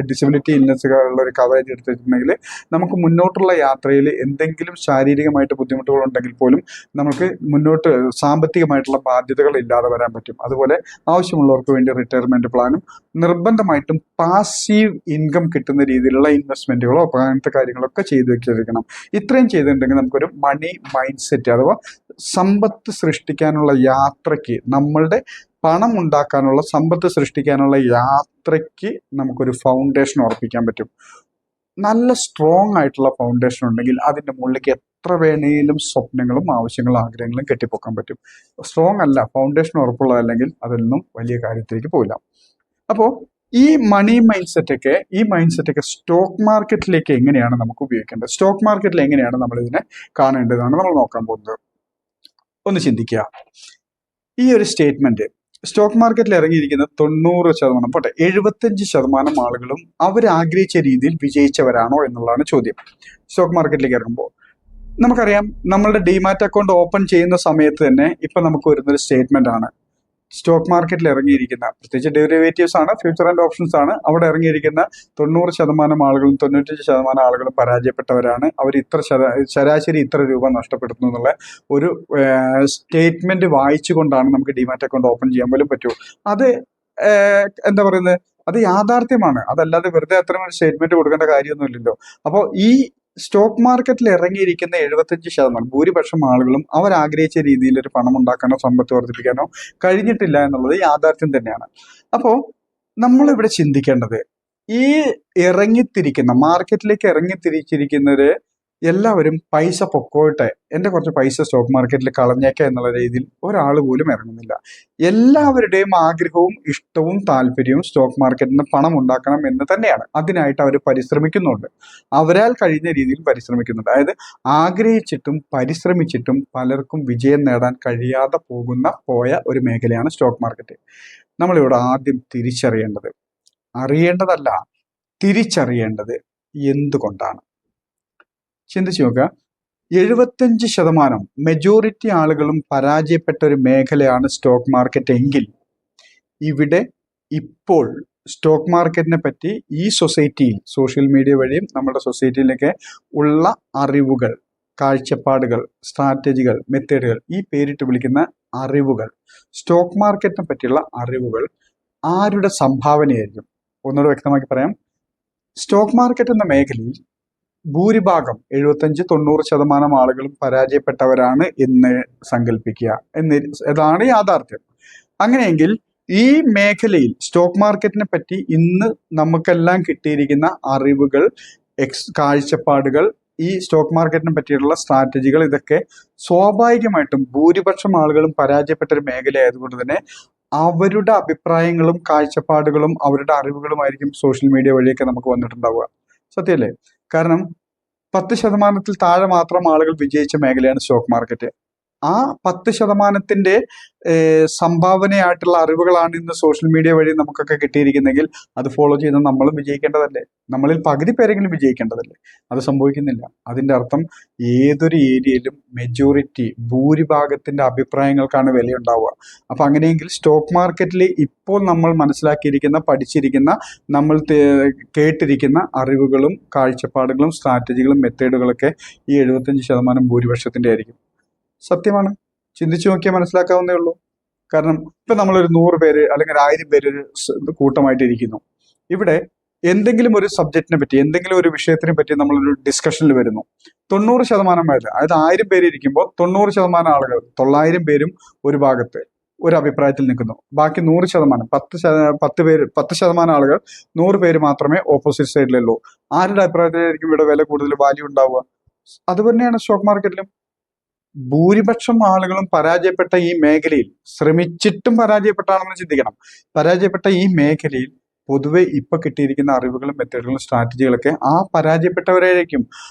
Speaker 1: ഡിസബിലിറ്റി ഇൽനെസ്സുകളുള്ള ഒരു കവറേജ് എടുത്തിട്ടുണ്ടെങ്കിൽ നമുക്ക് മുന്നോട്ടുള്ള യാത്രയിൽ എന്തെങ്കിലും ശാരീരികമായിട്ട് ബുദ്ധിമുട്ടുകൾ ഉണ്ടെങ്കിൽ പോലും നമുക്ക് മുന്നോട്ട് സാമ്പത്തികമായിട്ടുള്ള ബാധ്യതകൾ ഇല്ലാതെ വരാൻ പറ്റും. അതുപോലെ ആവശ്യമുള്ളവർക്ക് വേണ്ടി റിട്ടയർമെന്റ് പ്ലാനും നിർബന്ധമായിട്ടും പാസീവ് ഇൻകം കിട്ടുന്ന രീതിയിലുള്ള ഇൻവെസ്റ്റ്മെന്റുകളോ അങ്ങനത്തെ കാര്യങ്ങളൊക്കെ ചെയ്തു വെച്ചിരിക്കണം. ഇത്രയും ചെയ്തിട്ടുണ്ടെങ്കിൽ നമുക്കൊരു മണി മൈൻഡ് സെറ്റ് അഥവാ സമ്പത്ത് സൃഷ്ടിക്കാനുള്ള യാത്രയ്ക്ക്, നമ്മളുടെ പണം ഉണ്ടാക്കാനുള്ള, സമ്പത്ത് സൃഷ്ടിക്കാനുള്ള യാത്രയ്ക്ക് നമുക്കൊരു ഫൗണ്ടേഷൻ ഉറപ്പിക്കാൻ പറ്റും. നല്ല സ്ട്രോങ് ആയിട്ടുള്ള ഫൗണ്ടേഷൻ ഉണ്ടെങ്കിൽ അതിൻ്റെ മുകളിലേക്ക് എത്ര വേണേലും സ്വപ്നങ്ങളും ആവശ്യങ്ങളും ആഗ്രഹങ്ങളും കെട്ടിപ്പൊക്കാൻ പറ്റും. സ്ട്രോങ് അല്ല, ഫൗണ്ടേഷൻ ഉറപ്പുള്ളതല്ലെങ്കിൽ അതിലൊന്നും വലിയ കാര്യത്തിലേക്ക് പോകില്ല. അപ്പോൾ ഈ മണി മൈൻഡ് സെറ്റൊക്കെ സ്റ്റോക്ക് മാർക്കറ്റിലേക്ക് എങ്ങനെയാണ് നമുക്ക് ഉപയോഗിക്കേണ്ടത്, സ്റ്റോക്ക് മാർക്കറ്റിൽ എങ്ങനെയാണ് നമ്മൾ ഇതിനെ കാണേണ്ടതാണ് നമ്മൾ നോക്കാൻ പോകുന്നത്. ഒന്ന് ചിന്തിക്കുക. ഈ ഒരു സ്റ്റേറ്റ്മെന്റ്, സ്റ്റോക്ക് മാർക്കറ്റിൽ ഇറങ്ങിയിരിക്കുന്ന 90% പോട്ടെ 75% ആളുകളും അവർ ആഗ്രഹിച്ച രീതിയിൽ വിജയിച്ചവരാണോ എന്നുള്ളതാണ് ചോദ്യം. സ്റ്റോക്ക് മാർക്കറ്റിലേക്ക് ഇറങ്ങുമ്പോൾ നമുക്കറിയാം, നമ്മളുടെ ഡിമാറ്റ് അക്കൗണ്ട് ഓപ്പൺ ചെയ്യുന്ന സമയത്ത് തന്നെ ഇപ്പൊ നമുക്ക് വരുന്നൊരു സ്റ്റേറ്റ്മെന്റ് ആണ്, സ്റ്റോക്ക് മാർക്കറ്റിൽ ഇറങ്ങിയിരിക്കുന്ന, പ്രത്യേകിച്ച് ഡെറിവേറ്റീവ്സ് ആണ്, ഫ്യൂച്ചർ ആൻഡ് ഓപ്ഷൻസ് ആണ്, അവിടെ ഇറങ്ങിയിരിക്കുന്ന 90% ആളുകളും 95% ആളുകളും പരാജയപ്പെട്ടവരാണ്. അവർ ശരാശരി ഇത്ര രൂപ നഷ്ടപ്പെടുത്തുന്നു എന്നുള്ള ഒരു സ്റ്റേറ്റ്മെന്റ് വായിച്ചുകൊണ്ടാണ് നമുക്ക് ഡിമാറ്റ് അക്കൗണ്ട് ഓപ്പൺ ചെയ്യാൻ പോലും പറ്റൂ. അത് എന്താ പറയുന്നത്, അത് യാഥാർത്ഥ്യമാണ്. അതല്ലാതെ വെറുതെ അത്തരം ഒരു സ്റ്റേറ്റ്മെന്റ് കൊടുക്കേണ്ട കാര്യമൊന്നുമില്ലല്ലോ. അപ്പോൾ ഈ സ്റ്റോക്ക് മാർക്കറ്റിൽ ഇറങ്ങിയിരിക്കുന്ന 75% ഭൂരിപക്ഷം ആളുകളും അവർ ആഗ്രഹിച്ച രീതിയിൽ ഒരു പണം ഉണ്ടാക്കാനോ സമ്പത്ത് വർദ്ധിപ്പിക്കാനോ കഴിഞ്ഞിട്ടില്ല എന്നുള്ളത് യാഥാർത്ഥ്യം തന്നെയാണ്. അപ്പോൾ നമ്മളിവിടെ ചിന്തിക്കേണ്ടത്, ഈ മാർക്കറ്റിലേക്ക് ഇറങ്ങിത്തിരിച്ചിരിക്കുന്നവര് എല്ലാവരും പൈസ പൊക്കോട്ടെ, എന്റെ കുറച്ച് പൈസ സ്റ്റോക്ക് മാർക്കറ്റിൽ കളഞ്ഞേക്കാം എന്നുള്ള രീതിയിൽ ഒരാൾ പോലും ഇറങ്ങുന്നില്ല. എല്ലാവരുടെയും ആഗ്രഹവും ഇഷ്ടവും താല്പര്യവും സ്റ്റോക്ക് മാർക്കറ്റിൽ നിന്ന് പണം ഉണ്ടാക്കണം എന്ന് തന്നെയാണ്. അതിനായിട്ട് അവർ പരിശ്രമിക്കുന്നുണ്ട്, അവരാൽ കഴിയുന്ന രീതിയിൽ പരിശ്രമിക്കുന്നുണ്ട്. അതായത് ആഗ്രഹിച്ചിട്ടും പരിശ്രമിച്ചിട്ടും പലർക്കും വിജയം നേടാൻ കഴിയാതെ പോയ ഒരു മേഖലയാണ് സ്റ്റോക്ക് മാർക്കറ്റ്. നമ്മളിവിടെ ആദ്യം തിരിച്ചറിയേണ്ടത് എന്തുകൊണ്ടാണ് ചിന്തിച്ചു നോക്കുക. 75% മെജോറിറ്റി ആളുകളും പരാജയപ്പെട്ട ഒരു മേഖലയാണ് സ്റ്റോക്ക് മാർക്കറ്റ് എങ്കിൽ ഇവിടെ ഇപ്പോൾ സ്റ്റോക്ക് മാർക്കറ്റിനെ പറ്റി ഈ സൊസൈറ്റിയിൽ, സോഷ്യൽ മീഡിയ വഴിയും നമ്മുടെ സൊസൈറ്റിയിലൊക്കെ ഉള്ള അറിവുകൾ, കാഴ്ചപ്പാടുകൾ, സ്ട്രാറ്റജികൾ, മെത്തേഡുകൾ, ഈ പേരിട്ട് വിളിക്കുന്ന അറിവുകൾ, സ്റ്റോക്ക് മാർക്കറ്റിനെ പറ്റിയുള്ള അറിവുകൾ ആരുടെ സംഭാവനയായിരിക്കും? ഒന്നുകൂടെ വ്യക്തമാക്കി പറയാം. സ്റ്റോക്ക് മാർക്കറ്റ് എന്ന മേഖലയിൽ ഭൂരിഭാഗം 75-90% ആളുകളും പരാജയപ്പെട്ടവരാണ് എന്ന് സങ്കല്പിക്കുക. അതാണ് യാഥാർത്ഥ്യം. അങ്ങനെയെങ്കിൽ ഈ മേഖലയിൽ സ്റ്റോക്ക് മാർക്കറ്റിനെ പറ്റി ഇന്ന് നമുക്കെല്ലാം കിട്ടിയിരിക്കുന്ന അറിവുകൾ, കാഴ്ചപ്പാടുകൾ, ഈ സ്റ്റോക്ക് മാർക്കറ്റിനെ പറ്റിയുള്ള സ്ട്രാറ്റജികൾ, ഇതൊക്കെ സ്വാഭാവികമായിട്ടും ഭൂരിപക്ഷം ആളുകളും പരാജയപ്പെട്ട ഒരു മേഖലയായതുകൊണ്ട് തന്നെ അവരുടെ അഭിപ്രായങ്ങളും കാഴ്ചപ്പാടുകളും അവരുടെ അറിവുകളുമായിരിക്കും സോഷ്യൽ മീഡിയ വഴിയൊക്കെ നമുക്ക് വന്നിട്ടുണ്ടാവുക. സത്യമല്ലേ? കാരണം 10% താഴെ മാത്രം ആളുകൾ വിജയിച്ച മേഖലയാണ് സ്റ്റോക്ക് മാർക്കറ്റ്. ആ 10%-ന്റെ സംഭാവനയായിട്ടുള്ള അറിവുകളാണ് ഇന്ന് സോഷ്യൽ മീഡിയ വഴി നമുക്കൊക്കെ കിട്ടിയിരിക്കുന്നെങ്കിൽ അത് ഫോളോ ചെയ്ത് നമ്മളും വിജയിക്കേണ്ടതല്ലേ? നമ്മളിൽ പകുതി പേരെങ്കിലും വിജയിക്കേണ്ടതല്ലേ? അത് സംഭവിക്കുന്നില്ല. അതിന്റെ അർത്ഥം ഏതൊരു ഏരിയയിലും ഭൂരിഭാഗത്തിന്റെ അഭിപ്രായങ്ങൾക്കാണ് വിലയുണ്ടാവുക. അപ്പൊ അങ്ങനെയെങ്കിൽ സ്റ്റോക്ക് മാർക്കറ്റിൽ ഇപ്പോൾ നമ്മൾ മനസ്സിലാക്കിയിരിക്കുന്ന, പഠിച്ചിരിക്കുന്ന, നമ്മൾ കേട്ടിരിക്കുന്ന അറിവുകളും കാഴ്ചപ്പാടുകളും സ്ട്രാറ്റജികളും മെത്തേഡുകളൊക്കെ ഈ 75% ഭൂരിപക്ഷത്തിന്റെ ആയിരിക്കും. സത്യമാണ്. ചിന്തിച്ചു നോക്കിയാൽ മനസ്സിലാക്കാവുന്നേ ഉള്ളൂ. കാരണം ഇപ്പൊ നമ്മളൊരു 100 പേര് അല്ലെങ്കിൽ 1000 പേര് ഒരു കൂട്ടമായിട്ട് ഇരിക്കുന്നു. ഇവിടെ എന്തെങ്കിലും ഒരു സബ്ജക്റ്റിനെ പറ്റി, എന്തെങ്കിലും ഒരു വിഷയത്തിനെ പറ്റി നമ്മളൊരു ഡിസ്കഷനിൽ വരുന്നു. 90% പേര്, അതായത് 1000 പേര് ഇരിക്കുമ്പോൾ 90% ആളുകൾ, 900 പേരും ഒരു ഭാഗത്ത് ഒരു അഭിപ്രായത്തിൽ നിൽക്കുന്നു. ബാക്കി 100%, 10% ആളുകൾ, 100 പേര് മാത്രമേ ഓപ്പോസിറ്റ് സൈഡിലുള്ളൂ. ആരുടെ അഭിപ്രായത്തിലായിരിക്കും ഇവിടെ വില കൂടുതൽ, വാല്യൂ ഉണ്ടാവുക? അതുതന്നെയാണ് സ്റ്റോക്ക് മാർക്കറ്റിലും. ഭൂരിപക്ഷം ആളുകളും പരാജയപ്പെട്ട ഈ മേഖലയിൽ, ശ്രമിച്ചിട്ടും പരാജയപ്പെട്ടാണെന്ന് ചിന്തിക്കണം, പരാജയപ്പെട്ട ഈ മേഖലയിൽ പൊതുവെ ഇപ്പൊ കിട്ടിയിരിക്കുന്ന അറിവുകളും മെത്തേഡുകളും സ്ട്രാറ്റജികളൊക്കെ ആ പരാജയപ്പെട്ടവരായിരിക്കും.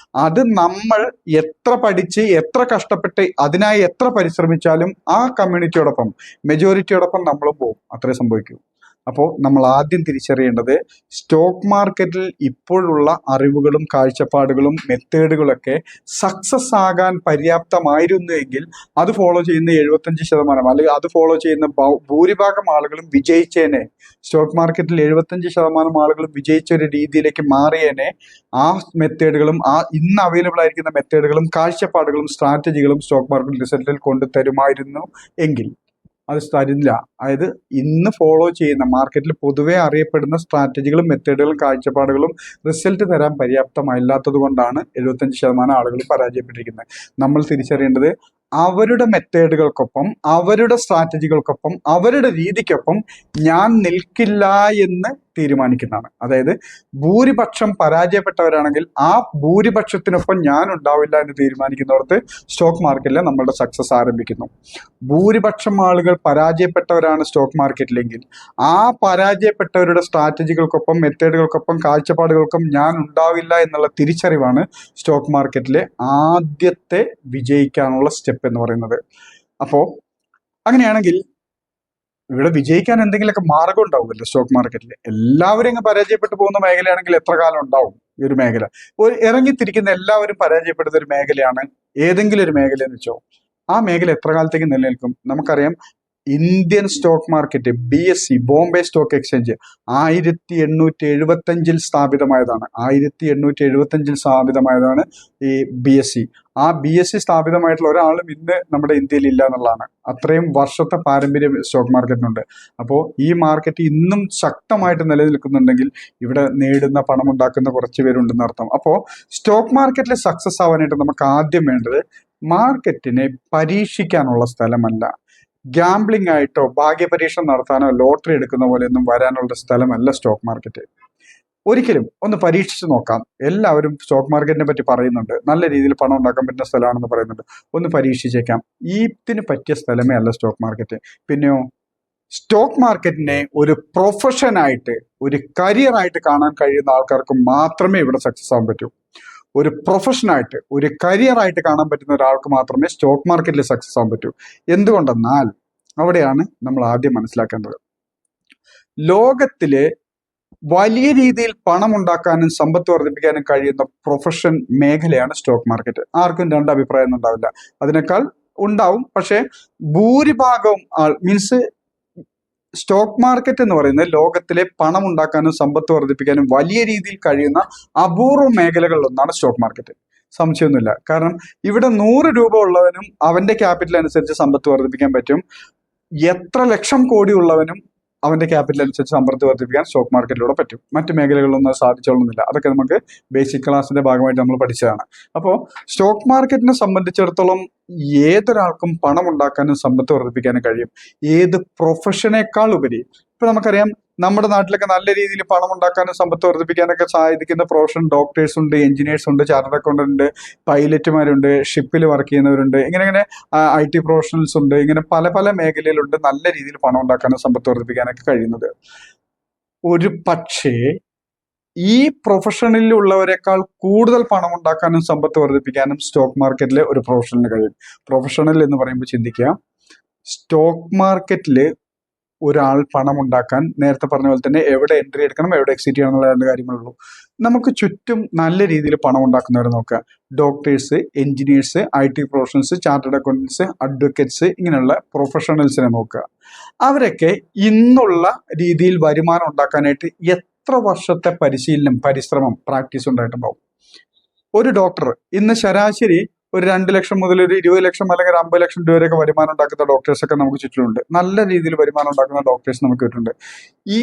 Speaker 1: അത് നമ്മൾ എത്ര പഠിച്ച്, എത്ര കഷ്ടപ്പെട്ട്, അതിനായി എത്ര പരിശ്രമിച്ചാലും ആ കമ്മ്യൂണിറ്റിയോടൊപ്പം, മെജോറിറ്റിയോടൊപ്പം നമ്മളും പോകും. അത്രേ സംഭവിക്കൂ. അപ്പോൾ നമ്മൾ ആദ്യം തിരിച്ചറിയേണ്ടത്, സ്റ്റോക്ക് മാർക്കറ്റിൽ ഇപ്പോഴുള്ള അറിവുകളും കാഴ്ചപ്പാടുകളും മെത്തേഡുകളൊക്കെ സക്സസ് ആകാൻ പര്യാപ്തമായിരുന്നു എങ്കിൽ അത് ഫോളോ ചെയ്യുന്ന 75% അല്ലെങ്കിൽ അത് ഫോളോ ചെയ്യുന്ന ഭൂരിഭാഗം ആളുകളും വിജയിച്ചേനെ. സ്റ്റോക്ക് മാർക്കറ്റിൽ 75% ആളുകളും വിജയിച്ച ഒരു രീതിയിലേക്ക് മാറിയേനെ. ആ മെത്തേഡുകളും, ആ ഇന്ന് അവൈലബിൾ ആയിരിക്കുന്ന മെത്തേഡുകളും കാഴ്ചപ്പാടുകളും സ്ട്രാറ്റജികളും സ്റ്റോക്ക് മാർക്കറ്റ് റിസൾട്ടിൽ കൊണ്ടുതരുമായിരുന്നു എങ്കിൽ അത് തരില്ല. അതായത് ഇന്ന് ഫോളോ ചെയ്യുന്ന, മാർക്കറ്റിൽ പൊതുവെ അറിയപ്പെടുന്ന സ്ട്രാറ്റജികളും മെത്തേഡുകളും കാഴ്ചപ്പാടുകളും റിസൾട്ട് തരാൻ പര്യാപ്തമല്ലാത്തത് കൊണ്ടാണ് 75% ആളുകൾ പരാജയപ്പെട്ടിരിക്കുന്നത്. നമ്മൾ തിരിച്ചറിയേണ്ടത്, അവരുടെ മെത്തേഡുകൾക്കൊപ്പം, അവരുടെ സ്ട്രാറ്റജികൾക്കൊപ്പം, അവരുടെ രീതിക്കൊപ്പം ഞാൻ നിൽക്കില്ല എന്ന് തീരുമാനിക്കുന്നതാണ്. അതായത് ഭൂരിപക്ഷം പരാജയപ്പെട്ടവരാണെങ്കിൽ ആ ഭൂരിപക്ഷത്തിനൊപ്പം ഞാൻ ഉണ്ടാവില്ല എന്ന് തീരുമാനിക്കുന്നവർക്ക് സ്റ്റോക്ക് മാർക്കറ്റിൽ നമ്മളുടെ സക്സസ് ആരംഭിക്കുന്നു. ഭൂരിപക്ഷം ആളുകൾ പരാജയപ്പെട്ടവരാണ് സ്റ്റോക്ക് മാർക്കറ്റിലെങ്കിൽ ആ പരാജയപ്പെട്ടവരുടെ സ്ട്രാറ്റജികൾക്കൊപ്പം, മെത്തേഡുകൾക്കൊപ്പം, കാഴ്ചപ്പാടുകൾക്കൊപ്പം ഞാൻ ഉണ്ടാവില്ല എന്നുള്ള തിരിച്ചറിവാണ് സ്റ്റോക്ക് മാർക്കറ്റിലെ ആദ്യത്തെ വിജയിക്കാനുള്ള സ്റ്റെപ്പ് എന്ന് പറയുന്നത്. അപ്പോൾ അങ്ങനെയാണെങ്കിൽ ഇവിടെ വിജയിക്കാൻ എന്തെങ്കിലുമൊക്കെ മാർഗം ഉണ്ടാവുമല്ലോ സ്റ്റോക്ക് മാർക്കറ്റിൽ. എല്ലാവരും അങ്ങ് പരാജയപ്പെട്ടു പോകുന്ന മേഖലയാണെങ്കിൽ എത്ര കാലം ഉണ്ടാവും ഈ ഒരു മേഖല? ഒരു ഇറങ്ങിത്തിരിക്കുന്ന എല്ലാവരും പരാജയപ്പെടുന്ന ഒരു മേഖലയാണ് ഏതെങ്കിലും ഒരു മേഖല എന്ന് വെച്ചോ, ആ മേഖല എത്ര കാലത്തേക്ക് നിലനിൽക്കും? നമുക്കറിയാം, Indian stock market BSE, Bombay stock exchange 1875 സ്ഥാപിതമായതാണ്. 1875 സ്ഥാപിതമായതാണ് ഈ BSE. ആ BSE സ്ഥാപിതമായിട്ടുള്ള ഒരാളും ഇന്ന് നമ്മുടെ ഇന്ത്യയിൽ ഇല്ല എന്നുള്ളതാണ്. അത്രയും വർഷത്തെ പാരമ്പര്യം സ്റ്റോക്ക് മാർക്കറ്റിനുണ്ട്. അപ്പോൾ ഈ മാർക്കറ്റ് ഇന്നും ശക്തമായിട്ട് നിലനിൽക്കുന്നുണ്ടെങ്കിൽ ഇവിടെ നേടുന്ന പണം ഉണ്ടാക്കുന്ന കുറച്ച് പേരുണ്ടെന്ന് അർത്ഥം. അപ്പോൾ സ്റ്റോക്ക് മാർക്കറ്റിൽ സക്സസ് ആവാനായിട്ട് നമുക്ക് ആദ്യം വേണ്ടത് മാർക്കറ്റിനെ പരീക്ഷിക്കാനുള്ള സ്ഥലമല്ല, ഗാംബ്ലിംഗ് ആയിട്ടോ ഭാഗ്യപരീക്ഷ നടത്താനോ ലോട്ടറി എടുക്കുന്ന പോലെയൊന്നും വരാനുള്ള സ്ഥലമല്ല സ്റ്റോക്ക് മാർക്കറ്റ്. ഒരിക്കലും ഒന്ന് പരീക്ഷിച്ച് നോക്കാം. എല്ലാവരും സ്റ്റോക്ക് മാർക്കറ്റിനെ പറ്റി പറയുന്നുണ്ട്, നല്ല രീതിയിൽ പണം ഉണ്ടാക്കാൻ പറ്റുന്ന സ്ഥലമാണെന്ന് പറയുന്നുണ്ട്. ഒന്ന് പരീക്ഷിച്ചേക്കാം. ഇതിന് പറ്റിയ സ്ഥലമേ അല്ല സ്റ്റോക്ക് മാർക്കറ്റ്. പിന്നെയോ, സ്റ്റോക്ക് മാർക്കറ്റിനെ ഒരു പ്രൊഫഷനായിട്ട്, ഒരു കരിയറായിട്ട് കാണാൻ കഴിയുന്ന ആൾക്കാർക്ക് മാത്രമേ ഇവിടെ സക്സസ് ആവാൻ പറ്റൂ. ഒരു പ്രൊഫഷനായിട്ട്, ഒരു കരിയറായിട്ട് കാണാൻ പറ്റുന്ന ഒരാൾക്ക് മാത്രമേ സ്റ്റോക്ക് മാർക്കറ്റിൽ സക്സസ് ആവാൻ പറ്റൂ. എന്തുകൊണ്ടെന്നാൽ അവിടെയാണ് നമ്മൾ ആദ്യം മനസ്സിലാക്കേണ്ടത്, ലോകത്തിലെ വലിയ രീതിയിൽ പണം ഉണ്ടാക്കാനും സമ്പത്ത് വർദ്ധിപ്പിക്കാനും കഴിയുന്ന പ്രൊഫഷൻ മേഖലയാണ് സ്റ്റോക്ക് മാർക്കറ്റ്. ആർക്കും രണ്ട് അഭിപ്രായം ഉണ്ടാവില്ല, അതിനേക്കാൾ ഉണ്ടാവും. പക്ഷെ ഭൂരിഭാഗവും മീൻസ് സ്റ്റോക്ക് മാർക്കറ്റ് എന്ന് പറയുന്നത് ലോകത്തിലെ പണം ഉണ്ടാക്കാനും സമ്പത്ത് വർദ്ധിപ്പിക്കാനും വലിയ രീതിയിൽ കഴിയുന്ന അപൂർവ മേഖലകളിലൊന്നാണ് സ്റ്റോക്ക് മാർക്കറ്റ്. സംശയമൊന്നുമില്ല. കാരണം ഇവിടെ 100 രൂപ ഉള്ളവനും അവന്റെ ക്യാപിറ്റൽ അനുസരിച്ച് സമ്പത്ത് വർദ്ധിപ്പിക്കാൻ പറ്റും. എത്ര ലക്ഷം കോടി ഉള്ളവനും അവന്റെ ക്യാപിറ്റൽ അനുസരിച്ച് സമ്പത്ത് വർദ്ധിപ്പിക്കാൻ സ്റ്റോക്ക് മാർക്കറ്റിലൂടെ പറ്റും. മറ്റു മേഖലകളിലൊന്നും സാധിച്ചോളുന്നില്ല. അതൊക്കെ നമുക്ക് ബേസിക് ക്ലാസ്സിന്റെ ഭാഗമായിട്ട് നമ്മൾ പഠിച്ചതാണ്. അപ്പോൾ സ്റ്റോക്ക് മാർക്കറ്റിനെ സംബന്ധിച്ചിടത്തോളം ഏതൊരാൾക്കും പണം ഉണ്ടാക്കാനും സമ്പത്ത് വർദ്ധിപ്പിക്കാനും കഴിയും, ഏത് പ്രൊഫഷനേക്കാൾ ഉപരി. ഇപ്പൊ നമുക്കറിയാം, നമ്മുടെ നാട്ടിലൊക്കെ നല്ല രീതിയിൽ പണം ഉണ്ടാക്കാനും സമ്പത്ത് വർദ്ധിപ്പിക്കാനൊക്കെ സാധിക്കുന്ന പ്രൊഫഷൻ ഡോക്ടേഴ്സ് ഉണ്ട്, എഞ്ചിനീയേഴ്സ് ഉണ്ട്, ചാർട്ടേഡ് അക്കൗണ്ടന്റ് ഉണ്ട്, പൈലറ്റുമാരുണ്ട്, ഷിപ്പിൽ വർക്ക് ചെയ്യുന്നവരുണ്ട്, ഇങ്ങനെ IT പ്രൊഫഷണൽസ് ഉണ്ട്. ഇങ്ങനെ പല പല മേഖലയിലുണ്ട് നല്ല രീതിയിൽ പണം ഉണ്ടാക്കാനും സമ്പത്ത് വർദ്ധിപ്പിക്കാനൊക്കെ കഴിയുന്നത്. ഒരു പക്ഷേ ഈ പ്രൊഫഷനിൽ ഉള്ളവരെക്കാൾ കൂടുതൽ പണം ഉണ്ടാക്കാനും സമ്പത്ത് വർദ്ധിപ്പിക്കാനും സ്റ്റോക്ക് മാർക്കറ്റിലെ ഒരു പ്രൊഫഷണലിന് കഴിയും. പ്രൊഫഷണൽ എന്ന് പറയുമ്പോൾ ചിന്തിക്കുക, സ്റ്റോക്ക് മാർക്കറ്റിൽ ഒരാൾ പണം ഉണ്ടാക്കാൻ നേരത്തെ പറഞ്ഞ പോലെ തന്നെ എവിടെ എൻട്രി എടുക്കണം, എവിടെ എക്സിറ്റ് ചെയ്യണം എന്നുള്ള രണ്ട് കാര്യങ്ങളുള്ളൂ. നമുക്ക് ചുറ്റും നല്ല രീതിയിൽ പണം ഉണ്ടാക്കുന്നവരെ നോക്കുക. Doctors, engineers, IT professionals, chartered accountants, advocates, ഇങ്ങനെയുള്ള പ്രൊഫഷണൽസിനെ നോക്കുക. അവരൊക്കെ ഇന്നുള്ള രീതിയിൽ വരുമാനം ഉണ്ടാക്കാനായിട്ട് എത്ര വർഷത്തെ പരിശീലനം, പരിശ്രമം, പ്രാക്ടീസ് ഉണ്ടായിട്ടുണ്ടാവും. ഒരു ഡോക്ടർ ഇന്ന് ശരാശരി ഒരു 2 ലക്ഷം മുതൽ ഒരു 20 ലക്ഷം അല്ലെങ്കിൽ 50 ലക്ഷം രൂപ വരെയൊക്കെ വരുമാനം ഉണ്ടാക്കുന്ന ഡോക്ടേഴ്സ് ഒക്കെ നമുക്ക് ചുറ്റിലുണ്ട്. നല്ല രീതിയിൽ വരുമാനം ഉണ്ടാക്കുന്ന ഡോക്ടേഴ്സ് നമുക്ക് ചുറ്റുണ്ട്. ഈ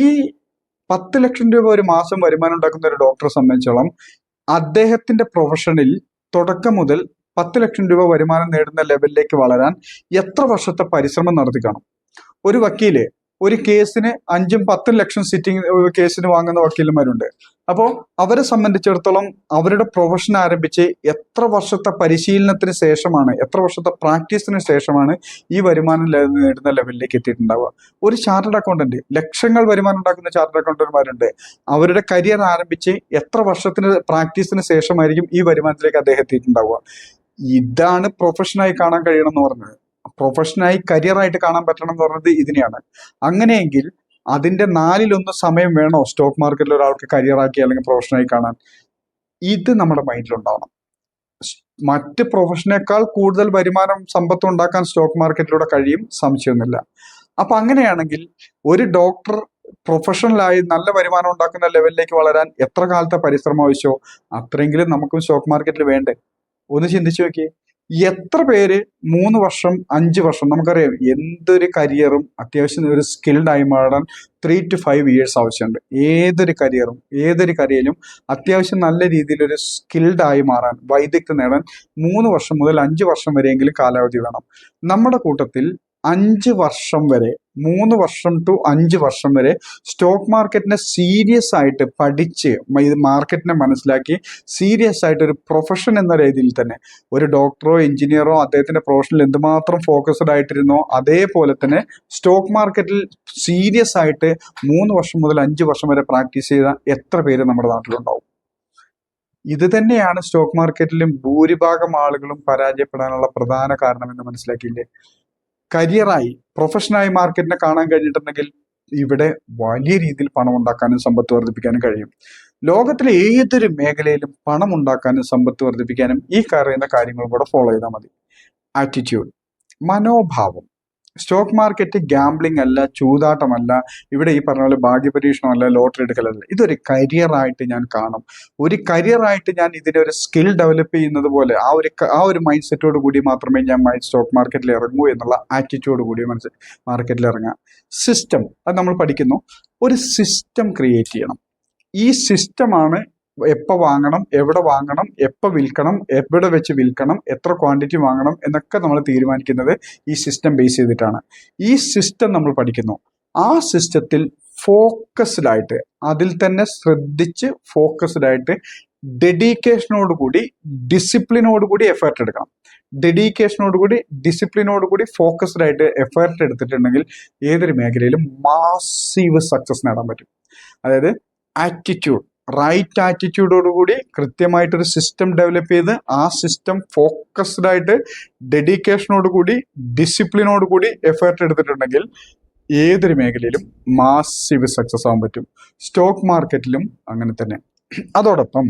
Speaker 1: 10 ലക്ഷം രൂപ ഒരു മാസം വരുമാനം ഉണ്ടാക്കുന്ന ഒരു ഡോക്ടറെ സംബന്ധിച്ചോളം അദ്ദേഹത്തിന്റെ പ്രൊഫഷനിൽ തുടക്കം മുതൽ 10 ലക്ഷം രൂപ വരുമാനം നേടുന്ന ലെവലിലേക്ക് വളരാൻ എത്ര വർഷത്തെ പരിശ്രമം നടത്തി കാണും? ഒരു വക്കീല് ഒരു കേസിന് 5-10 ലക്ഷം സിറ്റിംഗ് കേസിന് വാങ്ങുന്ന വക്കീലന്മാരുണ്ട്. അപ്പോൾ അവരെ സംബന്ധിച്ചിടത്തോളം അവരുടെ പ്രൊഫഷൻ ആരംഭിച്ച് എത്ര വർഷത്തെ പരിശീലനത്തിന് ശേഷമാണ്, എത്ര വർഷത്തെ പ്രാക്ടീസിന് ശേഷമാണ് ഈ വരുമാനം നേടുന്ന ലെവലിലേക്ക് എത്തിയിട്ടുണ്ടാവുക. ഒരു ചാർട്ടേഡ് അക്കൗണ്ടന്റ്, ലക്ഷങ്ങൾ വരുമാനം ഉണ്ടാക്കുന്ന ചാർട്ടേഡ് അക്കൗണ്ടന്റുമാരുണ്ട്. അവരുടെ കരിയർ ആരംഭിച്ച് എത്ര വർഷത്തിന് പ്രാക്ടീസിന് ശേഷമായിരിക്കും ഈ വരുമാനത്തിലേക്ക് അദ്ദേഹം എത്തിയിട്ടുണ്ടാവുക. ഇതാണ് പ്രൊഫഷനായി കാണാൻ കഴിയണം എന്ന് പറഞ്ഞത്. പ്രൊഫഷനായി കരിയറായിട്ട് കാണാൻ പറ്റണം എന്ന് പറഞ്ഞത് ഇതിനെയാണ്. അങ്ങനെയെങ്കിൽ അതിന്റെ 4/1 സമയം വേണോ സ്റ്റോക്ക് മാർക്കറ്റിൽ ഒരാൾക്ക് കരിയറാക്കി അല്ലെങ്കിൽ പ്രൊഫഷനായി കാണാൻ? ഇത് നമ്മുടെ മൈൻഡിലുണ്ടാവണം. മറ്റ് പ്രൊഫഷനേക്കാൾ കൂടുതൽ വരുമാനം, സമ്പത്ത് ഉണ്ടാക്കാൻ സ്റ്റോക്ക് മാർക്കറ്റിലൂടെ കഴിയും, സംശയമൊന്നുമില്ല. അപ്പൊ അങ്ങനെയാണെങ്കിൽ ഒരു ഡോക്ടർ പ്രൊഫഷണലായി നല്ല വരുമാനം ഉണ്ടാക്കുന്ന ലെവലിലേക്ക് വളരാൻ എത്ര കാലത്തെ പരിശ്രമം ആവശ്യമോ അത്രയെങ്കിലും നമുക്കും സ്റ്റോക്ക് മാർക്കറ്റിൽ വേണ്ടേ? ഒന്ന് ചിന്തിച്ചു നോക്കിയേ. എത്ര പേര് 3 വർഷം 5 വർഷം, നമുക്കറിയാം എന്തൊരു കരിയറും അത്യാവശ്യം ഒരു സ്കിൽഡ് ആയി മാറാൻ 3 to 5 years ആവശ്യമുണ്ട്. ഏതൊരു കരിയറിലും അത്യാവശ്യം നല്ല രീതിയിൽ ഒരു സ്കിൽഡ് ആയി മാറാൻ, വൈദഗ്ധ്യം നേടാൻ 3 വർഷം മുതൽ 5 വർഷം വരെയെങ്കിലും കാലാവധി വേണം. നമ്മുടെ കൂട്ടത്തിൽ 5 വർഷം വരെ, 3 വർഷം to 5 വർഷം വരെ സ്റ്റോക്ക് മാർക്കറ്റിനെ സീരിയസ് ആയിട്ട് പഠിച്ച് മാർക്കറ്റിനെ മനസ്സിലാക്കി സീരിയസ് ആയിട്ട് ഒരു പ്രൊഫഷൻ എന്ന രീതിയിൽ തന്നെ ഒരു ഡോക്ടറോ എഞ്ചിനീയറോ അദ്ദേഹത്തിന്റെ പ്രൊഫഷനിൽ എന്തുമാത്രം ഫോക്കസ്ഡ് ആയിട്ടിരുന്നോ അതേപോലെ തന്നെ സ്റ്റോക്ക് മാർക്കറ്റിൽ സീരിയസ് ആയിട്ട് 3 വർഷം മുതൽ 5 വർഷം വരെ പ്രാക്ടീസ് ചെയ്ത എത്ര പേര് നമ്മുടെ നാട്ടിലുണ്ടാവും? ഇത് തന്നെയാണ് സ്റ്റോക്ക് മാർക്കറ്റിലും ഭൂരിഭാഗം ആളുകളും പരാജയപ്പെടാനുള്ള പ്രധാന കാരണം എന്ന് മനസ്സിലാക്കിയില്ലേ? കരിയറായി പ്രൊഫഷനായി മാർക്കറ്റിനെ കാണാൻ കഴിഞ്ഞിട്ടുണ്ടെങ്കിൽ ഇവിടെ വലിയ രീതിയിൽ പണം ഉണ്ടാക്കാനും സമ്പത്ത് വർദ്ധിപ്പിക്കാനും കഴിയും. ലോകത്തിലെ ഏതൊരു മേഖലയിലും പണം ഉണ്ടാക്കാനും സമ്പത്ത് വർദ്ധിപ്പിക്കാനും ഈ പറയുന്ന കാര്യങ്ങളും കൂടെ ഫോളോ ചെയ്താൽ മതി. ആറ്റിറ്റ്യൂഡ്, മനോഭാവം. സ്റ്റോക്ക് മാർക്കറ്റ് ഗാംബ്ലിംഗ് അല്ല, ചൂതാട്ടമല്ല, ഇവിടെ ഈ പറഞ്ഞ പോലെ ഭാഗ്യപരീക്ഷണമല്ല, ലോട്ടറി എടുക്കലല്ല. ഇതൊരു കരിയറായിട്ട് ഞാൻ കാണും. ഒരു കരിയറായിട്ട് ഞാൻ ഇതിനെ ഒരു സ്കിൽ ഡെവലപ്പ് ചെയ്യുന്നത് പോലെ ആ ഒരു മൈൻഡ് സെറ്റോട് കൂടി മാത്രമേ ഞാൻ സ്റ്റോക്ക് മാർക്കറ്റിൽ ഇറങ്ങൂ എന്നുള്ള ആറ്റിറ്റ്യൂഡ് കൂടി മാർക്കറ്റിൽ ഇറങ്ങുക. സിസ്റ്റം, അത് നമ്മൾ പഠിക്കുന്നു. ഒരു സിസ്റ്റം ക്രിയേറ്റ് ചെയ്യണം. ഈ സിസ്റ്റമാണ് എപ്പോൾ വാങ്ങണം, എവിടെ വാങ്ങണം, എപ്പോൾ വിൽക്കണം, എവിടെ വെച്ച് വിൽക്കണം, എത്ര ക്വാണ്ടിറ്റി വാങ്ങണം എന്നൊക്കെ നമ്മൾ തീരുമാനിക്കുന്നത് ഈ സിസ്റ്റം ബേസ് ചെയ്തിട്ടാണ്. ഈ സിസ്റ്റം നമ്മൾ പഠിക്കുന്നു. ആ സിസ്റ്റത്തിൽ ഫോക്കസ്ഡ് ആയിട്ട്, അതിൽ തന്നെ ശ്രദ്ധിച്ച് ഫോക്കസ്ഡ് ആയിട്ട് ഡെഡിക്കേഷനോടുകൂടി ഡിസിപ്ലിനോടുകൂടി എഫേർട്ട് എടുക്കണം. ഡെഡിക്കേഷനോടുകൂടി ഡിസിപ്ലിനോടുകൂടി ഫോക്കസ്ഡ് ആയിട്ട് എഫേർട്ട് എടുത്തിട്ടുണ്ടെങ്കിൽ ഏതൊരു മേഖലയിലും മാസീവ് സക്സസ് നേടാൻ പറ്റും. അതായത് ആറ്റിറ്റ്യൂഡ്, റൈറ്റ് ആറ്റിറ്റ്യൂഡോടുകൂടി കൃത്യമായിട്ടൊരു സിസ്റ്റം ഡെവലപ്പ് ചെയ്ത് ആ സിസ്റ്റം ഫോക്കസ്ഡ് ആയിട്ട് ഡെഡിക്കേഷനോടുകൂടി ഡിസിപ്ലിനോടുകൂടി എഫേർട്ട് എടുത്തിട്ടുണ്ടെങ്കിൽ ഏതൊരു മേഖലയിലും മാസീവ് സക്സസ് ആവാൻ പറ്റും. സ്റ്റോക്ക് മാർക്കറ്റിലും അങ്ങനെ തന്നെ. അതോടൊപ്പം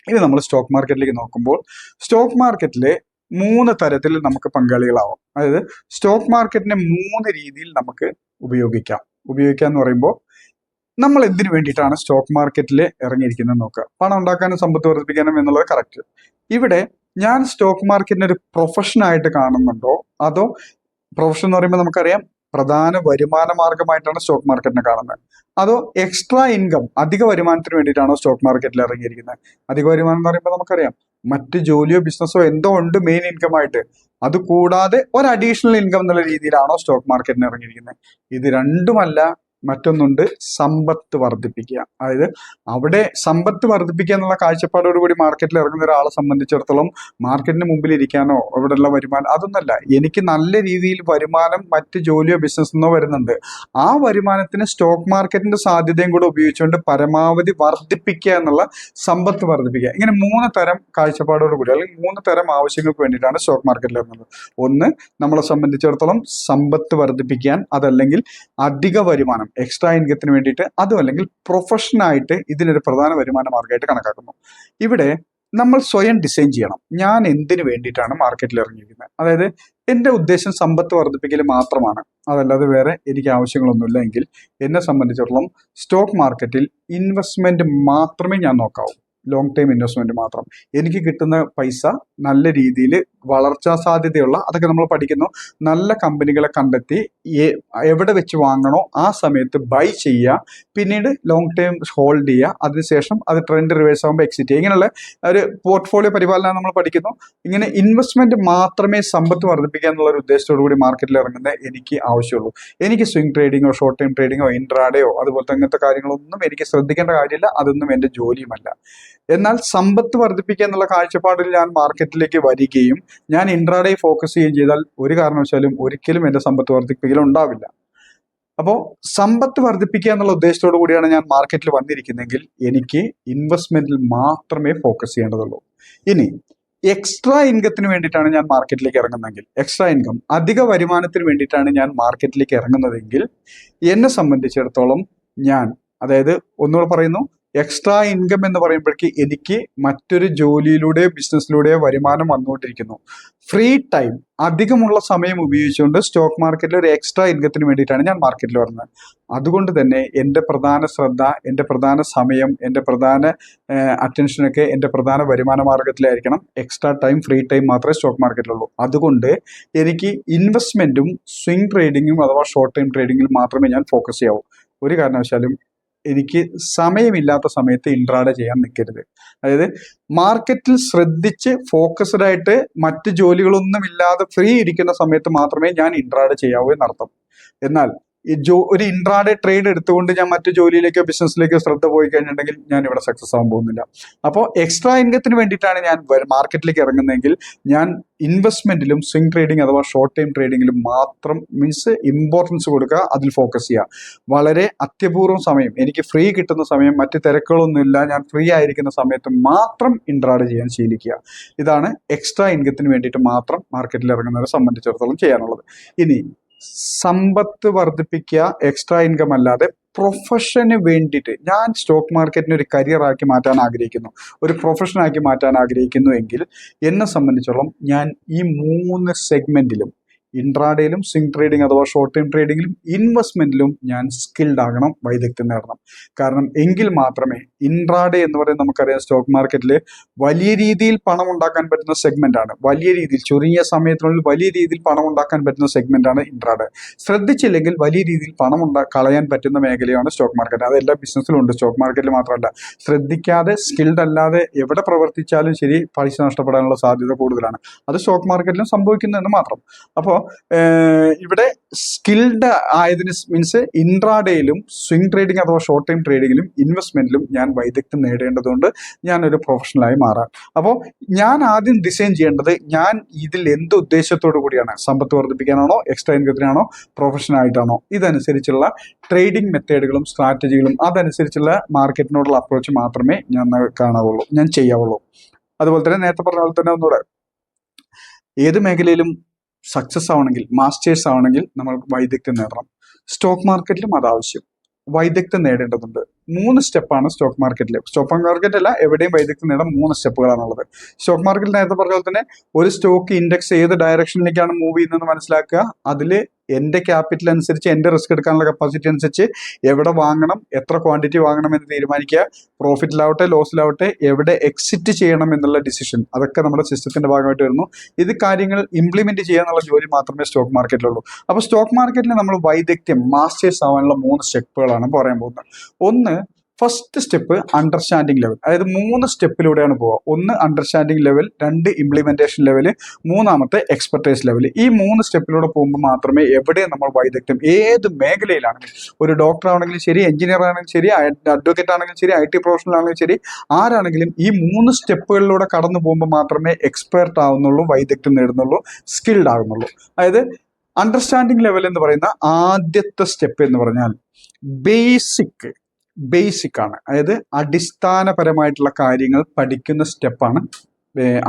Speaker 1: ഇനി നമ്മൾ സ്റ്റോക്ക് മാർക്കറ്റിലേക്ക് നോക്കുമ്പോൾ സ്റ്റോക്ക് മാർക്കറ്റിലെ 3 തരത്തിൽ നമുക്ക് പങ്കാളികളാവാം. അതായത് സ്റ്റോക്ക് മാർക്കറ്റിനെ 3 രീതിയിൽ നമുക്ക് ഉപയോഗിക്കാം എന്ന് പറയുമ്പോൾ നമ്മൾ എന്തിനു വേണ്ടിയിട്ടാണ് സ്റ്റോക്ക് മാർക്കറ്റിൽ ഇറങ്ങിയിരിക്കുന്നത് നോക്കുക. പണം ഉണ്ടാക്കാനും സമ്പത്ത് വർദ്ധിപ്പിക്കാനും എന്നുള്ളത് കറക്റ്റ്. ഇവിടെ ഞാൻ സ്റ്റോക്ക് മാർക്കറ്റിനെ ഒരു പ്രൊഫഷനായിട്ട് കാണുന്നുണ്ടോ, അതോ പ്രൊഫഷൻ എന്ന് പറയുമ്പോൾ നമുക്കറിയാം പ്രധാന വരുമാന മാർഗമായിട്ടാണ് സ്റ്റോക്ക് മാർക്കറ്റിനെ കാണുന്നത്, അതോ എക്സ്ട്രാ ഇൻകം, അധിക വരുമാനത്തിന് വേണ്ടിയിട്ടാണോ സ്റ്റോക്ക് മാർക്കറ്റിൽ ഇറങ്ങിയിരിക്കുന്നത്? അധിക വരുമാനം എന്ന് പറയുമ്പോൾ നമുക്കറിയാം മറ്റ് ജോലിയോ ബിസിനസ്സോ എന്തോ ഉണ്ട് മെയിൻ ഇൻകം ആയിട്ട്, അത് കൂടാതെ ഒരു അഡീഷണൽ ഇൻകം എന്നുള്ള രീതിയിലാണോ സ്റ്റോക്ക് മാർക്കറ്റിന് ഇറങ്ങിയിരിക്കുന്നത്? ഇത് രണ്ടുമല്ല, മറ്റൊന്നുണ്ട് സമ്പത്ത് വർദ്ധിപ്പിക്കുക. അതായത് അവിടെ സമ്പത്ത് വർദ്ധിപ്പിക്കുക എന്നുള്ള കാഴ്ചപ്പാടോടുകൂടി മാർക്കറ്റിൽ ഇറങ്ങുന്ന ഒരാളെ സംബന്ധിച്ചിടത്തോളം മാർക്കറ്റിന് മുമ്പിൽ ഇരിക്കാനോ ഇവിടെയുള്ള വരുമാനം അതൊന്നല്ല. എനിക്ക് നല്ല രീതിയിൽ വരുമാനം മറ്റ് ജോലിയോ ബിസിനസ്സെന്നോ വരുന്നുണ്ട്. ആ വരുമാനത്തിന് സ്റ്റോക്ക് മാർക്കറ്റിന്റെ സാധ്യതയും കൂടെ ഉപയോഗിച്ചുകൊണ്ട് പരമാവധി വർദ്ധിപ്പിക്കുക എന്നുള്ള സമ്പത്ത് വർദ്ധിപ്പിക്കുക. ഇങ്ങനെ 3 തരം കാഴ്ചപ്പാടോടുകൂടി അല്ലെങ്കിൽ 3 തരം ആവശ്യങ്ങൾക്ക് വേണ്ടിയിട്ടാണ് സ്റ്റോക്ക് മാർക്കറ്റിൽ ഇറങ്ങുന്നത്. ഒന്ന്, നമ്മളെ സംബന്ധിച്ചിടത്തോളം സമ്പത്ത് വർദ്ധിപ്പിക്കാൻ, അതല്ലെങ്കിൽ അധിക വരുമാനം എക്സ്ട്രാ ഇൻകത്തിന് വേണ്ടിയിട്ട്, അതും അല്ലെങ്കിൽ പ്രൊഫഷനായിട്ട് ഇതിനൊരു പ്രധാന വരുമാന മാർഗമായിട്ട് കണക്കാക്കുന്നു. ഇവിടെ നമ്മൾ സ്വയം ഡിസൈൻ ചെയ്യണം, ഞാൻ എന്തിനു വേണ്ടിയിട്ടാണ് മാർക്കറ്റിൽ ഇറങ്ങിയിരിക്കുന്നത്. അതായത് എൻ്റെ ഉദ്ദേശം സമ്പത്ത് വർദ്ധിപ്പിക്കൽ മാത്രമാണ്, അതല്ലാതെ വേറെ എനിക്ക് ആവശ്യങ്ങളൊന്നുമില്ല എങ്കിൽ എന്നെ സംബന്ധിച്ചിടത്തോളം സ്റ്റോക്ക് മാർക്കറ്റിൽ ഇൻവെസ്റ്റ്മെന്റ് മാത്രമേ ഞാൻ നോക്കാവൂ. ലോങ് ടൈം ഇൻവെസ്റ്റ്മെന്റ് മാത്രം. എനിക്ക് കിട്ടുന്ന പൈസ നല്ല രീതിയിൽ വളർച്ചാ സാധ്യതയുള്ള, അതൊക്കെ നമ്മൾ പഠിക്കുന്നു, നല്ല കമ്പനികളെ കണ്ടെത്തി എവിടെ വെച്ച് വാങ്ങണോ ആ സമയത്ത് ബൈ ചെയ്യുക, പിന്നീട് ലോങ് ടൈം ഹോൾഡ് ചെയ്യുക, അതിനുശേഷം അത് ട്രെൻഡ് റിവേഴ്സ് ആകുമ്പോൾ എക്സിറ്റ് ചെയ്യുക. ഇങ്ങനെയുള്ള ഒരു പോർട്ട്ഫോളിയോ പരിപാലനം നമ്മൾ പഠിക്കുന്നു. ഇങ്ങനെ ഇൻവെസ്റ്റ്മെന്റ് മാത്രമേ സമ്പത്ത് വർദ്ധിപ്പിക്കുക എന്നുള്ള ഒരു ഉദ്ദേശത്തോടു കൂടി മാർക്കറ്റിൽ ഇറങ്ങുന്നത് എനിക്ക് ആവശ്യമുള്ളൂ. എനിക്ക് സ്വിംഗ് ട്രേഡിങ്ങോ ഷോർട്ട് ടൈം ട്രേഡിങ്ങോ ഇൻട്രാഡേയോ അതുപോലത്തെ അങ്ങനത്തെ കാര്യങ്ങളൊന്നും എനിക്ക് ശ്രദ്ധിക്കേണ്ട കാര്യമില്ല, അതൊന്നും എൻ്റെ ജോലിയുമല്ല. എന്നാൽ സമ്പത്ത് വർദ്ധിപ്പിക്കുക എന്നുള്ള കാഴ്ചപ്പാടിൽ ഞാൻ മാർക്കറ്റിലേക്ക് വരികയും ഞാൻ ഇൻട്രാഡേ ഫോക്കസ് ചെയ്യുകയും ചെയ്താൽ ഒരു കാരണവശാലും ഒരിക്കലും എൻ്റെ സമ്പത്ത് വർദ്ധിപ്പിക്കൽ ഉണ്ടാവില്ല. അപ്പോൾ സമ്പത്ത് വർദ്ധിപ്പിക്കുക എന്നുള്ള ഉദ്ദേശത്തോടു കൂടിയാണ് ഞാൻ മാർക്കറ്റിൽ വന്നിരിക്കുന്നതെങ്കിൽ എനിക്ക് ഇൻവെസ്റ്റ്മെന്റിൽ മാത്രമേ ഫോക്കസ് ചെയ്യേണ്ടതുള്ളൂ. ഇനി എക്സ്ട്രാ ഇൻകത്തിന് വേണ്ടിയിട്ടാണ് ഞാൻ മാർക്കറ്റിലേക്ക് ഇറങ്ങുന്നതെങ്കിൽ, എക്സ്ട്രാ ഇൻകം അധിക വരുമാനത്തിന് വേണ്ടിയിട്ടാണ് ഞാൻ മാർക്കറ്റിലേക്ക് ഇറങ്ങുന്നതെങ്കിൽ എന്നെ സംബന്ധിച്ചിടത്തോളം ഞാൻ, അതായത് ഒന്നുകൂടെ പറയുന്നു, എക്സ്ട്രാ ഇൻകം എന്ന് പറയുമ്പോഴേക്ക് എനിക്ക് മറ്റൊരു ജോലിയിലൂടെയോ ബിസിനസ്സിലൂടെയോ വരുമാനം വന്നുകൊണ്ടിരിക്കുന്നു. ഫ്രീ ടൈം, അധികമുള്ള സമയം ഉപയോഗിച്ചുകൊണ്ട് സ്റ്റോക്ക് മാർക്കറ്റിൽ ഒരു എക്സ്ട്രാ ഇൻകത്തിന് വേണ്ടിയിട്ടാണ് ഞാൻ മാർക്കറ്റിൽ വരുന്നത്. അതുകൊണ്ട് തന്നെ എൻ്റെ പ്രധാന ശ്രദ്ധ, എൻ്റെ പ്രധാന സമയം, എൻ്റെ പ്രധാന അറ്റൻഷനൊക്കെ എൻ്റെ പ്രധാന വരുമാന മാർഗത്തിലായിരിക്കണം. എക്സ്ട്രാ ടൈം, ഫ്രീ ടൈം മാത്രമേ സ്റ്റോക്ക് മാർക്കറ്റിലുള്ളൂ. അതുകൊണ്ട് എനിക്ക് ഇൻവെസ്റ്റ്മെൻറ്റും സ്വിംഗ് ട്രേഡിങ്ങും അഥവാ ഷോർട്ട് ടൈം ട്രേഡിങ്ങിൽ മാത്രമേ ഞാൻ ഫോക്കസ് ചെയ്യാവൂ. ഒരു കാരണവശാലും എനിക്ക് സമയമില്ലാത്ത സമയത്ത് ഇൻട്രാഡേ ചെയ്യാൻ നിൽക്കരുത്. അതായത് മാർക്കറ്റിൽ ശ്രദ്ധിച്ച് ഫോക്കസ്ഡ് ആയിട്ട് മറ്റ് ജോലികളൊന്നും ഇല്ലാതെ ഫ്രീ ഇരിക്കുന്ന സമയത്ത് മാത്രമേ ഞാൻ ഇൻട്രാഡേ ചെയ്യാവൂ എന്നർത്ഥം. എന്നാൽ ഒരു ഇൻട്രാഡേ ട്രേഡ് എടുത്തുകൊണ്ട് ഞാൻ മറ്റു ജോലിയിലേക്കോ ബിസിനസ്സിലേക്കോ ശ്രദ്ധ പോയി കഴിഞ്ഞിട്ടുണ്ടെങ്കിൽ ഞാൻ ഇവിടെ സക്സസ് ആവാൻ പോകുന്നില്ല. അപ്പോൾ എക്സ്ട്രാ ഇൻകത്തിന് വേണ്ടിയിട്ടാണ് ഞാൻ മാർക്കറ്റിലേക്ക് ഇറങ്ങുന്നതെങ്കിൽ ഞാൻ ഇൻവെസ്റ്റ്മെന്റിലും സ്വിംഗ് ട്രേഡിംഗ് അഥവാ ഷോർട്ട് ടൈം ട്രേഡിങ്ങിലും മാത്രം ഇമ്പോർട്ടൻസ് കൊടുക്കുക, അതിൽ ഫോക്കസ് ചെയ്യുക. വളരെ അത്യപൂർവം സമയം, എനിക്ക് ഫ്രീ കിട്ടുന്ന സമയം, മറ്റ് തിരക്കുകളൊന്നുമില്ല, ഞാൻ ഫ്രീ ആയിരിക്കുന്ന സമയത്ത് മാത്രം ഇൻട്രാഡേ ചെയ്യാൻ ശീലിക്കുക. ഇതാണ് എക്സ്ട്രാ ഇൻകത്തിന് വേണ്ടിയിട്ട് മാത്രം മാർക്കറ്റിൽ ഇറങ്ങുന്നവരെ സംബന്ധിച്ചിടത്തോളം ചെയ്യാനുള്ളത്. ഇനി സമ്പത്ത് വർദ്ധിപ്പിക്കുക എക്സ്ട്രാ ഇൻകം അല്ലാതെ പ്രൊഫഷന് വേണ്ടിയിട്ട് ഞാൻ സ്റ്റോക്ക് മാർക്കറ്റിനെ ഒരു കരിയർ ആക്കി മാറ്റാൻ ആഗ്രഹിക്കുന്നു, ഒരു പ്രൊഫഷനാക്കി മാറ്റാൻ ആഗ്രഹിക്കുന്നു എങ്കിൽ എന്നെ സംബന്ധിച്ചോളം ഞാൻ ഈ 3 സെഗ്മെന്റിലും ഇൻട്രാഡേയിലും സ്വിംഗ് ട്രേഡിംഗ് അഥവാ ഷോർട്ട് ടൈം ട്രേഡിങ്ങിലും ഇൻവെസ്റ്റ്മെന്റിലും ഞാൻ സ്കിൽഡ് ആകണം, വൈദഗ്ധ്യം നേടണം. കാരണം എങ്കിൽ മാത്രമേ ഇൻട്രാഡേ എന്ന് പറയുന്നത് നമുക്കറിയാം സ്റ്റോക്ക് മാർക്കറ്റിൽ വലിയ രീതിയിൽ പണം ഉണ്ടാക്കാൻ പറ്റുന്ന സെഗ്മെന്റ് ആണ്. വലിയ രീതിയിൽ ചുരുങ്ങിയ സമയത്തിനുള്ളിൽ വലിയ രീതിയിൽ പണം ഉണ്ടാക്കാൻ പറ്റുന്ന സെഗ്മെന്റ് ആണ് ഇൻട്രാഡേ. ശ്രദ്ധിച്ചില്ലെങ്കിൽ വലിയ രീതിയിൽ പണം കളയാൻ പറ്റുന്ന മേഖലയാണ് സ്റ്റോക്ക് മാർക്കറ്റ്. അത് എല്ലാ ബിസിനസ്സിലും ഉണ്ട്, സ്റ്റോക്ക് മാർക്കറ്റിൽ മാത്രമല്ല. ശ്രദ്ധിക്കാതെ സ്കിൽഡ് അല്ലാതെ എവിടെ പ്രവർത്തിച്ചാലും ശരി പൈസ നഷ്ടപ്പെടാനുള്ള സാധ്യത കൂടുതലാണ്. അത് സ്റ്റോക്ക് മാർക്കറ്റിലും സംഭവിക്കുന്നതെന്ന് മാത്രം. അപ്പോൾ ഇവിടെ സ്കിൽഡ് ആയതിന് മീൻസ് ഇൻട്രാഡേയിലും സ്വിംഗ് ട്രേഡിംഗ് അഥവാ ഷോർട്ട് ടൈം ട്രേഡിങ്ങിലും ഇൻവെസ്റ്റ്മെന്റിലും ഞാൻ വൈദഗ്ധ്യം നേടേണ്ടതുകൊണ്ട് ഞാനൊരു പ്രൊഫഷണലായി മാറാം. അപ്പോൾ ഞാൻ ആദ്യം ഡിസൈൻ ചെയ്യേണ്ടത് ഞാൻ ഇതിൽ എന്ത് ഉദ്ദേശത്തോടു കൂടിയാണ്, സമ്പത്ത് വർദ്ധിപ്പിക്കാനാണോ, എക്സ്ട്രാ ഇൻകത്തിനാണോ, പ്രൊഫഷനായിട്ടാണോ, ഇതനുസരിച്ചുള്ള ട്രേഡിംഗ് മെത്തേഡുകളും സ്ട്രാറ്റജികളും അതനുസരിച്ചുള്ള മാർക്കറ്റിനോടുള്ള അപ്രോച്ച് മാത്രമേ ഞാൻ കാണാവുള്ളൂ, ഞാൻ ചെയ്യാവുള്ളൂ. അതുപോലെ തന്നെ നേരത്തെ പറഞ്ഞ പോലെ തന്നെ ഒന്നുകൂടെ, ഏത് മേഖലയിലും സക്സസ് ആവണമെങ്കിൽ, മാസ്റ്റേഴ്സ് ആവണമെങ്കിൽ നമ്മൾക്ക് വൈദഗ്ധ്യം നേടണം. സ്റ്റോക്ക് മാർക്കറ്റിലും അതാവശ്യം, വൈദഗ്ധ്യം നേടേണ്ടതുണ്ട്. 3 സ്റ്റെപ്പാണ് സ്റ്റോക്ക് മാർക്കറ്റിൽ. സ്റ്റോക്ക് മാർക്കറ്റ് അല്ല, എവിടെയും വൈദഗ്ധ്യം നേടാൻ 3 സ്റ്റെപ്പുകളാണുള്ളത്. സ്റ്റോക്ക് മാർക്കറ്റിൽ നേരത്തെ പറഞ്ഞ പോലെ തന്നെ ഒരു സ്റ്റോക്ക് ഇൻഡെക്സ് ഏത് ഡയറക്ഷനിലേക്കാണ് മൂവ് ചെയ്യുന്നതെന്ന് മനസ്സിലാക്കുക. അതിൽ എൻ്റെ ക്യാപിറ്റൽ അനുസരിച്ച്, എൻ്റെ റിസ്ക് എടുക്കാനുള്ള കപ്പാസിറ്റി അനുസരിച്ച് എവിടെ വാങ്ങണം, എത്ര ക്വാണ്ടിറ്റി വാങ്ങണം എന്ന് തീരുമാനിക്കുക. പ്രോഫിറ്റിലാവട്ടെ ലോസിലാവട്ടെ എവിടെ എക്സിറ്റ് ചെയ്യണം എന്നുള്ള ഡിസിഷൻ, അതൊക്കെ നമ്മുടെ സിസ്റ്റത്തിന്റെ ഭാഗമായിട്ട് വരുന്നു. ഇത് കാര്യങ്ങൾ ഇംപ്ലിമെന്റ് ചെയ്യാനുള്ള ജോലി മാത്രമേ സ്റ്റോക്ക് മാർക്കറ്റിലുള്ളൂ. അപ്പോൾ സ്റ്റോക്ക് മാർക്കറ്റിൽ നമ്മൾ വൈദഗ്ധ്യം മാസ്റ്റേഴ്സ് ആവാനുള്ള 3 സ്റ്റെപ്പുകളാണ് പറയാൻ പോകുന്നത്. ഒന്ന്, ഫസ്റ്റ് സ്റ്റെപ്പ് അണ്ടർസ്റ്റാൻഡിങ് ലെവൽ. അതായത് 3 സ്റ്റെപ്പിലൂടെയാണ് പോവുക. 1 understanding level, 2 implementation level, 3 expertise level. ഈ 3 സ്റ്റെപ്പിലൂടെ പോകുമ്പോൾ മാത്രമേ എവിടെ നമ്മൾ വൈദഗ്ധ്യം, ഏത് മേഖലയിലാണെങ്കിലും, ഒരു ഡോക്ടർ ആണെങ്കിലും ശരി, എഞ്ചിനീയർ ആണെങ്കിലും ശരി, അഡ്വക്കേറ്റ് ആണെങ്കിലും ശരി, IT പ്രൊഫഷണൽ ആണെങ്കിലും ശരി, ആരാണെങ്കിലും ഈ 3 സ്റ്റെപ്പുകളിലൂടെ കടന്നു പോകുമ്പോൾ മാത്രമേ എക്സ്പെർട്ട് ആവുന്നുള്ളൂ, വൈദഗ്ധ്യം നേടുന്നുള്ളൂ, സ്കിൽഡ് ആകുന്നുള്ളൂ. അതായത് അണ്ടർസ്റ്റാൻഡിങ് ലെവൽ എന്ന് പറയുന്ന ആദ്യത്തെ സ്റ്റെപ്പ് എന്ന് പറഞ്ഞാൽ ബേസിക് ആണ്. അതായത് അടിസ്ഥാനപരമായിട്ടുള്ള കാര്യങ്ങൾ പഠിക്കുന്ന സ്റ്റെപ്പാണ്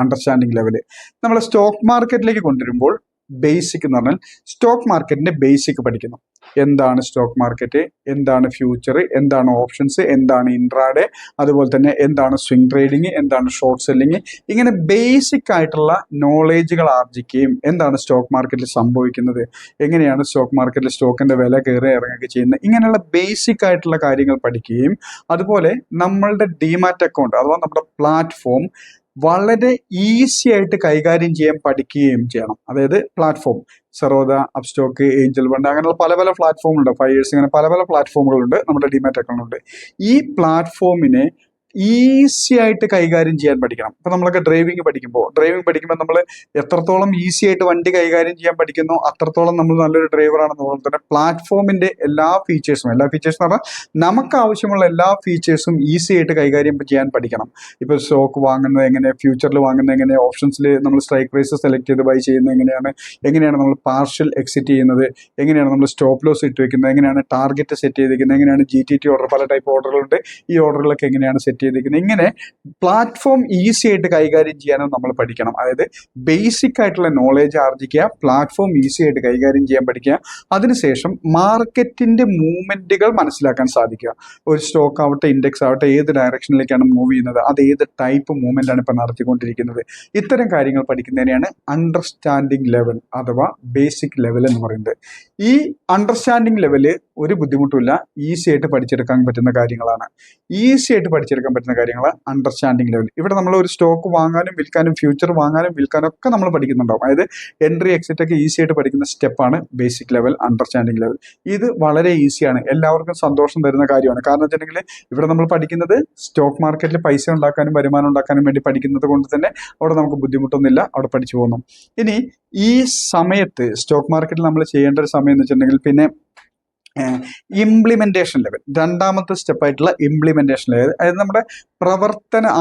Speaker 1: അണ്ടർസ്റ്റാൻഡിങ് ലെവല്. നമ്മൾ സ്റ്റോക്ക് മാർക്കറ്റിലേക്ക് കൊണ്ടുവരുമ്പോൾ ബേസിക് എന്ന് പറഞ്ഞാൽ സ്റ്റോക്ക് മാർക്കറ്റിന്റെ ബേസിക് പഠിക്കുന്നു. എന്താണ് സ്റ്റോക്ക് മാർക്കറ്റ്, എന്താണ് ഫ്യൂച്ചർ, എന്താണ് ഓപ്ഷൻസ്, എന്താണ് ഇൻട്രാഡേ, അതുപോലെ തന്നെ എന്താണ് സ്വിംഗ് ട്രേഡിങ്, എന്താണ് ഷോർട്ട് സെല്ലിങ്, ഇങ്ങനെ ബേസിക് ആയിട്ടുള്ള നോളേജുകൾ ആർജിക്കുകയും എന്താണ് സ്റ്റോക്ക് മാർക്കറ്റിൽ സംഭവിക്കുന്നത്, എങ്ങനെയാണ് സ്റ്റോക്ക് മാർക്കറ്റിൽ സ്റ്റോക്കിന്റെ വില കയറി ഇറങ്ങുകയൊക്കെ ചെയ്യുന്നത്, ഇങ്ങനെയുള്ള ബേസിക് ആയിട്ടുള്ള കാര്യങ്ങൾ പഠിക്കുകയും അതുപോലെ നമ്മളുടെ ഡിമാറ്റ് അക്കൗണ്ട് അഥവാ നമ്മുടെ പ്ലാറ്റ്ഫോം വളരെ ഈസി ആയിട്ട് കൈകാര്യം ചെയ്യാൻ പഠിക്കുകയും ചെയ്യണം. അതായത് പ്ലാറ്റ്ഫോം സറോദ, അപ്സ്റ്റോക്ക്, ഏഞ്ചൽ ഫണ്ട്, അങ്ങനെയുള്ള പല പ്ലാറ്റ്ഫോമുകളുണ്ട്. 5 years ഇങ്ങനെ പല പ്ലാറ്റ്ഫോമുകളുണ്ട് നമ്മുടെ ഡിമാറ്റ് അക്കൗണ്ടുണ്ട്. ഈ പ്ലാറ്റ്ഫോമിനെ ഈസി ആയിട്ട് കൈകാര്യം ചെയ്യാൻ പഠിക്കണം. ഇപ്പൊ നമ്മളൊക്കെ ഡ്രൈവിംഗ് പഠിക്കുമ്പോൾ നമ്മൾ എത്രത്തോളം ഈസി ആയിട്ട് വണ്ടി കൈകാര്യം ചെയ്യാൻ പഠിക്കുന്നു അത്രത്തോളം നമ്മൾ നല്ലൊരു ഡ്രൈവറാണെന്ന്. അതുപോലെ തന്നെ പ്ലാറ്റ്ഫോമിന്റെ എല്ലാ ഫീച്ചേഴ്സും എന്ന് പറഞ്ഞാൽ നമുക്ക് ആവശ്യമുള്ള എല്ലാ ഫീച്ചേഴ്സും ഈസി ആയിട്ട് കൈകാര്യം ചെയ്യാൻ പഠിക്കണം. ഇപ്പൊ സ്റ്റോക്ക് വാങ്ങുന്നത് എങ്ങനെ, ഫ്യൂച്ചറിൽ വാങ്ങുന്നത് എങ്ങനെ, ഓപ്ഷൻസിൽ നമ്മൾ സ്ട്രൈക്ക് പ്രൈസ് സെലക്ട് ചെയ്ത് ബൈ ചെയ്യുന്നത് എങ്ങനെയാണ് നമ്മൾ പാർഷ്യൽ എക്സിറ്റ് ചെയ്യുന്നത്, എങ്ങനെയാണ് നമ്മൾ സ്റ്റോപ്പ് ലോസ് ഇട്ട് വെക്കുന്നത്, എങ്ങനെയാണ് ടാർഗറ്റ് സെറ്റ് ചെയ്തിരിക്കുന്നത്, എങ്ങനെയാണ് GTT ഓർഡർ, പല ടൈപ്പ് ഓർഡറുകളുണ്ട്. ഈ ഓർഡറുകളൊക്കെ എങ്ങനെയാണ് സെറ്റ് ചെയ്തിരിക്കുന്നത്, ഇങ്ങനെ പ്ലാറ്റ്ഫോം ഈസി ആയിട്ട് കൈകാര്യം ചെയ്യാനും നമ്മൾ പഠിക്കണം. അതായത് ബേസിക് ആയിട്ടുള്ള നോളേജ് ആർജിക്കുക, പ്ലാറ്റ്ഫോം ഈസി ആയിട്ട് കൈകാര്യം ചെയ്യാൻ പഠിക്കുക. അതിനുശേഷം മാർക്കറ്റിന്റെ മൂവ്മെന്റുകൾ മനസ്സിലാക്കാൻ സാധിക്കുക. ഒരു സ്റ്റോക്ക് ആവട്ടെ, ഇൻഡെക്സ് ആവട്ടെ, ഏത് ഡയറക്ഷനിലേക്കാണ് മൂവ് ചെയ്യുന്നത്, അത് ഏത് ടൈപ്പ് മൂവ്മെന്റ് ആണ് ഇപ്പൊ നടത്തിക്കൊണ്ടിരിക്കുന്നത്, ഇത്തരം കാര്യങ്ങൾ പഠിക്കുന്നതിനെയാണ് അണ്ടർസ്റ്റാൻഡിങ് ലെവൽ അഥവാ ബേസിക് ലെവൽ എന്ന് പറയുന്നത്. ഈ അണ്ടർസ്റ്റാൻഡിങ് ലെവല് ഒരു ബുദ്ധിമുട്ടുമില്ല, ഈസി ആയിട്ട് പഠിച്ചെടുക്കാൻ പറ്റുന്ന കാര്യങ്ങളാണ്. പറ്റുന്ന കാര്യങ്ങൾ അണ്ടർസ്റ്റാൻഡിങ് ലെവൽ. ഇവിടെ നമ്മൾ ഒരു സ്റ്റോക്ക് വാങ്ങാനും വിൽക്കാനും, ഫ്യൂച്ചർ വാങ്ങാനും വിൽക്കാനും ഒക്കെ നമ്മൾ പഠിക്കുന്നുണ്ടാവും. അതായത് എൻട്രി എക്സിറ്റ് ഒക്കെ ഈസി ആയിട്ട് പഠിക്കുന്ന സ്റ്റെപ്പാണ് ബേസിക് ലെവൽ, അണ്ടർസ്റ്റാൻഡിങ് ലെവൽ. ഇത് വളരെ ഈസിയാണ്, എല്ലാവർക്കും സന്തോഷം തരുന്ന കാര്യമാണ്. കാരണം വെച്ചിട്ടുണ്ടെങ്കിൽ ഇവിടെ നമ്മൾ പഠിക്കുന്നത് സ്റ്റോക്ക് മാർക്കറ്റിൽ പൈസ ഉണ്ടാക്കാനും വരുമാനം ഉണ്ടാക്കാനും വേണ്ടി പഠിക്കുന്നത് കൊണ്ട് തന്നെ അവിടെ നമുക്ക് ബുദ്ധിമുട്ടൊന്നുമില്ല, അവിടെ പഠിച്ചു പോകുന്നു. ഇനി ഈ സമയത്ത് സ്റ്റോക്ക് മാർക്കറ്റിൽ നമ്മൾ ചെയ്യേണ്ട ഒരു സമയം എന്ന് വെച്ചിട്ടുണ്ടെങ്കിൽ പിന്നെ ഇംപ്ലിമെന്റേഷൻ ലെവൽ, രണ്ടാമത്തെ സ്റ്റെപ്പായിട്ടുള്ള ഇംപ്ലിമെന്റേഷൻ ലെവൽ. അതായത് നമ്മുടെ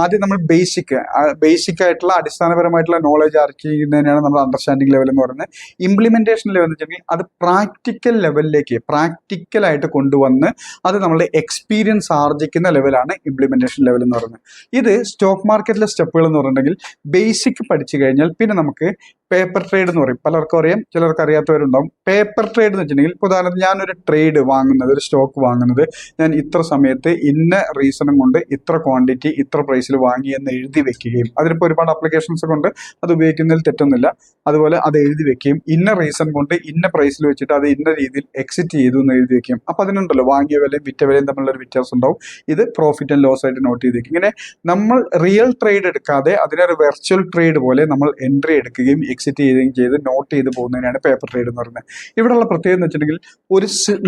Speaker 1: ആദ്യം നമ്മൾ ബേസിക് ആയിട്ടുള്ള അടിസ്ഥാനപരമായിട്ടുള്ള നോളജ് ആർച്ച് ചെയ്യുന്നതിനാണ് നമ്മൾ അണ്ടർസ്റ്റാൻഡിങ് ലെവൽ എന്ന് പറയുന്നത്. ഇംപ്ലിമെന്റേഷൻ ലെവൽ എന്ന് വെച്ചിട്ടുണ്ടെങ്കിൽ അത് പ്രാക്ടിക്കൽ ലെവലിലേക്ക് പ്രാക്ടിക്കലായിട്ട് കൊണ്ടുവന്ന് അത് നമ്മളുടെ എക്സ്പീരിയൻസ് ആർജിക്കുന്ന ലെവലാണ് ഇംപ്ലിമെന്റേഷൻ ലെവൽ എന്ന് പറയുന്നത്. ഇത് സ്റ്റോക്ക് മാർക്കറ്റിലെ സ്റ്റെപ്പുകൾ എന്ന് പറഞ്ഞിട്ടുണ്ടെങ്കിൽ ബേസിക് പഠിച്ചു കഴിഞ്ഞാൽ പിന്നെ നമുക്ക് പേപ്പർ ട്രേഡ് എന്ന് പറയും. പലർക്കും അറിയാം, ചിലർക്ക് അറിയാത്തവരുണ്ടാവും. പേപ്പർ ട്രേഡ് എന്ന് വെച്ചിട്ടുണ്ടെങ്കിൽ ഇപ്പോൾ ഉദാഹരണത്തിന് ഞാനൊരു ട്രേഡ് വാങ്ങുന്നത്, ഒരു സ്റ്റോക്ക് വാങ്ങുന്നത് ഞാൻ ഇത്ര സമയത്ത് ഇന്ന റീസണും കൊണ്ട് ഇത്ര ക്വാണ്ടിറ്റി ഇത്ര പ്രൈസിൽ വാങ്ങി എന്ന് എഴുതി വെക്കുകയും, അതിനിപ്പോൾ ഒരുപാട് അപ്ലിക്കേഷൻസ് കൊണ്ട് അത് ഉപയോഗിക്കുന്നതിൽ തെറ്റൊന്നുമില്ല. അതുപോലെ അത് എഴുതി വെക്കുകയും ഇന്ന റീസൺ കൊണ്ട് ഇന്ന പ്രൈസിൽ വെച്ചിട്ട് അത് ഇന്ന രീതിയിൽ എക്സിറ്റ് ചെയ്തു എന്ന് എഴുതി വെക്കും. അപ്പോൾ അതിനുണ്ടല്ലോ വാങ്ങിയ വിലയും വിറ്റ വിലയും തമ്മിലുള്ള ഒരു വ്യത്യാസം ഉണ്ടാവും. ഇത് പ്രോഫിറ്റ് ആൻഡ് ലോസ് ആയിട്ട് നോട്ട് ചെയ്ത് വെക്കും. ഇങ്ങനെ നമ്മൾ റിയൽ ട്രേഡ് എടുക്കാതെ അതിനൊരു വെർച്വൽ ട്രേഡ് പോലെ നമ്മൾ എൻട്രി എടുക്കുകയും എക്സിറ്റ് ചെയ്യുകയും ചെയ്ത് നോട്ട് ചെയ്ത് പോകുന്നതിനാണ് പേപ്പർ ട്രേഡ് എന്ന് പറയുന്നത്. ഇവിടെയുള്ള പ്രത്യേകത എന്ന് വെച്ചിട്ടുണ്ടെങ്കിൽ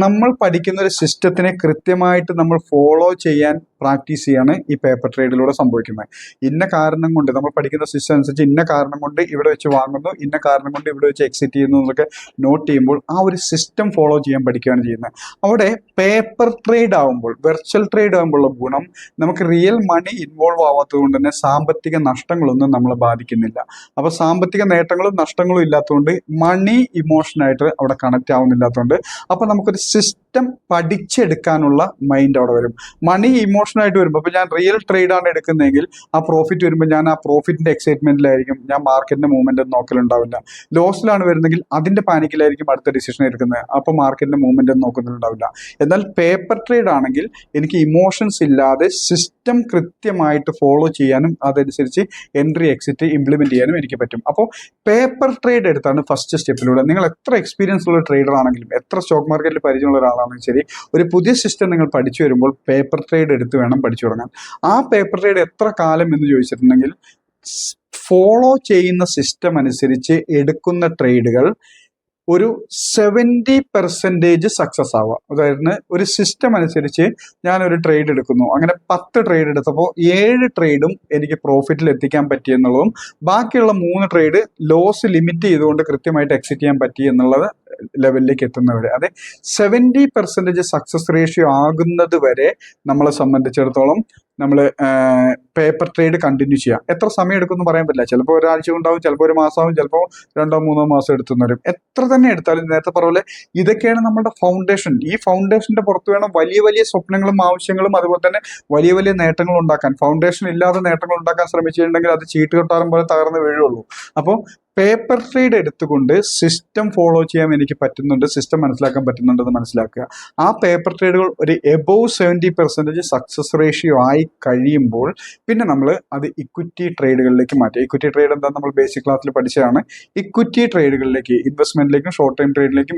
Speaker 1: നമ്മൾ പഠിക്കുന്ന ഒരു സിസ്റ്റത്തിനെ കൃത്യമായിട്ട് നമ്മൾ ഫോളോ ചെയ്യാൻ പ്രാക്ടീസ് ചെയ്യാണ് ഈ പേപ്പർ ട്രേഡിലൂടെ സംഭവിക്കുന്നത്. ഇന്ന കാരണം കൊണ്ട് നമ്മൾ പഠിക്കുന്ന സിസ്റ്റം അനുസരിച്ച് ഇന്ന കാരണം കൊണ്ട് ഇവിടെ വെച്ച് വാങ്ങുന്നു, ഇന്ന കാരണം കൊണ്ട് ഇവിടെ വെച്ച് എക്സിറ്റ് ചെയ്യുന്നു എന്നൊക്കെ നോട്ട് ചെയ്യുമ്പോൾ ആ ഒരു സിസ്റ്റം ഫോളോ ചെയ്യാൻ പഠിക്കുകയാണ് ചെയ്യുന്നത്. അവിടെ പേപ്പർ ട്രേഡ് ആകുമ്പോൾ, വെർച്വൽ ട്രേഡ് ആകുമ്പോഴുള്ള ഗുണം നമുക്ക് റിയൽ മണി ഇൻവോൾവ് ആവാത്തത് കൊണ്ട് തന്നെ സാമ്പത്തിക നഷ്ടങ്ങളൊന്നും നമ്മളെ ബാധിക്കുന്നില്ല. അപ്പോൾ സാമ്പത്തിക നേട്ടങ്ങളും നഷ്ടങ്ങളും ഇല്ലാത്തതുകൊണ്ട് മണി ഇമോഷനായിട്ട് അവിടെ കണക്ട് ആവുന്നില്ലാത്തതുകൊണ്ട് അപ്പോൾ നമുക്കൊരു സിസ്റ്റം പഠിച്ചെടുക്കാനുള്ള മൈൻഡ് അവിടെ വരും. മണി ഇമോഷനായിട്ട് വരുമ്പോൾ, അപ്പോൾ ഞാൻ റിയൽ ട്രേഡാണ് എടുക്കുന്നതെങ്കിൽ ആ പ്രോഫിറ്റ് വരുമ്പോൾ ഞാൻ ആ പ്രോഫിറ്റിന്റെ എക്സൈറ്റ്മെന്റിലായിരിക്കും, ഞാൻ മാർക്കറ്റിന്റെ മൂവ്മെന്റ് നോക്കലുണ്ടാവില്ല. ലോസിലാണ് വരുന്നെങ്കിൽ അതിന്റെ പാനിക്കിലായിരിക്കും അടുത്ത ഡിസിഷൻ എടുക്കുന്നത്, അപ്പോൾ മാർക്കറ്റിന്റെ മൂവ്മെന്റ് നോക്കുന്നുണ്ടാവില്ല. എന്നാൽ പേപ്പർ ട്രേഡ് ആണെങ്കിൽ എനിക്ക് ഇമോഷൻസ് ഇല്ലാതെ സിസ്റ്റം കൃത്യമായിട്ട് ഫോളോ ചെയ്യാനും അതനുസരിച്ച് എൻട്രി എക്സിറ്റ് ഇംപ്ലിമെന്റ് ചെയ്യാനും എനിക്ക് പറ്റും. അപ്പോൾ പേപ്പർ ട്രേഡ് എടുത്താണ് ഫസ്റ്റ് സ്റ്റെപ്പിലൂടെ. നിങ്ങൾ എത്ര എക്സ്പീരിയൻസ് ഉള്ള ട്രേഡർ ആണെങ്കിലും, എത്ര സ്റ്റോക്ക് മാർക്കറ്റിൽ പരിചയമുള്ള ഒരാളാണെങ്കിലും ശരി, ഒരു പുതിയ സിസ്റ്റം നിങ്ങൾ പഠിച്ചു വരുമ്പോൾ പേപ്പർ ട്രേഡ് എടുത്ത് വേണം പഠിച്ചു തുടങ്ങാൻ. ആ പേപ്പർ ട്രേഡ് എത്ര കാലം എന്ന് ചോദിച്ചിട്ടുണ്ടെങ്കിൽ, ഫോളോ ചെയ്യുന്ന സിസ്റ്റം അനുസരിച്ച് എടുക്കുന്ന ട്രേഡുകൾ ഒരു 70% സക്സസ് ആവുക. അതായത് ഒരു സിസ്റ്റം അനുസരിച്ച് ഞാനൊരു ട്രേഡ് എടുക്കുന്നു, അങ്ങനെ 10 ട്രേഡ് എടുത്തപ്പോൾ 7 ട്രേഡും എനിക്ക് പ്രോഫിറ്റിൽ എത്തിക്കാൻ പറ്റി എന്നുള്ളതും ബാക്കിയുള്ള 3 ട്രേഡ് ലോസ് ലിമിറ്റ് ചെയ്തുകൊണ്ട് കൃത്യമായിട്ട് എക്സിറ്റ് ചെയ്യാൻ പറ്റി എന്നുള്ളത് ലെവലിലേക്ക് എത്തുന്നവരെ, അതെ 70% സക്സസ് റേഷ്യോ ആകുന്നത് വരെ നമ്മളെ സംബന്ധിച്ചിടത്തോളം നമ്മൾ പേപ്പർ ട്രേഡ് കണ്ടിന്യൂ ചെയ്യാം. എത്ര സമയം എടുക്കുമെന്ന് പറയാൻ പറ്റില്ല. ചിലപ്പോൾ ഒരാഴ്ച ഉണ്ടാവും, ചിലപ്പോൾ ഒരു മാസമാവും, ചിലപ്പോൾ 2-3 മാസം എടുത്തുന്ന് വരും. എത്ര തന്നെ എടുത്താലും നേരത്തെ പറഞ്ഞ ഇതൊക്കെയാണ് നമ്മുടെ ഫൗണ്ടേഷൻ. ഈ ഫൗണ്ടേഷന്റെ പുറത്ത് വേണം വലിയ വലിയ സ്വപ്നങ്ങളും ആവശ്യങ്ങളും അതുപോലെ തന്നെ വലിയ വലിയ നേട്ടങ്ങൾ ഉണ്ടാക്കാൻ. ഫൗണ്ടേഷൻ ഇല്ലാതെ നേട്ടങ്ങൾ ഉണ്ടാക്കാൻ ശ്രമിച്ചിട്ടുണ്ടെങ്കിൽ അത് ചീട്ട് കെട്ടാറും പോലെ തകർന്ന് വീഴുള്ളൂ. അപ്പോൾ പേപ്പർ ട്രേഡ് എടുത്തുകൊണ്ട് സിസ്റ്റം ഫോളോ ചെയ്യാൻ എനിക്ക് പറ്റുന്നുണ്ട്, സിസ്റ്റം മനസ്സിലാക്കാൻ പറ്റുന്നുണ്ടെന്ന് മനസ്സിലാക്കുക. ആ പേപ്പർ ട്രേഡുകൾ ഒരു എബോവ് 70% സക്സസ് റേഷ്യോ ആയി കഴിയുമ്പോൾ പിന്നെ നമ്മൾ അത് ഇക്വിറ്റി ട്രേഡുകളിലേക്ക് മാറ്റുക. ഇക്വിറ്റി ട്രേഡ് എന്താ നമ്മൾ ബേസിക് ക്ലാസ്സിൽ പഠിച്ചതാണ്. ഇക്വിറ്റി ട്രേഡുകളിലേക്ക്, ഇൻവെസ്റ്റ്മെന്റിലേക്കും ഷോർട്ട് ടൈം ട്രേഡിലേക്കും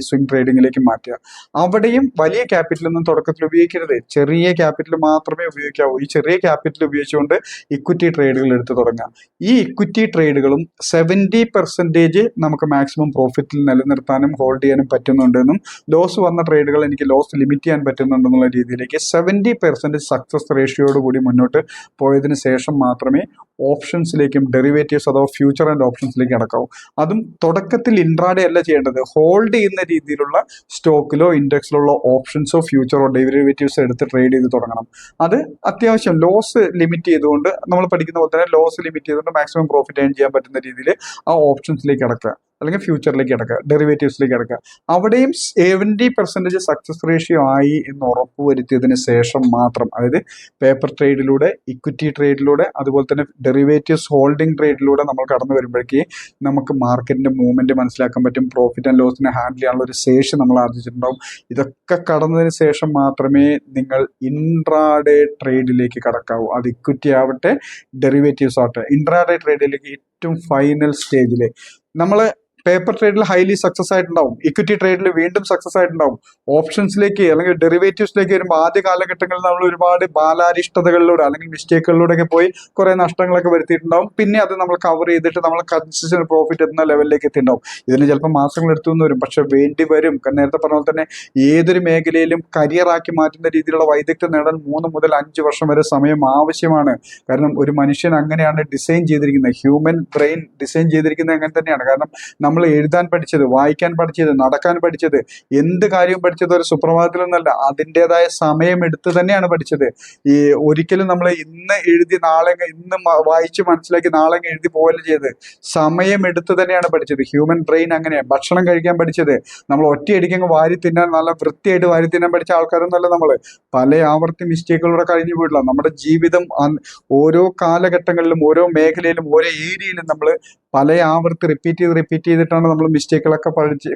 Speaker 1: സ്വിംഗ് ട്രേഡിങ്ങിലേക്കും മാറ്റുക. അവിടെയും വലിയ ക്യാപിറ്റലൊന്നും തുടക്കത്തിൽ ഉപയോഗിക്കരുത്, ചെറിയ ക്യാപിറ്റൽ മാത്രമേ ഉപയോഗിക്കാവൂ. ഈ ചെറിയ ക്യാപിറ്റൽ ഉപയോഗിച്ചുകൊണ്ട് ഇക്വിറ്റി ട്രേഡുകൾ എടുത്ത് തുടങ്ങുക. ഈ ഇക്വിറ്റി ട്രേഡുകളും 70% നമുക്ക് മാക്സിമം പ്രോഫിറ്റിൽ നിലനിർത്താനും ഹോൾഡ് ചെയ്യാനും പറ്റുന്നുണ്ടെന്നും ലോസ് വന്ന ട്രേഡുകൾ എനിക്ക് ലോസ് ലിമിറ്റ് ചെയ്യാൻ പറ്റുന്നുണ്ടെന്നുള്ള രീതിയിലേക്ക് 70% സക്സസ് റേഷ്യോയോട് കൂടി മുന്നോട്ട് പോയതിനു ശേഷം മാത്രമേ ഓപ്ഷൻസിലേക്കും ഡെറിവേറ്റീവ്സ് അഥവാ ഫ്യൂച്ചർ ആൻഡ് ഓപ്ഷൻസിലേക്ക് അടക്കാവൂ. അതും തുടക്കത്തിൽ ഇൻട്രാഡേ അല്ല ചെയ്യേണ്ടത്. ഹോൾഡ് ചെയ്യുന്ന രീതിയിലുള്ള സ്റ്റോക്കിലോ ഇൻഡെക്സിലുള്ള ഓപ്ഷൻസോ ഫ്യൂച്ചറോ ഡെറിവേറ്റീവ്സ് എടുത്ത് ട്രേഡ് ചെയ്ത് തുടങ്ങണം. അത് അത്യാവശ്യം ലോസ് ലിമിറ്റ് ചെയ്തുകൊണ്ട്, നമ്മൾ പഠിക്കുന്ന പോലെ തന്നെ ലോസ് ലിമിറ്റ് ചെയ്തുകൊണ്ട് മാക്സിമം പ്രോഫിറ്റ് ഏൺ ചെയ്യാൻ പറ്റുന്ന രീതിയിൽ ആ ഓപ്ഷൻസിലേക്ക് അടക്കുക, അല്ലെങ്കിൽ ഫ്യൂച്ചറിലേക്ക് അടക്കുക, ഡെറിവേറ്റീവ്സിലേക്ക് അടക്കുക. അവിടെയും 70% സക്സസ് റേഷ്യോ ആയി എന്ന് ഉറപ്പുവരുത്തിയതിന് ശേഷം മാത്രം, അതായത് പേപ്പർ ട്രേഡിലൂടെ, ഇക്വിറ്റി ട്രേഡിലൂടെ, അതുപോലെ തന്നെ ഡെറിവേറ്റീവ്സ് ഹോൾഡിംഗ് ട്രേഡിലൂടെ നമ്മൾ കടന്നു വരുമ്പോഴേക്ക് നമുക്ക് മാർക്കറ്റിന്റെ മൂവ്മെന്റ് മനസ്സിലാക്കാൻ പറ്റും, പ്രോഫിറ്റ് ആൻഡ് ലോസിനെ ഹാൻഡിൽ ചെയ്യാനുള്ള ഒരു ശേഷി നമ്മൾ ആർജിച്ചിട്ടുണ്ടാവും. ഇതൊക്കെ കടന്നതിന് ശേഷം മാത്രമേ നിങ്ങൾ ഇൻട്രാഡേ ട്രേഡിലേക്ക് കടക്കാവൂ. അത് ഇക്വിറ്റി ആവട്ടെ ഡെറിവേറ്റീവ്സ് ആവട്ടെ. ഇൻട്രാഡേ ട്രേഡിലേക്ക് ഏറ്റവും ഫൈനൽ സ്റ്റേജിൽ നമ്മൾ പേപ്പർ ട്രേഡിൽ ഹൈലി സക്സസ് ആയിട്ടുണ്ടാവും, ഇക്വിറ്റി ട്രേഡിൽ വീണ്ടും സക്സസ് ആയിട്ടുണ്ടാവും. ഓപ്ഷൻസിലേക്ക് അല്ലെങ്കിൽ ഡെറിവേറ്റീവ്സിലേക്ക് വരുമ്പോൾ ആദ്യ കാലഘട്ടങ്ങളിൽ നമ്മൾ ഒരുപാട് ബാലാരിഷ്ടതകളിലൂടെ അല്ലെങ്കിൽ മിസ്റ്റേക്കുകളിലൂടെ ഒക്കെ പോയി കുറെ നഷ്ടങ്ങളൊക്കെ വരുത്തിയിട്ടുണ്ടാവും. പിന്നെ അത് നമ്മൾ കവർ ചെയ്തിട്ട് നമ്മൾ കൺസിസ്റ്റന്റ് പ്രോഫിറ്റ് എത്തുന്ന ലെവലിലേക്ക് എത്തിയിട്ടുണ്ടാവും. ഇതിന് ചിലപ്പോൾ മാസങ്ങൾ എടുത്തു വരും, പക്ഷെ വേണ്ടി വരും. നേരത്തെ പറഞ്ഞ പോലെ തന്നെ ഏതൊരു മേഖലയിലും കരിയറാക്കി മാറ്റുന്ന രീതിയിലുള്ള വൈദഗ്ധ്യം നേടാൻ 3 മുതൽ 5 വർഷം വരെ സമയം ആവശ്യമാണ്. കാരണം ഒരു മനുഷ്യൻ അങ്ങനെയാണ് ഡിസൈൻ ചെയ്തിരിക്കുന്നത്, ഹ്യൂമൻ ബ്രെയിൻ ഡിസൈൻ ചെയ്തിരിക്കുന്നത് അങ്ങനെ തന്നെയാണ്. കാരണം നമ്മൾ എഴുതാൻ പഠിച്ചത്, വായിക്കാൻ പഠിച്ചത്, നടക്കാൻ പഠിച്ചത്, എന്ത് കാര്യവും പഠിച്ചത് ഒരു സുപ്രഭാതത്തിലൊന്നല്ല, അതിൻ്റെതായ സമയമെടുത്ത് തന്നെയാണ് പഠിച്ചത്. ഈ ഒരിക്കലും നമ്മൾ ഇന്ന് എഴുതി നാളെ ഇന്ന് വായിച്ച് മനസ്സിലാക്കി നാളെ എഴുതി പോകല് ചെയ്ത് സമയമെടുത്ത് തന്നെയാണ് പഠിച്ചത്. ഹ്യൂമൻ ബ്രെയിൻ അങ്ങനെയാണ്. ഭക്ഷണം കഴിക്കാൻ പഠിച്ചത് നമ്മൾ ഒറ്റയടിക്കങ്ങ് വാരി തിന്നാൻ, നല്ല വൃത്തിയായിട്ട് വാരി തിന്നാൻ പഠിച്ച ആൾക്കാരൊന്നുമല്ല നമ്മൾ. പല ആവർത്തി മിസ്റ്റേക്കുകളിലൂടെ കഴിഞ്ഞു പോയിട്ടുള്ള നമ്മുടെ ജീവിതം ഓരോ കാലഘട്ടങ്ങളിലും ഓരോ മേഖലയിലും ഓരോ ഏരിയയിലും നമ്മൾ പല ആവർത്തി റിപ്പീറ്റ് ചെയ്തിട്ടാണ് നമ്മൾ മിസ്റ്റേക്കുകളൊക്കെ പഠിച്ച്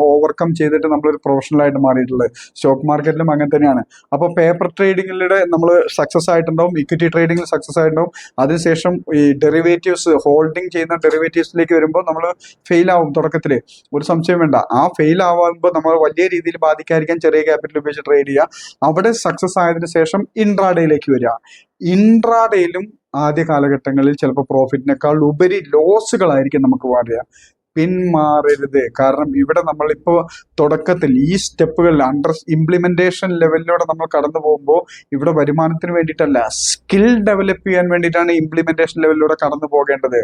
Speaker 1: ഓവർകം ചെയ്തിട്ട് നമ്മളൊരു പ്രൊഫഷണലായിട്ട് മാറിയിട്ടുള്ളത്. സ്റ്റോക്ക് മാർക്കറ്റിലും അങ്ങനെ തന്നെയാണ്. അപ്പോൾ പേപ്പർ ട്രേഡിങ്ങിലൂടെ നമ്മൾ സക്സസ് ആയിട്ടുണ്ടാവും, ഇക്വിറ്റി ട്രേഡിങ്ങിൽ സക്സസ് ആയിട്ടുണ്ടാവും. അതിനുശേഷം ഈ ഡെറിവേറ്റീവ്സ്, ഹോൾഡിങ് ചെയ്യുന്ന ഡെറിവേറ്റീവ്സിലേക്ക് വരുമ്പോൾ നമ്മൾ ഫെയിൽ ആവും. തുടക്കത്തിൽ ഒരു സംശയം വേണ്ട. ആ ഫെയിൽ ആവുമ്പോൾ നമ്മൾ വലിയ രീതിയിൽ ബാധിക്കാതിരിക്കാൻ ചെറിയ ക്യാപിറ്റൽ ഉപയോഗിച്ച് ട്രേഡ് ചെയ്യുക. അവിടെ സക്സസ് ആയതിനു ശേഷം ഇൻട്രാഡേയിലേക്ക് വരിക. ഇൻട്രാഡേയിലും ആദ്യ കാലഘട്ടങ്ങളിൽ ചിലപ്പോൾ പ്രോഫിറ്റിനേക്കാൾ ഉപരി ലോസുകളായിരിക്കും നമുക്ക് വരിക. പിന്മാറരുത്. കാരണം ഇവിടെ നമ്മളിപ്പോൾ തുടക്കത്തിൽ ഈ സ്റ്റെപ്പുകളിൽ ഇംപ്ലിമെന്റേഷൻ ലെവലിലൂടെ നമ്മൾ കടന്നു പോകുമ്പോൾ ഇവിടെ വരുമാനത്തിന് വേണ്ടിയിട്ടല്ല, സ്കിൽ ഡെവലപ്പ് ചെയ്യാൻ വേണ്ടിയിട്ടാണ് ഇംപ്ലിമെന്റേഷൻ ലെവലിലൂടെ കടന്നു പോകേണ്ടത്.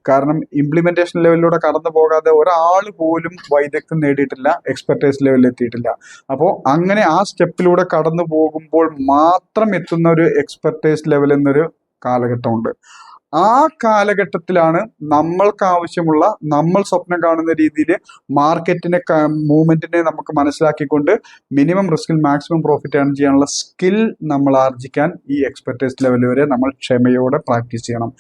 Speaker 1: കാരണം ഇംപ്ലിമെന്റേഷൻ ലെവലിലൂടെ കടന്നു പോകാതെ ഒരാൾ പോലും വൈദഗ്ധ്യം നേടിയിട്ടില്ല, എക്സ്പെർട്ടൈസ് ലെവലിൽ എത്തിയിട്ടില്ല. അപ്പോൾ അങ്ങനെ ആ സ്റ്റെപ്പിലൂടെ കടന്നു പോകുമ്പോൾ മാത്രം എത്തുന്ന ഒരു എക്സ്പെർട്ടൈസ് ലെവൽ എന്നൊരു കാലഘട്ടമുണ്ട്. ആ കാലഘട്ടത്തിലാണ് നമ്മൾക്ക് ആവശ്യമുള്ള, നമ്മൾ സ്വപ്നം കാണുന്ന രീതിയിൽ മാർക്കറ്റിനെ മൂവ്മെന്റിനെ നമുക്ക് മനസ്സിലാക്കിക്കൊണ്ട് മിനിമം റിസ്കിൽ മാക്സിമം പ്രോഫിറ്റ് ഏൺ ചെയ്യാനുള്ള സ്കിൽ നമ്മൾ ആർജിക്കാൻ ഈ എക്സ്പെർട്ടൈസ് ലെവൽ വരെ നമ്മൾ ക്ഷമയോടെ പ്രാക്ടീസ് ചെയ്യണം.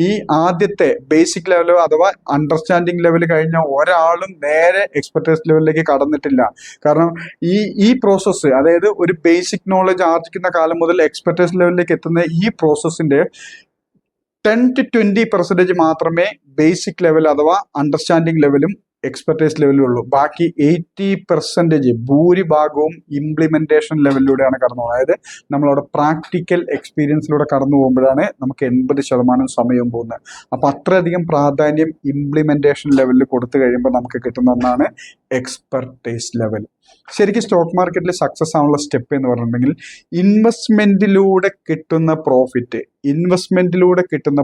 Speaker 1: ഈ ആദ്യത്തെ ബേസിക് ലെവൽ അഥവാ അണ്ടർസ്റ്റാൻഡിങ് ലെവൽ കഴിഞ്ഞ ഒരാളും നേരെ എക്സ്പെർട്ടൈസ് ലെവലിലേക്ക് കടന്നിട്ടില്ല. കാരണം ഈ പ്രോസസ്സ്, അതായത് ഒരു ബേസിക് നോളജ് ആർജിക്കുന്ന കാലം മുതൽ എക്സ്പെർട്ടൈസ് ലെവലിലേക്ക് എത്തുന്ന ഈ പ്രോസസ്സിന്റെ 10 to 20% മാത്രമേ ബേസിക് ലെവൽ അഥവാ അണ്ടർസ്റ്റാൻഡിങ് ലെവലും എക്സ്പെർട്ടൈസ് ലെവലും ഉള്ളൂ. ബാക്കി 80% ഭൂരിഭാഗവും ഇംപ്ലിമെന്റേഷൻ ലെവലിലൂടെയാണ് കടന്നു പോകുന്നത്. അതായത് നമ്മളവിടെ പ്രാക്ടിക്കൽ എക്സ്പീരിയൻസിലൂടെ കടന്നു പോകുമ്പോഴാണ് നമുക്ക് 80% സമയവും പോകുന്നത്. അപ്പം അത്രയധികം പ്രാധാന്യം ഇംപ്ലിമെന്റേഷൻ ലെവലിൽ കൊടുത്തു കഴിയുമ്പോൾ നമുക്ക് കിട്ടുന്ന ഒന്നാണ് എക്സ്പെർട്ടൈസ് ലെവൽ. ശരിക്കും സ്റ്റോക്ക് മാർക്കറ്റിൽ സക്സസ് ആവാനുള്ള സ്റ്റെപ്പ് എന്ന് പറഞ്ഞിട്ടുണ്ടെങ്കിൽ ഇൻവെസ്റ്റ്മെന്റിലൂടെ കിട്ടുന്ന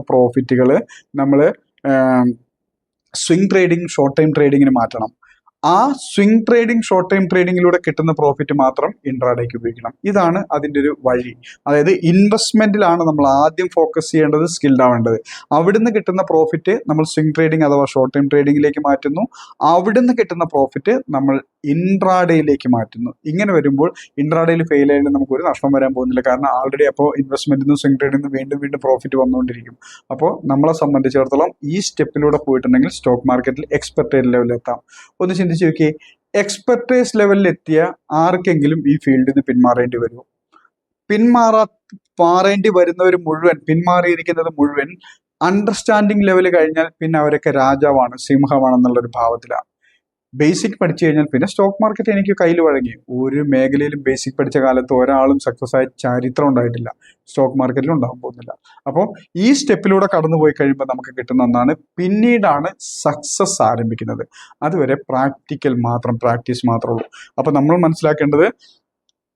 Speaker 1: പ്രോഫിറ്റുകൾ നമ്മൾ സ്വിംഗ് ട്രേഡിംഗ്, ഷോർട്ട് ടൈം ട്രേഡിങ്ങിന് മാറ്റണം. ആ സ്വിംഗ് ട്രേഡിംഗ്, ഷോർട്ട് ടൈം ട്രേഡിങ്ങിലൂടെ കിട്ടുന്ന പ്രോഫിറ്റ് മാത്രം ഇൻട്രാഡേക്ക് ഉപയോഗിക്കണം. ഇതാണ് അതിൻ്റെ ഒരു വഴി. അതായത് ഇൻവെസ്റ്റ്മെന്റിലാണ് നമ്മൾ ആദ്യം ഫോക്കസ് ചെയ്യേണ്ടത്, സ്കിൽഡ് ആവേണ്ടത്. അവിടുന്ന് കിട്ടുന്ന പ്രോഫിറ്റ് നമ്മൾ സ്വിംഗ് ട്രേഡിംഗ് അഥവാ ഷോർട്ട് ടൈം ട്രേഡിങ്ങിലേക്ക് മാറ്റുന്നു. അവിടുന്ന് കിട്ടുന്ന പ്രോഫിറ്റ് നമ്മൾ ഇൻട്രാഡേയിലേക്ക് മാറ്റുന്നു. ഇങ്ങനെ വരുമ്പോൾ ഇൻട്രാഡേയിൽ ഫെയിൽ ആയാലും നമുക്ക് ഒരു നഷ്ടം വരാൻ പോകുന്നില്ല. കാരണം ആൾറെഡി അപ്പോൾ ഇൻവെസ്റ്റ്മെന്റിൽ നിന്ന് സ്വിംഗ് ട്രേഡിൽ നിന്ന് വീണ്ടും പ്രോഫിറ്റ് വന്നുകൊണ്ടിരിക്കും. അപ്പോൾ നമ്മളെ സംബന്ധിച്ചിടത്തോളം ഈ സ്റ്റെപ്പിലൂടെ പോയിട്ടുണ്ടെങ്കിൽ സ്റ്റോക്ക് മാർക്കറ്റിൽ എക്സ്പെർട്ടൈസ് ലെവലിൽ എത്താം. ഒന്ന് ചിന്തിച്ച് നോക്കിയേ, എക്സ്പെർട്ടൈസ് ലെവലിൽ എത്തിയ ആർക്കെങ്കിലും ഈ ഫീൽഡിൽ നിന്ന് പിന്മാറേണ്ടി വരുമോ? മാറേണ്ടി വരുന്നവർ മുഴുവൻ, പിന്മാറിയിരിക്കുന്നത് മുഴുവൻ അണ്ടർസ്റ്റാൻഡിങ് ലെവൽ കഴിഞ്ഞാൽ പിന്നെ അവരൊക്കെ രാജാവാണ്, സിംഹമാണെന്നുള്ളൊരു ഭാവത്തിലാണ്. ബേസിക് പഠിച്ചു കഴിഞ്ഞാൽ പിന്നെ സ്റ്റോക്ക് മാർക്കറ്റ് എനിക്ക് കയ്യിൽ വഴങ്ങി. ഒരു മേഖലയിലും ബേസിക് പഠിച്ച കാലത്ത് ഒരാളും സക്സസ് ആയ ചരിത്രം ഉണ്ടായിട്ടില്ല, സ്റ്റോക്ക് മാർക്കറ്റിലും ഉണ്ടാകാൻ പോകുന്നില്ല. അപ്പോൾ ഈ സ്റ്റെപ്പിലൂടെ കടന്നു പോയി കഴിയുമ്പോൾ നമുക്ക് കിട്ടുന്ന ഒന്നാണ്. പിന്നീടാണ് സക്സസ് ആരംഭിക്കുന്നത്. അതുവരെ പ്രാക്ടീസ് മാത്രമേ ഉള്ളൂ. അപ്പോൾ നമ്മൾ മനസ്സിലാക്കേണ്ടത്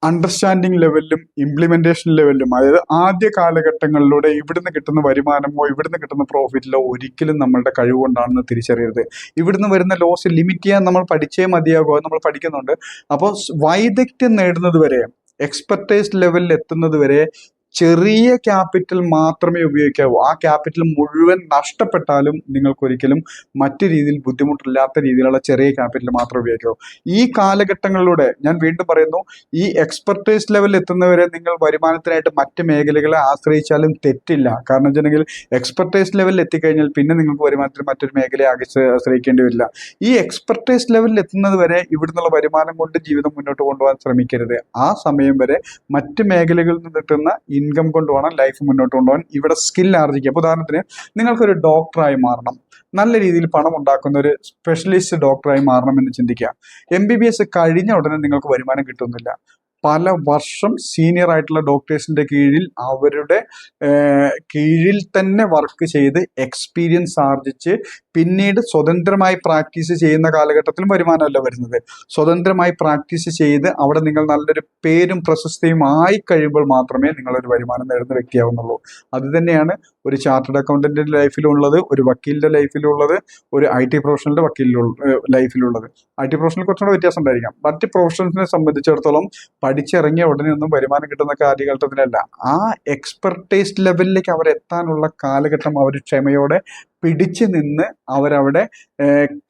Speaker 1: അണ്ടർസ്റ്റാൻഡിങ് ലെവലിലും ഇംപ്ലിമെന്റേഷൻ ലെവലിലും, അതായത് ആദ്യ കാലഘട്ടങ്ങളിലൂടെ ഇവിടുന്ന് കിട്ടുന്ന വരുമാനമോ ഇവിടുന്ന് കിട്ടുന്ന പ്രോഫിറ്റിലോ ഒരിക്കലും നമ്മളുടെ കഴിവുകൊണ്ടാണെന്ന് തിരിച്ചറിയരുത്. ഇവിടുന്ന് വരുന്ന ലോസ് ലിമിറ്റ് ചെയ്യാൻ നമ്മൾ പഠിച്ചേ മതിയാകുമോ, നമ്മൾ പഠിക്കുന്നുണ്ട്. അപ്പോൾ വൈദഗ്ധ്യം നേടുന്നത് വരെ, എക്സ്പെർട്ടൈസ് ലെവലിൽ എത്തുന്നത് വരെ ചെറിയ ക്യാപിറ്റൽ മാത്രമേ ഉപയോഗിക്കാവൂ. ആ ക്യാപിറ്റൽ മുഴുവൻ നഷ്ടപ്പെട്ടാലും നിങ്ങൾക്കൊരിക്കലും മറ്റു രീതിയിൽ ബുദ്ധിമുട്ടില്ലാത്ത രീതിയിലുള്ള ചെറിയ ക്യാപിറ്റൽ മാത്രമേ ഉപയോഗിക്കാവൂ. ഈ കാലഘട്ടങ്ങളിലൂടെ ഞാൻ വീണ്ടും പറയുന്നു, ഈ എക്സ്പെർട്ടൈസ് ലെവലിൽ എത്തുന്നവരെ നിങ്ങൾ വരുമാനത്തിനായിട്ട് മറ്റ് മേഖലകളെ ആശ്രയിച്ചാലും തെറ്റില്ല. കാരണം വെച്ചിട്ടുണ്ടെങ്കിൽ എക്സ്പെർട്ടൈസ് ലെവലിൽ എത്തിക്കഴിഞ്ഞാൽ പിന്നെ നിങ്ങൾക്ക് വരുമാനത്തിന് മറ്റൊരു മേഖലയെ ആശ്രയിക്കേണ്ടി വരില്ല. ഈ എക്സ്പെർട്ടൈസ് ലെവലിൽ എത്തുന്നത് വരെ ഇവിടുന്നുള്ള വരുമാനം കൊണ്ട് ജീവിതം മുന്നോട്ട് കൊണ്ടുപോകാൻ ശ്രമിക്കരുത്. ആ സമയം വരെ മറ്റ് മേഖലകളിൽ നിന്ന് കിട്ടുന്ന ഇൻകം കൊണ്ട് വേണം ലൈഫ് മുന്നോട്ട് കൊണ്ടുപോകാൻ. ഇവിടെ സ്കിൽ ആർജിക്കുക. അപ്പോൾ ഉദാഹരണത്തിന് നിങ്ങൾക്കൊരു ഡോക്ടറായി മാറണം, നല്ല രീതിയിൽ പണം ഉണ്ടാക്കുന്ന ഒരു സ്പെഷ്യലിസ്റ്റ് ഡോക്ടറായി മാറണം എന്ന് ചിന്തിക്കുക. MBBS കഴിഞ്ഞ ഉടനെ നിങ്ങൾക്ക് വരുമാനം കിട്ടുന്നില്ല. പല വർഷം സീനിയർ ആയിട്ടുള്ള ഡോക്ടേഴ്സിന്റെ കീഴിൽ അവരുടെ കീഴിൽ തന്നെ വർക്ക് ചെയ്ത് എക്സ്പീരിയൻസ് ആർജിച്ച് പിന്നീട് സ്വതന്ത്രമായി പ്രാക്ടീസ് ചെയ്യുന്ന കാലഘട്ടത്തിലും വരുമാനമല്ല വരുന്നത്. സ്വതന്ത്രമായി പ്രാക്ടീസ് ചെയ്ത് അവിടെ നിങ്ങൾ നല്ലൊരു പേരും പ്രശസ്തിയും ആയി കഴിയുമ്പോൾ മാത്രമേ നിങ്ങളൊരു വരുമാനം നേടുന്ന വ്യക്തിയാവുന്നുള്ളൂ. അത് തന്നെയാണ് ഒരു ചാർട്ടേഡ് അക്കൗണ്ടന്റിന്റെ ലൈഫിലുള്ളത്, ഒരു വക്കീലിന്റെ ലൈഫിലുള്ളത്, ഒരു IT പ്രൊഫഷണലിന്റെ ലൈഫിലുള്ളത്. IT പ്രൊഫഷണൽ കുറച്ചുകൂടെ വ്യത്യാസം ഉണ്ടായിരിക്കാം. മറ്റ് പ്രൊഫഷണൽസിനെ സംബന്ധിച്ചിടത്തോളം പഠിച്ചിറങ്ങിയ ഉടനെ ഒന്നും വരുമാനം കിട്ടുന്ന കാലഘട്ടത്തിലല്ല. ആ എക്സ്പെർട്ടൈസ് ലെവലിലേക്ക് അവർ എത്താനുള്ള കാലഘട്ടം അവർ ക്ഷമയോടെ പിടിച്ചു നിന്ന് അവരവിടെ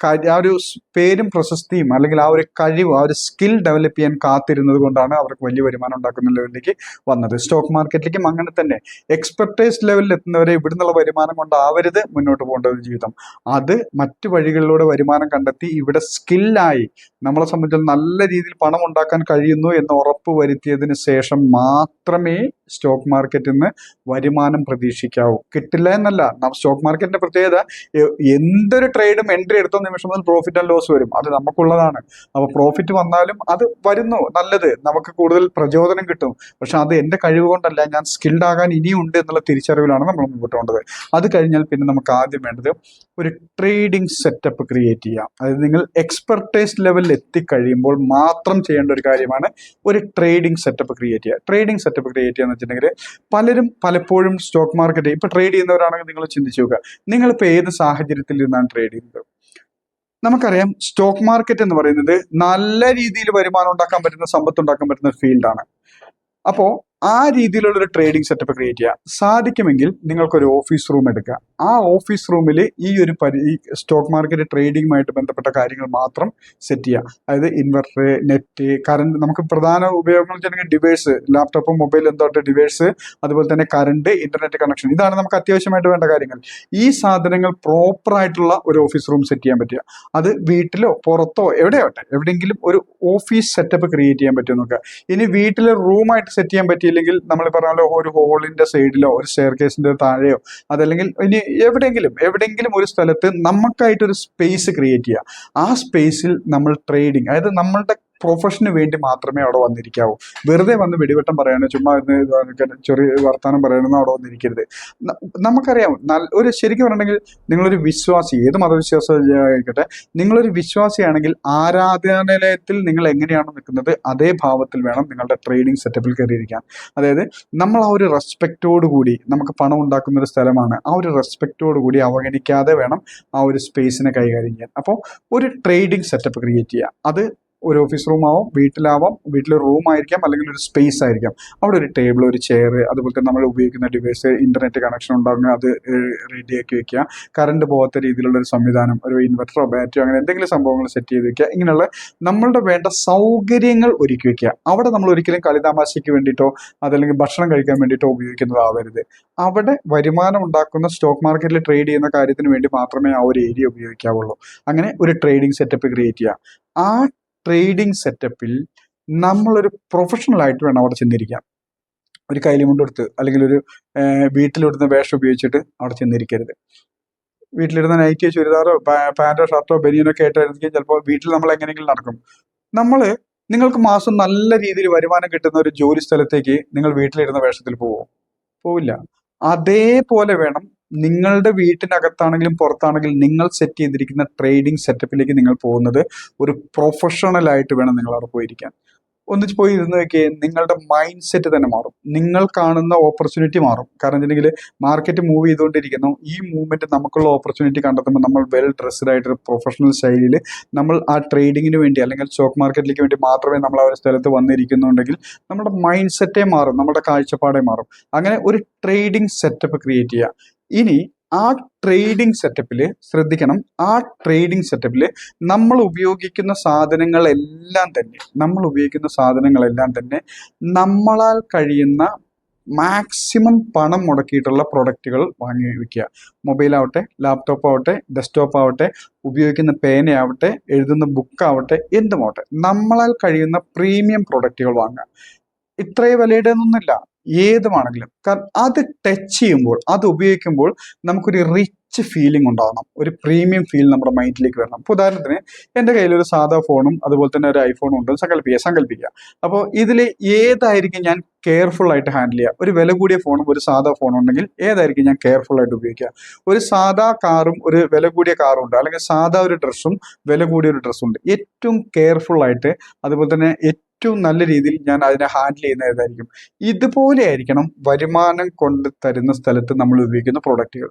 Speaker 1: ആ ഒരു പേരും പ്രശസ്തിയും അല്ലെങ്കിൽ ആ ഒരു കഴിവ്, ആ ഒരു സ്കിൽ ഡെവലപ്പ് ചെയ്യാൻ കാത്തിരുന്നത് കൊണ്ടാണ് അവർക്ക് വലിയ വരുമാനം ഉണ്ടാക്കുന്ന ലെവലിലേക്ക് വന്നത്. സ്റ്റോക്ക് മാർക്കറ്റിലേക്കും അങ്ങനെ തന്നെ എക്സ്പെർട്ടൈസ് ലെവലിൽ എത്തുന്നവരെ ഇവിടുന്നുള്ള വരുമാനം കൊണ്ടാവരുത് മുന്നോട്ട് പോകേണ്ടത് ജീവിതം. അത് മറ്റു വഴികളിലൂടെ വരുമാനം കണ്ടെത്തി ഇവിടെ സ്കില്ലായി നമ്മളെ സംബന്ധിച്ച് നല്ല രീതിയിൽ പണം ഉണ്ടാക്കാൻ കഴിയുന്നു എന്ന് ഉറപ്പ് വരുത്തിയതിന് ശേഷം മാത്രമേ സ്റ്റോക്ക് മാർക്കറ്റിൽ നിന്ന് വരുമാനം പ്രതീക്ഷിക്കാവൂ. കിട്ടില്ല എന്നല്ല, സ്റ്റോക്ക് മാർക്കറ്റിന്റെ പ്രത്യേകത എന്തൊരു ട്രേഡും എൻട്രി എടുത്ത നിമിഷം മുതൽ പ്രോഫിറ്റ് ആൻഡ് ലോസ് വരും. അത് നമുക്കുള്ളതാണ്. അപ്പൊ പ്രോഫിറ്റ് വന്നാലും അത് വരുന്നു, നല്ലത്, നമുക്ക് കൂടുതൽ പ്രചോദനം കിട്ടും. പക്ഷെ അത് എന്റെ കഴിവ് കൊണ്ടല്ല, ഞാൻ സ്കിൽഡ് ആകാൻ ഇനിയും ഉണ്ട് എന്നുള്ള തിരിച്ചറിവിലാണ് നമ്മൾ മുമ്പോട്ട് പോകേണ്ടത്. അത് കഴിഞ്ഞാൽ പിന്നെ നമുക്ക് ആദ്യം വേണ്ടത് ഒരു ട്രേഡിംഗ് സെറ്റപ്പ് ക്രിയേറ്റ് ചെയ്യാം. അതായത് നിങ്ങൾ എക്സ്പെർട്ടൈസ് ലെവലിൽ എത്തിക്കഴിയുമ്പോൾ മാത്രം ചെയ്യേണ്ട ഒരു കാര്യമാണ് ഒരു ട്രേഡിംഗ് സെറ്റപ്പ് ക്രിയേറ്റ് ചെയ്യുക. ട്രേഡിംഗ് സെറ്റപ്പ് ക്രിയേറ്റ് ചെയ്യാന്ന് വെച്ചിട്ടുണ്ടെങ്കിൽ പലപ്പോഴും സ്റ്റോക്ക് മാർക്കറ്റ് ഇപ്പൊ ട്രേഡ് ചെയ്യുന്നവരാണെങ്കിൽ നിങ്ങൾ ചിന്തിച്ചു നോക്കുക, നിങ്ങളിപ്പോൾ ഏത് സാഹചര്യത്തിൽ ഇരുന്നാണ് ട്രേഡ് ചെയ്യുന്നത്? നമുക്കറിയാം സ്റ്റോക്ക് മാർക്കറ്റ് എന്ന് പറയുന്നത് നല്ല രീതിയിൽ വരുമാനം ഉണ്ടാക്കാൻ പറ്റുന്ന, സമ്പത്ത് ഉണ്ടാക്കാൻ പറ്റുന്ന ഒരു ഫീൽഡാണ്. അപ്പോൾ ആ രീതിയിലുള്ള ഒരു ട്രേഡിംഗ് സെറ്റപ്പ് ക്രിയേറ്റ് ചെയ്യുക. സാധിക്കുമെങ്കിൽ നിങ്ങൾക്കൊരു ഓഫീസ് റൂം എടുക്കുക. ആ ഓഫീസ് റൂമിൽ ഈ സ്റ്റോക്ക് മാർക്കറ്റ് ട്രേഡിങ്ങുമായിട്ട് ബന്ധപ്പെട്ട കാര്യങ്ങൾ മാത്രം സെറ്റ് ചെയ്യുക. അതായത് ഇൻവെർട്ടർ, നെറ്റ്, കറണ്ട്, നമുക്ക് പ്രധാന ഉപയോഗങ്ങൾ വെച്ചിട്ടുണ്ടെങ്കിൽ ഡിവൈസ്, ലാപ്ടോപ്പ്, മൊബൈൽ, എന്തോട്ടെ ഡിവൈസ്, അതുപോലെ തന്നെ കറണ്ട്, ഇന്റർനെറ്റ് കണക്ഷൻ, ഇതാണ് നമുക്ക് അത്യാവശ്യമായിട്ട് വേണ്ട കാര്യങ്ങൾ. ഈ സാധനങ്ങൾ പ്രോപ്പർ ആയിട്ടുള്ള ഒരു ഓഫീസ് റൂം സെറ്റ് ചെയ്യാൻ പറ്റുക. അത് വീട്ടിലോ പുറത്തോ എവിടെയാവട്ടെ, എവിടെയെങ്കിലും ഒരു ഓഫീസ് സെറ്റപ്പ് ക്രിയേറ്റ് ചെയ്യാൻ പറ്റുമോ നോക്കുക. ഇനി വീട്ടിൽ റൂമായിട്ട് സെറ്റ് ചെയ്യാൻ പറ്റിയില്ലെങ്കിൽ നമ്മൾ പറഞ്ഞ ഒരു ഹോളിന്റെ സൈഡിലോ ഒരു സ്റ്റെയർ കേസിന്റെ താഴെയോ, അതല്ലെങ്കിൽ ഇനി എവിടെയെങ്കിലും ഒരു സ്ഥലത്ത് നമുക്കായിട്ടൊരു സ്പേസ് ക്രിയേറ്റ് ചെയ്യുക. ആ സ്പേസിൽ നമ്മൾ ട്രേഡിങ്, അതായത് നമ്മളുടെ പ്രൊഫഷന് വേണ്ടി മാത്രമേ അവിടെ വന്നിരിക്കാവൂ. വെറുതെ വന്ന് വെടിവെട്ടം പറയാനോ ചുമ്മാ ചെറിയ വർത്താനം പറയാനൊന്നും അവിടെ വന്നിരിക്കരുത്. നമുക്കറിയാം ശരിക്കും പറഞ്ഞിട്ടുണ്ടെങ്കിൽ നിങ്ങളൊരു വിശ്വാസി, ഏത് മതവിശ്വാസമായിക്കട്ടെ, നിങ്ങളൊരു വിശ്വാസിയാണെങ്കിൽ ആരാധനാലയത്തിൽ നിങ്ങൾ എങ്ങനെയാണ് നിൽക്കുന്നത് അതേ ഭാവത്തിൽ വേണം നിങ്ങളുടെ ട്രേഡിംഗ് സെറ്റപ്പിൽ കയറിയിരിക്കാൻ. അതായത് നമ്മൾ ആ ഒരു റെസ്പെക്റ്റോട് കൂടി, നമുക്ക് പണം ഉണ്ടാക്കുന്ന ഒരു സ്ഥലമാണ്, ആ ഒരു റെസ്പെക്റ്റോട് കൂടി അവഗണിക്കാതെ വേണം ആ ഒരു സ്പേസിനെ കൈകാര്യം ചെയ്യാൻ. അപ്പോൾ ഒരു ട്രേഡിംഗ് സെറ്റപ്പ് ക്രിയേറ്റ് ചെയ്യുക. അത് ഒരു ഓഫീസ് റൂം ആവാം, വീട്ടിലെ റൂം ആയിരിക്കാം, അല്ലെങ്കിൽ ഒരു സ്പേസ് ആയിരിക്കാം. അവിടെ ഒരു ടേബിൾ, ഒരു ചെയർ, അതുപോലെ തന്നെ നമ്മൾ ഉപയോഗിക്കുന്ന ഡിവൈസ്, ഇന്റർനെറ്റ് കണക്ഷൻ ഉണ്ടാകുന്ന അത് റെഡിയാക്കി വെക്കുക. കറണ്ട് പോകാത്ത രീതിയിലുള്ള ഒരു സംവിധാനം, ഒരു ഇൻവെർട്ടറോ ബാറ്ററിയോ അങ്ങനെ എന്തെങ്കിലും സംഭവങ്ങൾ സെറ്റ് ചെയ്ത് വെക്കുക. ഇങ്ങനെയുള്ള നമ്മളുടെ വേണ്ട സൗകര്യങ്ങൾ ഒരുക്കി വെക്കുക. അവിടെ നമ്മൾ ഒരിക്കലും കളിതാമാശയ്ക്ക് വേണ്ടിയിട്ടോ അതല്ലെങ്കിൽ ഭക്ഷണം കഴിക്കാൻ വേണ്ടിയിട്ടോ ഉപയോഗിക്കുന്നതാവരുത്. അവിടെ വരുമാനം ഉണ്ടാക്കുന്ന സ്റ്റോക്ക് മാർക്കറ്റിൽ ട്രേഡ് ചെയ്യുന്ന കാര്യത്തിന് വേണ്ടി മാത്രമേ ആ ഒരു ഏരിയ ഉപയോഗിക്കാവുള്ളൂ. അങ്ങനെ ഒരു ട്രേഡിംഗ് സെറ്റപ്പ് ക്രിയേറ്റ് ചെയ്യുക. ആ ട്രേഡിംഗ് സെറ്റപ്പിൽ നമ്മളൊരു പ്രൊഫഷണൽ ആയിട്ട് വേണം അവിടെ ചെന്നിരിക്കാൻ. ഒരു കൈലിമുണ്ട് കൊടുത്ത് അല്ലെങ്കിൽ ഒരു വീട്ടിലിടുന്ന വേഷം ഉപയോഗിച്ചിട്ട് അവിടെ ചെന്നിരിക്കരുത്. വീട്ടിലിടുന്ന നൈറ്റിയോ ചുരിദാറോ പാൻറ്റോ ഷർട്ടോ ബനിയനോ ഒക്കെ ആയിട്ടായിരിക്കും ചിലപ്പോൾ വീട്ടിൽ നമ്മൾ എങ്ങനെയെങ്കിലും നടക്കും. നിങ്ങൾക്ക് മാസം നല്ല രീതിയിൽ വരുമാനം കിട്ടുന്ന ഒരു ജോലി സ്ഥലത്തേക്ക് നിങ്ങൾ വീട്ടിലിടുന്ന വേഷത്തിൽ പോവില്ല. അതേപോലെ വേണം നിങ്ങളുടെ വീട്ടിനകത്താണെങ്കിലും പുറത്താണെങ്കിലും നിങ്ങൾ സെറ്റ് ചെയ്തിരിക്കുന്ന ട്രേഡിംഗ് സെറ്റപ്പിലേക്ക് നിങ്ങൾ പോകുന്നത് ഒരു പ്രൊഫഷണൽ ആയിട്ട് വേണം നിങ്ങൾ അവിടെ പോയിരിക്കാൻ. ഒന്നിച്ച് പോയി ഇരുന്ന് നോക്കിയേ, നിങ്ങളുടെ മൈൻഡ് സെറ്റ് തന്നെ മാറും. നിങ്ങൾ കാണുന്ന ഓപ്പർച്യൂണിറ്റി മാറും. കാരണം വെച്ചിട്ടുണ്ടെങ്കിൽ മാർക്കറ്റ് മൂവ് ചെയ്തുകൊണ്ടിരിക്കുന്നു. ഈ മൂവ്മെന്റ് നമുക്കുള്ള ഓപ്പർച്യൂണിറ്റി കണ്ടെത്തുമ്പോൾ നമ്മൾ വെൽ ഡ്രസ്ഡ് ആയിട്ടൊരു പ്രൊഫഷണൽ ശൈലിയിൽ നമ്മൾ ആ ട്രേഡിങ്ങിന് വേണ്ടി അല്ലെങ്കിൽ സ്റ്റോക്ക് മാർക്കറ്റിലേക്ക് വേണ്ടി മാത്രമേ നമ്മൾ ആ ഒരു സ്ഥലത്ത് വന്നിരിക്കുന്നുണ്ടെങ്കിൽ നമ്മുടെ മൈൻഡ് സെറ്റേ മാറും, നമ്മുടെ കാഴ്ചപ്പാടേ മാറും. അങ്ങനെ ഒരു ട്രേഡിംഗ് സെറ്റപ്പ് ക്രിയേറ്റ് ചെയ്യുക. ഇനി ആ ട്രേഡിംഗ് സെറ്റപ്പിൽ ശ്രദ്ധിക്കണം, ആ ട്രേഡിംഗ് സെറ്റപ്പിൽ നമ്മൾ ഉപയോഗിക്കുന്ന സാധനങ്ങളെല്ലാം തന്നെ നമ്മളാൽ കഴിയുന്ന മാക്സിമം പണം മുടക്കിയിട്ടുള്ള പ്രൊഡക്റ്റുകൾ വാങ്ങി വയ്ക്കുക. മൊബൈലാവട്ടെ, ലാപ്ടോപ്പ് ആവട്ടെ, ഡെസ്ക്ടോപ്പ് ആവട്ടെ, ഉപയോഗിക്കുന്ന പേനയാവട്ടെ, എഴുതുന്ന ബുക്കാവട്ടെ, എന്തുമാവട്ടെ, നമ്മളാൽ കഴിയുന്ന പ്രീമിയം പ്രൊഡക്റ്റുകൾ വാങ്ങുക. ഇത്രയും വിലയുടെ ഒന്നുമില്ല, ഏതുമാണെങ്കിലും. കാരണം അത് ടച്ച് ചെയ്യുമ്പോൾ, അത് ഉപയോഗിക്കുമ്പോൾ നമുക്കൊരു റിച്ച് ഫീലിംഗ് ഉണ്ടാവണം, ഒരു പ്രീമിയം ഫീൽ നമ്മുടെ മൈൻഡിലേക്ക് വരണം. ഇപ്പോൾ ഉദാഹരണത്തിന് എൻ്റെ കയ്യിൽ ഒരു സാധാ ഫോണും അതുപോലെ തന്നെ ഒരു ഐഫോണും ഉണ്ട് സങ്കല്പിക്കുക. അപ്പോൾ ഇതിൽ ഏതായിരിക്കും ഞാൻ കെയർഫുൾ ആയിട്ട് ഹാൻഡിൽ ചെയ്യുക? ഒരു വില കൂടിയ ഫോണും ഒരു സാധാ ഫോണും ഉണ്ടെങ്കിൽ ഏതായിരിക്കും ഞാൻ കെയർഫുൾ ആയിട്ട് ഉപയോഗിക്കുക? ഒരു സാധാ കാറും ഒരു വില കൂടിയ കാറും ഉണ്ട്, അല്ലെങ്കിൽ സാധാ ഒരു ഡ്രസ്സും വില കൂടിയ ഒരു ഡ്രസ്സും ഉണ്ട്. ഏറ്റവും കെയർഫുൾ ആയിട്ട് അതുപോലെ തന്നെ ഏറ്റവും നല്ല രീതിയിൽ ഞാൻ അതിനെ ഹാൻഡിൽ ചെയ്യുന്ന ഏതായിരിക്കും? ഇതുപോലെ ആയിരിക്കണം വരുമാനം കൊണ്ട് തരുന്ന സ്ഥലത്ത് നമ്മൾ ഉപയോഗിക്കുന്ന പ്രൊഡക്റ്റുകൾ.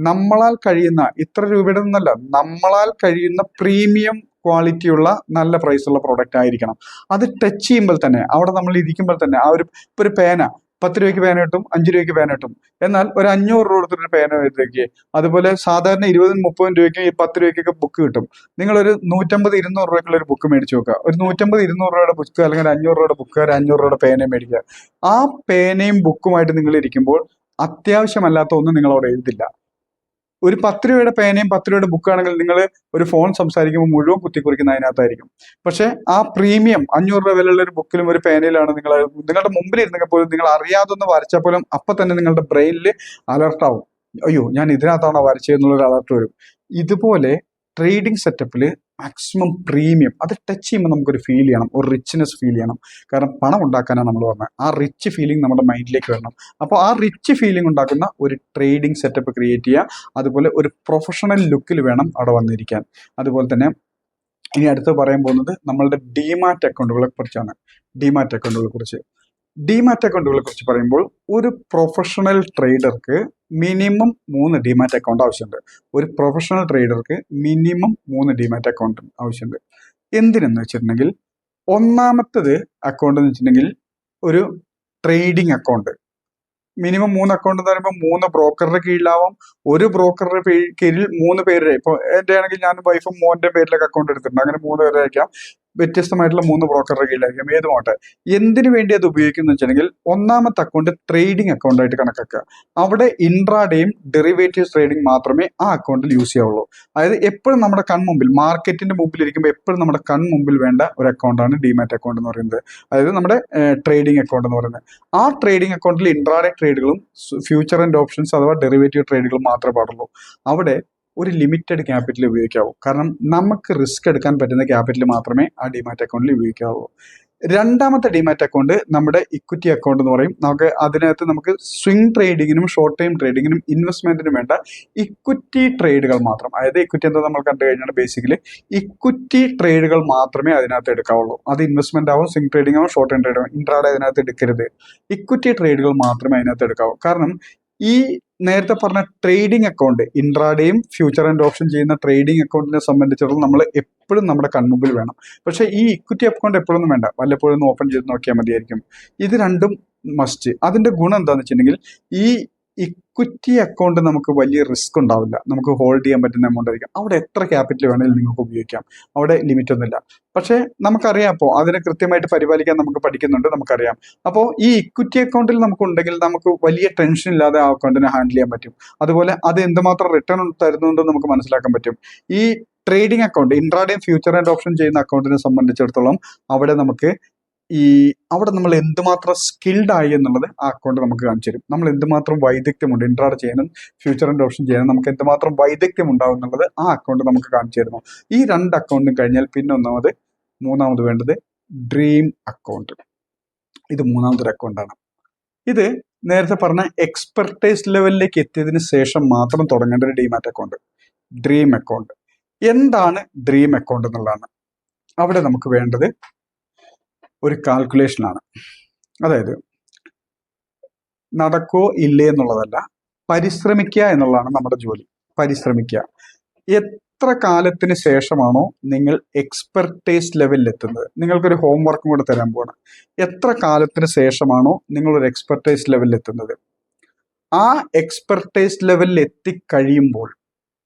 Speaker 1: നമ്മളാൽ കഴിയുന്ന, ഇത്ര രൂപയുടെ ഒന്നല്ല, നമ്മളാൽ കഴിയുന്ന പ്രീമിയം ക്വാളിറ്റിയുള്ള നല്ല പ്രൈസുള്ള പ്രൊഡക്റ്റ് ആയിരിക്കണം. അത് ടച്ച് ചെയ്യുമ്പോൾ തന്നെ, അവിടെ നമ്മൾ ഇരിക്കുമ്പോൾ തന്നെ ആ ഒരു പേന 10 രൂപയ്ക്ക് പേന കിട്ടും, 5 രൂപയ്ക്ക് പേന കിട്ടും. എന്നാൽ ഒരു 500 രൂപ കൊടുത്തിട്ട് പേന എടുത്തേക്ക്, അതുപോലെ സാധാരണ 20-30 രൂപയ്ക്ക് 10 രൂപയ്ക്കൊക്കെ ബുക്ക് കിട്ടും. നിങ്ങളൊരു 150-200 രൂപയ്ക്കുള്ള ഒരു ബുക്ക് മേടിച്ച് നോക്കുക. ഒരു 150-200 രൂപയുടെ ബുക്ക് അല്ലെങ്കിൽ 500 രൂപയുടെ ബുക്ക്, ഒരു 500 രൂപയുടെ പേനയും മേടിക്കുക. ആ പേനയും ബുക്കുമായിട്ട് നിങ്ങൾ ഇരിക്കുമ്പോൾ അത്യാവശ്യമല്ലാത്ത ഒന്നും നിങ്ങൾ അവിടെ എഴുതില്ല. ഒരു 10 രൂപയുടെ പേനയും 10 രൂപയുടെ ബുക്കാണെങ്കിൽ നിങ്ങൾ ഒരു ഫോൺ സംസാരിക്കുമ്പോൾ മുഴുവൻ കുത്തിക്കുറിക്കുന്ന അതിനകത്തായിരിക്കും. പക്ഷെ ആ പ്രീമിയം 500 രൂപ വിലയുള്ള ഒരു ബുക്കിലും ഒരു പേനയിലാണ് നിങ്ങളുടെ മുമ്പിൽ ഇരുന്നെങ്കിൽ പോലും നിങ്ങൾ അറിയാതൊന്ന് വരച്ചാൽ പോലും അപ്പൊ തന്നെ നിങ്ങളുടെ ബ്രെയിനിൽ അലർട്ടാവും, അയ്യോ ഞാൻ ഇതിനകത്താണോ വരച്ചതെന്നുള്ളൊരു അലർട്ട് വരും. ഇതുപോലെ ട്രേഡിംഗ് സെറ്റപ്പിൽ മാക്സിമം പ്രീമിയം അത് ടച്ച് ചെയ്യുമ്പോൾ നമുക്കൊരു ഫീൽ ചെയ്യണം, ഒരു റിച്ച്നെസ് ഫീൽ ചെയ്യണം. കാരണം പണം ഉണ്ടാക്കാനാണ് നമ്മൾ പറഞ്ഞത്. ആ റിച്ച് ഫീലിംഗ് നമ്മുടെ മൈൻഡിലേക്ക് വരണം. അപ്പോൾ ആ റിച്ച് ഫീലിംഗ് ഉണ്ടാക്കുന്ന ഒരു ട്രേഡിംഗ് സെറ്റപ്പ് ക്രിയേറ്റ് ചെയ്യുക. അതുപോലെ ഒരു പ്രൊഫഷണൽ ലുക്കിൽ വേണം അവിടെ വന്നിരിക്കാൻ. അതുപോലെ തന്നെ ഇനി അടുത്ത് പറയാൻ പോകുന്നത് നമ്മളുടെ ഡിമാറ്റ് അക്കൗണ്ടുകളെ കുറിച്ചാണ്. ഡിമാറ്റ് അക്കൗണ്ടുകളെ കുറിച്ച് പറയുമ്പോൾ ഒരു പ്രൊഫഷണൽ ട്രേഡർക്ക് മിനിമം 3 ഡിമാറ്റ് അക്കൗണ്ട് ആവശ്യമുണ്ട്. മിനിമം 3 ഡിമാറ്റ് അക്കൗണ്ട് ആവശ്യമുണ്ട്. എന്തിനെന്ന് വെച്ചിട്ടുണ്ടെങ്കിൽ, ഒന്നാമത്തത് അക്കൗണ്ട് എന്ന് വെച്ചിട്ടുണ്ടെങ്കിൽ ഒരു ട്രേഡിംഗ് അക്കൗണ്ട്. മിനിമം 3 അക്കൗണ്ട് എന്ന് പറയുമ്പോൾ 3 ബ്രോക്കറുടെ കീഴിലാവാം. ഒരു ബ്രോക്കറുടെ കീഴിൽ 3 പേരുടെ, ഇപ്പോൾ എൻ്റെ ആണെങ്കിൽ ഞാൻ വൈഫും മോൻ്റെ പേരിലൊക്കെ അക്കൗണ്ട് എടുത്തിട്ടുണ്ട്. അങ്ങനെ 3 പേരെ അയക്കാം. വ്യത്യസ്തമായിട്ടുള്ള 3 ബ്രോക്കറുടെ കീഴിലായിരിക്കും. ഏതുമാട്ടെ എന്തിനു വേണ്ടി അത് ഉപയോഗിക്കുന്നു വെച്ചിട്ടുണ്ടെങ്കിൽ, ഒന്നാമത്തെ അക്കൗണ്ട് ട്രേഡിംഗ് അക്കൗണ്ട് ആയിട്ട് കണക്കാക്കുക. അവിടെ ഇൻട്രാഡേയും ഡെറിവേറ്റീവ്സ് ട്രേഡിംഗ് മാത്രമേ ആ അക്കൗണ്ടിൽ യൂസ് ചെയ്യാവുള്ളൂ. അതായത് എപ്പോഴും നമ്മുടെ കൺമുമ്പിൽ, മാർക്കറ്റിന്റെ മുമ്പിൽ ഇരിക്കുമ്പോൾ എപ്പോഴും നമ്മുടെ കൺമുമ്പിൽ വേണ്ട ഒരു അക്കൗണ്ടാണ് ഡിമാറ്റ് അക്കൗണ്ട് എന്ന് പറയുന്നത്. അതായത് നമ്മുടെ ട്രേഡിംഗ് അക്കൗണ്ട് എന്ന് പറയുന്നത്. ആ ട്രേഡിംഗ് അക്കൗണ്ടിൽ ഇൻട്രാഡേ ട്രേഡുകളും ഫ്യൂച്ചർ ആൻഡ് ഓപ്ഷൻസ് അഥവാ ഡെറിവേറ്റീവ് ട്രേഡുകളും മാത്രമേ പാടുള്ളൂ. അവിടെ ഒരു ലിമിറ്റഡ് ക്യാപിറ്റൽ ഉപയോഗിക്കാവൂ. കാരണം നമുക്ക് റിസ്ക് എടുക്കാൻ പറ്റുന്ന ക്യാപിറ്റൽ മാത്രമേ ആ ഡിമാറ്റ് അക്കൗണ്ടിൽ ഉപയോഗിക്കാവൂ. രണ്ടാമത്തെ ഡിമാറ്റ് അക്കൗണ്ട് നമ്മുടെ ഇക്വിറ്റി അക്കൗണ്ട് എന്ന് പറയും. അതിനകത്ത് നമുക്ക് സ്വിംഗ് ട്രേഡിങ്ങിനും ഷോർട്ട് ടൈം ട്രേഡിങ്ങിനും ഇൻവെസ്റ്റ്മെന്റിനും വേണ്ട ഇക്വിറ്റി ട്രേഡുകൾ മാത്രം, അതായത് ഇക്വിറ്റി എന്താ നമ്മൾ കണ്ടു കഴിഞ്ഞാൽ ബേസിക്കലി ഇക്വിറ്റി ട്രേഡുകൾ മാത്രമേ അതിനകത്ത് എടുക്കാവുള്ളൂ. അത് ഇൻവെസ്റ്റ്മെന്റ് ആവും, സ്വിംഗ് ട്രേഡിംഗ് ആവും, ഷോർട്ട് ടൈം ട്രേഡ് ആവും. ഇൻട്രാഡേ അതിനകത്ത് എടുക്കരുത്. ഇക്വിറ്റി ട്രേഡുകൾ മാത്രമേ അതിനകത്ത് എടുക്കാവൂ. കാരണം ഈ നേരത്തെ പറഞ്ഞ ട്രേഡിംഗ് അക്കൗണ്ട്, ഇൻട്രാഡേയും ഫ്യൂച്ചർ ആൻഡ് ഓപ്ഷൻ ചെയ്യുന്ന ട്രേഡിംഗ് അക്കൗണ്ടിനെ സംബന്ധിച്ചിടത്തോളം നമ്മൾ എപ്പോഴും നമ്മുടെ കൺമുമ്പിൽ വേണം. പക്ഷെ ഈ ഇക്വിറ്റി അക്കൗണ്ട് എപ്പോഴൊന്നും വേണ്ട, വല്ലപ്പോഴും ഒന്ന് ഓപ്പൺ ചെയ്ത് നോക്കിയാൽ മതിയായിരിക്കും. ഇത് രണ്ടും മസ്റ്റ്. അതിന്റെ ഗുണം എന്താണെന്ന് വെച്ചിട്ടുണ്ടെങ്കിൽ, ഈ ഇക്വിറ്റി അക്കൗണ്ട് നമുക്ക് വലിയ റിസ്ക് ഉണ്ടാവില്ല. നമുക്ക് ഹോൾഡ് ചെയ്യാൻ പറ്റുന്ന എമൗണ്ട് ആയിരിക്കും. അവിടെ എത്ര ക്യാപിറ്റൽ വേണമെങ്കിലും നിങ്ങൾക്ക് ഉപയോഗിക്കാം. അവിടെ ലിമിറ്റ് ഒന്നുമില്ല. പക്ഷേ നമുക്കറിയാം, അപ്പോൾ അതിനെ കൃത്യമായിട്ട് പരിപാലിക്കാൻ നമുക്ക് പഠിക്കുന്നുണ്ട്, നമുക്കറിയാം. അപ്പോൾ ഈ ഇക്വിറ്റി അക്കൗണ്ടിൽ നമുക്കുണ്ടെങ്കിൽ നമുക്ക് വലിയ ടെൻഷൻ ഇല്ലാതെ ആ അക്കൗണ്ടിനെ ഹാൻഡിൽ ചെയ്യാൻ പറ്റും. അതുപോലെ അത് എന്തുമാത്രം റിട്ടേൺ തരുന്നുണ്ടെന്ന് നമുക്ക് മനസ്സിലാക്കാൻ പറ്റും. ഈ trading account, intraday future and option ചെയ്യുന്ന അക്കൗണ്ടിനെ സംബന്ധിച്ചിടത്തോളം അവിടെ നമ്മൾ എന്തുമാത്രം സ്കിൽഡ് ആയി എന്നുള്ളത് ആ അക്കൗണ്ട് നമുക്ക് കാണിച്ചു തരും. നമ്മൾ എന്തുമാത്രം വൈദഗ്ധ്യമുണ്ട് ഇൻട്രാഡേ ചെയ്യാനും ഫ്യൂച്ചർ ആൻഡ് ഓപ്ഷൻ ചെയ്യാനും നമുക്ക് എന്തുമാത്രം വൈദഗ്ധ്യം ഉണ്ടാവും എന്നുള്ളത് ആ അക്കൗണ്ട് നമുക്ക് കാണിച്ചു തരുന്നു. ഈ 2 അക്കൗണ്ടും കഴിഞ്ഞാൽ പിന്നെ മൂന്നാമത് വേണ്ടത് ഡ്രീം അക്കൗണ്ട്. ഇത് മൂന്നാമതൊരു അക്കൗണ്ടാണ്. ഇത് നേരത്തെ പറഞ്ഞ എക്സ്പെർട്ടൈസ് ലെവലിലേക്ക് എത്തിയതിന് ശേഷം മാത്രം തുടങ്ങേണ്ട ഒരു ഡിമാറ്റ് അക്കൗണ്ട്, ഡ്രീം അക്കൗണ്ട്. എന്താണ് ഡ്രീം അക്കൗണ്ട് എന്നുള്ളതാണ്. അവിടെ നമുക്ക് വേണ്ടത് ഒരു കാൽക്കുലേഷനാണ്. അതായത് നടക്കോ ഇല്ലേ എന്നുള്ളതല്ല, പരിശ്രമിക്കുക എന്നുള്ളതാണ് നമ്മുടെ ജോലി. പരിശ്രമിക്കുക. എത്ര കാലത്തിന് ശേഷമാണോ നിങ്ങൾ എക്സ്പെർട്ടൈസ് ലെവലിൽ എത്തുന്നത്, നിങ്ങൾക്കൊരു ഹോംവർക്കും കൂടെ തരാൻ പോവാണ്. എത്ര കാലത്തിന് ശേഷമാണോ നിങ്ങളൊരു എക്സ്പെർട്ടൈസ് ലെവലിൽ എത്തുന്നത്, ആ എക്സ്പെർട്ടൈസ് ലെവലിൽ എത്തിക്കഴിയുമ്പോൾ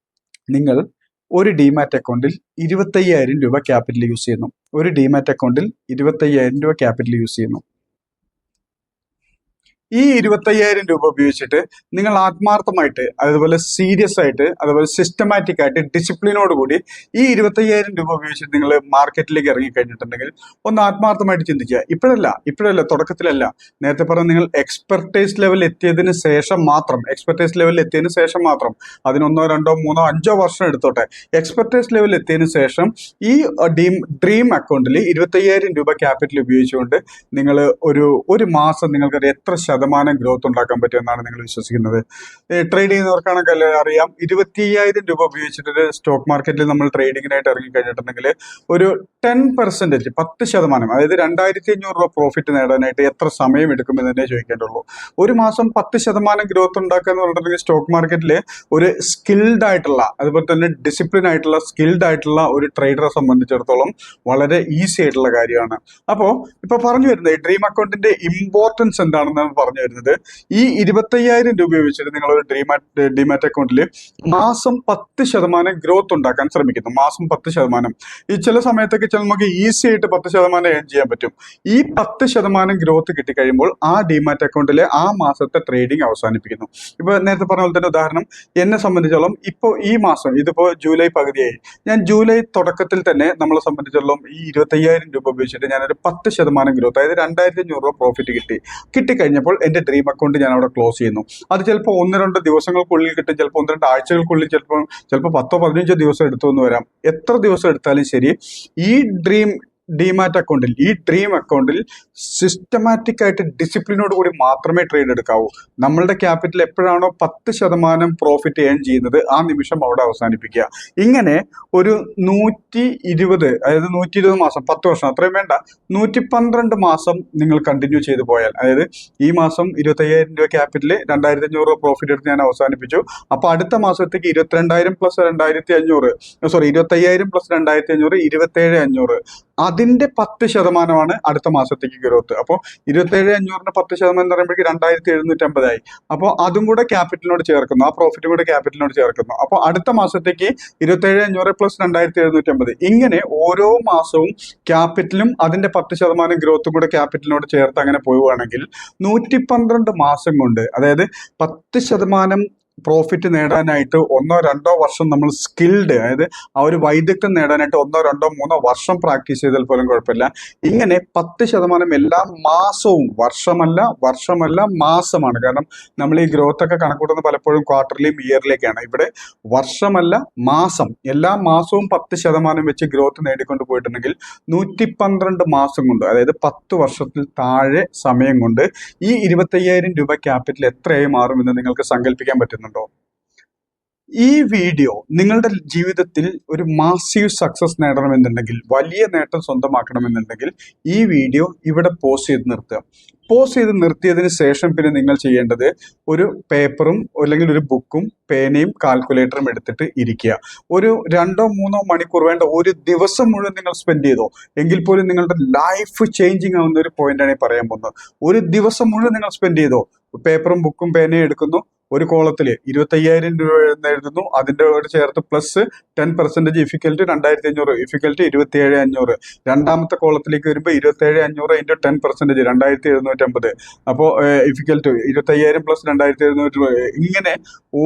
Speaker 1: നിങ്ങൾ ഒരു ഡിമാറ്റ് അക്കൗണ്ടിൽ 25,000 രൂപ ക്യാപിറ്റൽ യൂസ് ചെയ്യുന്നു. ഒരു ഡിമാറ്റ് അക്കൗണ്ടിൽ 25,000 രൂപ ക്യാപിറ്റൽ യൂസ് ചെയ്യുന്നു. ഈ 25,000 രൂപ ഉപയോഗിച്ചിട്ട് നിങ്ങൾ ആത്മാർത്ഥമായിട്ട്, അതുപോലെ സീരിയസ് ആയിട്ട്, അതുപോലെ സിസ്റ്റമാറ്റിക് ആയിട്ട്, ഡിസിപ്ലിനോട് കൂടി ഈ 25,000 രൂപ ഉപയോഗിച്ചിട്ട് നിങ്ങൾ മാർക്കറ്റിലേക്ക് ഇറങ്ങിക്കഴിഞ്ഞിട്ടുണ്ടെങ്കിൽ ഒന്ന് ആത്മാർത്ഥമായിട്ട് ചിന്തിക്കുക. ഇപ്പോഴല്ല, തുടക്കത്തിലല്ല. നേരത്തെ പറഞ്ഞ നിങ്ങൾ എക്സ്പെർട്ടൈസ് ലെവൽ എത്തിയതിന് ശേഷം മാത്രം അതിനൊന്നോ രണ്ടോ മൂന്നോ അഞ്ചോ വർഷം എടുത്തോട്ടെ, എക്സ്പെർട്ടൈസ് ലെവൽ എത്തിയതിനു ശേഷം ഈ ഡ്രീം അക്കൗണ്ടിൽ 25,000 രൂപ ക്യാപിറ്റൽ ഉപയോഗിച്ചുകൊണ്ട് നിങ്ങൾ ഒരു മാസം നിങ്ങൾക്ക് എത്ര ശതമാനം ഗ്രോത്ത് ഉണ്ടാക്കാൻ പറ്റുമെന്നാണ് നിങ്ങൾ വിശ്വസിക്കുന്നത്? ട്രേഡ് ചെയ്യുന്നവർക്കാണെങ്കിൽ അറിയാം, 25,000 രൂപ ഉപയോഗിച്ചിട്ട് സ്റ്റോക്ക് മാർക്കറ്റിൽ നമ്മൾ ട്രേഡിങ്ങിനായിട്ട് ഇറങ്ങിക്കഴിഞ്ഞിട്ടുണ്ടെങ്കിൽ ഒരു 10%, 10%, അതായത് 2,500 രൂപ പ്രോഫിറ്റ് നേടാനായിട്ട് എത്ര സമയം എടുക്കുമെന്ന് തന്നെ ചോദിക്കേണ്ടുള്ളൂ. ഒരു മാസം 10% ഗ്രോത്ത് ഉണ്ടാക്കുക എന്ന് പറഞ്ഞിട്ടുണ്ടെങ്കിൽ സ്റ്റോക്ക് മാർക്കറ്റിൽ ഒരു സ്കിൽഡ് ആയിട്ടുള്ള, അതുപോലെ തന്നെ ഡിസിപ്ലിൻ ആയിട്ടുള്ള, സ്കിൽഡ് ആയിട്ടുള്ള ഒരു ട്രേഡറെ സംബന്ധിച്ചിടത്തോളം വളരെ ഈസി ആയിട്ടുള്ള കാര്യമാണ്. അപ്പോൾ ഇപ്പൊ പറഞ്ഞു വരുന്നത് ഡ്രീം അക്കൗണ്ടിന്റെ ഇമ്പോർട്ടൻസ് എന്താണെന്നാണ് പറഞ്ഞു വരുന്നത്. ഈ 25,000 രൂപ വെച്ചിട്ട് നിങ്ങൾ ഒരു ഡിമാറ്റ് അക്കൗണ്ടിൽ മാസം 10% ഗ്രോത്ത് ഉണ്ടാക്കാൻ ശ്രമിക്കുന്നു. മാസം 10%. ഈ ചില സമയത്തൊക്കെ നമുക്ക് ഈസി ആയിട്ട് 10% ഏൺ ചെയ്യാൻ പറ്റും. ഈ 10% ഗ്രോത്ത് കിട്ടിക്കഴിയുമ്പോൾ ആ ഡിമാറ്റ് അക്കൗണ്ടിലെ ആ മാസത്തെ ട്രേഡിംഗ് അവസാനിപ്പിക്കുന്നു. ഇപ്പൊ നേരത്തെ പറഞ്ഞ പോലെ തന്നെ ഉദാഹരണം എന്നെ സംബന്ധിച്ചോളം ഇപ്പോൾ ഈ മാസം, ഇതിപ്പോ ജൂലൈ പകുതിയായി, ഞാൻ ജൂലൈ തുടക്കത്തിൽ തന്നെ നമ്മളെ സംബന്ധിച്ചിടത്തോളം ഈ 25,000 രൂപ ഉപയോഗിച്ചിട്ട് ഞാനൊരു 10% ഗ്രോത്ത്, അതായത് 2,500 രൂപ പ്രോഫിറ്റ് കിട്ടിക്കഴിഞ്ഞപ്പോൾ എന്റെ ഡ്രീം അക്കൗണ്ട് ഞാൻ അവിടെ ക്ലോസ് ചെയ്യുന്നു. അത് ചിലപ്പോൾ 1-2 ദിവസങ്ങൾക്കുള്ളിൽ കിട്ടും, ചിലപ്പോൾ 1-2 ആഴ്ചകൾക്കുള്ളിൽ, ചിലപ്പോൾ 10-15 ദിവസം എടുത്തു എന്ന് വരാം. എത്ര ദിവസം എടുത്താലും ശരി, ഈ ഡ്രീം അക്കൗണ്ടിൽ സിസ്റ്റമാറ്റിക് ആയിട്ട് ഡിസിപ്ലിനോട് കൂടി മാത്രമേ ട്രേഡ് എടുക്കാവൂ. നമ്മളുടെ ക്യാപിറ്റൽ എപ്പോഴാണോ 10% പ്രോഫിറ്റ് ഏൺ ചെയ്യുന്നത് ആ നിമിഷം അവിടെ അവസാനിപ്പിക്കുക. ഇങ്ങനെ ഒരു 120, അതായത് 120 മാസം, 10 വർഷം, അത്രയും വേണ്ട, 112 മാസം നിങ്ങൾ കണ്ടിന്യൂ ചെയ്തു പോയാൽ, അതായത് ഈ മാസം 25,000 രൂപ ക്യാപിറ്റൽ, 2,500 രൂപ പ്രോഫിറ്റ് എടുത്ത് ഞാൻ അവസാനിപ്പിച്ചു. അപ്പൊ അടുത്ത മാസത്തേക്ക് 22,000 പ്ലസ് 2,500, 25,000 പ്ലസ് 2,500, 27,500, അതിന്റെ 10%ആണ് അടുത്ത മാസത്തേക്ക് ഗ്രോത്ത്. അപ്പോൾ 27,500ന്റെ 10% എന്ന് പറയുമ്പോഴേക്ക് 2,750 ആയി. അപ്പോൾ അതും കൂടെ ക്യാപിറ്റലിനോട് ചേർക്കുന്നു, ആ പ്രോഫിറ്റും കൂടെ ക്യാപിറ്റലിനോട് ചേർക്കുന്നു. അപ്പോൾ അടുത്ത മാസത്തേക്ക് 27,500 പ്ലസ് 2,750. ഇങ്ങനെ ഓരോ മാസവും ക്യാപിറ്റലും അതിന്റെ 10% ഗ്രോത്തും കൂടെ ക്യാപിറ്റലിനോട് ചേർത്ത് അങ്ങനെ പോവുകയാണെങ്കിൽ 112 മാസം കൊണ്ട്, അതായത് 10% പ്രോഫിറ്റ് നേടാനായിട്ട് 1-2 വർഷം നമ്മൾ സ്കിൽഡ്, അതായത് ആ ഒരു വൈദഗ്ധ്യം നേടാനായിട്ട് 1-2-3 വർഷം പ്രാക്ടീസ് ചെയ്താൽ പോലും കുഴപ്പമില്ല. ഇങ്ങനെ 10% എല്ലാ മാസവും, വർഷമല്ല മാസമാണ്. കാരണം നമ്മൾ ഈ ഗ്രോത്ത് ഒക്കെ കണക്കൂട്ടുന്നത് പലപ്പോഴും ക്വാർട്ടർലിയും ഇയറിലേക്കാണ്. ഇവിടെ വർഷമല്ല, മാസം, എല്ലാ മാസവും 10% വെച്ച് ഗ്രോത്ത് നേടിക്കൊണ്ട് പോയിട്ടുണ്ടെങ്കിൽ 112 മാസം കൊണ്ട്, അതായത് 10 വർഷത്തിൽ താഴെ സമയം കൊണ്ട് ഈ 25,000 രൂപ ക്യാപിറ്റൽ എത്രയായി മാറുമെന്ന് നിങ്ങൾക്ക് സങ്കല്പിക്കാൻ പറ്റുന്നുണ്ടോ? ഈ വീഡിയോ നിങ്ങളുടെ ജീവിതത്തിൽ ഒരു മാസീവ് സക്സസ് നേടണമെന്നുണ്ടെങ്കിൽ, വലിയ നേട്ടം സ്വന്തമാക്കണമെന്നുണ്ടെങ്കിൽ ഈ വീഡിയോ ഇവിടെ പോസ്റ്റ് ചെയ്ത് നിർത്തുക. പോസ്റ്റ് ചെയ്ത് നിർത്തിയതിന് ശേഷം പിന്നെ നിങ്ങൾ ചെയ്യേണ്ടത് ഒരു പേപ്പറും അല്ലെങ്കിൽ ഒരു ബുക്കും പേനയും കാൽക്കുലേറ്ററും എടുത്തിട്ട് ഇരിക്കുക. ഒരു 2-3 മണിക്കൂർ വേണ്ട, ഒരു ദിവസം മുഴുവൻ നിങ്ങൾ സ്പെൻഡ് ചെയ്തോ, എങ്കിൽ പോലും നിങ്ങളുടെ ലൈഫ് ചേഞ്ചിങ് ആവുന്ന ഒരു പോയിന്റാണ് ഈ പറയാൻ പോകുന്നത്. ഒരു ദിവസം മുഴുവൻ നിങ്ങൾ സ്പെൻഡ് ചെയ്തോ, പേപ്പറും ബുക്കും പേനയും എടുക്കുന്നു, ഒരു കോളത്തിൽ 25,000 രൂപ എഴുതുന്നു, അതിൻ്റെ ചേർത്ത് പ്ലസ് 10% ഇഫിക്കൽറ്റ് 2,500, ഇഫിക്കൽറ്റ് 27,500. രണ്ടാമത്തെ കോളത്തിലേക്ക് വരുമ്പോൾ 27,500 ഇൻറ്റു 10% 2,750. അപ്പോൾ ഇഫിക്കൽറ്റ് 25,000 പ്ലസ് 2,700. ഇങ്ങനെ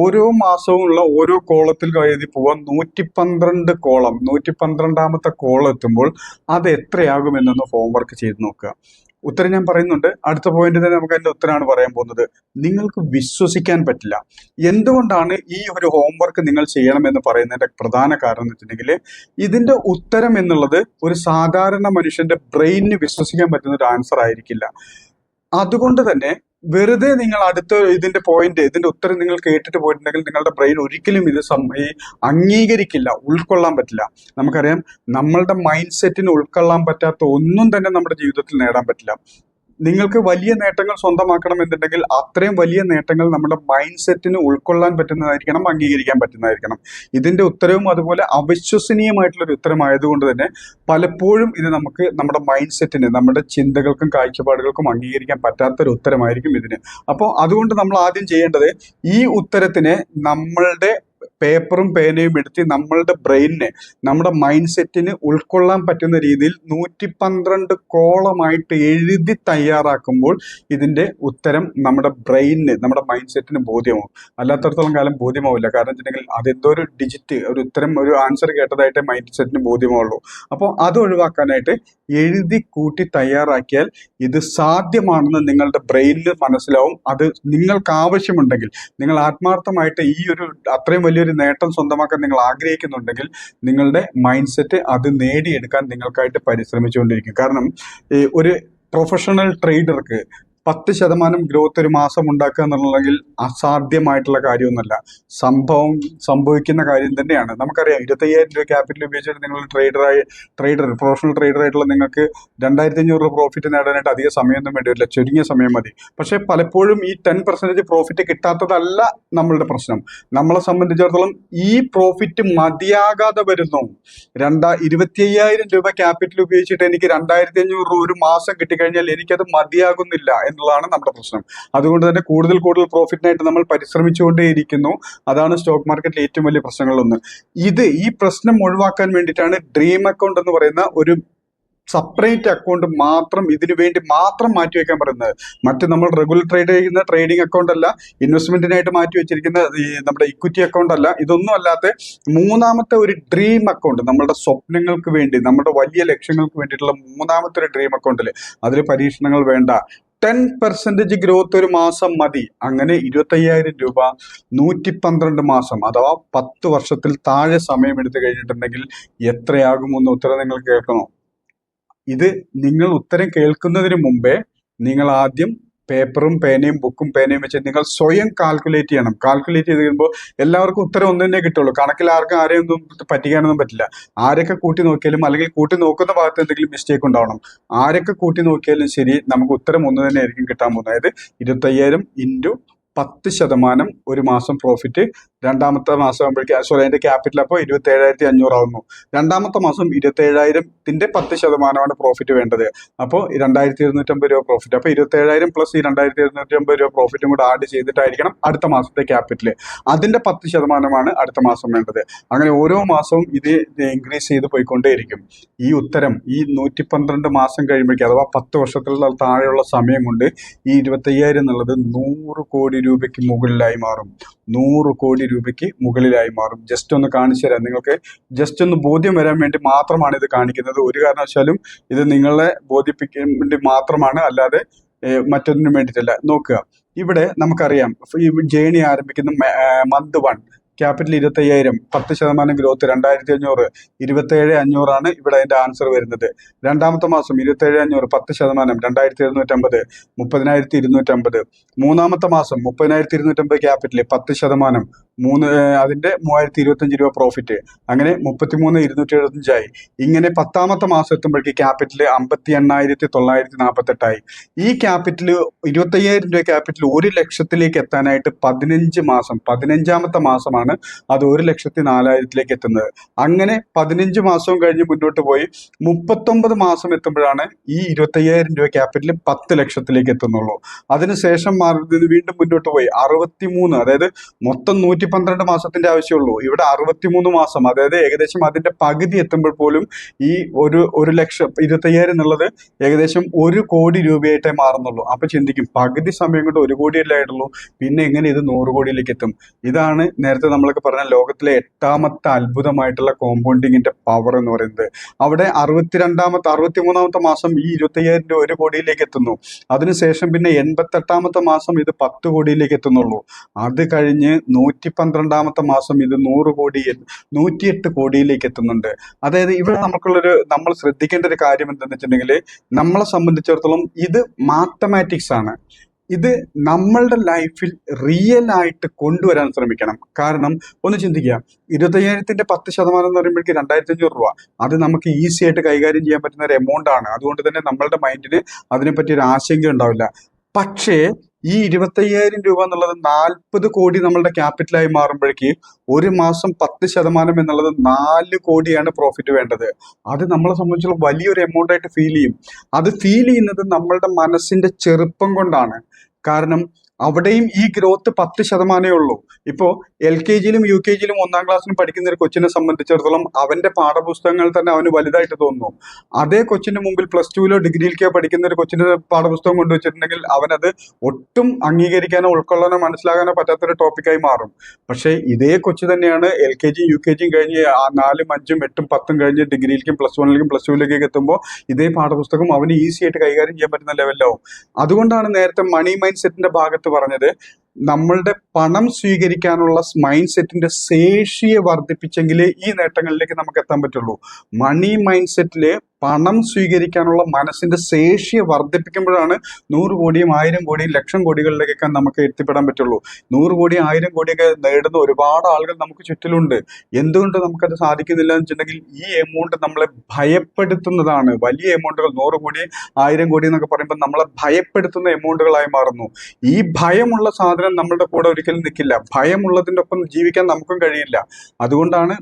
Speaker 1: ഓരോ മാസവും ഉള്ള ഓരോ കോളത്തിൽ എഴുതി പോവാൻ 112 കോളം. 112ാമത്തെ കോളം എത്തുമ്പോൾ അത് എത്രയാകുമെന്നൊന്ന് ഹോംവർക്ക് ചെയ്ത് നോക്കുക. ഉത്തരം ഞാൻ പറയുന്നുണ്ട്. അടുത്ത പോയിന്റ് തന്നെ നമുക്ക് അതിന്റെ ഉത്തരമാണ് പറയാൻ പോകുന്നത്. നിങ്ങൾക്ക് വിശ്വസിക്കാൻ പറ്റില്ല. എന്തുകൊണ്ടാണ് ഈ ഒരു ഹോംവർക്ക് നിങ്ങൾ ചെയ്യണമെന്ന് പറയുന്നതിന്റെ പ്രധാന കാരണം എന്ന് വെച്ചിട്ടുണ്ടെങ്കിൽ, ഇതിന്റെ ഉത്തരം എന്നുള്ളത് ഒരു സാധാരണ മനുഷ്യന്റെ ബ്രെയിനിന് വിശ്വസിക്കാൻ പറ്റുന്ന ഒരു ആൻസർ ആയിരിക്കില്ല. അതുകൊണ്ട് തന്നെ വെറുതെ നിങ്ങൾ ഇതിന്റെ ഉത്തരം നിങ്ങൾ കേട്ടിട്ട് പോയിട്ടുണ്ടെങ്കിൽ നിങ്ങളുടെ ബ്രെയിൻ ഒരിക്കലും ഇത് അംഗീകരിക്കില്ല, ഉൾക്കൊള്ളാൻ പറ്റില്ല. നമുക്കറിയാം, നമ്മളുടെ മൈൻഡ് സെറ്റിന് ഉൾക്കൊള്ളാൻ പറ്റാത്ത ഒന്നും തന്നെ നമ്മുടെ ജീവിതത്തിൽ നേടാൻ പറ്റില്ല. നിങ്ങൾക്ക് വലിയ നേട്ടങ്ങൾ സ്വന്തമാക്കണം എന്നുണ്ടെങ്കിൽ അത്രയും വലിയ നേട്ടങ്ങൾ നമ്മുടെ മൈൻഡ് സെറ്റിന് ഉൾക്കൊള്ളാൻ പറ്റുന്നതായിരിക്കണം, അംഗീകരിക്കാൻ പറ്റുന്നതായിരിക്കണം. ഇതിന്റെ ഉത്തരവും അതുപോലെ അവിശ്വസനീയമായിട്ടുള്ളൊരു ഉത്തരമായതുകൊണ്ട് തന്നെ പലപ്പോഴും ഇത് നമുക്ക് നമ്മുടെ മൈൻഡ് സെറ്റിന്, നമ്മുടെ ചിന്തകൾക്കും കാഴ്ചപ്പാടുകൾക്കും അംഗീകരിക്കാൻ പറ്റാത്തൊരു ഉത്തരമായിരിക്കും ഇതിന്. അപ്പോൾ അതുകൊണ്ട് നമ്മൾ ആദ്യം ചെയ്യേണ്ടത് ഈ ഉത്തരത്തിനെ നമ്മളുടെ പേപ്പറും പേനയും എടുത്ത് നമ്മളുടെ ബ്രെയിനിനെ, നമ്മുടെ മൈൻഡ് സെറ്റിന് ഉൾക്കൊള്ളാൻ പറ്റുന്ന രീതിയിൽ 112 കോളമായിട്ട് എഴുതി തയ്യാറാക്കുമ്പോൾ ഇതിന്റെ ഉത്തരം നമ്മുടെ ബ്രെയിനിന്, നമ്മുടെ മൈൻഡ് സെറ്റിന് ബോധ്യമാവും. അല്ലാത്തടത്തോളം കാലം ബോധ്യമാവില്ല. കാരണം വെച്ചിട്ടുണ്ടെങ്കിൽ അതെന്തോ ഒരു ഡിജിറ്റ്, ഒരു ഉത്തരം, ഒരു ആൻസർ കേട്ടതായിട്ട് മൈൻഡ് സെറ്റിന് ബോധ്യമാവുള്ളൂ. അപ്പോൾ അത് ഒഴിവാക്കാനായിട്ട് എഴുതി കൂട്ടി തയ്യാറാക്കിയാൽ ഇത് സാധ്യമാണെന്ന് നിങ്ങളുടെ ബ്രെയിനിൽ മനസ്സിലാവും. അത് നിങ്ങൾക്ക് ആവശ്യമുണ്ടെങ്കിൽ, നിങ്ങൾ ആത്മാർത്ഥമായിട്ട് ഈ ഒരു അത്രയും വലിയൊരു നേട്ടം സ്വന്തമാക്കാൻ നിങ്ങൾ ആഗ്രഹിക്കുന്നുണ്ടെങ്കിൽ, നിങ്ങളുടെ മൈൻഡ് സെറ്റ് അത് നേടിയെടുക്കാൻ നിങ്ങൾക്കായിട്ട് പരിശ്രമിച്ചുകൊണ്ടിരിക്കും. കാരണം ഒരു പ്രൊഫഷണൽ ട്രേഡർക്ക് 10% ഗ്രോത്ത് ഒരു മാസം ഉണ്ടാക്കുക എന്നുണ്ടെങ്കിൽ അസാധ്യമായിട്ടുള്ള കാര്യമൊന്നുമല്ല, സംഭവിക്കുന്ന കാര്യം തന്നെയാണ്. നമുക്കറിയാം, 25,000 രൂപ ക്യാപിറ്റൽ ഉപയോഗിച്ചിട്ട് നിങ്ങൾ പ്രൊഫഷണൽ ട്രേഡർ ആയിട്ടുള്ള നിങ്ങൾക്ക് 2,500 രൂപ പ്രോഫിറ്റ് നേടാനായിട്ട് അധിക സമയമൊന്നും വേണ്ടി വരില്ല, ചുരുങ്ങിയ സമയം മതി. പക്ഷെ പലപ്പോഴും ഈ 10% പ്രോഫിറ്റ് കിട്ടാത്തതല്ല നമ്മളുടെ പ്രശ്നം. നമ്മളെ സംബന്ധിച്ചിടത്തോളം ഈ പ്രോഫിറ്റ് മതിയാകാതെ വരുന്നു. 25,000 രൂപ ക്യാപിറ്റൽ ഉപയോഗിച്ചിട്ട് എനിക്ക് 2,500 രൂപ ഒരു മാസം കിട്ടിക്കഴിഞ്ഞാൽ എനിക്കത് മതിയാകുന്നില്ല എന്നുള്ളതാണ് നമ്മുടെ പ്രശ്നം. അതുകൊണ്ട് തന്നെ കൂടുതൽ പ്രോഫിറ്റിനായിട്ട് നമ്മൾ പരിശ്രമിച്ചുകൊണ്ടേയിരിക്കുന്നു. അതാണ് സ്റ്റോക്ക് മാർക്കറ്റിലെ ഏറ്റവും വലിയ പ്രശ്നങ്ങളൊന്ന്. ഈ പ്രശ്നം ഒഴിവാക്കാൻ വേണ്ടിയിട്ടാണ് ഡ്രീം അക്കൗണ്ട് എന്ന് പറയുന്ന ഒരു സെപ്പറേറ്റ് അക്കൗണ്ട് മാത്രം ഇതിനു വേണ്ടി മാത്രം മാറ്റിവെക്കാൻ പറയുന്നത്. മറ്റ് നമ്മൾ റെഗുലർ ട്രേഡ് ചെയ്യുന്ന ട്രേഡിംഗ് അക്കൗണ്ട് അല്ല, ഇൻവെസ്റ്റ്മെന്റിനായിട്ട് മാറ്റി വെച്ചിരിക്കുന്ന നമ്മുടെ ഇക്വിറ്റി അക്കൗണ്ട് അല്ല, ഇതൊന്നും അല്ലാത്ത മൂന്നാമത്തെ ഒരു ഡ്രീം അക്കൗണ്ട്, നമ്മുടെ സ്വപ്നങ്ങൾക്ക് വേണ്ടി, നമ്മുടെ വലിയ ലക്ഷ്യങ്ങൾക്ക് വേണ്ടിയിട്ടുള്ള മൂന്നാമത്തെ ഒരു ഡ്രീം അക്കൗണ്ടിൽ അതിൽ പരീക്ഷണങ്ങൾ വേണ്ട. 10% ഗ്രോത്ത് ഒരു മാസം മതി. അങ്ങനെ 25,000 രൂപ 112 മാസം അഥവാ 10 വർഷത്തിൽ താഴെ സമയം എടുത്തു കഴിഞ്ഞിട്ടുണ്ടെങ്കിൽ എത്രയാകുമെന്ന് ഉത്തരം നിങ്ങൾ കേൾക്കണോ? ഇത് നിങ്ങൾ ഉത്തരം കേൾക്കുന്നതിന് മുമ്പേ നിങ്ങൾ ആദ്യം പേപ്പറും ബുക്കും പേനയും വെച്ച് നിങ്ങൾ സ്വയം കാൽക്കുലേറ്റ് ചെയ്യണം. കാൽക്കുലേറ്റ് ചെയ്ത് കഴിയുമ്പോൾ എല്ലാവർക്കും ഉത്തരം ഒന്ന് തന്നെ കിട്ടുള്ളൂ. കണക്കിൽ ആരെയും ഒന്നും പറ്റിക്കാനൊന്നും പറ്റില്ല. ആരൊക്കെ കൂട്ടി നോക്കിയാലും, അല്ലെങ്കിൽ കൂട്ടി നോക്കുന്ന ഭാഗത്ത് എന്തെങ്കിലും മിസ്റ്റേക്ക് ഉണ്ടാവണം. ആരൊക്കെ കൂട്ടി നോക്കിയാലും ശരി, നമുക്ക് ഉത്തരം ഒന്ന് തന്നെ ആയിരിക്കും കിട്ടാൻ പോകുന്നത്. അതായത് 25,000 ഇൻറ്റു 10% ഒരു മാസം പ്രോഫിറ്റ്. രണ്ടാമത്തെ മാസം ആകുമ്പോഴേക്കും അതിന്റെ ക്യാപിറ്റൽ അപ്പോൾ 27,500 ആവുന്നു. രണ്ടാമത്തെ മാസം 27,000ന്റെ 10% പ്രോഫിറ്റ് വേണ്ടത്. അപ്പോൾ 2,250 രൂപ പ്രോഫിറ്റ്. അപ്പോൾ 27,000 പ്ലസ് ഈ 2,250 രൂപ പ്രോഫിറ്റും കൂടെ ആഡ് ചെയ്തിട്ടായിരിക്കണം അടുത്ത മാസത്തെ ക്യാപിറ്റൽ. അതിന്റെ 10% അടുത്ത മാസം വേണ്ടത്. അങ്ങനെ ഓരോ മാസവും ഇത് ഇൻക്രീസ് ചെയ്ത് പോയിക്കൊണ്ടേയിരിക്കും. ഈ ഉത്തരം ഈ 112 മാസം കഴിയുമ്പോഴേക്കും, അഥവാ 10 വർഷത്തിലുള്ള താഴെയുള്ള സമയം കൊണ്ട് ഈ 25,000 എന്നുള്ളത് 100 കോടി രൂപയ്ക്ക് മുകളിലായി മാറും. 100 കോടി രൂപയ്ക്ക് മുകളിലായി മാറും. ജസ്റ്റ് ഒന്ന് കാണിച്ചു തരാം നിങ്ങൾക്ക്. ജസ്റ്റ് ഒന്ന് ബോധ്യം വരാൻ വേണ്ടി മാത്രമാണ് ഇത് കാണിക്കുന്നത്. ഒരു കാരണവശാലും ഇത് നിങ്ങളെ ബോധിപ്പിക്കാൻ വേണ്ടി മാത്രമാണ്, അല്ലാതെ മറ്റൊന്നിനും വേണ്ടിയിട്ടല്ല. നോക്കുക, ഇവിടെ നമുക്കറിയാം ഈ ജേണി ആരംഭിക്കുന്ന മന്ത് 1 ക്യാപിറ്റൽ 25,000, 10% ഗ്രോത്ത് 2,500, 27,500 ഇവിടെ അതിന്റെ ആൻസർ വരുന്നത്. രണ്ടാമത്തെ മാസം 27,500, 10%, 2,750, 30,250. മൂന്നാമത്തെ മാസം 30,250 ക്യാപിറ്റൽ, 10%, അതിന്റെ 3,025 രൂപ പ്രോഫിറ്റ്. അങ്ങനെ 33,275 ആയി. ഇങ്ങനെ 10ാമത്തെ മാസം എത്തുമ്പോഴേക്ക് ക്യാപിറ്റൽ 58,948 ആയി. ഈ ക്യാപിറ്റൽ 25,000 രൂപ ക്യാപിറ്റൽ 1 ലക്ഷത്തിലേക്ക് എത്താനായിട്ട് 15 മാസം, 15ാമത്തെ മാസമാണ് അത് 1,04,000 എത്തുന്നത്. അങ്ങനെ 15 മാസവും കഴിഞ്ഞ് മുന്നോട്ട് പോയി 39 മാസം എത്തുമ്പോഴാണ് ഈ 25,000 രൂപ ക്യാപിറ്റൽ 10 ലക്ഷത്തിലേക്ക് എത്തുന്നുള്ളൂ. അതിനുശേഷം വീണ്ടും മുന്നോട്ട് പോയി 63, അതായത് മൊത്തം 112 മാസത്തിന്റെ ആവശ്യമുള്ളൂ. ഇവിടെ 63 മാസം, അതായത് ഏകദേശം അതിന്റെ പകുതി എത്തുമ്പോൾ പോലും ഈ 1,25,000 എന്നുള്ളത് ഏകദേശം 1 കോടി രൂപയായിട്ടേ മാറുന്നുള്ളൂ. അപ്പൊ ചിന്തിക്കും, പകുതി സമയം കൊണ്ട് 1 കോടിയല്ലേ ആയിട്ടുള്ളൂ, പിന്നെ എങ്ങനെ ഇത് 100 കോടിയിലേക്ക് എത്തും? ഇതാണ് നേരത്തെ നമ്മളൊക്കെ പറഞ്ഞ ലോകത്തിലെ 8ാമത്തെ അത്ഭുതമായിട്ടുള്ള കോമ്പൗണ്ടിങ്ങിന്റെ പവർ എന്ന് പറയുന്നത്. അവിടെ 63ാമത്തെ മാസം ഈ 25,000 രൂപ 1 കോടിയിലേക്ക് എത്തുന്നു. അതിനുശേഷം പിന്നെ 88ാമത്തെ മാസം ഇത് 10 കോടിയിലേക്ക് എത്തുന്നുള്ളൂ. അത് കഴിഞ്ഞ് 112ാമത്തെ മാസം ഇത് 100 കോടി, 108 കോടിയിലേക്ക് എത്തുന്നുണ്ട്. അതായത് ഇവിടെ നമ്മൾ ശ്രദ്ധിക്കേണ്ട ഒരു കാര്യം എന്താണെന്ന് വെച്ചിട്ടുണ്ടെങ്കിൽ, നമ്മളെ സംബന്ധിച്ചിടത്തോളം ഇത് മാത്തമാറ്റിക്സ് ആണ്. ഇത് നമ്മളുടെ ലൈഫിൽ റിയൽ ആയിട്ട് കൊണ്ടുവരാൻ ശ്രമിക്കണം. കാരണം ഒന്ന് ചിന്തിക്കുക, 25,000ന്റെ 10% എന്ന് പറയുമ്പോഴേക്ക് 2,500 രൂപ, അത് നമുക്ക് ഈസി ആയിട്ട് കൈകാര്യം ചെയ്യാൻ പറ്റുന്ന ഒരു എമൗണ്ട് ആണ്. അതുകൊണ്ട് തന്നെ നമ്മളുടെ മൈൻഡിന് അതിനെപ്പറ്റി ഒരു ആശങ്ക ഉണ്ടാവില്ല. പക്ഷേ ഈ 25,000 രൂപ എന്നുള്ളത് 40 കോടി നമ്മളുടെ ക്യാപിറ്റലായി മാറുമ്പോഴേക്ക് ഒരു മാസം 10% എന്നുള്ളത് 4 കോടിയാണ് പ്രോഫിറ്റ് വേണ്ടത്. അത് നമ്മളെ സംബന്ധിച്ചുള്ള വലിയൊരു എമൗണ്ട് ആയിട്ട് ഫീൽ ചെയ്യും. അത് ഫീൽ ചെയ്യുന്നത് നമ്മളുടെ മനസ്സിന്റെ ചെറുപ്പം കൊണ്ടാണ്. കാരണം അവിടെയും ഈ ഗ്രോത്ത് 10% ഉള്ളൂ. ഇപ്പോൾ LKG-യിലും UKG-യിലും 1-ാം ക്ലാസ്സിലും പഠിക്കുന്ന ഒരു കൊച്ചിനെ സംബന്ധിച്ചിടത്തോളം അവന്റെ പാഠപുസ്തകങ്ങൾ തന്നെ അവന് വലുതായിട്ട് തോന്നുന്നു. അതേ കൊച്ചിന്റെ മുമ്പിൽ +2-ലോ ഡിഗ്രിയിലേക്കോ പഠിക്കുന്ന ഒരു കൊച്ചിന്റെ പാഠപുസ്തകം കൊണ്ടുവച്ചിട്ടുണ്ടെങ്കിൽ അവനത് ഒട്ടും അംഗീകരിക്കാനോ ഉൾക്കൊള്ളാനോ മനസ്സിലാകാനോ പറ്റാത്തൊരു ടോപ്പിക്കായി മാറും. പക്ഷേ ഇതേ കൊച്ചു തന്നെയാണ് LKG UKG കഴിഞ്ഞ് 4, 5, 8, 10 കഴിഞ്ഞ് ഡിഗ്രിയിലേക്കും +1ലേക്കും +2ലേക്കൊക്കെ എത്തുമ്പോൾ ഇതേ പാഠപുസ്തകം അവന് ഈസി ആയിട്ട് കൈകാര്യം ചെയ്യാൻ പറ്റുന്ന ലെവലിലാവും. അതുകൊണ്ടാണ് നേരത്തെ മണി മൈൻഡ് സെറ്റിന്റെ ഭാഗത്ത് പറഞ്ഞത്, നമ്മളുടെ പണം സ്വീകരിക്കാനുള്ള മൈൻഡ് സെറ്റിന്റെ ശേഷിയെ വർദ്ധിപ്പിച്ചെങ്കിലേ ഈ നേട്ടങ്ങളിലേക്ക് നമുക്ക് എത്താൻ പറ്റുള്ളൂ. മണി മൈൻഡ് സെറ്റില് പണം സ്വീകരിക്കാനുള്ള മനസ്സിന്റെ ശേഷിയെ വർദ്ധിപ്പിക്കുമ്പോഴാണ് 100 കോടിയും 1000 കോടിയും ലക്ഷം കോടികളിലേക്കൊക്കെ നമുക്ക് എത്തിപ്പെടാൻ പറ്റുള്ളൂ. 100 കോടി 1000 കോടിയൊക്കെ നേടുന്ന ഒരുപാട് ആളുകൾ നമുക്ക് ചുറ്റിലുണ്ട്. എന്തുകൊണ്ട് നമുക്കത് സാധിക്കുന്നില്ല എന്ന് വെച്ചിട്ടുണ്ടെങ്കിൽ ഈ എമൗണ്ട് നമ്മളെ ഭയപ്പെടുത്തുന്നതാണ്. വലിയ എമൗണ്ടുകൾ 100 കോടി 1000 കോടി എന്നൊക്കെ പറയുമ്പോൾ നമ്മളെ ഭയപ്പെടുത്തുന്ന എമൗണ്ടുകളായി മാറുന്നു. ഈ ഭയമുള്ള സാധനം നമ്മളുടെ കൂടെ ഒരിക്കലും നിൽക്കില്ല. ഭയമുള്ളതിൻ്റെ ഒപ്പം ജീവിക്കാൻ നമുക്കും കഴിയില്ല. അതുകൊണ്ടാണ്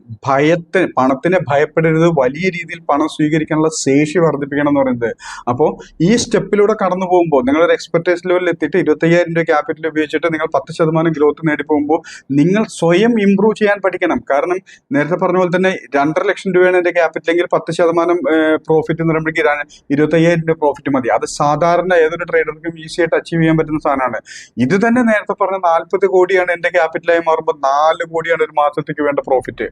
Speaker 1: പണത്തിനെ ഭയപ്പെടരുത്, വലിയ രീതിയിൽ പണം സ്വീകരിക്കാനുള്ള ശേഷി വർദ്ധിപ്പിക്കണം എന്ന് പറയുന്നത്. അപ്പോൾ ഈ സ്റ്റെപ്പിലൂടെ കടന്നു പോകുമ്പോൾ നിങ്ങളൊരു എക്സ്പെർട്ടൈസ് ലെവലിൽ എത്തിയിട്ട് 25,000 രൂപ ക്യാപിറ്റൽ ഉപയോഗിച്ചിട്ട് നിങ്ങൾ 10% ഗ്രോത്ത് നേടി പോകുമ്പോൾ നിങ്ങൾ സ്വയം ഇംപ്രൂവ് ചെയ്യാൻ പഠിക്കണം. കാരണം നേരത്തെ പറഞ്ഞ പോലെ തന്നെ 2.5 ലക്ഷം രൂപയാണ് എൻ്റെ ക്യാപിറ്റൽ എങ്കിൽ 10% പ്രോഫിറ്റ് എന്ന് പറയുമ്പോഴേക്ക് 25,000 രൂപ പ്രോഫിറ്റ് മതി. അത് സാധാരണ ഏതൊരു ട്രേഡർക്കും ഈസി ആയിട്ട് അച്ചീവ് ചെയ്യാൻ പറ്റുന്ന സാധനമാണ്. ഇത് തന്നെ നേരത്തെ പറഞ്ഞ 40 കോടിയാണ് എൻ്റെ ക്യാപിറ്റലായി മാറുമ്പോൾ 4 കോടിയാണ് ഒരു മാസത്തേക്ക് വേണ്ട പ്രോഫിറ്റ്.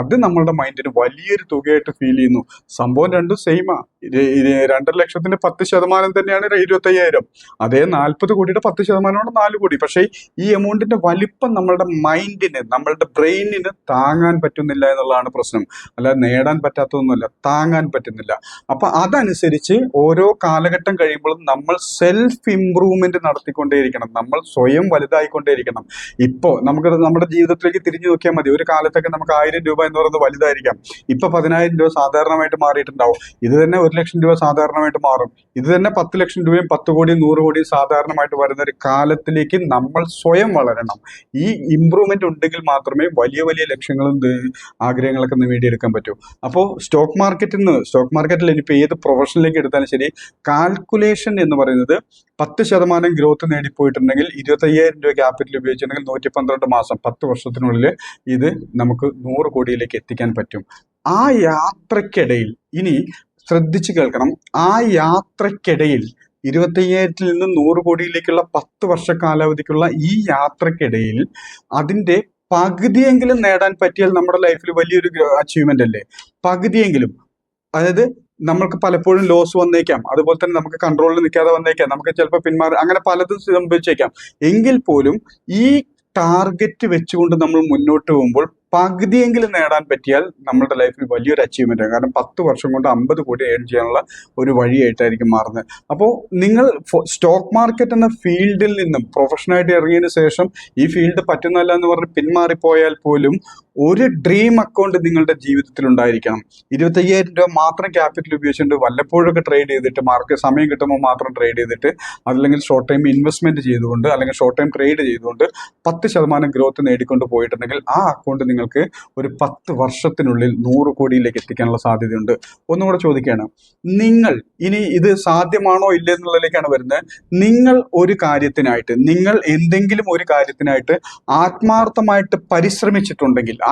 Speaker 1: അത് നമ്മളുടെ മൈൻഡിന് വലിയൊരു തുകയായിട്ട് ഫീൽ ചെയ്യുന്നു. സംഭവം രണ്ടും സെയിമാ. 2.5 ലക്ഷത്തിന്റെ 10% തന്നെയാണ് 25,000. അതേ 40 കോടിയുടെ 10%മാണ് 4 കോടി. പക്ഷേ ഈ എമൗണ്ടിന്റെ വലിപ്പം നമ്മളുടെ മൈൻഡിന്, നമ്മളുടെ ബ്രെയിനിന് താങ്ങാൻ പറ്റുന്നില്ല എന്നുള്ളതാണ് പ്രശ്നം. അല്ലാതെ നേടാൻ പറ്റാത്തതൊന്നുമല്ല, താങ്ങാൻ പറ്റുന്നില്ല. അപ്പൊ അതനുസരിച്ച് ഓരോ കാലഘട്ടം കഴിയുമ്പോഴും നമ്മൾ സെൽഫ് ഇംപ്രൂവ്മെന്റ് നടത്തിക്കൊണ്ടേയിരിക്കണം. നമ്മൾ സ്വയം വലുതായിക്കൊണ്ടേയിരിക്കണം. ഇപ്പോൾ നമുക്ക് നമ്മുടെ ജീവിതത്തിലേക്ക് തിരിഞ്ഞു നോക്കിയാൽ മതി. ഒരു കാലത്തൊക്കെ നമുക്ക് 1000 രൂപ എന്ന് പറയുന്നത് വലുതായിരിക്കാം. ഇപ്പൊ 10,000 രൂപ സാധാരണമായിട്ട് മാറിയിട്ടുണ്ടാവും. ഇത് തന്നെ 1 ലക്ഷം രൂപ സാധാരണമായിട്ട് മാറും. ഇത് തന്നെ 10 ലക്ഷം രൂപയും 10 കോടിയും 100 കോടിയും സാധാരണമായിട്ട് വരുന്ന ഒരു കാലത്തിലേക്ക് നമ്മൾ സ്വയം വളരണം. ഈ ഇംപ്രൂവ്മെന്റ് ഉണ്ടെങ്കിൽ മാത്രമേ വലിയ വലിയ ലക്ഷ്യങ്ങളും ആഗ്രഹങ്ങളൊക്കെ നേടിയെടുക്കാൻ പറ്റൂ. അപ്പോൾ സ്റ്റോക്ക് മാർക്കറ്റിൽ ഇനിയിപ്പോൾ ഏത് പ്രൊഫഷനിലേക്ക് എടുത്താലും ശരി, കാൽക്കുലേഷൻ എന്ന് പറയുന്നത് 10% ഗ്രോത്ത് നേടിപ്പോയിട്ടുണ്ടെങ്കിൽ 25,000 രൂപ ക്യാപിറ്റൽ ഉപയോഗിച്ചിട്ടുണ്ടെങ്കിൽ 112 മാസം 10 വർഷത്തിനുള്ളിൽ ഇത് നമുക്ക് 100 കോടിയിലേക്ക് എത്തിക്കാൻ പറ്റും. ആ യാത്രക്കിടയിൽ ഇനി ശ്രദ്ധിച്ചു കേൾക്കണം. ആ യാത്രക്കിടയിൽ 25,000-ൽ നിന്ന് 100 കോടിയിലേക്കുള്ള 10 വർഷ കാലാവധിക്കുള്ള ഈ യാത്രക്കിടയിൽ അതിന്റെ പകുതിയെങ്കിലും നേടാൻ പറ്റിയാൽ നമ്മുടെ ലൈഫിൽ വലിയൊരു അച്ചീവ്മെന്റ് അല്ലേ? പകുതിയെങ്കിലും. അതായത് നമ്മൾക്ക് പലപ്പോഴും ലോസ് വന്നേക്കാം, അതുപോലെ തന്നെ നമുക്ക് കൺട്രോളിൽ നിൽക്കാതെ വന്നേക്കാം, നമുക്ക് ചിലപ്പോൾ അങ്ങനെ പലതും സംഭവിച്ചേക്കാം. എങ്കിൽ പോലും ഈ ടാർഗറ്റ് വെച്ചുകൊണ്ട് നമ്മൾ മുന്നോട്ട് പോകുമ്പോൾ പകുതിയെങ്കിലും നേടാൻ പറ്റിയാൽ നമ്മുടെ ലൈഫിൽ വലിയൊരു അച്ചീവ്മെന്റ് ആണ്. കാരണം 10 വർഷം കൊണ്ട് 50 കോടി ഏൺ ചെയ്യാനുള്ള ഒരു വഴിയായിട്ടായിരിക്കും മാറുന്നത്. അപ്പോൾ നിങ്ങൾ സ്റ്റോക്ക് മാർക്കറ്റ് എന്ന ഫീൽഡിൽ നിന്നും പ്രൊഫഷണലായിട്ട് ഇറങ്ങിയതിന് ശേഷം ഈ ഫീൽഡ് പറ്റുന്നല്ല എന്ന് പറഞ്ഞ് പിന്മാറിപ്പോയാൽ പോലും ഒരു ഡ്രീം അക്കൗണ്ട് നിങ്ങളുടെ ജീവിതത്തിൽ ഉണ്ടായിരിക്കണം. 25,000 രൂപ മാത്രം ക്യാപിറ്റൽ ഉപയോഗിച്ചുകൊണ്ട് വല്ലപ്പോഴൊക്കെ ട്രേഡ് ചെയ്തിട്ട് മാർക്കറ്റ് സമയം കിട്ടുമ്പോൾ മാത്രം ട്രേഡ് ചെയ്തിട്ട് അതല്ലെങ്കിൽ ഷോർട്ട് ടൈം ഇൻവെസ്റ്റ്മെന്റ് ചെയ്തുകൊണ്ട് അല്ലെങ്കിൽ ഷോർട്ട് ടൈം ട്രേഡ് ചെയ്തുകൊണ്ട് 10% ഗ്രോത്ത് നേടിക്കൊണ്ട് പോയിട്ടുണ്ടെങ്കിൽ ആ അക്കൗണ്ട് നിങ്ങൾക്ക് ഒരു 10 വർഷത്തിനുള്ളിൽ 100 കോടിയിലേക്ക് എത്തിക്കാനുള്ള സാധ്യതയുണ്ട്. ഒന്നുകൂടെ ചോദിക്കുകയാണ്, നിങ്ങൾ ഇനി ഇത് സാധ്യമാണോ ഇല്ല എന്നുള്ളതിലേക്കാണ് വരുന്നത്. നിങ്ങൾ ഒരു കാര്യത്തിനായിട്ട്, നിങ്ങൾ എന്തെങ്കിലും ഒരു കാര്യത്തിനായിട്ട് ആത്മാർത്ഥമായിട്ട് പരിശ്രമിച്ചിട്ടുണ്ടെങ്കിൽ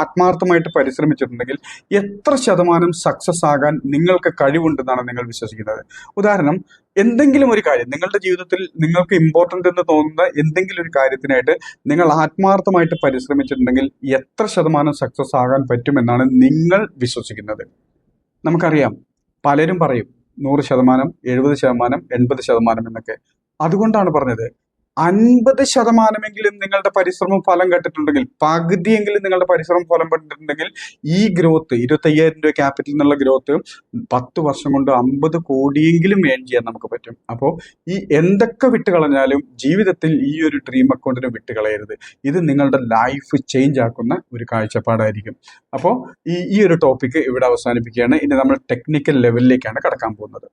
Speaker 1: എത്ര ശതമാനം സക്സസ് ആകാൻ നിങ്ങൾക്ക് കഴിവുണ്ടെന്നാണ് നിങ്ങൾ വിശ്വസിക്കുന്നത്? ഉദാഹരണം, എന്തെങ്കിലും ഒരു കാര്യം നിങ്ങളുടെ ജീവിതത്തിൽ നിങ്ങൾക്ക് ഇമ്പോർട്ടൻ്റ് എന്ന് തോന്നുന്ന എന്തെങ്കിലും ഒരു കാര്യത്തിനായിട്ട് നിങ്ങൾ ആത്മാർത്ഥമായിട്ട് പരിശ്രമിച്ചിട്ടുണ്ടെങ്കിൽ എത്ര ശതമാനം സക്സസ് ആകാൻ പറ്റുമെന്നാണ് നിങ്ങൾ വിശ്വസിക്കുന്നത്? നമുക്കറിയാം, പലരും പറയും 100%, 70%, 80% എന്നൊക്കെ. അതുകൊണ്ടാണ് പറഞ്ഞത് 50%മെങ്കിലും നിങ്ങളുടെ പരിശ്രമം ഫലം കണ്ടിട്ടുണ്ടെങ്കിൽ, പകുതിയെങ്കിലും നിങ്ങളുടെ പരിശ്രമം ഫലം കണ്ടിട്ടുണ്ടെങ്കിൽ ഈ ഗ്രോത്ത് 25,000 രൂപ ക്യാപിറ്റൽ എന്നുള്ള ഗ്രോത്ത് 10 വർഷം കൊണ്ട് 50 കോടിയെങ്കിലും ഏൺ ചെയ്യാൻ നമുക്ക് പറ്റും. അപ്പോൾ ഈ എന്തൊക്കെ വിട്ടുകളഞ്ഞാലും ജീവിതത്തിൽ ഈ ഒരു ഡ്രീം അക്കൗണ്ടിനെ വിട്ടുകളയരുത്. ഇത് നിങ്ങളുടെ ലൈഫ് ചേഞ്ച് ആക്കുന്ന ഒരു കാഴ്ചപ്പാടായിരിക്കും. അപ്പോൾ ഈ ഒരു ടോപ്പിക്ക് ഇവിടെ അവസാനിപ്പിക്കുകയാണ്. ഇനി നമ്മൾ ടെക്നിക്കൽ ലെവലിലേക്കാണ് കടക്കാൻ പോകുന്നത്.